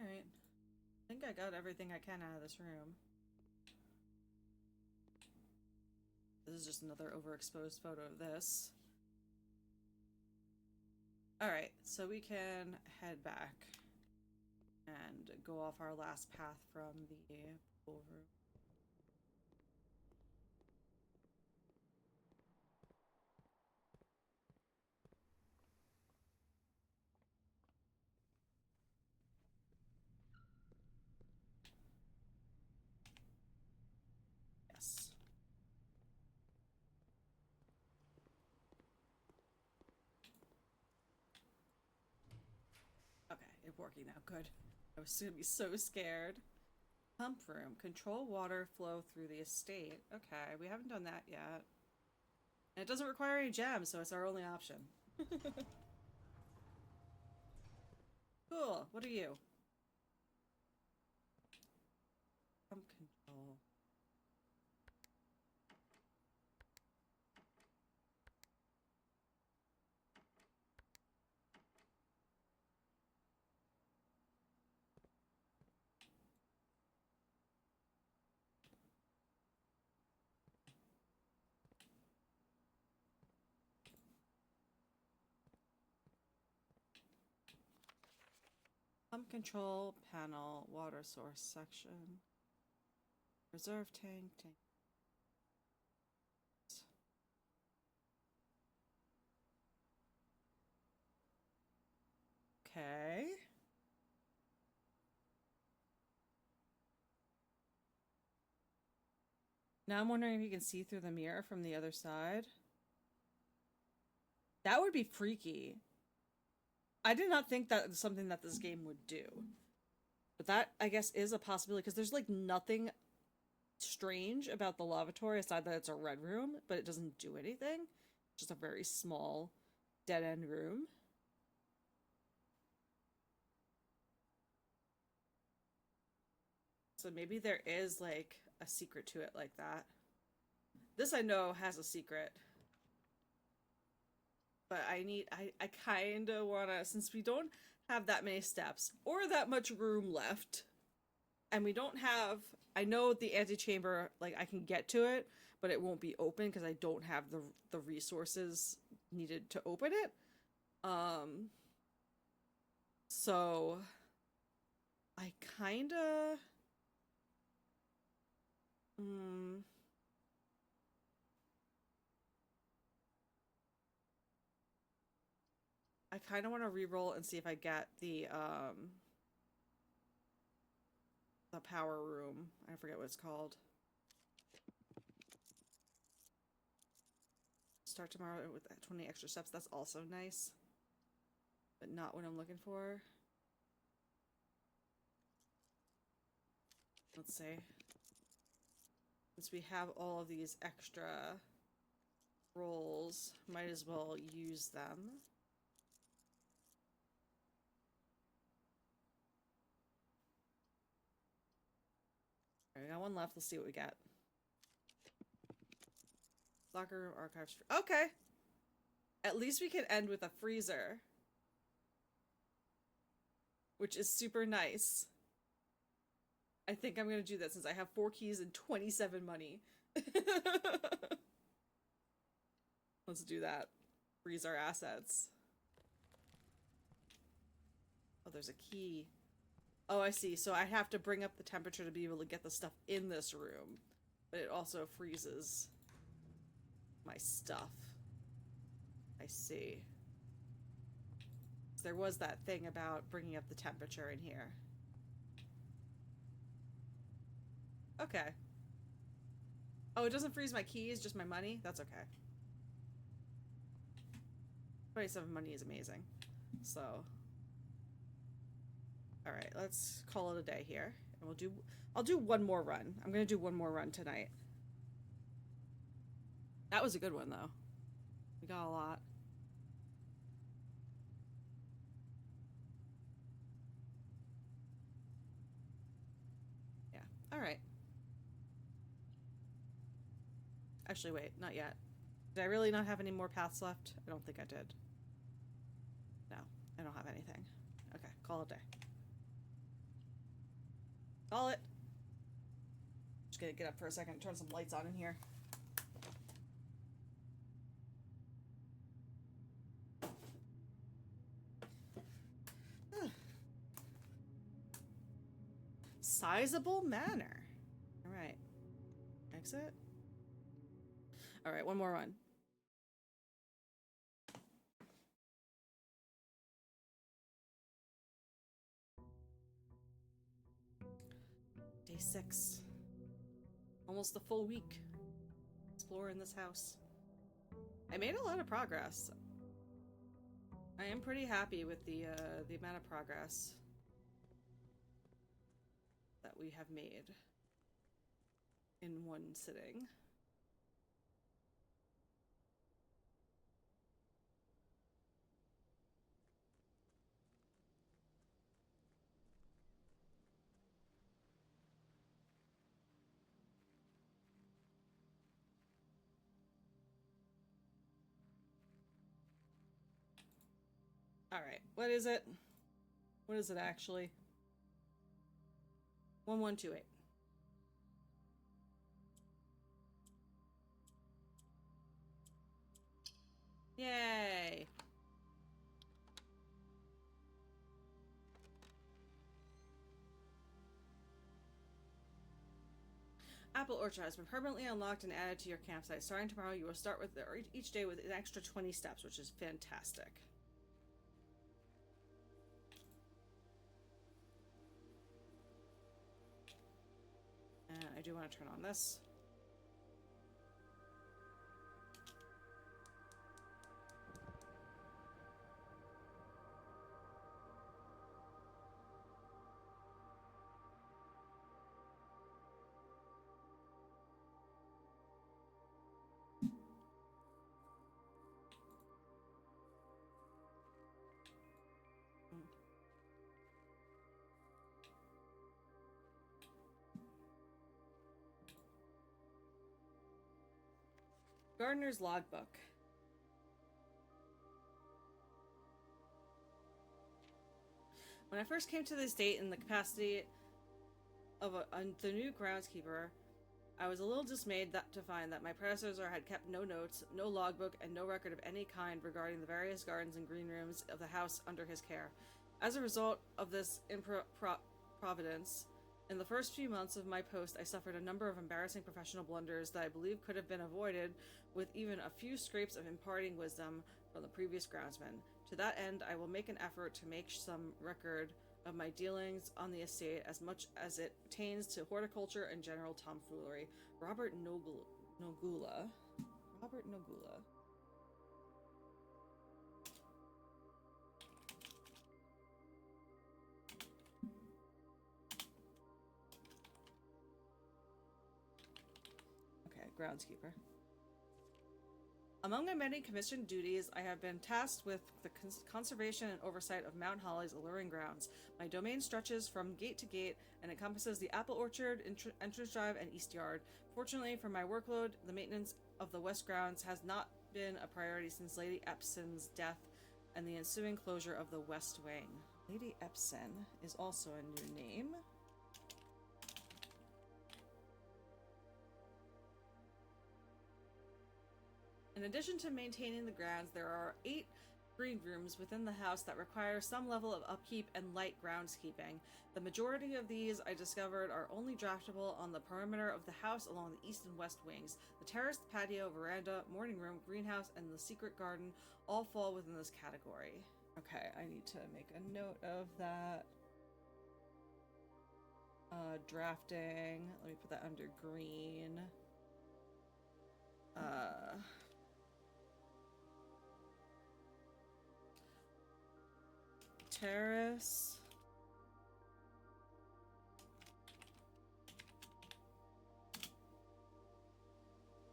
Alright. I think I got everything I can out of this room. This is just another overexposed photo of this. Alright, so we can head back and go off our last path from the pool room. Yes. Okay, it's working now. Good. I was gonna be so scared. Pump room. Control water flow through the estate. Okay, we haven't done that yet. And it doesn't require any gems, so it's our only option. Cool. What are you? Pump control. Pump control panel, water source section, reserve tank. Okay. Now I'm wondering if you can see through the mirror from the other side. That would be freaky. I did not think that was something that this game would do. But that, I guess, is a possibility, because there's, like, nothing strange about the lavatory aside that it's a red room, but it doesn't do anything. It's just a very small, dead-end room. So maybe there is, like, a secret to it like that. This I know has a secret. But I kind of want to, since we don't have that many steps or that much room left, and we don't have, I know the antechamber, like, I can get to it, but it won't be open because I don't have the resources needed to open it. So I kind of I kind of want to re-roll and see if I get the power room. I forget what it's called. Start tomorrow with 20 extra steps. That's also nice, but not what I'm looking for. Let's see. Since we have all of these extra rolls, might as well use them. Alright, we got one left. Let's see what we get. Locker room, archives. Okay. At least we can end with a freezer, which is super nice. I think I'm gonna do that since I have 4 keys and 27 money. Let's do that. Freeze our assets. Oh, there's a key. Oh, I see. So I have to bring up the temperature to be able to get the stuff in this room. But it also freezes my stuff. I see. There was that thing about bringing up the temperature in here. Okay. Oh, it doesn't freeze my keys, just my money? That's okay. 27 money is amazing. So... Alright, let's call it a day here. And I'll do one more run. I'm gonna do one more run tonight. That was a good one, though. We got a lot. Yeah. Alright. Actually, wait. Not yet. Did I really not have any more paths left? I don't think I did. No. I don't have anything. Okay. Call it a day. Call it. Just gonna get up for a second and turn some lights on in here. Sizable manor. Alright. Exit. Alright, one more run. Day 6. Almost the full week. Exploring this house. I made a lot of progress. I am pretty happy with the amount of progress that we have made in one sitting. Alright, what is it? What is it actually? 1128. Yay! Apple Orchard has been permanently unlocked and added to your campsite. Starting tomorrow, you will start with each day with an extra 20 steps, which is fantastic. And I do want to turn on this. Gardener's logbook. When I first came to this date in the capacity of the new groundskeeper, I was a little dismayed to find that my predecessor had kept no notes, no logbook, and no record of any kind regarding the various gardens and green rooms of the house under his care. As a result of this improvidence, in the first few months of my post, I suffered a number of embarrassing professional blunders that I believe could have been avoided with even a few scrapes of imparting wisdom from the previous groundsman. To that end, I will make an effort to make some record of my dealings on the estate as much as it pertains to horticulture and general tomfoolery. Robert Nogula. Robert Nogula. Okay, groundskeeper. Among my many commissioned duties, I have been tasked with the conservation and oversight of Mount Holly's alluring grounds. My domain stretches from gate to gate and encompasses the apple orchard, entrance drive, and east yard. Fortunately for my workload, the maintenance of the west grounds has not been a priority since Lady Epson's death and the ensuing closure of the west wing. Lady Epson is also a new name. In addition to maintaining the grounds, there are 8 green rooms within the house that require some level of upkeep and light groundskeeping. The majority of these, I discovered, are only draftable on the perimeter of the house along the east and west wings. The terrace, patio, veranda, morning room, greenhouse, and the secret garden all fall within this category. Okay, I need to make a note of that. Drafting. Let me put that under green. Terrace.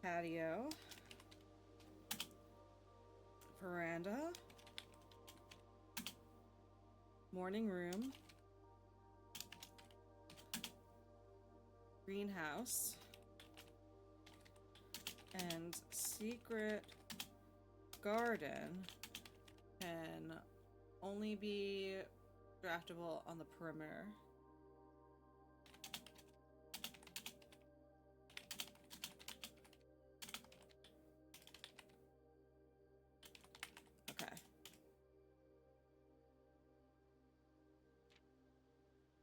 Patio. Veranda. Morning room. Greenhouse. And secret garden can only be draftable on the perimeter. Okay.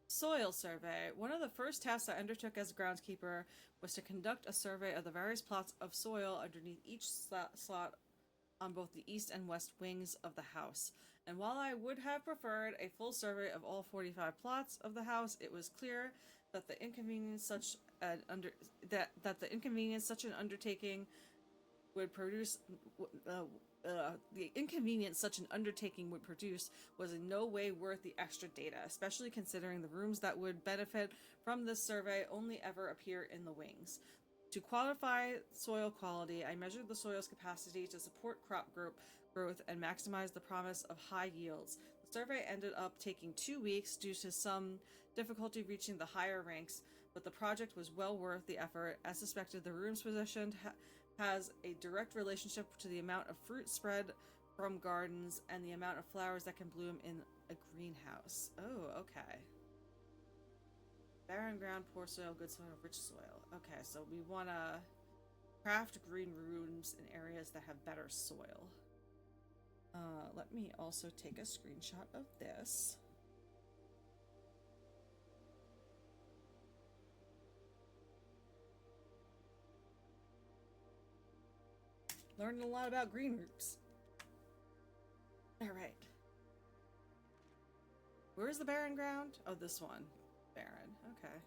Soil survey. One of the first tasks I undertook as a groundskeeper was to conduct a survey of the various plots of soil underneath each slot on both the east and west wings of the house. And while I would have preferred a full survey of all 45 plots of the house, it was clear that the inconvenience such an undertaking would produce was in no way worth the extra data, especially considering the rooms that would benefit from this survey only ever appear in the wings. To qualify soil quality, I measured the soil's capacity to support crop growth and maximize the promise of high yields. The survey ended up taking 2 weeks due to some difficulty reaching the higher ranks, but the project was well worth the effort. As suspected, the rooms positioned has a direct relationship to the amount of fruit spread from gardens and the amount of flowers that can bloom in a greenhouse. Oh, okay. Barren ground, poor soil, good soil, rich soil. Okay, so we want to craft green rooms in areas that have better soil. Let me also take a screenshot of this. Learned a lot about green roofs. Alright. Where's the barren ground? Oh, this one. Barren. Okay.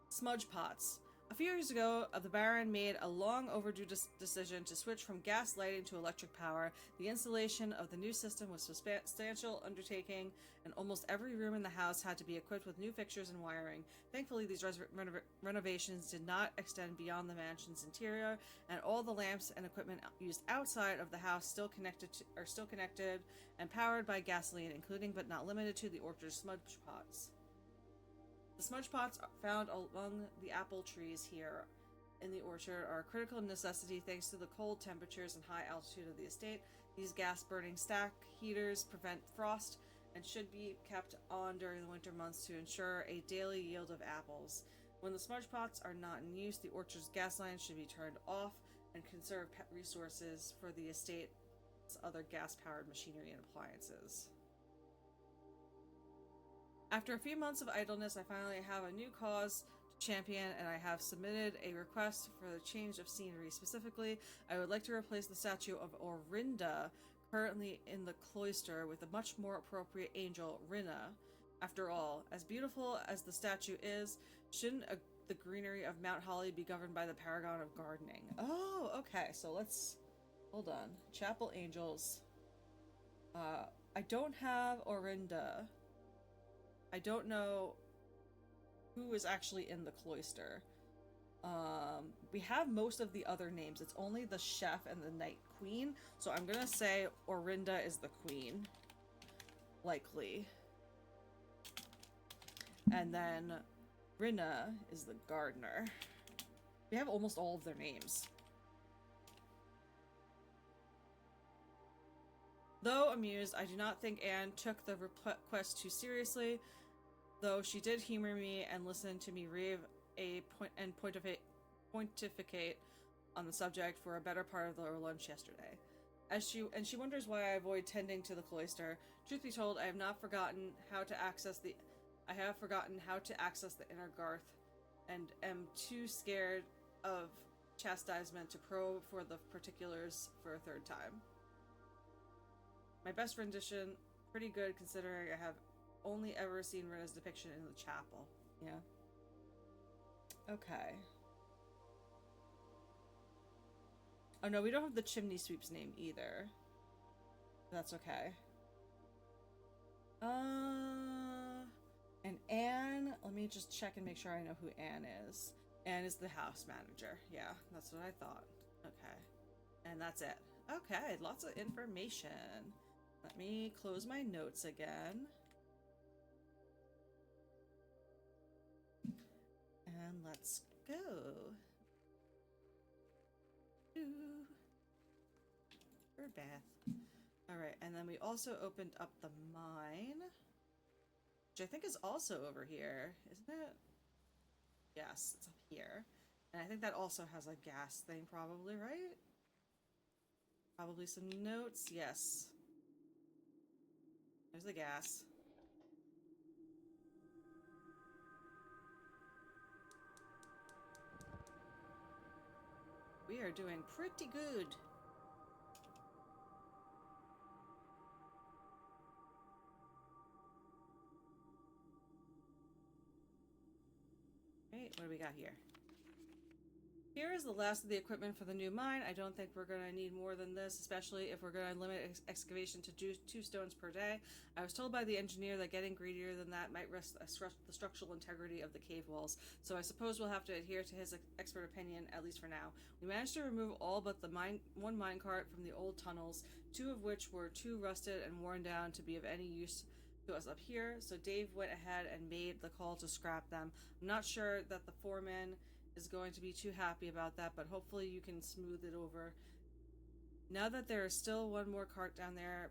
Smudge pots. A few years ago, the Baron made a long overdue decision to switch from gas lighting to electric power. The installation of the new system was a substantial undertaking, and almost every room in the house had to be equipped with new fixtures and wiring. Thankfully, these renovations did not extend beyond the mansion's interior, and all the lamps and equipment used outside of the house are still connected and powered by gasoline, including but not limited to the orchard smudge pots. The smudge pots found among the apple trees here in the orchard are a critical necessity thanks to the cold temperatures and high altitude of the estate. These gas-burning stack heaters prevent frost and should be kept on during the winter months to ensure a daily yield of apples. When the smudge pots are not in use, the orchard's gas lines should be turned off and conserve pet resources for the estate's other gas-powered machinery and appliances. After a few months of idleness, I finally have a new cause to champion, and I have submitted a request for the change of scenery. Specifically, I would like to replace the statue of Orinda, currently in the cloister, with a much more appropriate angel, Rinna. After all, as beautiful as the statue is, shouldn't the greenery of Mount Holly be governed by the paragon of gardening? Oh, okay, so let's... Hold on. Chapel Angels. I don't have Orinda. I don't know who is actually in the cloister. We have most of the other names. It's only the chef and the night queen. So I'm gonna say Orinda is the queen. Likely. And then Rinna is the gardener. We have almost all of their names. Though amused, I do not think Anne took the request too seriously, though she did humor me and listen to me rave and pontificate on the subject for a better part of our lunch yesterday. She wonders why I avoid tending to the cloister. Truth be told, I have forgotten how to access the inner garth, and am too scared of chastisement to probe for the particulars for a third time. My best rendition, pretty good considering I have only ever seen Rinna's depiction in the chapel. Yeah. Okay. Oh no, we don't have the chimney sweep's name either. That's okay. And Anne, let me just check and make sure I know who Anne is. Anne is the house manager. Yeah, that's what I thought. Okay. And that's it. Okay, lots of information. Let me close my notes again. And let's go. For Beth. Alright, and then we also opened up the mine, which I think is also over here, isn't it? Yes, it's up here. And I think that also has a gas thing probably, right? Probably some notes. Yes. There's the gas. We are doing pretty good. Right, what do we got here? Here is the last of the equipment for the new mine. I don't think we're going to need more than this, especially if we're going to limit excavation to 2 stones per day. I was told by the engineer that getting greedier than that might risk the structural integrity of the cave walls, so I suppose we'll have to adhere to his expert opinion, at least for now. We managed to remove all but the one minecart from the old tunnels, 2 of which were too rusted and worn down to be of any use to us up here, so Dave went ahead and made the call to scrap them. I'm not sure that the foreman is going to be too happy about that, but hopefully you can smooth it over. Now that there is still one more cart down there,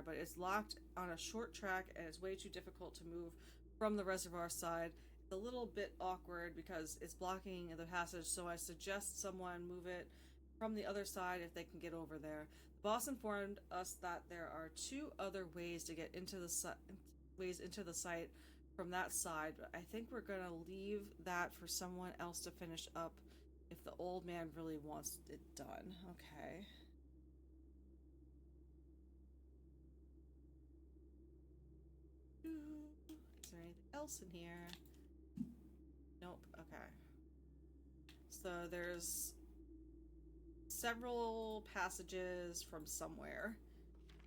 but it's locked on a short track and it's way too difficult to move from the reservoir side. It's a little bit awkward because it's blocking the passage, so I suggest someone move it from the other side if they can get over there. The boss informed us that there are 2 other ways to get into the site from that side, but I think we're gonna leave that for someone else to finish up if the old man really wants it done. Okay. Is there anything else in here? Nope. Okay. So there's several passages from somewhere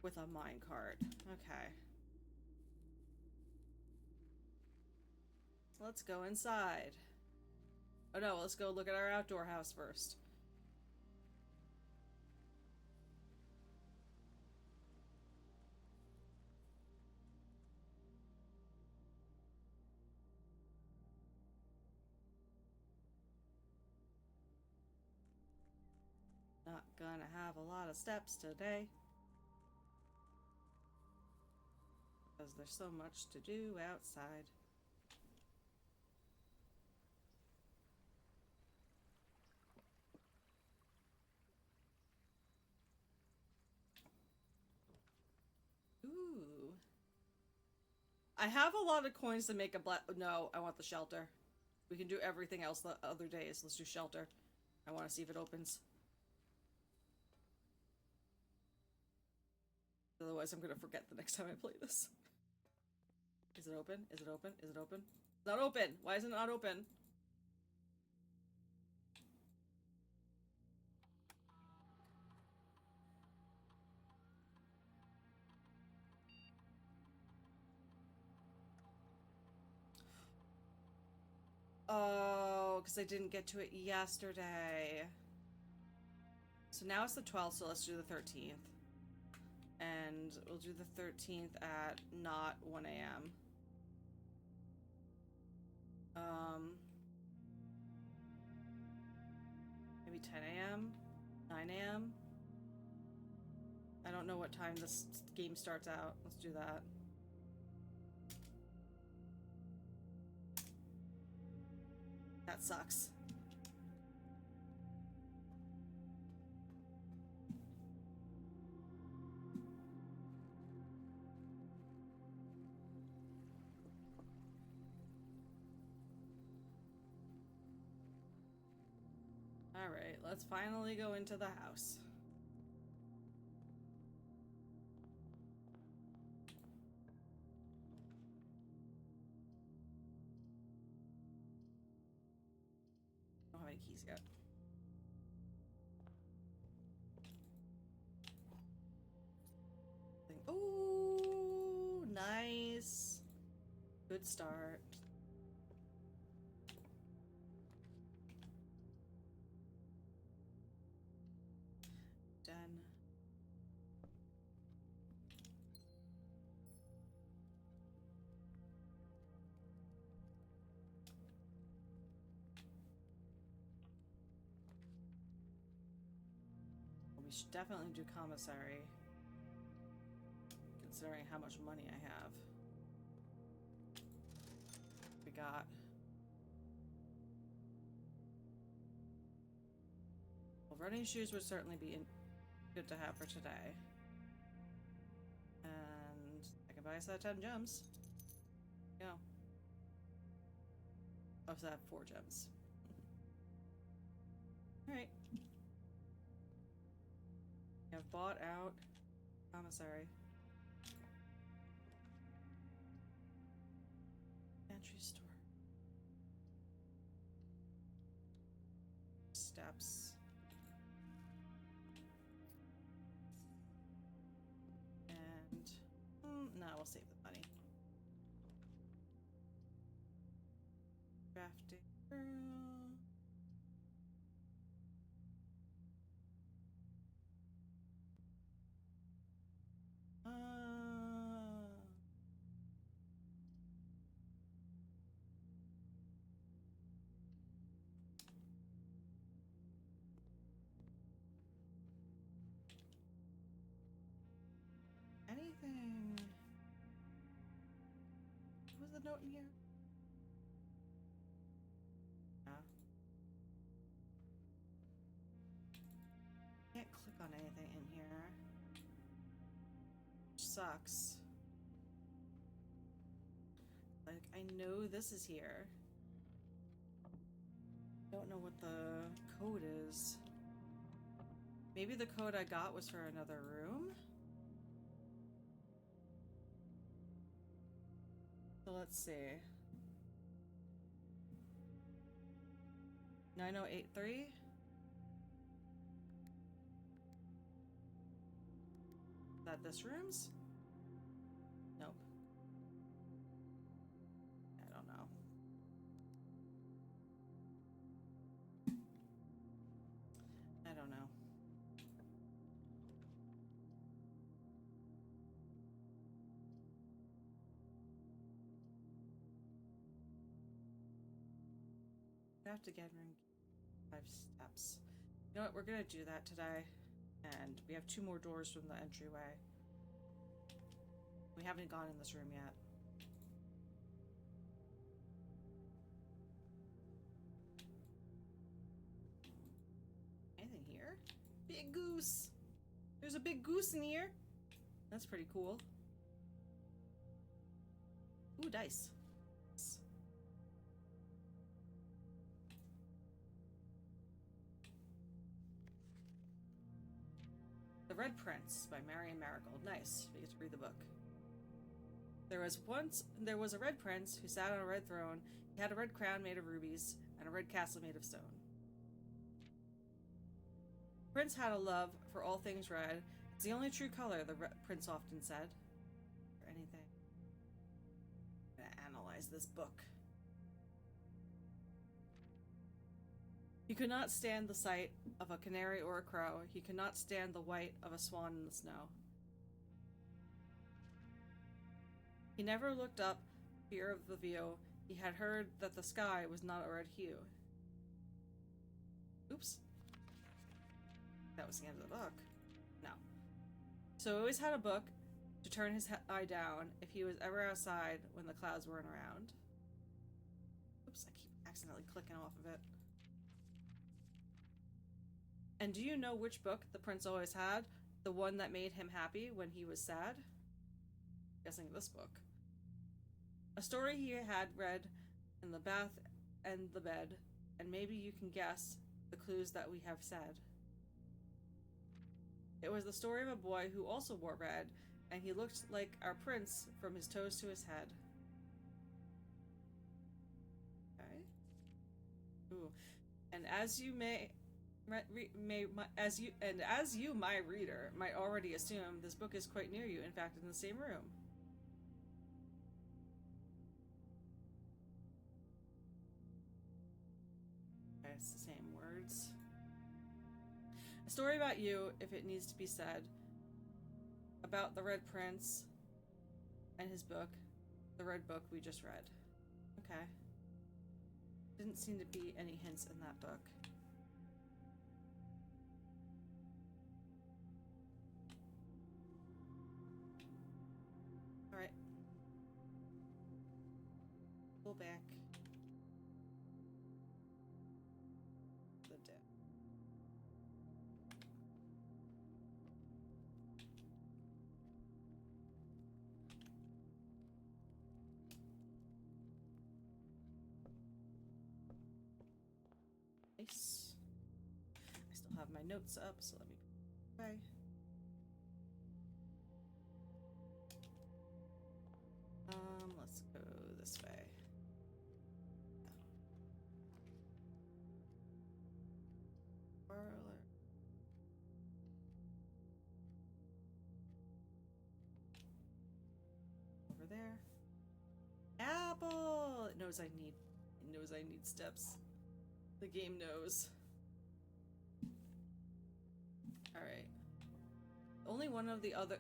with a minecart. Okay. Let's go inside. Oh no, let's go look at our outdoor house first. Not gonna have a lot of steps today, because there's so much to do outside. I have a lot of coins to make a no, I want the shelter. We can do everything else the other days. Let's do shelter. I want to see if it opens. Otherwise, I'm gonna forget the next time I play this. Is it open? Is it open? Is it open? It's not open! Why is it not open? Oh, because I didn't get to it yesterday. So now it's the 12th, so let's do the 13th. And we'll do the 13th at not 1 a.m. Maybe 10 a.m.? 9 a.m.? I don't know what time this game starts out. Let's do that. That sucks. Alright, let's finally go into the house. I don't have any keys yet. Ooh, nice. Good start. Done. We should definitely do commissary, considering how much money I have. We got well, running shoes would certainly be good to have for today. And I can buy a set of 10 gems. Go. Oh, so I have 4 gems. Alright. I've bought out commissary. Pantry store. Steps. And no, we'll save the money. Crafting room. Anything? Was the note in here? Yeah. Can't click on anything in here. Which sucks. Like, I know this is here. Don't know what the code is. Maybe the code I got was for another room? So let's see. 9083? Is that this room's? Nope. I don't know. I don't know. I have to get ring 5 steps. You know what? We're gonna do that today. And we have 2 more doors from the entryway. We haven't gone in this room yet. Anything here? Big goose! There's a big goose in here! That's pretty cool. dice. The Red Prince by Marion Marigold. Nice. We get to read the book. There was a red prince who sat on a red throne. He had a red crown made of rubies and a red castle made of stone. The prince had a love for all things red. It's the only true color, the prince often said. Or anything. I'm gonna analyze this book. He could not stand the sight of a canary or a crow. He could not stand the white of a swan in the snow. He never looked up, fear of the view. He had heard that the sky was not a red hue. Oops. That was the end of the book. No. So he always had a book to turn his eye down if he was ever outside when the clouds weren't around. Oops, I keep accidentally clicking off of it. And do you know which book the prince always had? The one that made him happy when he was sad? Guessing this book. A story he had read in the bath and the bed, and maybe you can guess the clues that we have said. It was the story of a boy who also wore red, and he looked like our prince from his toes to his head. Okay. Ooh. And as you my reader, might already assume, this book is quite near you, in fact, in the same room. Okay, it's the same words. A story about you, if it needs to be said, about the Red Prince and his book, the Red Book we just read. Okay. Didn't seem to be any hints in that book. Alright. Pull back. The dead. Nice. I still have my notes up, so let me put it away. Let's go this way. Parlor. Over there. Apple! It knows I need steps. The game knows. Alright. Only one of the other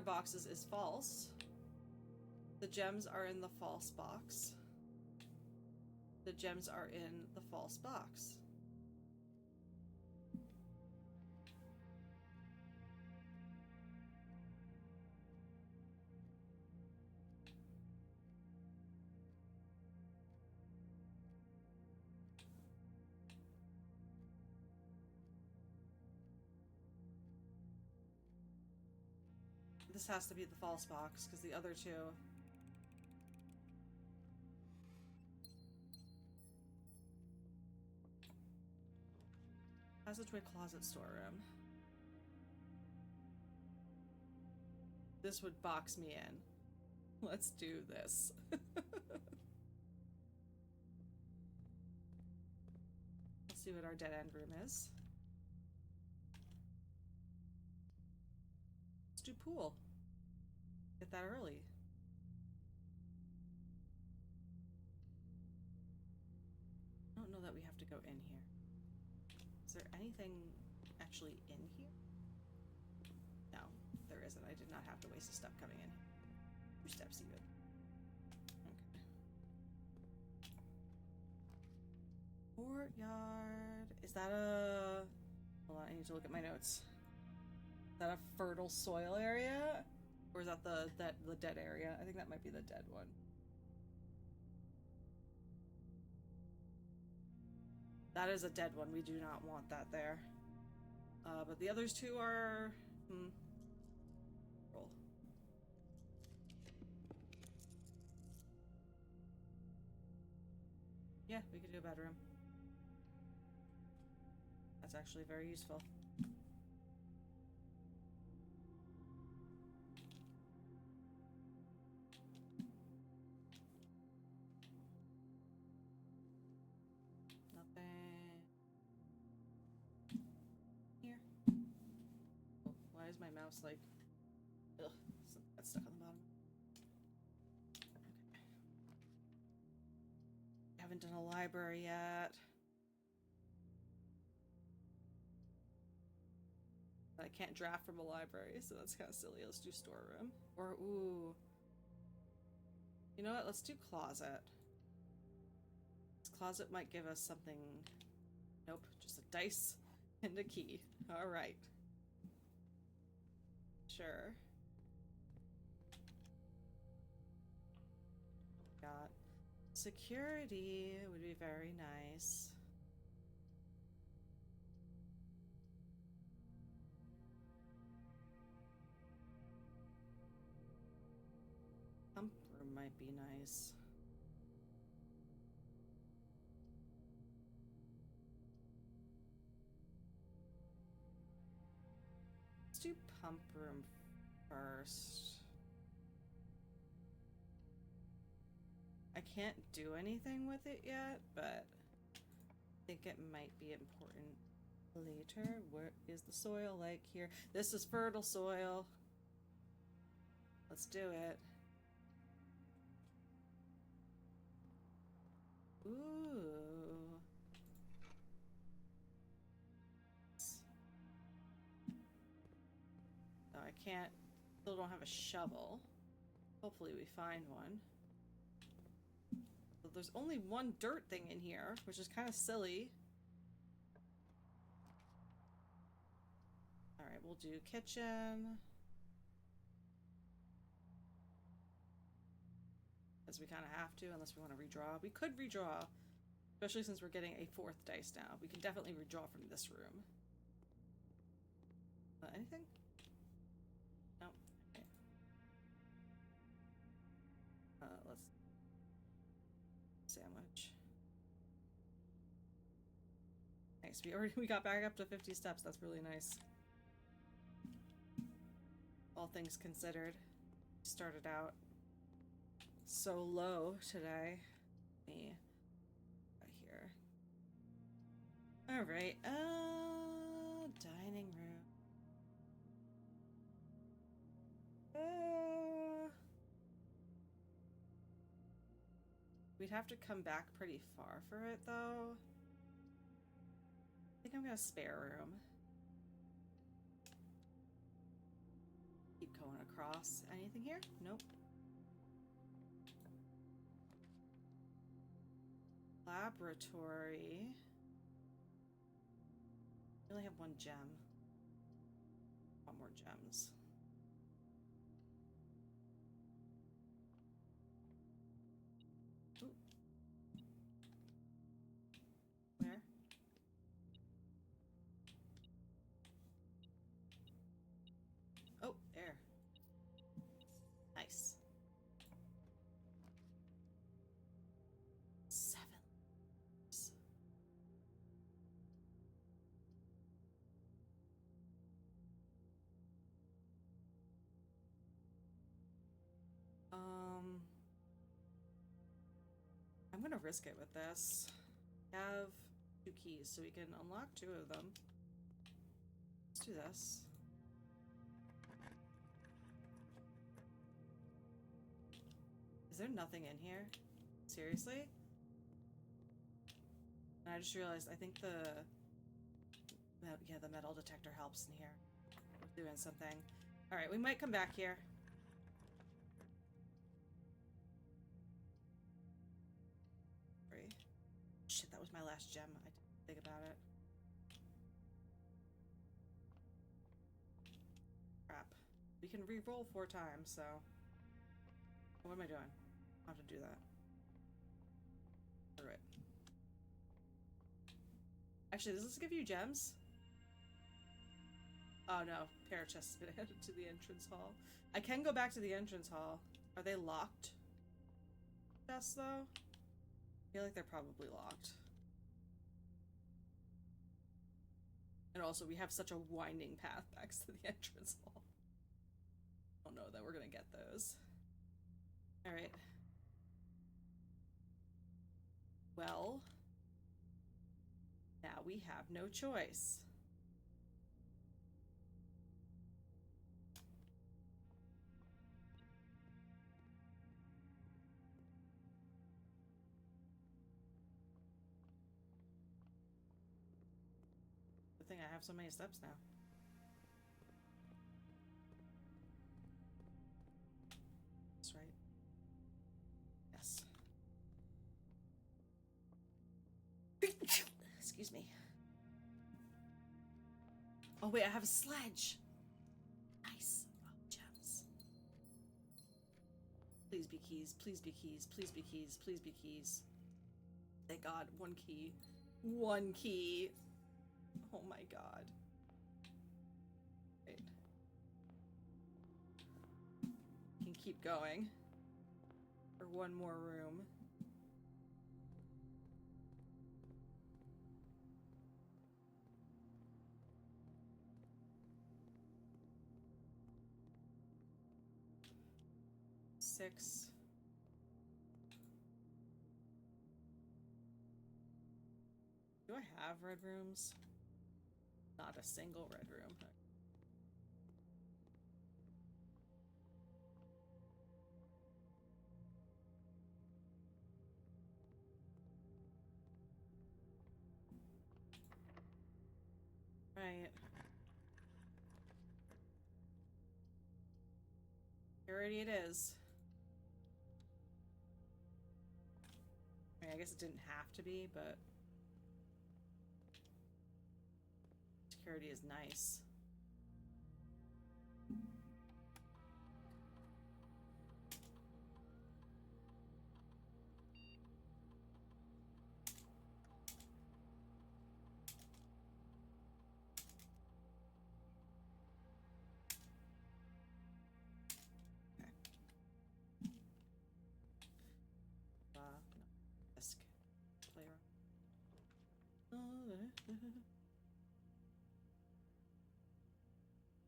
boxes is false. The gems are in the false box. The gems are in the false box. This has to be the false box, because the other two... Passageway, closet, storeroom. This would box me in. Let's do this. Let's see what our dead end room is. Let's do pool. Get that early. I don't know that we have to go in here. Is there anything actually in here? No, there isn't. I did not have to waste a step coming in. 2 steps even. Okay. Courtyard. Is that a... Hold on, I need to look at my notes. Is that a fertile soil area? Or is that the dead area? I think that might be the dead one. That is a dead one. We do not want that there. But the others two are... Roll. Yeah, we could do a bedroom. That's actually very useful. Nothing here. Oh, why is my mouse like... Ugh, that's stuck on the bottom. Okay. Haven't done a library yet. I can't draft from a library, so that's kind of silly. Let's do storeroom. Or, ooh. You know what? Let's do closet. This closet might give us something... Nope, just a dice and a key. Alright. Sure. Got security would be very nice. Pump room might be nice. Let's do pump room first. I can't do anything with it yet, but I think it might be important later. What is the soil like here? This is fertile soil. Let's do it. Ooh. No, I can't. Still don't have a shovel. Hopefully we find one. So there's only one dirt thing in here, which is kind of silly. Alright, we'll do kitchen. As we kind of have to, unless we want to redraw. We could redraw, especially since we're getting a fourth dice now. We can definitely redraw from this room. Anything? No. Okay. Let's... Sandwich. Nice. We got back up to 50 steps. That's really nice. All things considered. Started out so low today. Me right here. Alright, dining room. We'd have to come back pretty far for it though. I think I'm gonna spare room. Keep going across. Anything here? Nope. Laboratory. We only have one gem. Want more gems. Ooh. Where? Oh, there. Nice. 7. I'm gonna risk it with this. Have 2 keys, so we can unlock 2 of them. Let's do this. Is there nothing in here? Seriously? And I just realized I think the metal detector helps in here. We're doing something. Alright, we might come back here. Shit, that was my last gem. I didn't think about it. Crap. We can re-roll 4 times, so... What am I doing? I have to do that. Screw it. Actually, does this give you gems? Oh no, pair of chests has been added to the entrance hall. I can go back to the entrance hall. Are they locked? Chests though? I feel like they're probably locked. And also, we have such a winding path back to the entrance hall. I don't know that we're gonna get those. Alright. Well, now we have no choice. Good thing I have so many steps now. That's right. Yes. Excuse me. Oh wait, I have a sledge. Nice. Oh, gems. Please be keys. Please be keys. Please be keys. Please be keys. Thank God. One key. One key. Oh my God. Wait. Can keep going. For one more room. Six. Do I have red rooms? Not a single red room. Right. Security it is. I mean, I guess it didn't have to be, but security is nice. No. Desk. Play around.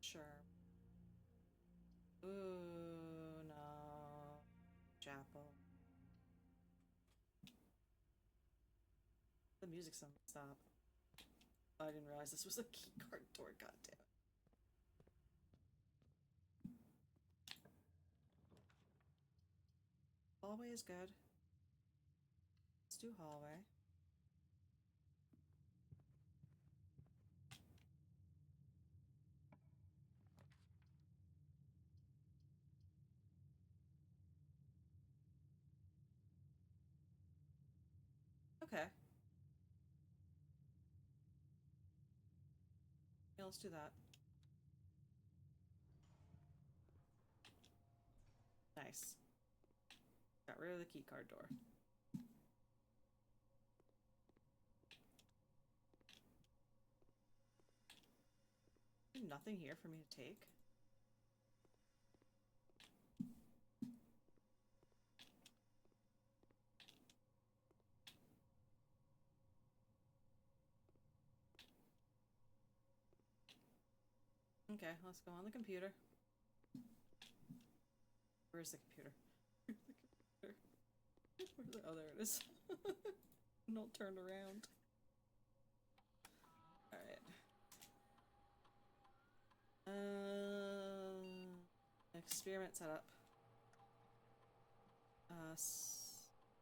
Sure. Ooh, no. Chapel. The music's on stop. Oh, I didn't realize this was a keycard door, goddamn. Hallway is good. Let's do hallway. Okay. Yeah, let's do that. Nice. Got rid of the keycard door. Nothing here for me to take. Okay, let's go on the computer. Where's the computer? Where's the computer? Where's the— oh, there it is. Don't turn around. Alright. Experiment setup.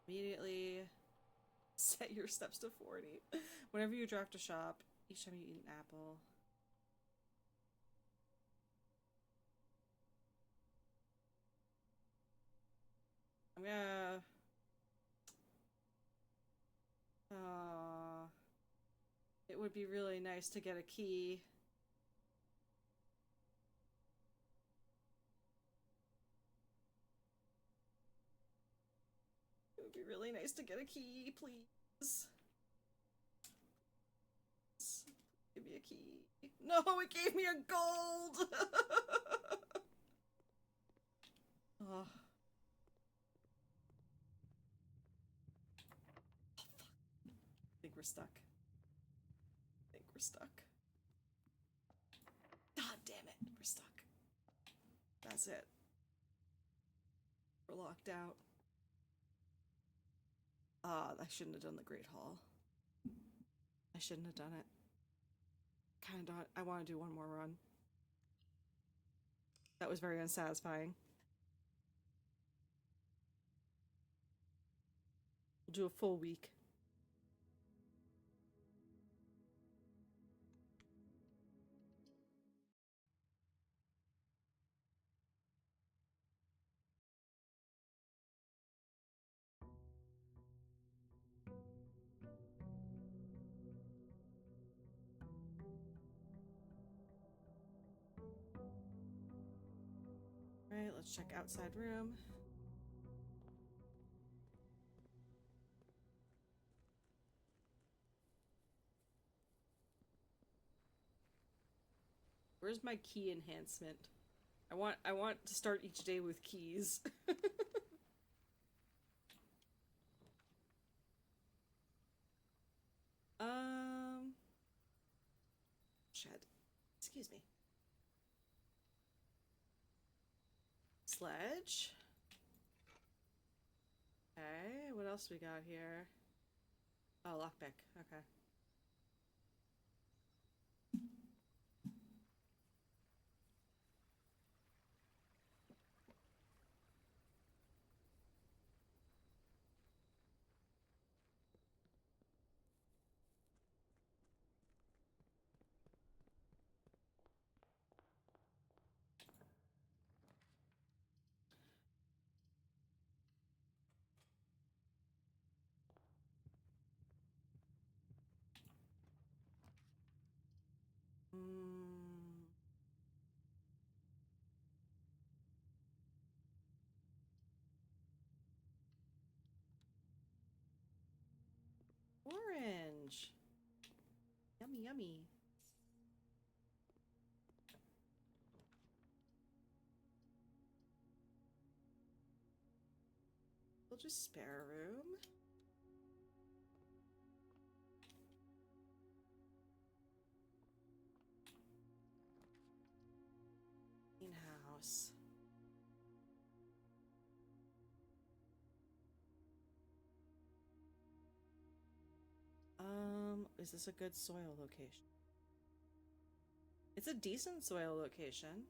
Immediately set your steps to 40. Whenever you draft a shop, each time you eat an apple. I'm gonna... it would be really nice to get a key. It would be really nice to get a key, please. Give me a key. No, it gave me a gold! Oh. we're stuck. I think we're stuck. God damn it, we're stuck. That's it. We're locked out. Ah, I shouldn't have done the Great Hall. I shouldn't have done it. Kind of, I want to do one more run. That was very unsatisfying. We'll do a full week. Alright, let's check outside room. Where's my key enhancement? I want to start each day with keys. Shed. Excuse me. Sledge. Okay, what else we got here? Oh, lockpick. Okay. Orange. Yummy, yummy. We'll just spare room. Greenhouse. Is this a good soil location? It's a decent soil location.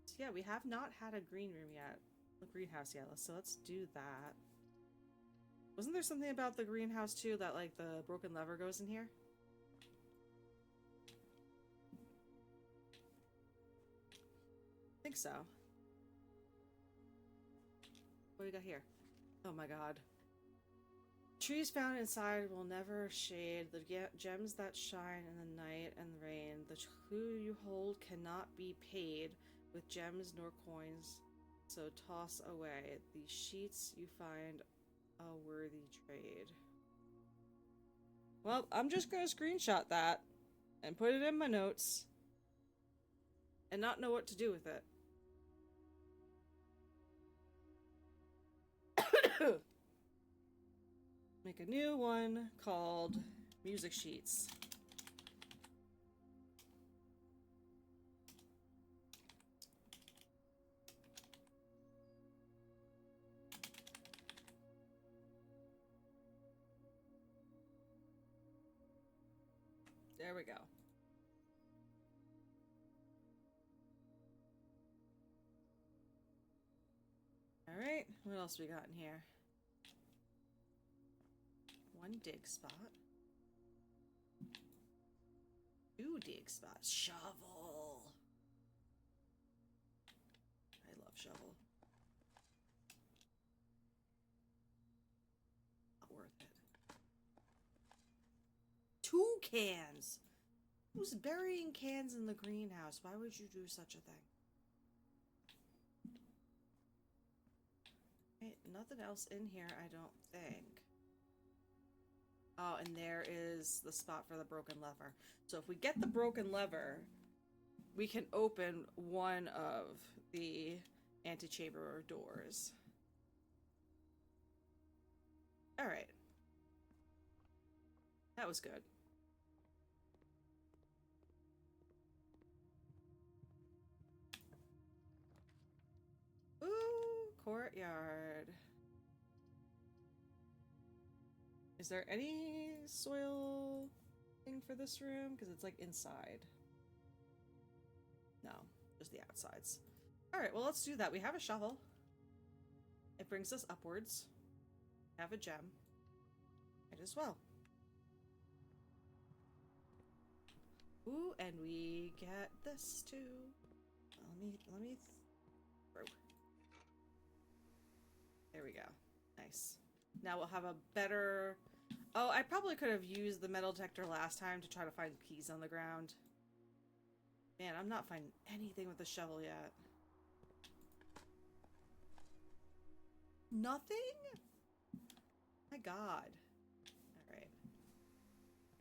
So yeah, we have not had a green room yet. A greenhouse yet, so let's do that. Wasn't there something about the greenhouse too, that like the broken lever goes in here? I think so. What do we got here? Oh my god. Trees found inside will never shade. The gems that shine in the night and rain. The clue you hold cannot be paid with gems nor coins, so toss away. The sheets you find a worthy trade. Well, I'm just gonna screenshot that and put it in my notes and not know what to do with it. Make a new one called music sheets. There we go. All right, what else we got in here? One dig spot. 2 dig spots. Shovel. I love shovel. Not worth it. 2 cans. Who's burying cans in the greenhouse? Why would you do such a thing? Right, nothing else in here, I don't think. Oh, and there is the spot for the broken lever. So if we get the broken lever, we can open one of the antechamber doors. Alright. was good. Ooh, courtyard. Is there any soil thing for this room? Because it's like inside. No, just the outsides. Alright, well let's do that. We have a shovel. It brings us upwards. Have a gem. Might as well. Ooh, and we get this too. Let me throw. There we go. Nice. Now we'll have a better... Oh, I probably could have used the metal detector last time to try to find keys on the ground. Man, I'm not finding anything with the shovel yet. Nothing? My god. Alright.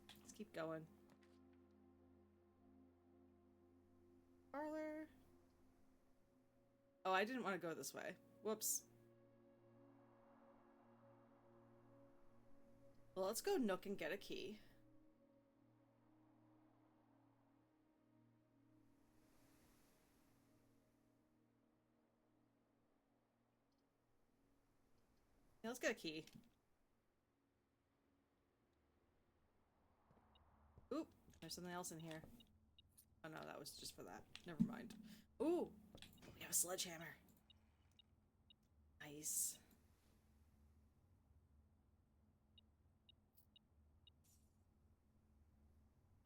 Let's keep going. Parlor. Oh, I didn't want to go this way. Whoops. Well, let's go Nook and get a key. Yeah, let's get a key. Oop, there's something else in here. Oh no, that was just for that. Never mind. Ooh, we have a sledgehammer. Nice.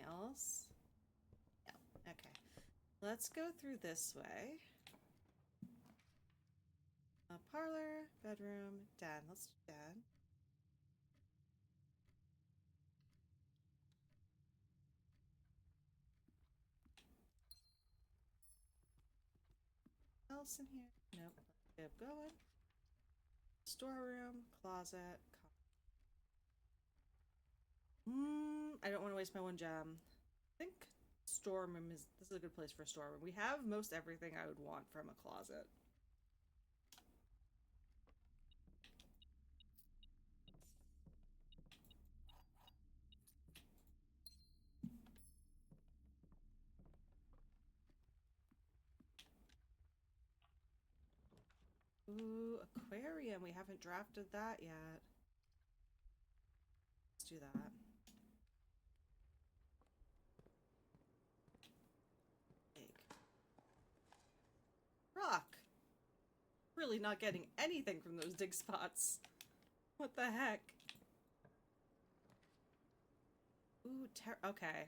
Else? No. Okay. Let's go through this way. Parlor, bedroom, den. Let's do den. Else in here? Nope. Keep going. Storeroom, closet. I don't want to waste my one gem. I think storeroom is... This is a good place for a storeroom. We have most everything I would want from a closet. Ooh, aquarium. We haven't drafted that yet. Let's do that. Egg. Rock. Really not getting anything from those dig spots. What the heck? Ooh, okay.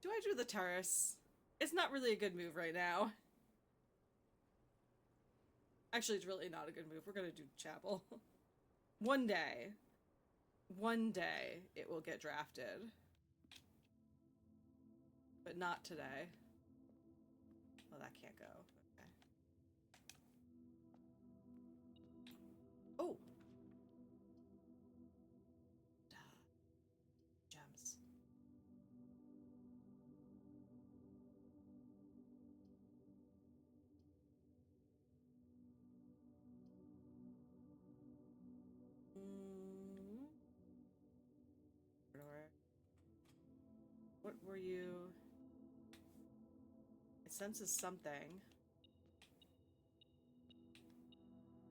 Do I do the terrace? It's not really a good move right now. Actually, it's really not a good move. We're gonna do chapel. One day it will get drafted. But not today. Oh, that can't go. Okay. Oh! Gems. What were you? It senses something.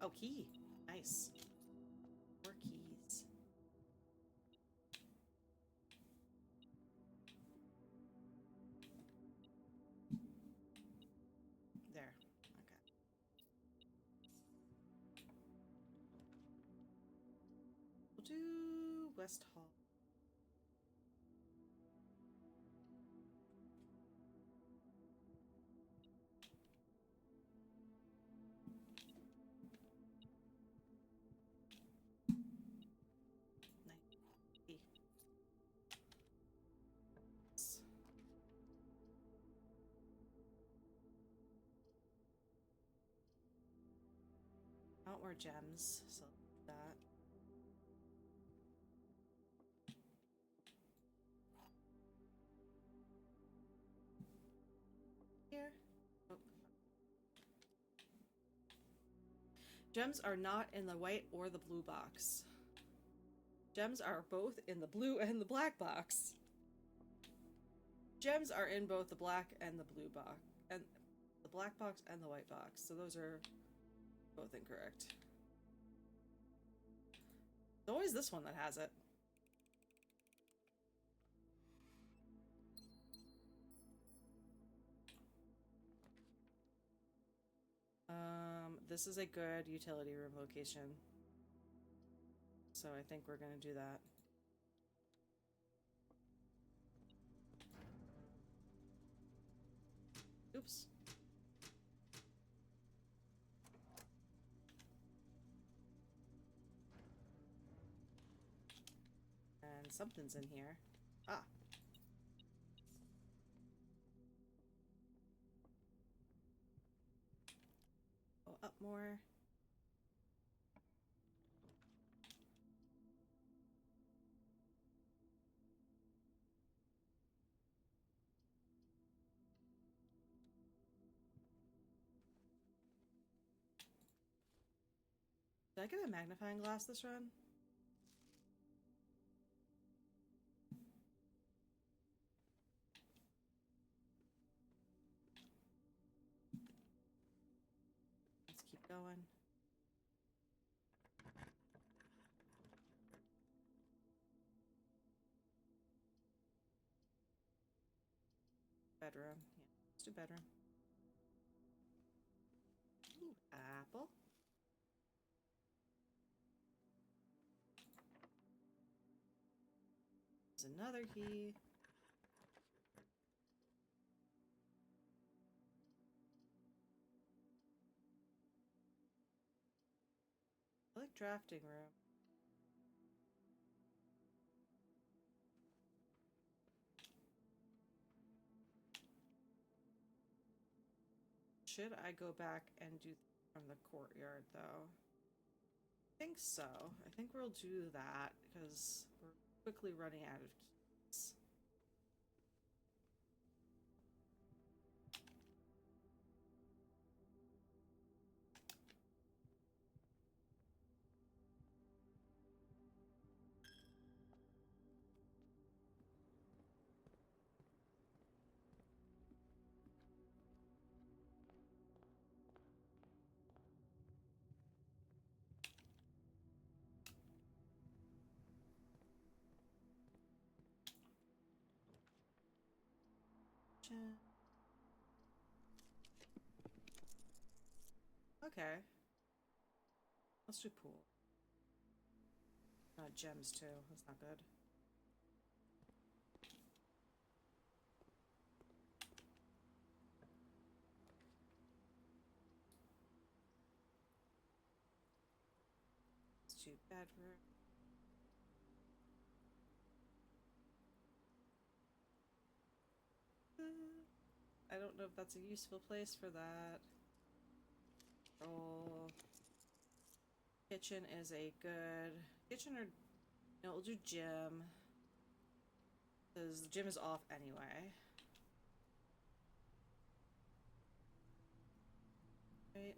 Oh, key. Nice. More keys. There. Okay. We'll do West Hall. I want more gems, so that. Here. Oh. Gems are not in the white or the blue box. Gems are both in the blue and the black box. Gems are in both the black and the blue box. And the black box and the white box. So those are both incorrect. It's always this one that has it. This is a good utility room location. So I think we're gonna do that. Oops. And something's in here. Ah. Go up more. Did I get a magnifying glass this run? Let's keep going. Bedroom. Yeah, let's do bedroom. Ooh, apple. There's another key. I like drafting room. Should I go back and do from the courtyard though? I think so. I think we'll do that because we're quickly running out of keys. Okay. Let's do pool. Gems too. That's not good. Let's do bedroom. I don't know if that's a useful place for that. Oh. Kitchen is a good... Kitchen or... No, we'll do gym. Because the gym is off anyway. Right.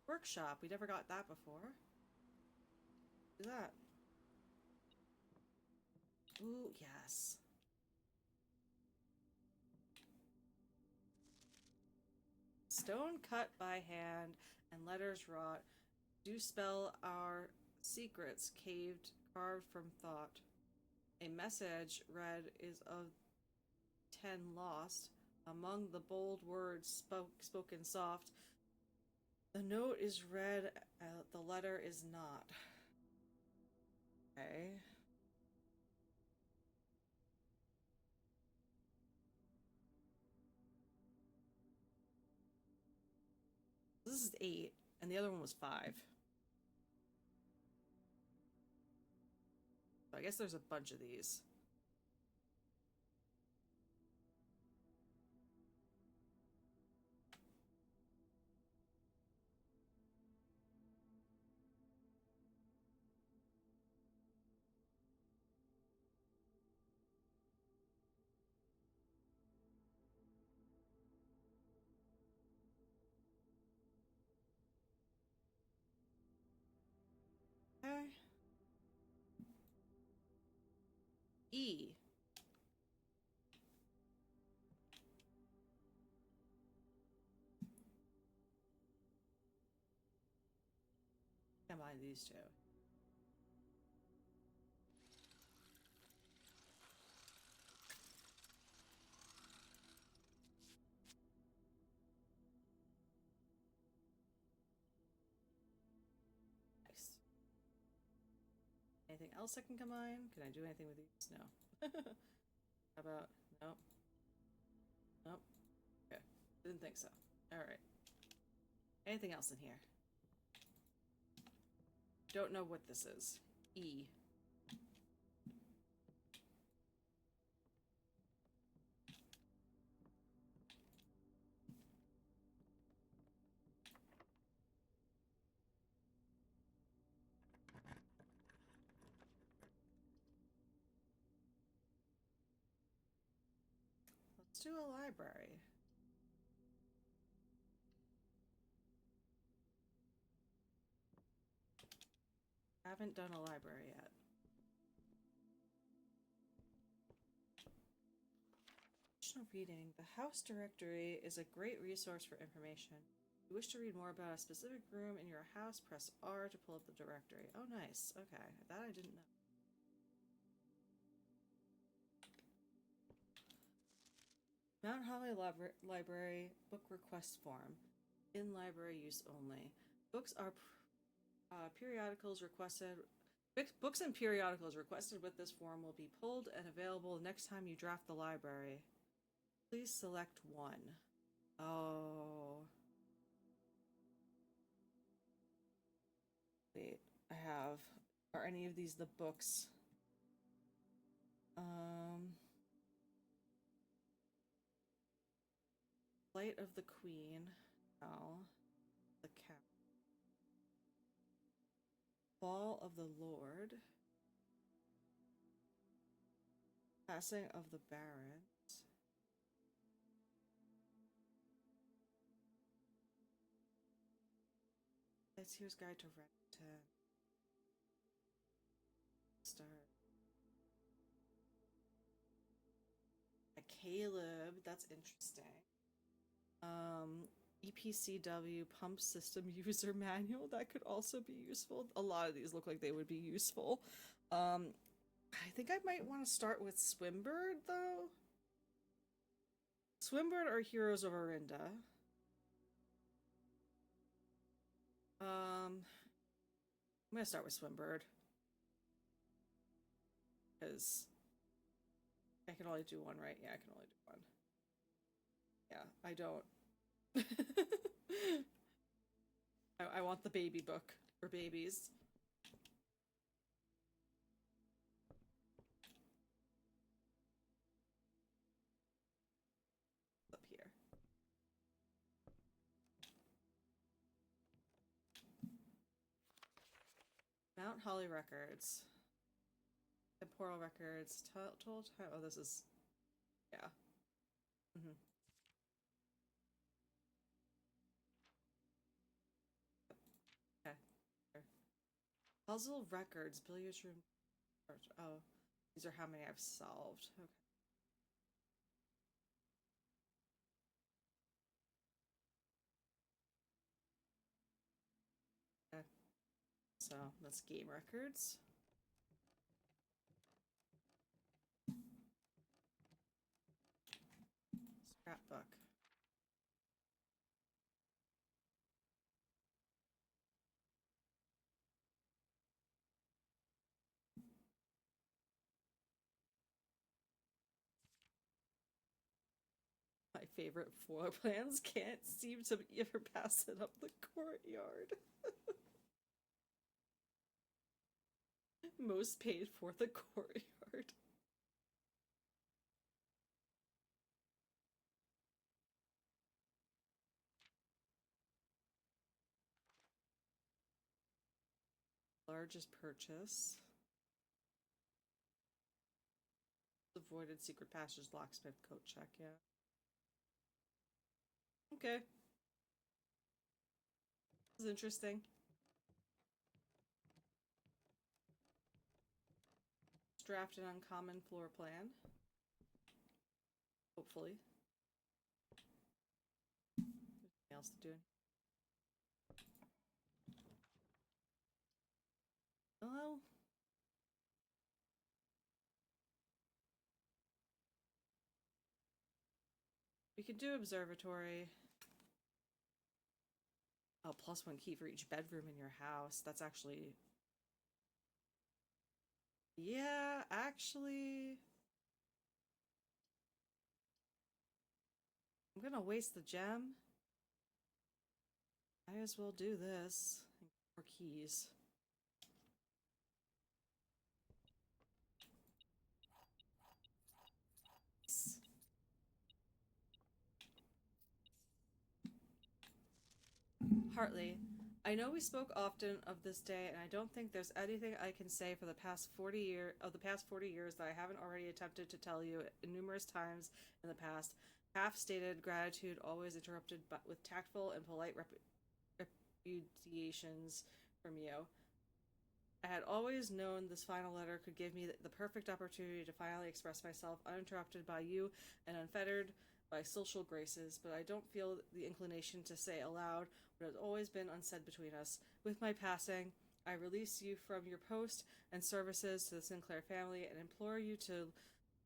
Workshop. We never got that before. Do that. Ooh, yes. Stone cut by hand and letters wrought do spell our secrets carved from thought. A message read is of 10 lost. Among the bold words spoken soft. The note is read, the letter is not. Okay. This is 8, and the other one was 5. So I guess there's a bunch of these. E. Combine these two. Nice. Anything else I can combine? Can I do anything with these? No. How about... Nope. Nope. Okay. Didn't think so. Alright. Anything else in here? Don't know what this is. E. Let's do a library. Haven't done a library yet. Additional reading. The house directory is a great resource for information. If you wish to read more about a specific room in your house, press R to pull up the directory. Oh, nice. Okay. That I didn't know. Mount Holly Library book request form. In library use only. Books are periodicals requested. Books and periodicals requested with this form will be pulled and available next time you draft the library. Please select one. Oh. Wait, I have. Are any of these the books? Flight of the Queen. No. The Cat. Fall of the Lord. Passing of the Barons. Sightseer's Guide to Renton. Start. A Caleb, that's interesting. EPCW Pump System User Manual, that could also be useful. A lot of these look like they would be useful. I think I might want to start with Swimbird, though. Swimbird or Heroes of Orinda. I'm gonna start with Swimbird. Because I can only do one, right? Yeah, I can only do one. Yeah, I don't. I want the baby book for babies. Up here. Mount Holly Records. Temporal Records. Total time. Oh, this is. Yeah. Okay. Puzzle Records. Billiards room. Oh, these are how many I've solved. Okay. Okay. So that's game records. Scrapbook. My favorite floor plans can't seem to ever pass it up the courtyard. Most paid for the courtyard. Largest purchase. Avoided secret passage, locksmith, coat check, yeah. Okay. This is interesting. draft an uncommon floor plan. Hopefully. Nothing else to do. Hello? We could do observatory. Oh, +1 key for each bedroom in your house. That's actually... Yeah, actually... I'm gonna waste the gem. I as well do this. More keys. Hartley, I know we spoke often of this day, and I don't think there's anything I can say for the past 40 years that I haven't already attempted to tell you numerous times in the past. Half-stated gratitude, always interrupted with tactful and polite repudiations from you. I had always known this final letter could give me the perfect opportunity to finally express myself uninterrupted by you and unfettered by social graces, but I don't feel the inclination to say aloud what has always been unsaid between us. With my passing, I release you from your post and services to the Sinclair family and implore you to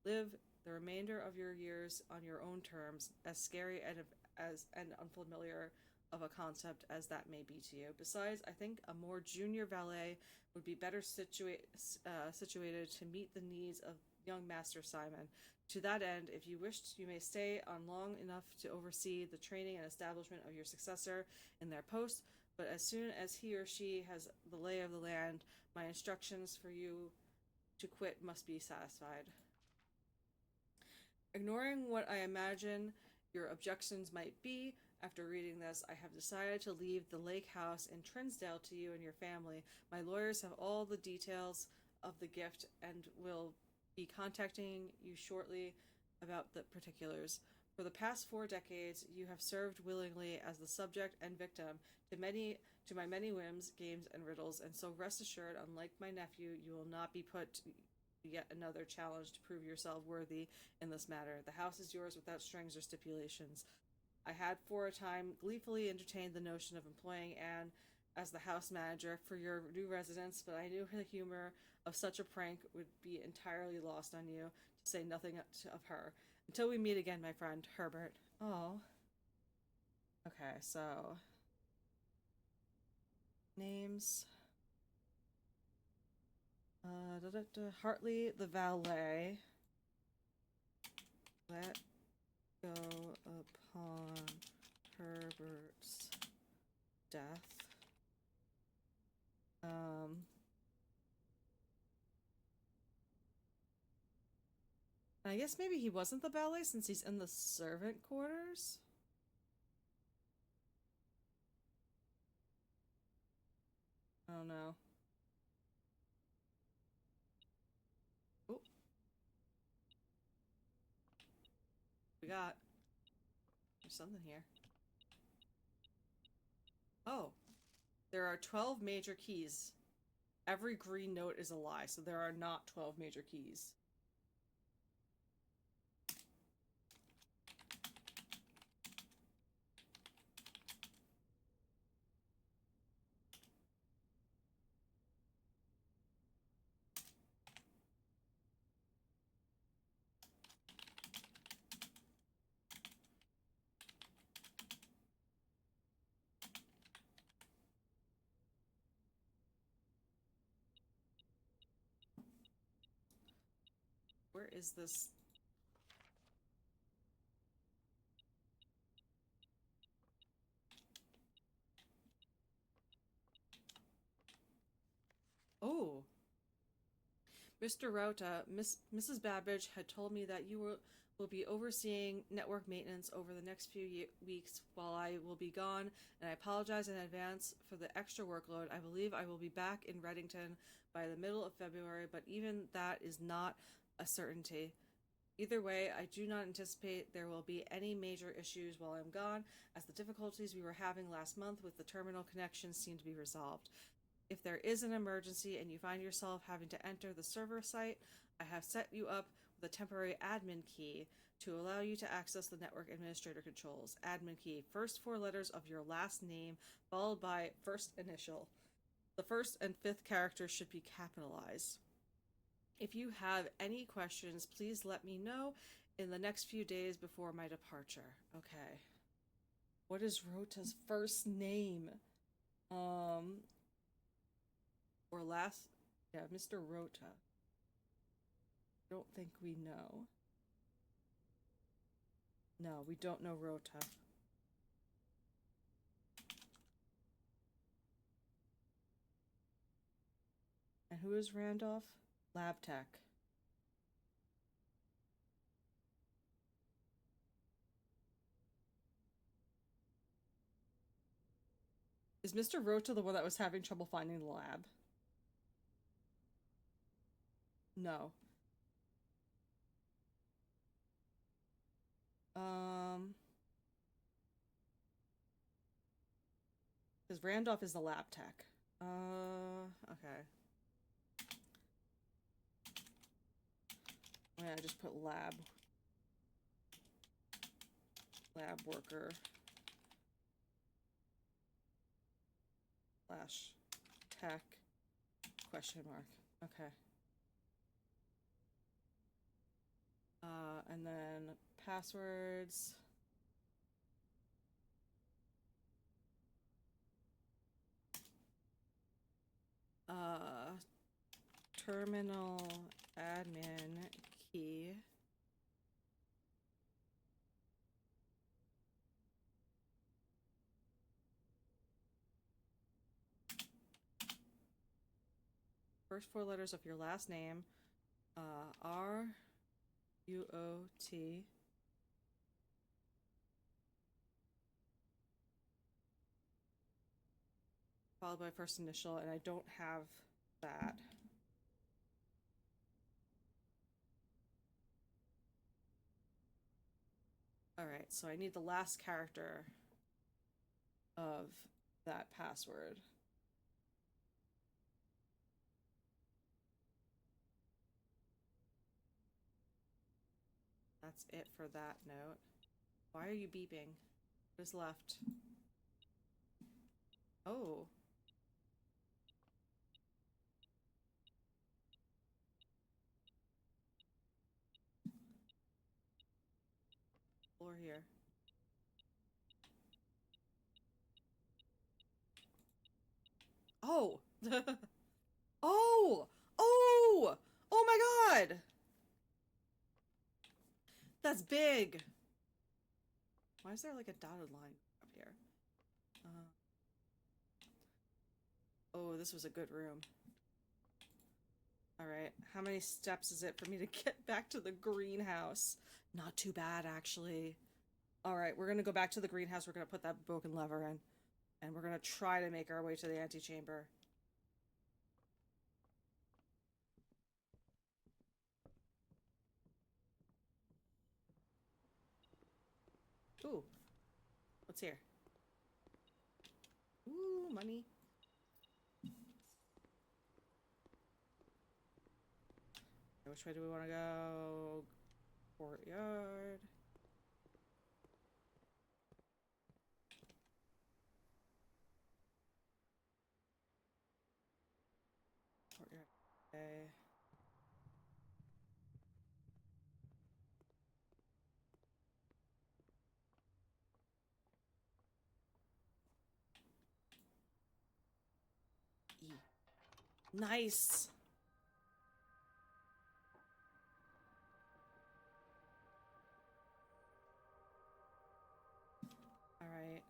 live the remainder of your years on your own terms, as scary and unfamiliar of a concept as that may be to you. Besides, I think a more junior valet would be better situated to meet the needs of young Master Simon. To that end, if you wish, you may stay on long enough to oversee the training and establishment of your successor in their post, but as soon as he or she has the lay of the land, my instructions for you to quit must be satisfied. Ignoring what I imagine your objections might be, after reading this, I have decided to leave the lake house in Trinsdale to you and your family. My lawyers have all the details of the gift and will be contacting you shortly about the particulars. For the past 4 decades, you have served willingly as the subject and victim to my many whims, games, and riddles, and so rest assured, unlike my nephew, you will not be put to yet another challenge to prove yourself worthy in this matter. The house is yours without strings or stipulations. I had for a time gleefully entertained the notion of employing Anne as the house manager for your new residence, but I knew the humor of such a prank would be entirely lost on you, to say nothing of her. Until we meet again, my friend, Herbert. Oh. Okay, so... names... Hartley the valet. Let go upon Herbert's death. I guess maybe he wasn't the valet since he's in the servant quarters. I don't know. Oh. We got... there's something here. Oh. There are 12 major keys. Every green note is a lie, so there are not 12 major keys. Where is this? Oh. Mr. Rauta, Mrs. Babbage had told me that you will be overseeing network maintenance over the next few weeks while I will be gone, and I apologize in advance for the extra workload. I believe I will be back in Reddington by the middle of February, but even that is not a certainty. Either way, I do not anticipate there will be any major issues while I'm gone, as the difficulties we were having last month with the terminal connections seem to be resolved. If there is an emergency and you find yourself having to enter the server site, I have set you up with a temporary admin key to allow you to access the network administrator controls. Admin key, first four letters of your last name, followed by first initial. The first and fifth characters should be capitalized. If you have any questions, please let me know in the next few days before my departure. Okay. What is Rota's first name? Or last... Yeah, Mr. Rota. I don't think we know. No, we don't know Rota. And who is Randolph? Lab tech. Is Mr. Rota the one that was having trouble finding the lab? No. Because Randolph is the lab tech. Okay. Yeah, I just put lab worker slash tech question mark. Okay. And then passwords. Terminal admin key. First four letters of your last name. R-U-O-T. Followed by first initial, and I don't have that. Alright, so I need the last character of that password. That's it for that note. Why are you beeping? What is left? Oh. Floor here. Oh! Oh! Oh! Oh my god! That's big! Why is there like a dotted line up here? Oh, this was a good room. Alright, how many steps is it for me to get back to the greenhouse? Not too bad, actually. Alright, we're gonna go back to the greenhouse. We're gonna put that broken lever in. And we're gonna try to make our way to the antechamber. Ooh. What's here? Ooh, money. Which way do we want to go? Courtyard. Courtyard. Okay. E. Nice! Alright.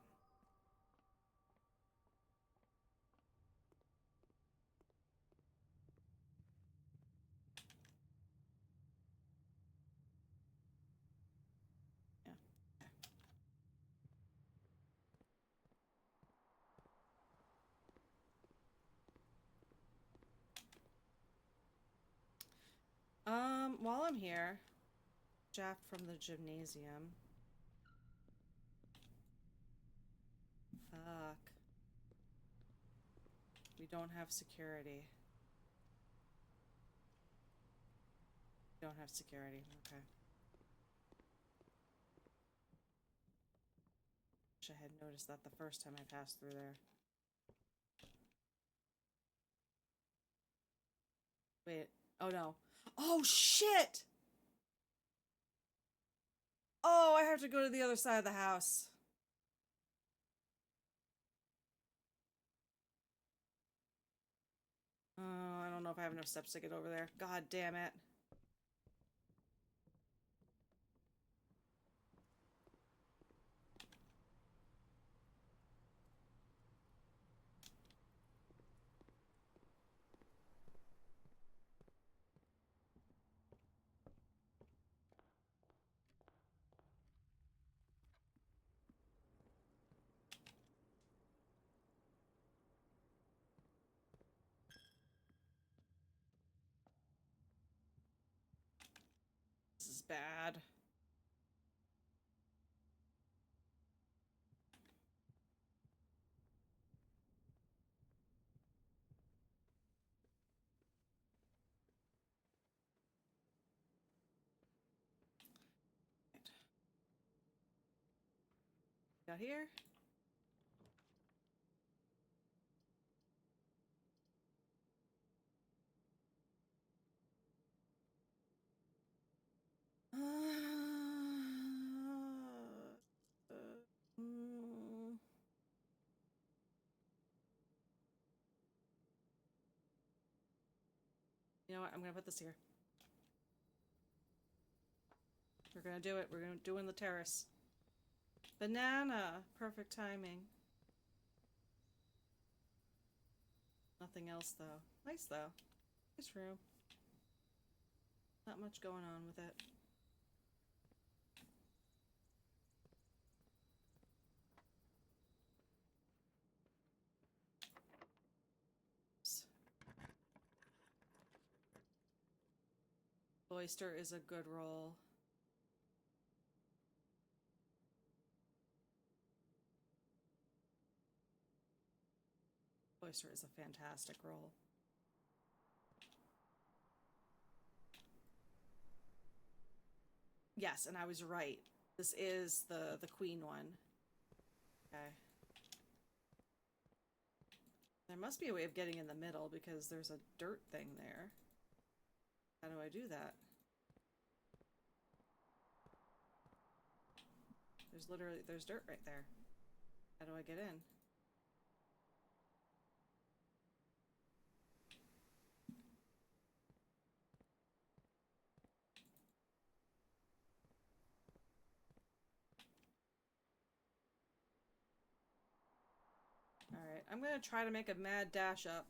Yeah. While I'm here, draft from the gymnasium. Fuck. We don't have security. Don't have security. Okay. Wish I had noticed that the first time I passed through there. Wait. Oh no. Oh shit! Oh, I have to go to the other side of the house. Oh, I don't know if I have enough steps to get over there. God damn it. This is bad. Got here. Mm. You know what? I'm gonna put this here. We're gonna do it. We're gonna do in the terrace. Banana! Perfect timing. Nothing else though. Nice though. Nice room. Not much going on with it. Oyster is a good roll. Oyster is a fantastic roll. Yes, and I was right. This is the queen one. Okay. There must be a way of getting in the middle because there's a dirt thing there. How do I do that? There's dirt right there. How do I get in? Alright, I'm gonna try to make a mad dash up.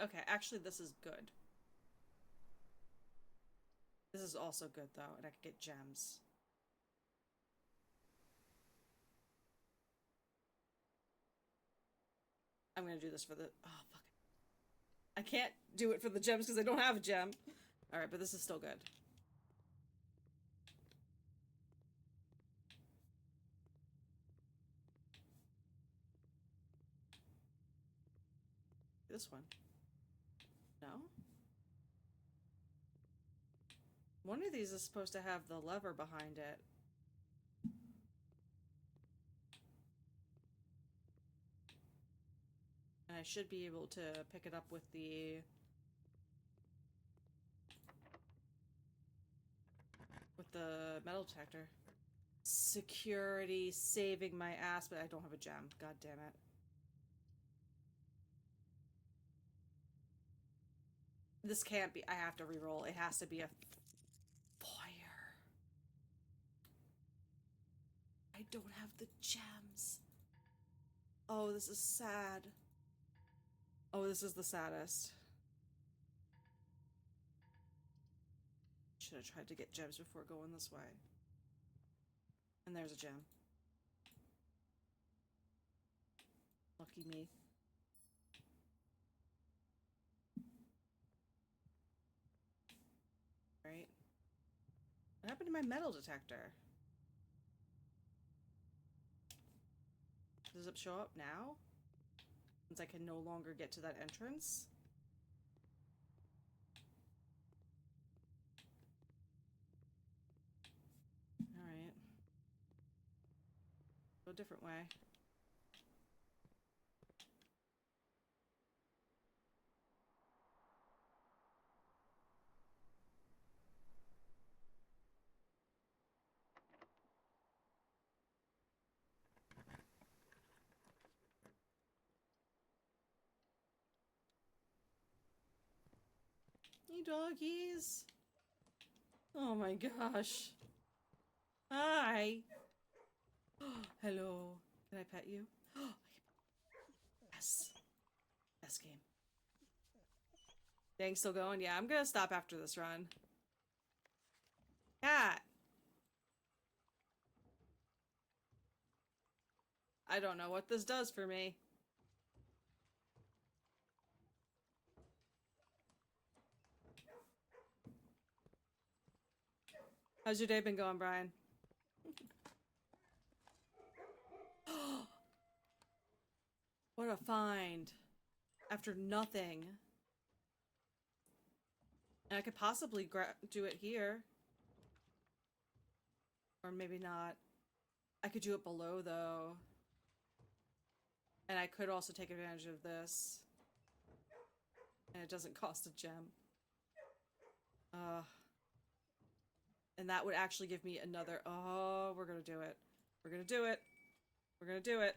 Okay, actually this is good. This is also good though, and I could get gems. I'm gonna do this for the... Oh, fuck. I can't do it for the gems because I don't have a gem. Alright, but this is still good. This one. No? One of these is supposed to have the lever behind it. And I should be able to pick it up with the... metal detector. Security saving my ass, but I don't have a gem. God damn it. This can't be... I have to re-roll. It has to be a... fire. I don't have the gems. Oh, this is sad. Oh, this is the saddest. Should have tried to get gems before going this way. And there's a gem. Lucky me. What happened to my metal detector? Does it show up now? Since I can no longer get to that entrance? Alright. Go a different way. Hey, doggies. Oh my gosh. Hi. Hello. Can I pet you? Yes. Best game. Dang, still going? Yeah, I'm gonna stop after this run. Cat. I don't know what this does for me. How's your day been going, Brian? What a find. After nothing. And I could possibly do it here. Or maybe not. I could do it below, though. And I could also take advantage of this. And it doesn't cost a gem. And that would actually give me another... Oh, we're gonna do it. We're gonna do it. We're gonna do it.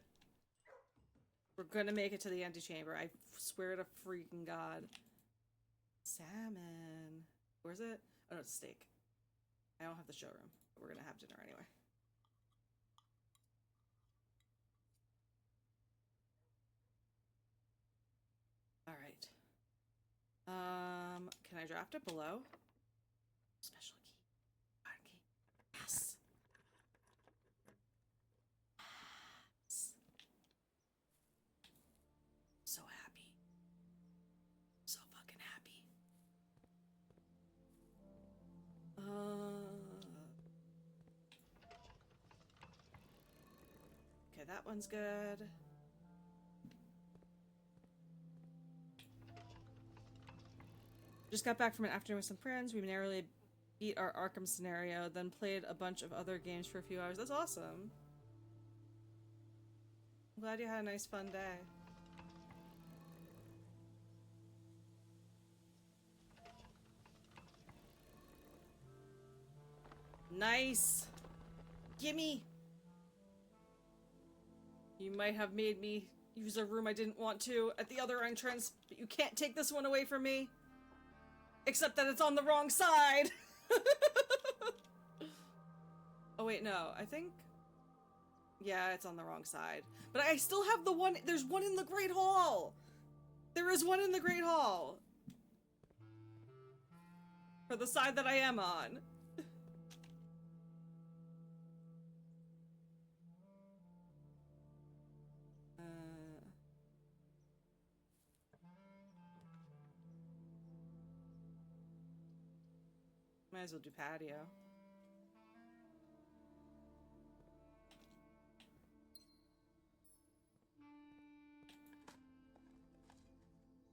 We're gonna make it to the antechamber. I swear to freaking God. Salmon. Where's it? Oh, no, it's steak. I don't have the showroom, but we're gonna have dinner anyway. Alright. Can I draft it below? Special key. Card key. Yes! Yes! So happy. So fucking happy. Okay, that one's good. Just got back from an afternoon with some friends. We narrowly beat our Arkham scenario, then played a bunch of other games for a few hours. That's awesome. I'm glad you had a nice fun day. Nice! Gimme! You might have made me use a room I didn't want to at the other entrance, but you can't take this one away from me. Except that it's on the wrong side! Oh wait, no, I think... Yeah, it's on the wrong side. But I still have the one- there's one in the Great Hall! There is one in the Great Hall! For the side that I am on. Might as well do patio.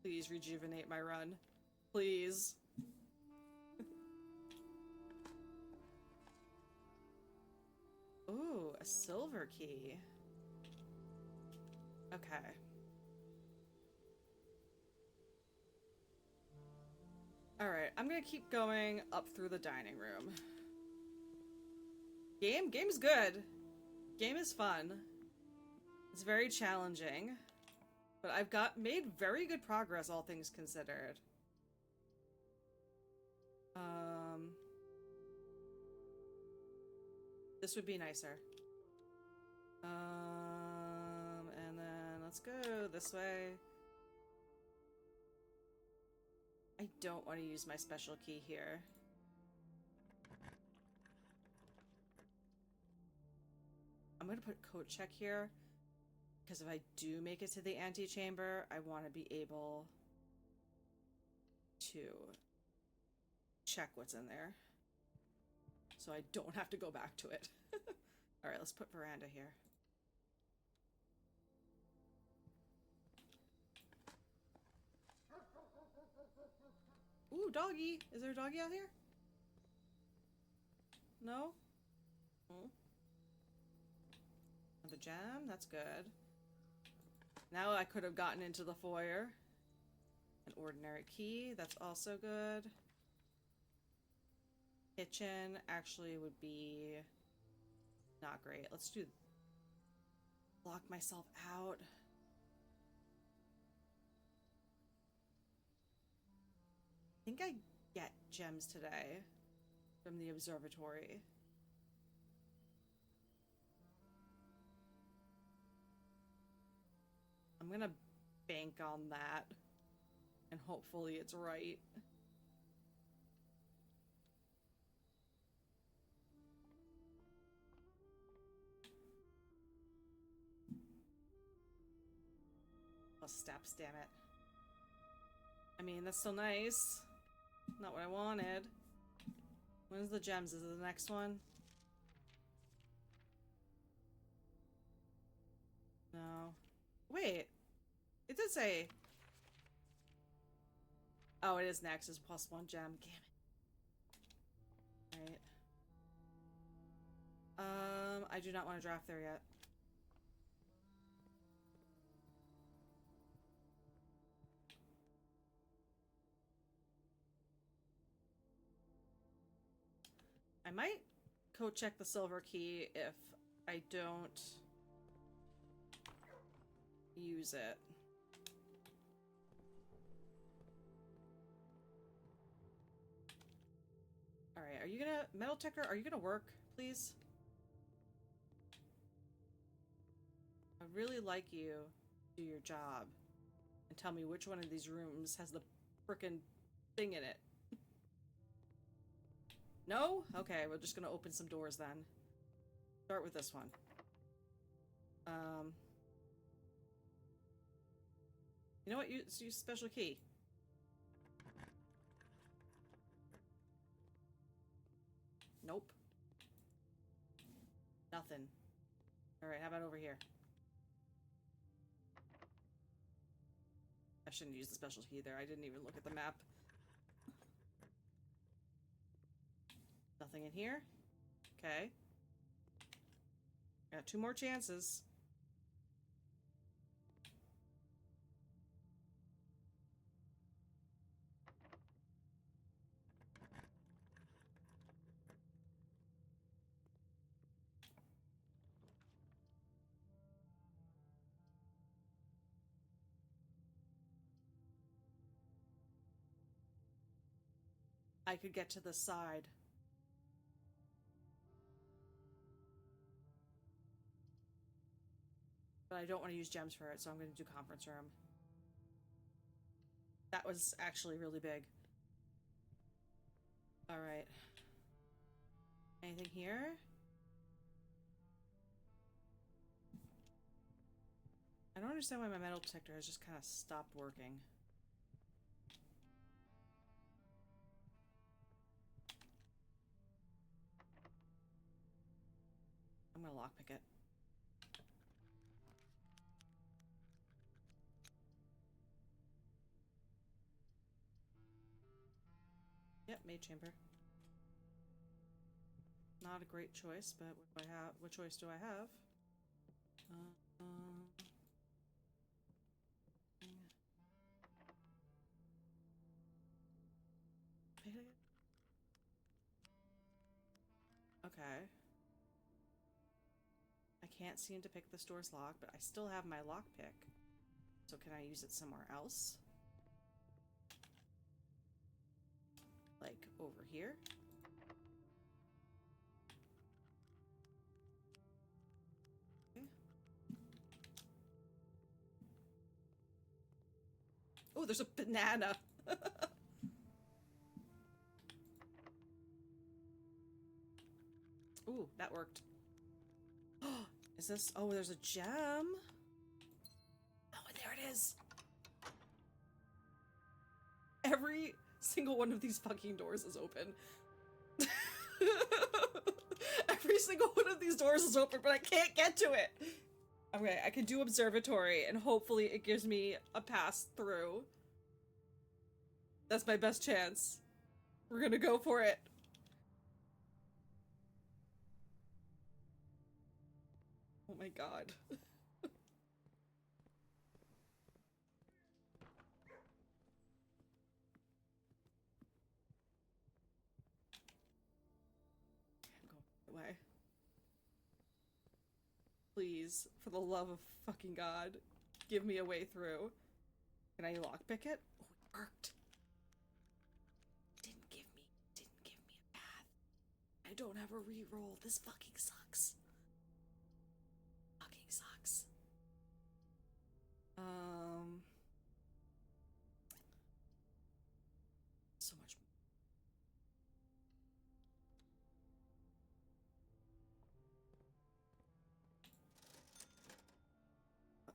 Please rejuvenate my run. Please. Ooh, a silver key. Okay. Alright, I'm gonna keep going up through the dining room. Game's good. Game is fun. It's very challenging. But I've made very good progress, all things considered. This would be nicer. And then let's go this way. I don't want to use my special key here. I'm gonna put coat check here, because if I do make it to the antechamber, I want to be able to check what's in there. so I don't have to go back to it. All right, let's put veranda here. Ooh, doggy. Is there a doggy out here? No? Oh. Another gem. That's good. Now I could have gotten into the foyer. An ordinary key. That's also good. Kitchen actually would be not great. Let's do... Lock myself out. I think I get gems today from the observatory. I'm gonna bank on that, and hopefully it's right. Oh, steps, damn it. I mean, that's still nice. Not what I wanted. When's the gems? Is it the next one? No. Wait. It did say... Oh, it is next. It's +1 gem. Damn it. Alright. I do not want to draft there yet. I might go check the silver key if I don't use it. Alright, are you gonna... Metal Techer, are you gonna work, please? I'd really like you to do your job and tell me which one of these rooms has the frickin' thing in it. No? Okay, we're just gonna open some doors then. Start with this one. You know what? Use special key. Nope. Nothing. Alright, how about over here? I shouldn't use the special key there. I didn't even look at the map. Nothing in here? Okay. Got 2 more chances. I could get to the side. But I don't want to use gems for it, so I'm going to do conference room. That was actually really big. Alright. Anything here? I don't understand why my metal detector has just kind of stopped working. I'm gonna lockpick it. Yep, maid chamber. Not a great choice, but what do I have? What choice do I have? Okay. I can't seem to pick this door's lock, but I still have my lockpick. So can I use it somewhere else? Like over here? Okay. Oh, there's a banana! Ooh, that worked. Is this... Oh, there's a gem? Oh, and there it is! Every single one of these fucking doors is open. Every single one of these doors is open, but I can't get to it. Okay, I can do observatory, and hopefully it gives me a pass through. That's my best chance. We're gonna go for it. Oh my god. I'm going the way. Please, for the love of fucking God, give me a way through. Can I lockpick it? Oh, it worked. Didn't give me a path. I don't have a reroll. This fucking sucks. Fucking sucks. So much.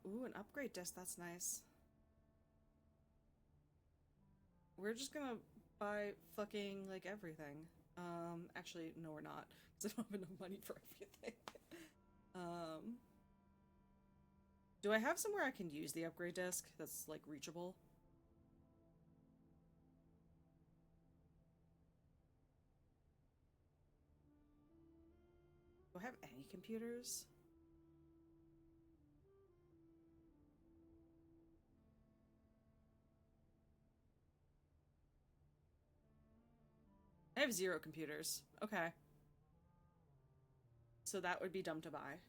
Ooh, an upgrade disc. That's nice. We're just gonna buy fucking, like, everything. Actually, no we're not, because I don't have enough money for everything. Do I have somewhere I can use the upgrade disc that's, like, reachable? Do I have any computers? I have 0 computers. Okay. So that would be dumb to buy.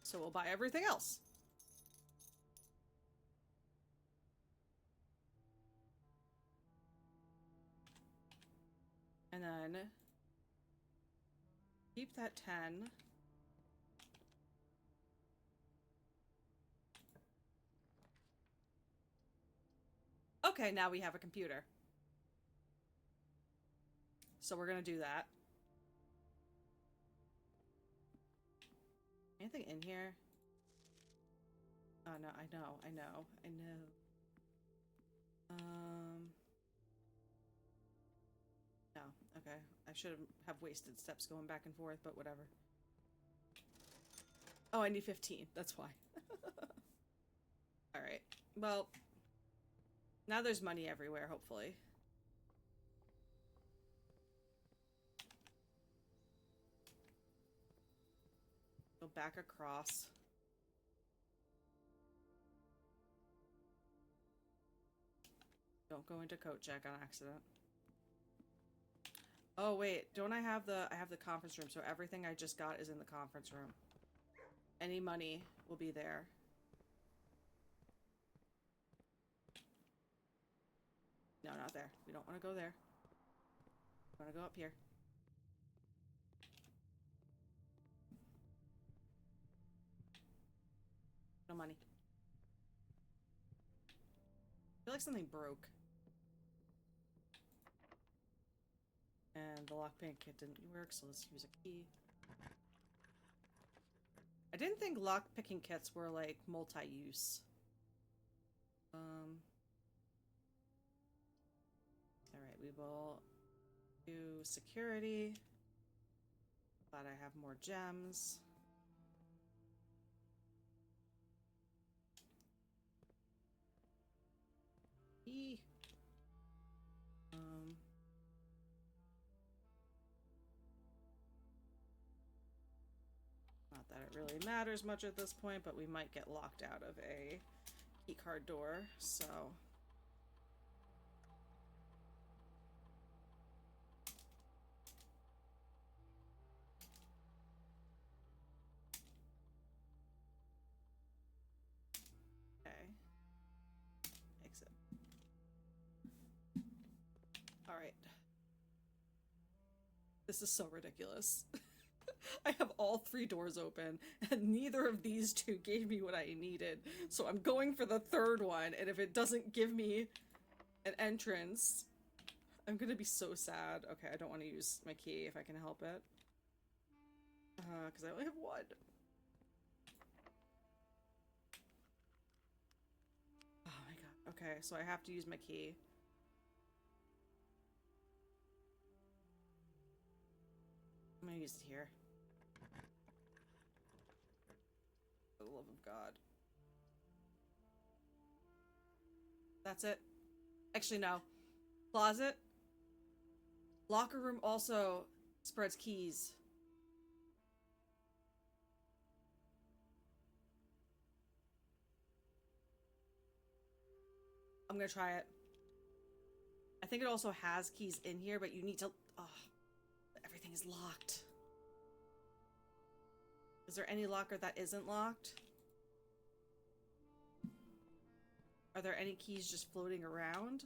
So we'll buy everything else. And then keep that 10. Okay, now we have a computer. So we're gonna do that. Anything in here? Oh no, I know. No, okay. I should have wasted steps going back and forth, but whatever. Oh, I need 15. That's why. Alright. Well, now there's money everywhere, hopefully. Go back across. Don't go into coat check on accident. Oh wait, don't I have the conference room, so everything I just got is in the conference room. Any money will be there. No, not there. We don't want to go there. We want to go up here. No money. I feel like something broke. And the lockpick kit didn't work, so let's use a key. I didn't think lockpicking kits were, like, multi-use. Alright, we will do security. Glad I have more gems. E. Not that it really matters much at this point, but we might get locked out of a keycard door, so... Okay. Exit. Alright. This is so ridiculous. I have all 3 doors open, and neither of these 2 gave me what I needed. So I'm going for the 3rd one, and if it doesn't give me an entrance, I'm gonna be so sad. Okay, I don't want to use my key if I can help it. Because I only have 1. Oh my god. Okay, so I have to use my key. I'm gonna use it here. For the love of God. That's it. Actually, no. Closet. Locker room also spreads keys. I'm gonna try it. I think it also has keys in here, but you need to... Oh, everything is locked. Is there any locker that isn't locked? Are there any keys just floating around?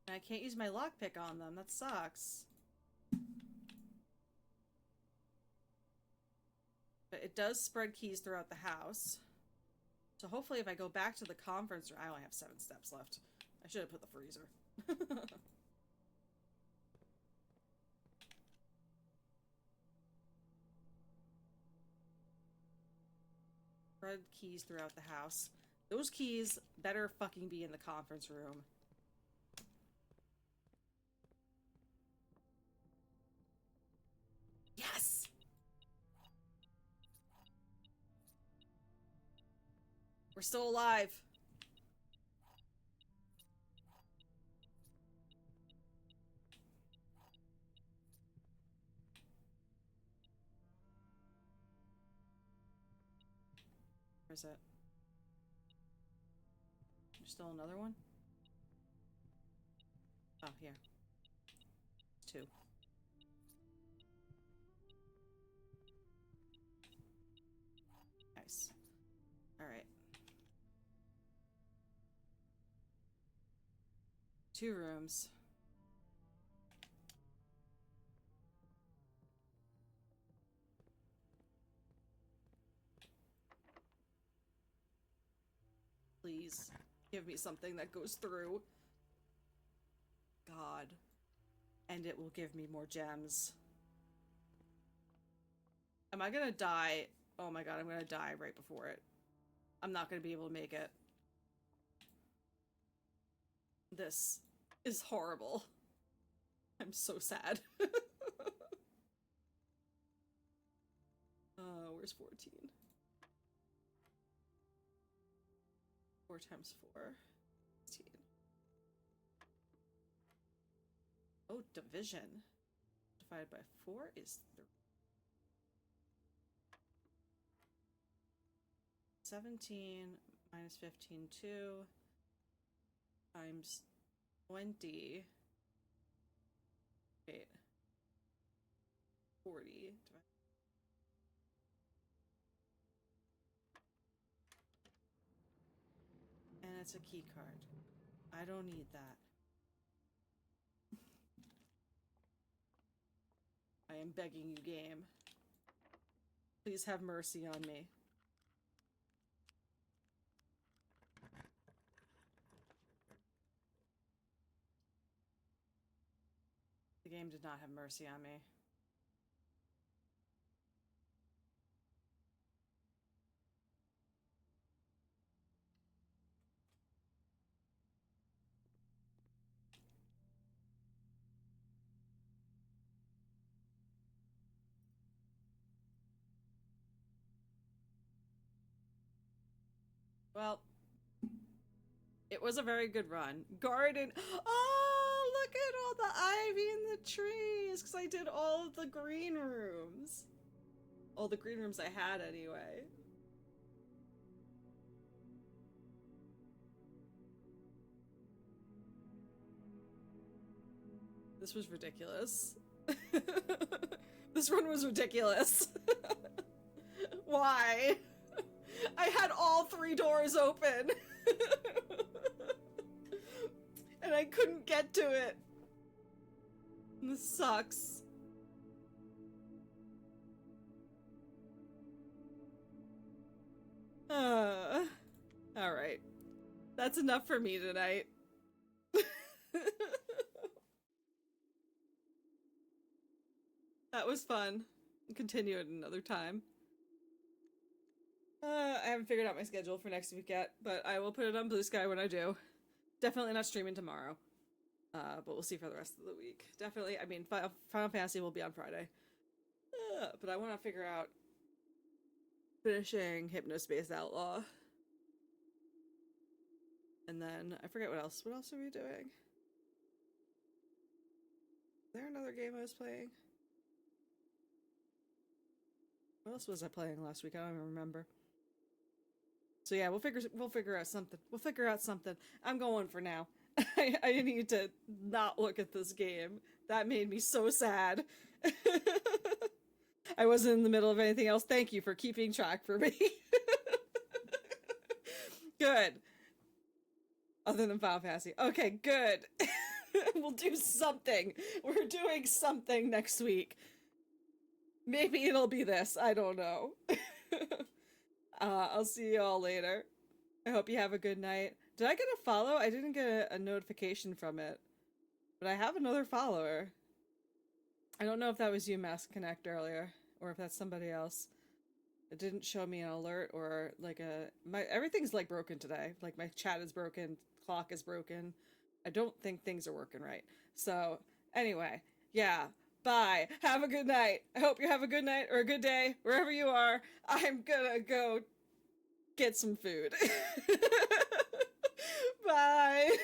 I can't use my lockpick on them. That sucks. But it does spread keys throughout the house. So hopefully if I go back to the conference room... I only have 7 steps left. I should have put the freezer. Spread keys throughout the house. Those keys better fucking be in the conference room. Yes! We're still alive. Where's it? There's still another one? Oh, here. 2. Nice. Alright. 2 rooms. Please, give me something that goes through. God. And it will give me more gems. Am I gonna die? Oh my god, I'm gonna die right before it. I'm not gonna be able to make it. This is horrible. I'm so sad. Where's 14? 4 times 4. 16. Oh, division. Divided by 4 is 3. 17 minus 15, 2 times 20. Wait. 40. And it's a key card. I don't need that. I am begging you, game. Please have mercy on me. The game did not have mercy on me. Well, it was a very good run. Garden. Oh, look at all the ivy in the trees. Because I did all of the green rooms. All the green rooms I had anyway. This was ridiculous. This run was ridiculous. Why? I had all 3 doors open. And I couldn't get to it. This sucks. Alright. That's enough for me tonight. That was fun. Continue it another time. I haven't figured out my schedule for next week yet, but I will put it on Blue Sky when I do. Definitely not streaming tomorrow. But we'll see for the rest of the week. Definitely, I mean, Final Fantasy will be on Friday. But I want to figure out finishing Hypnospace Outlaw. And then, I forget what else. What else are we doing? Is there another game I was playing? What else was I playing last week? I don't even remember. So yeah, we'll figure out something. We'll figure out something. I'm going for now. I need to not look at this game. That made me so sad. I wasn't in the middle of anything else. Thank you for keeping track for me. Good. Other than Final Fantasy. Okay, good. We'll do something. We're doing something next week. Maybe it'll be this. I don't know. I'll see you all later. I hope you have a good night. Did I get a follow? I didn't get a notification from it. But I have another follower. I don't know if that was you, Mass Connect, earlier. Or if that's somebody else. It didn't show me an alert or like everything's like broken today. Like my chat is broken. Clock is broken. I don't think things are working right. So anyway, yeah. Bye. Have a good night. I hope you have a good night or a good day wherever you are. I'm gonna go get some food. Bye.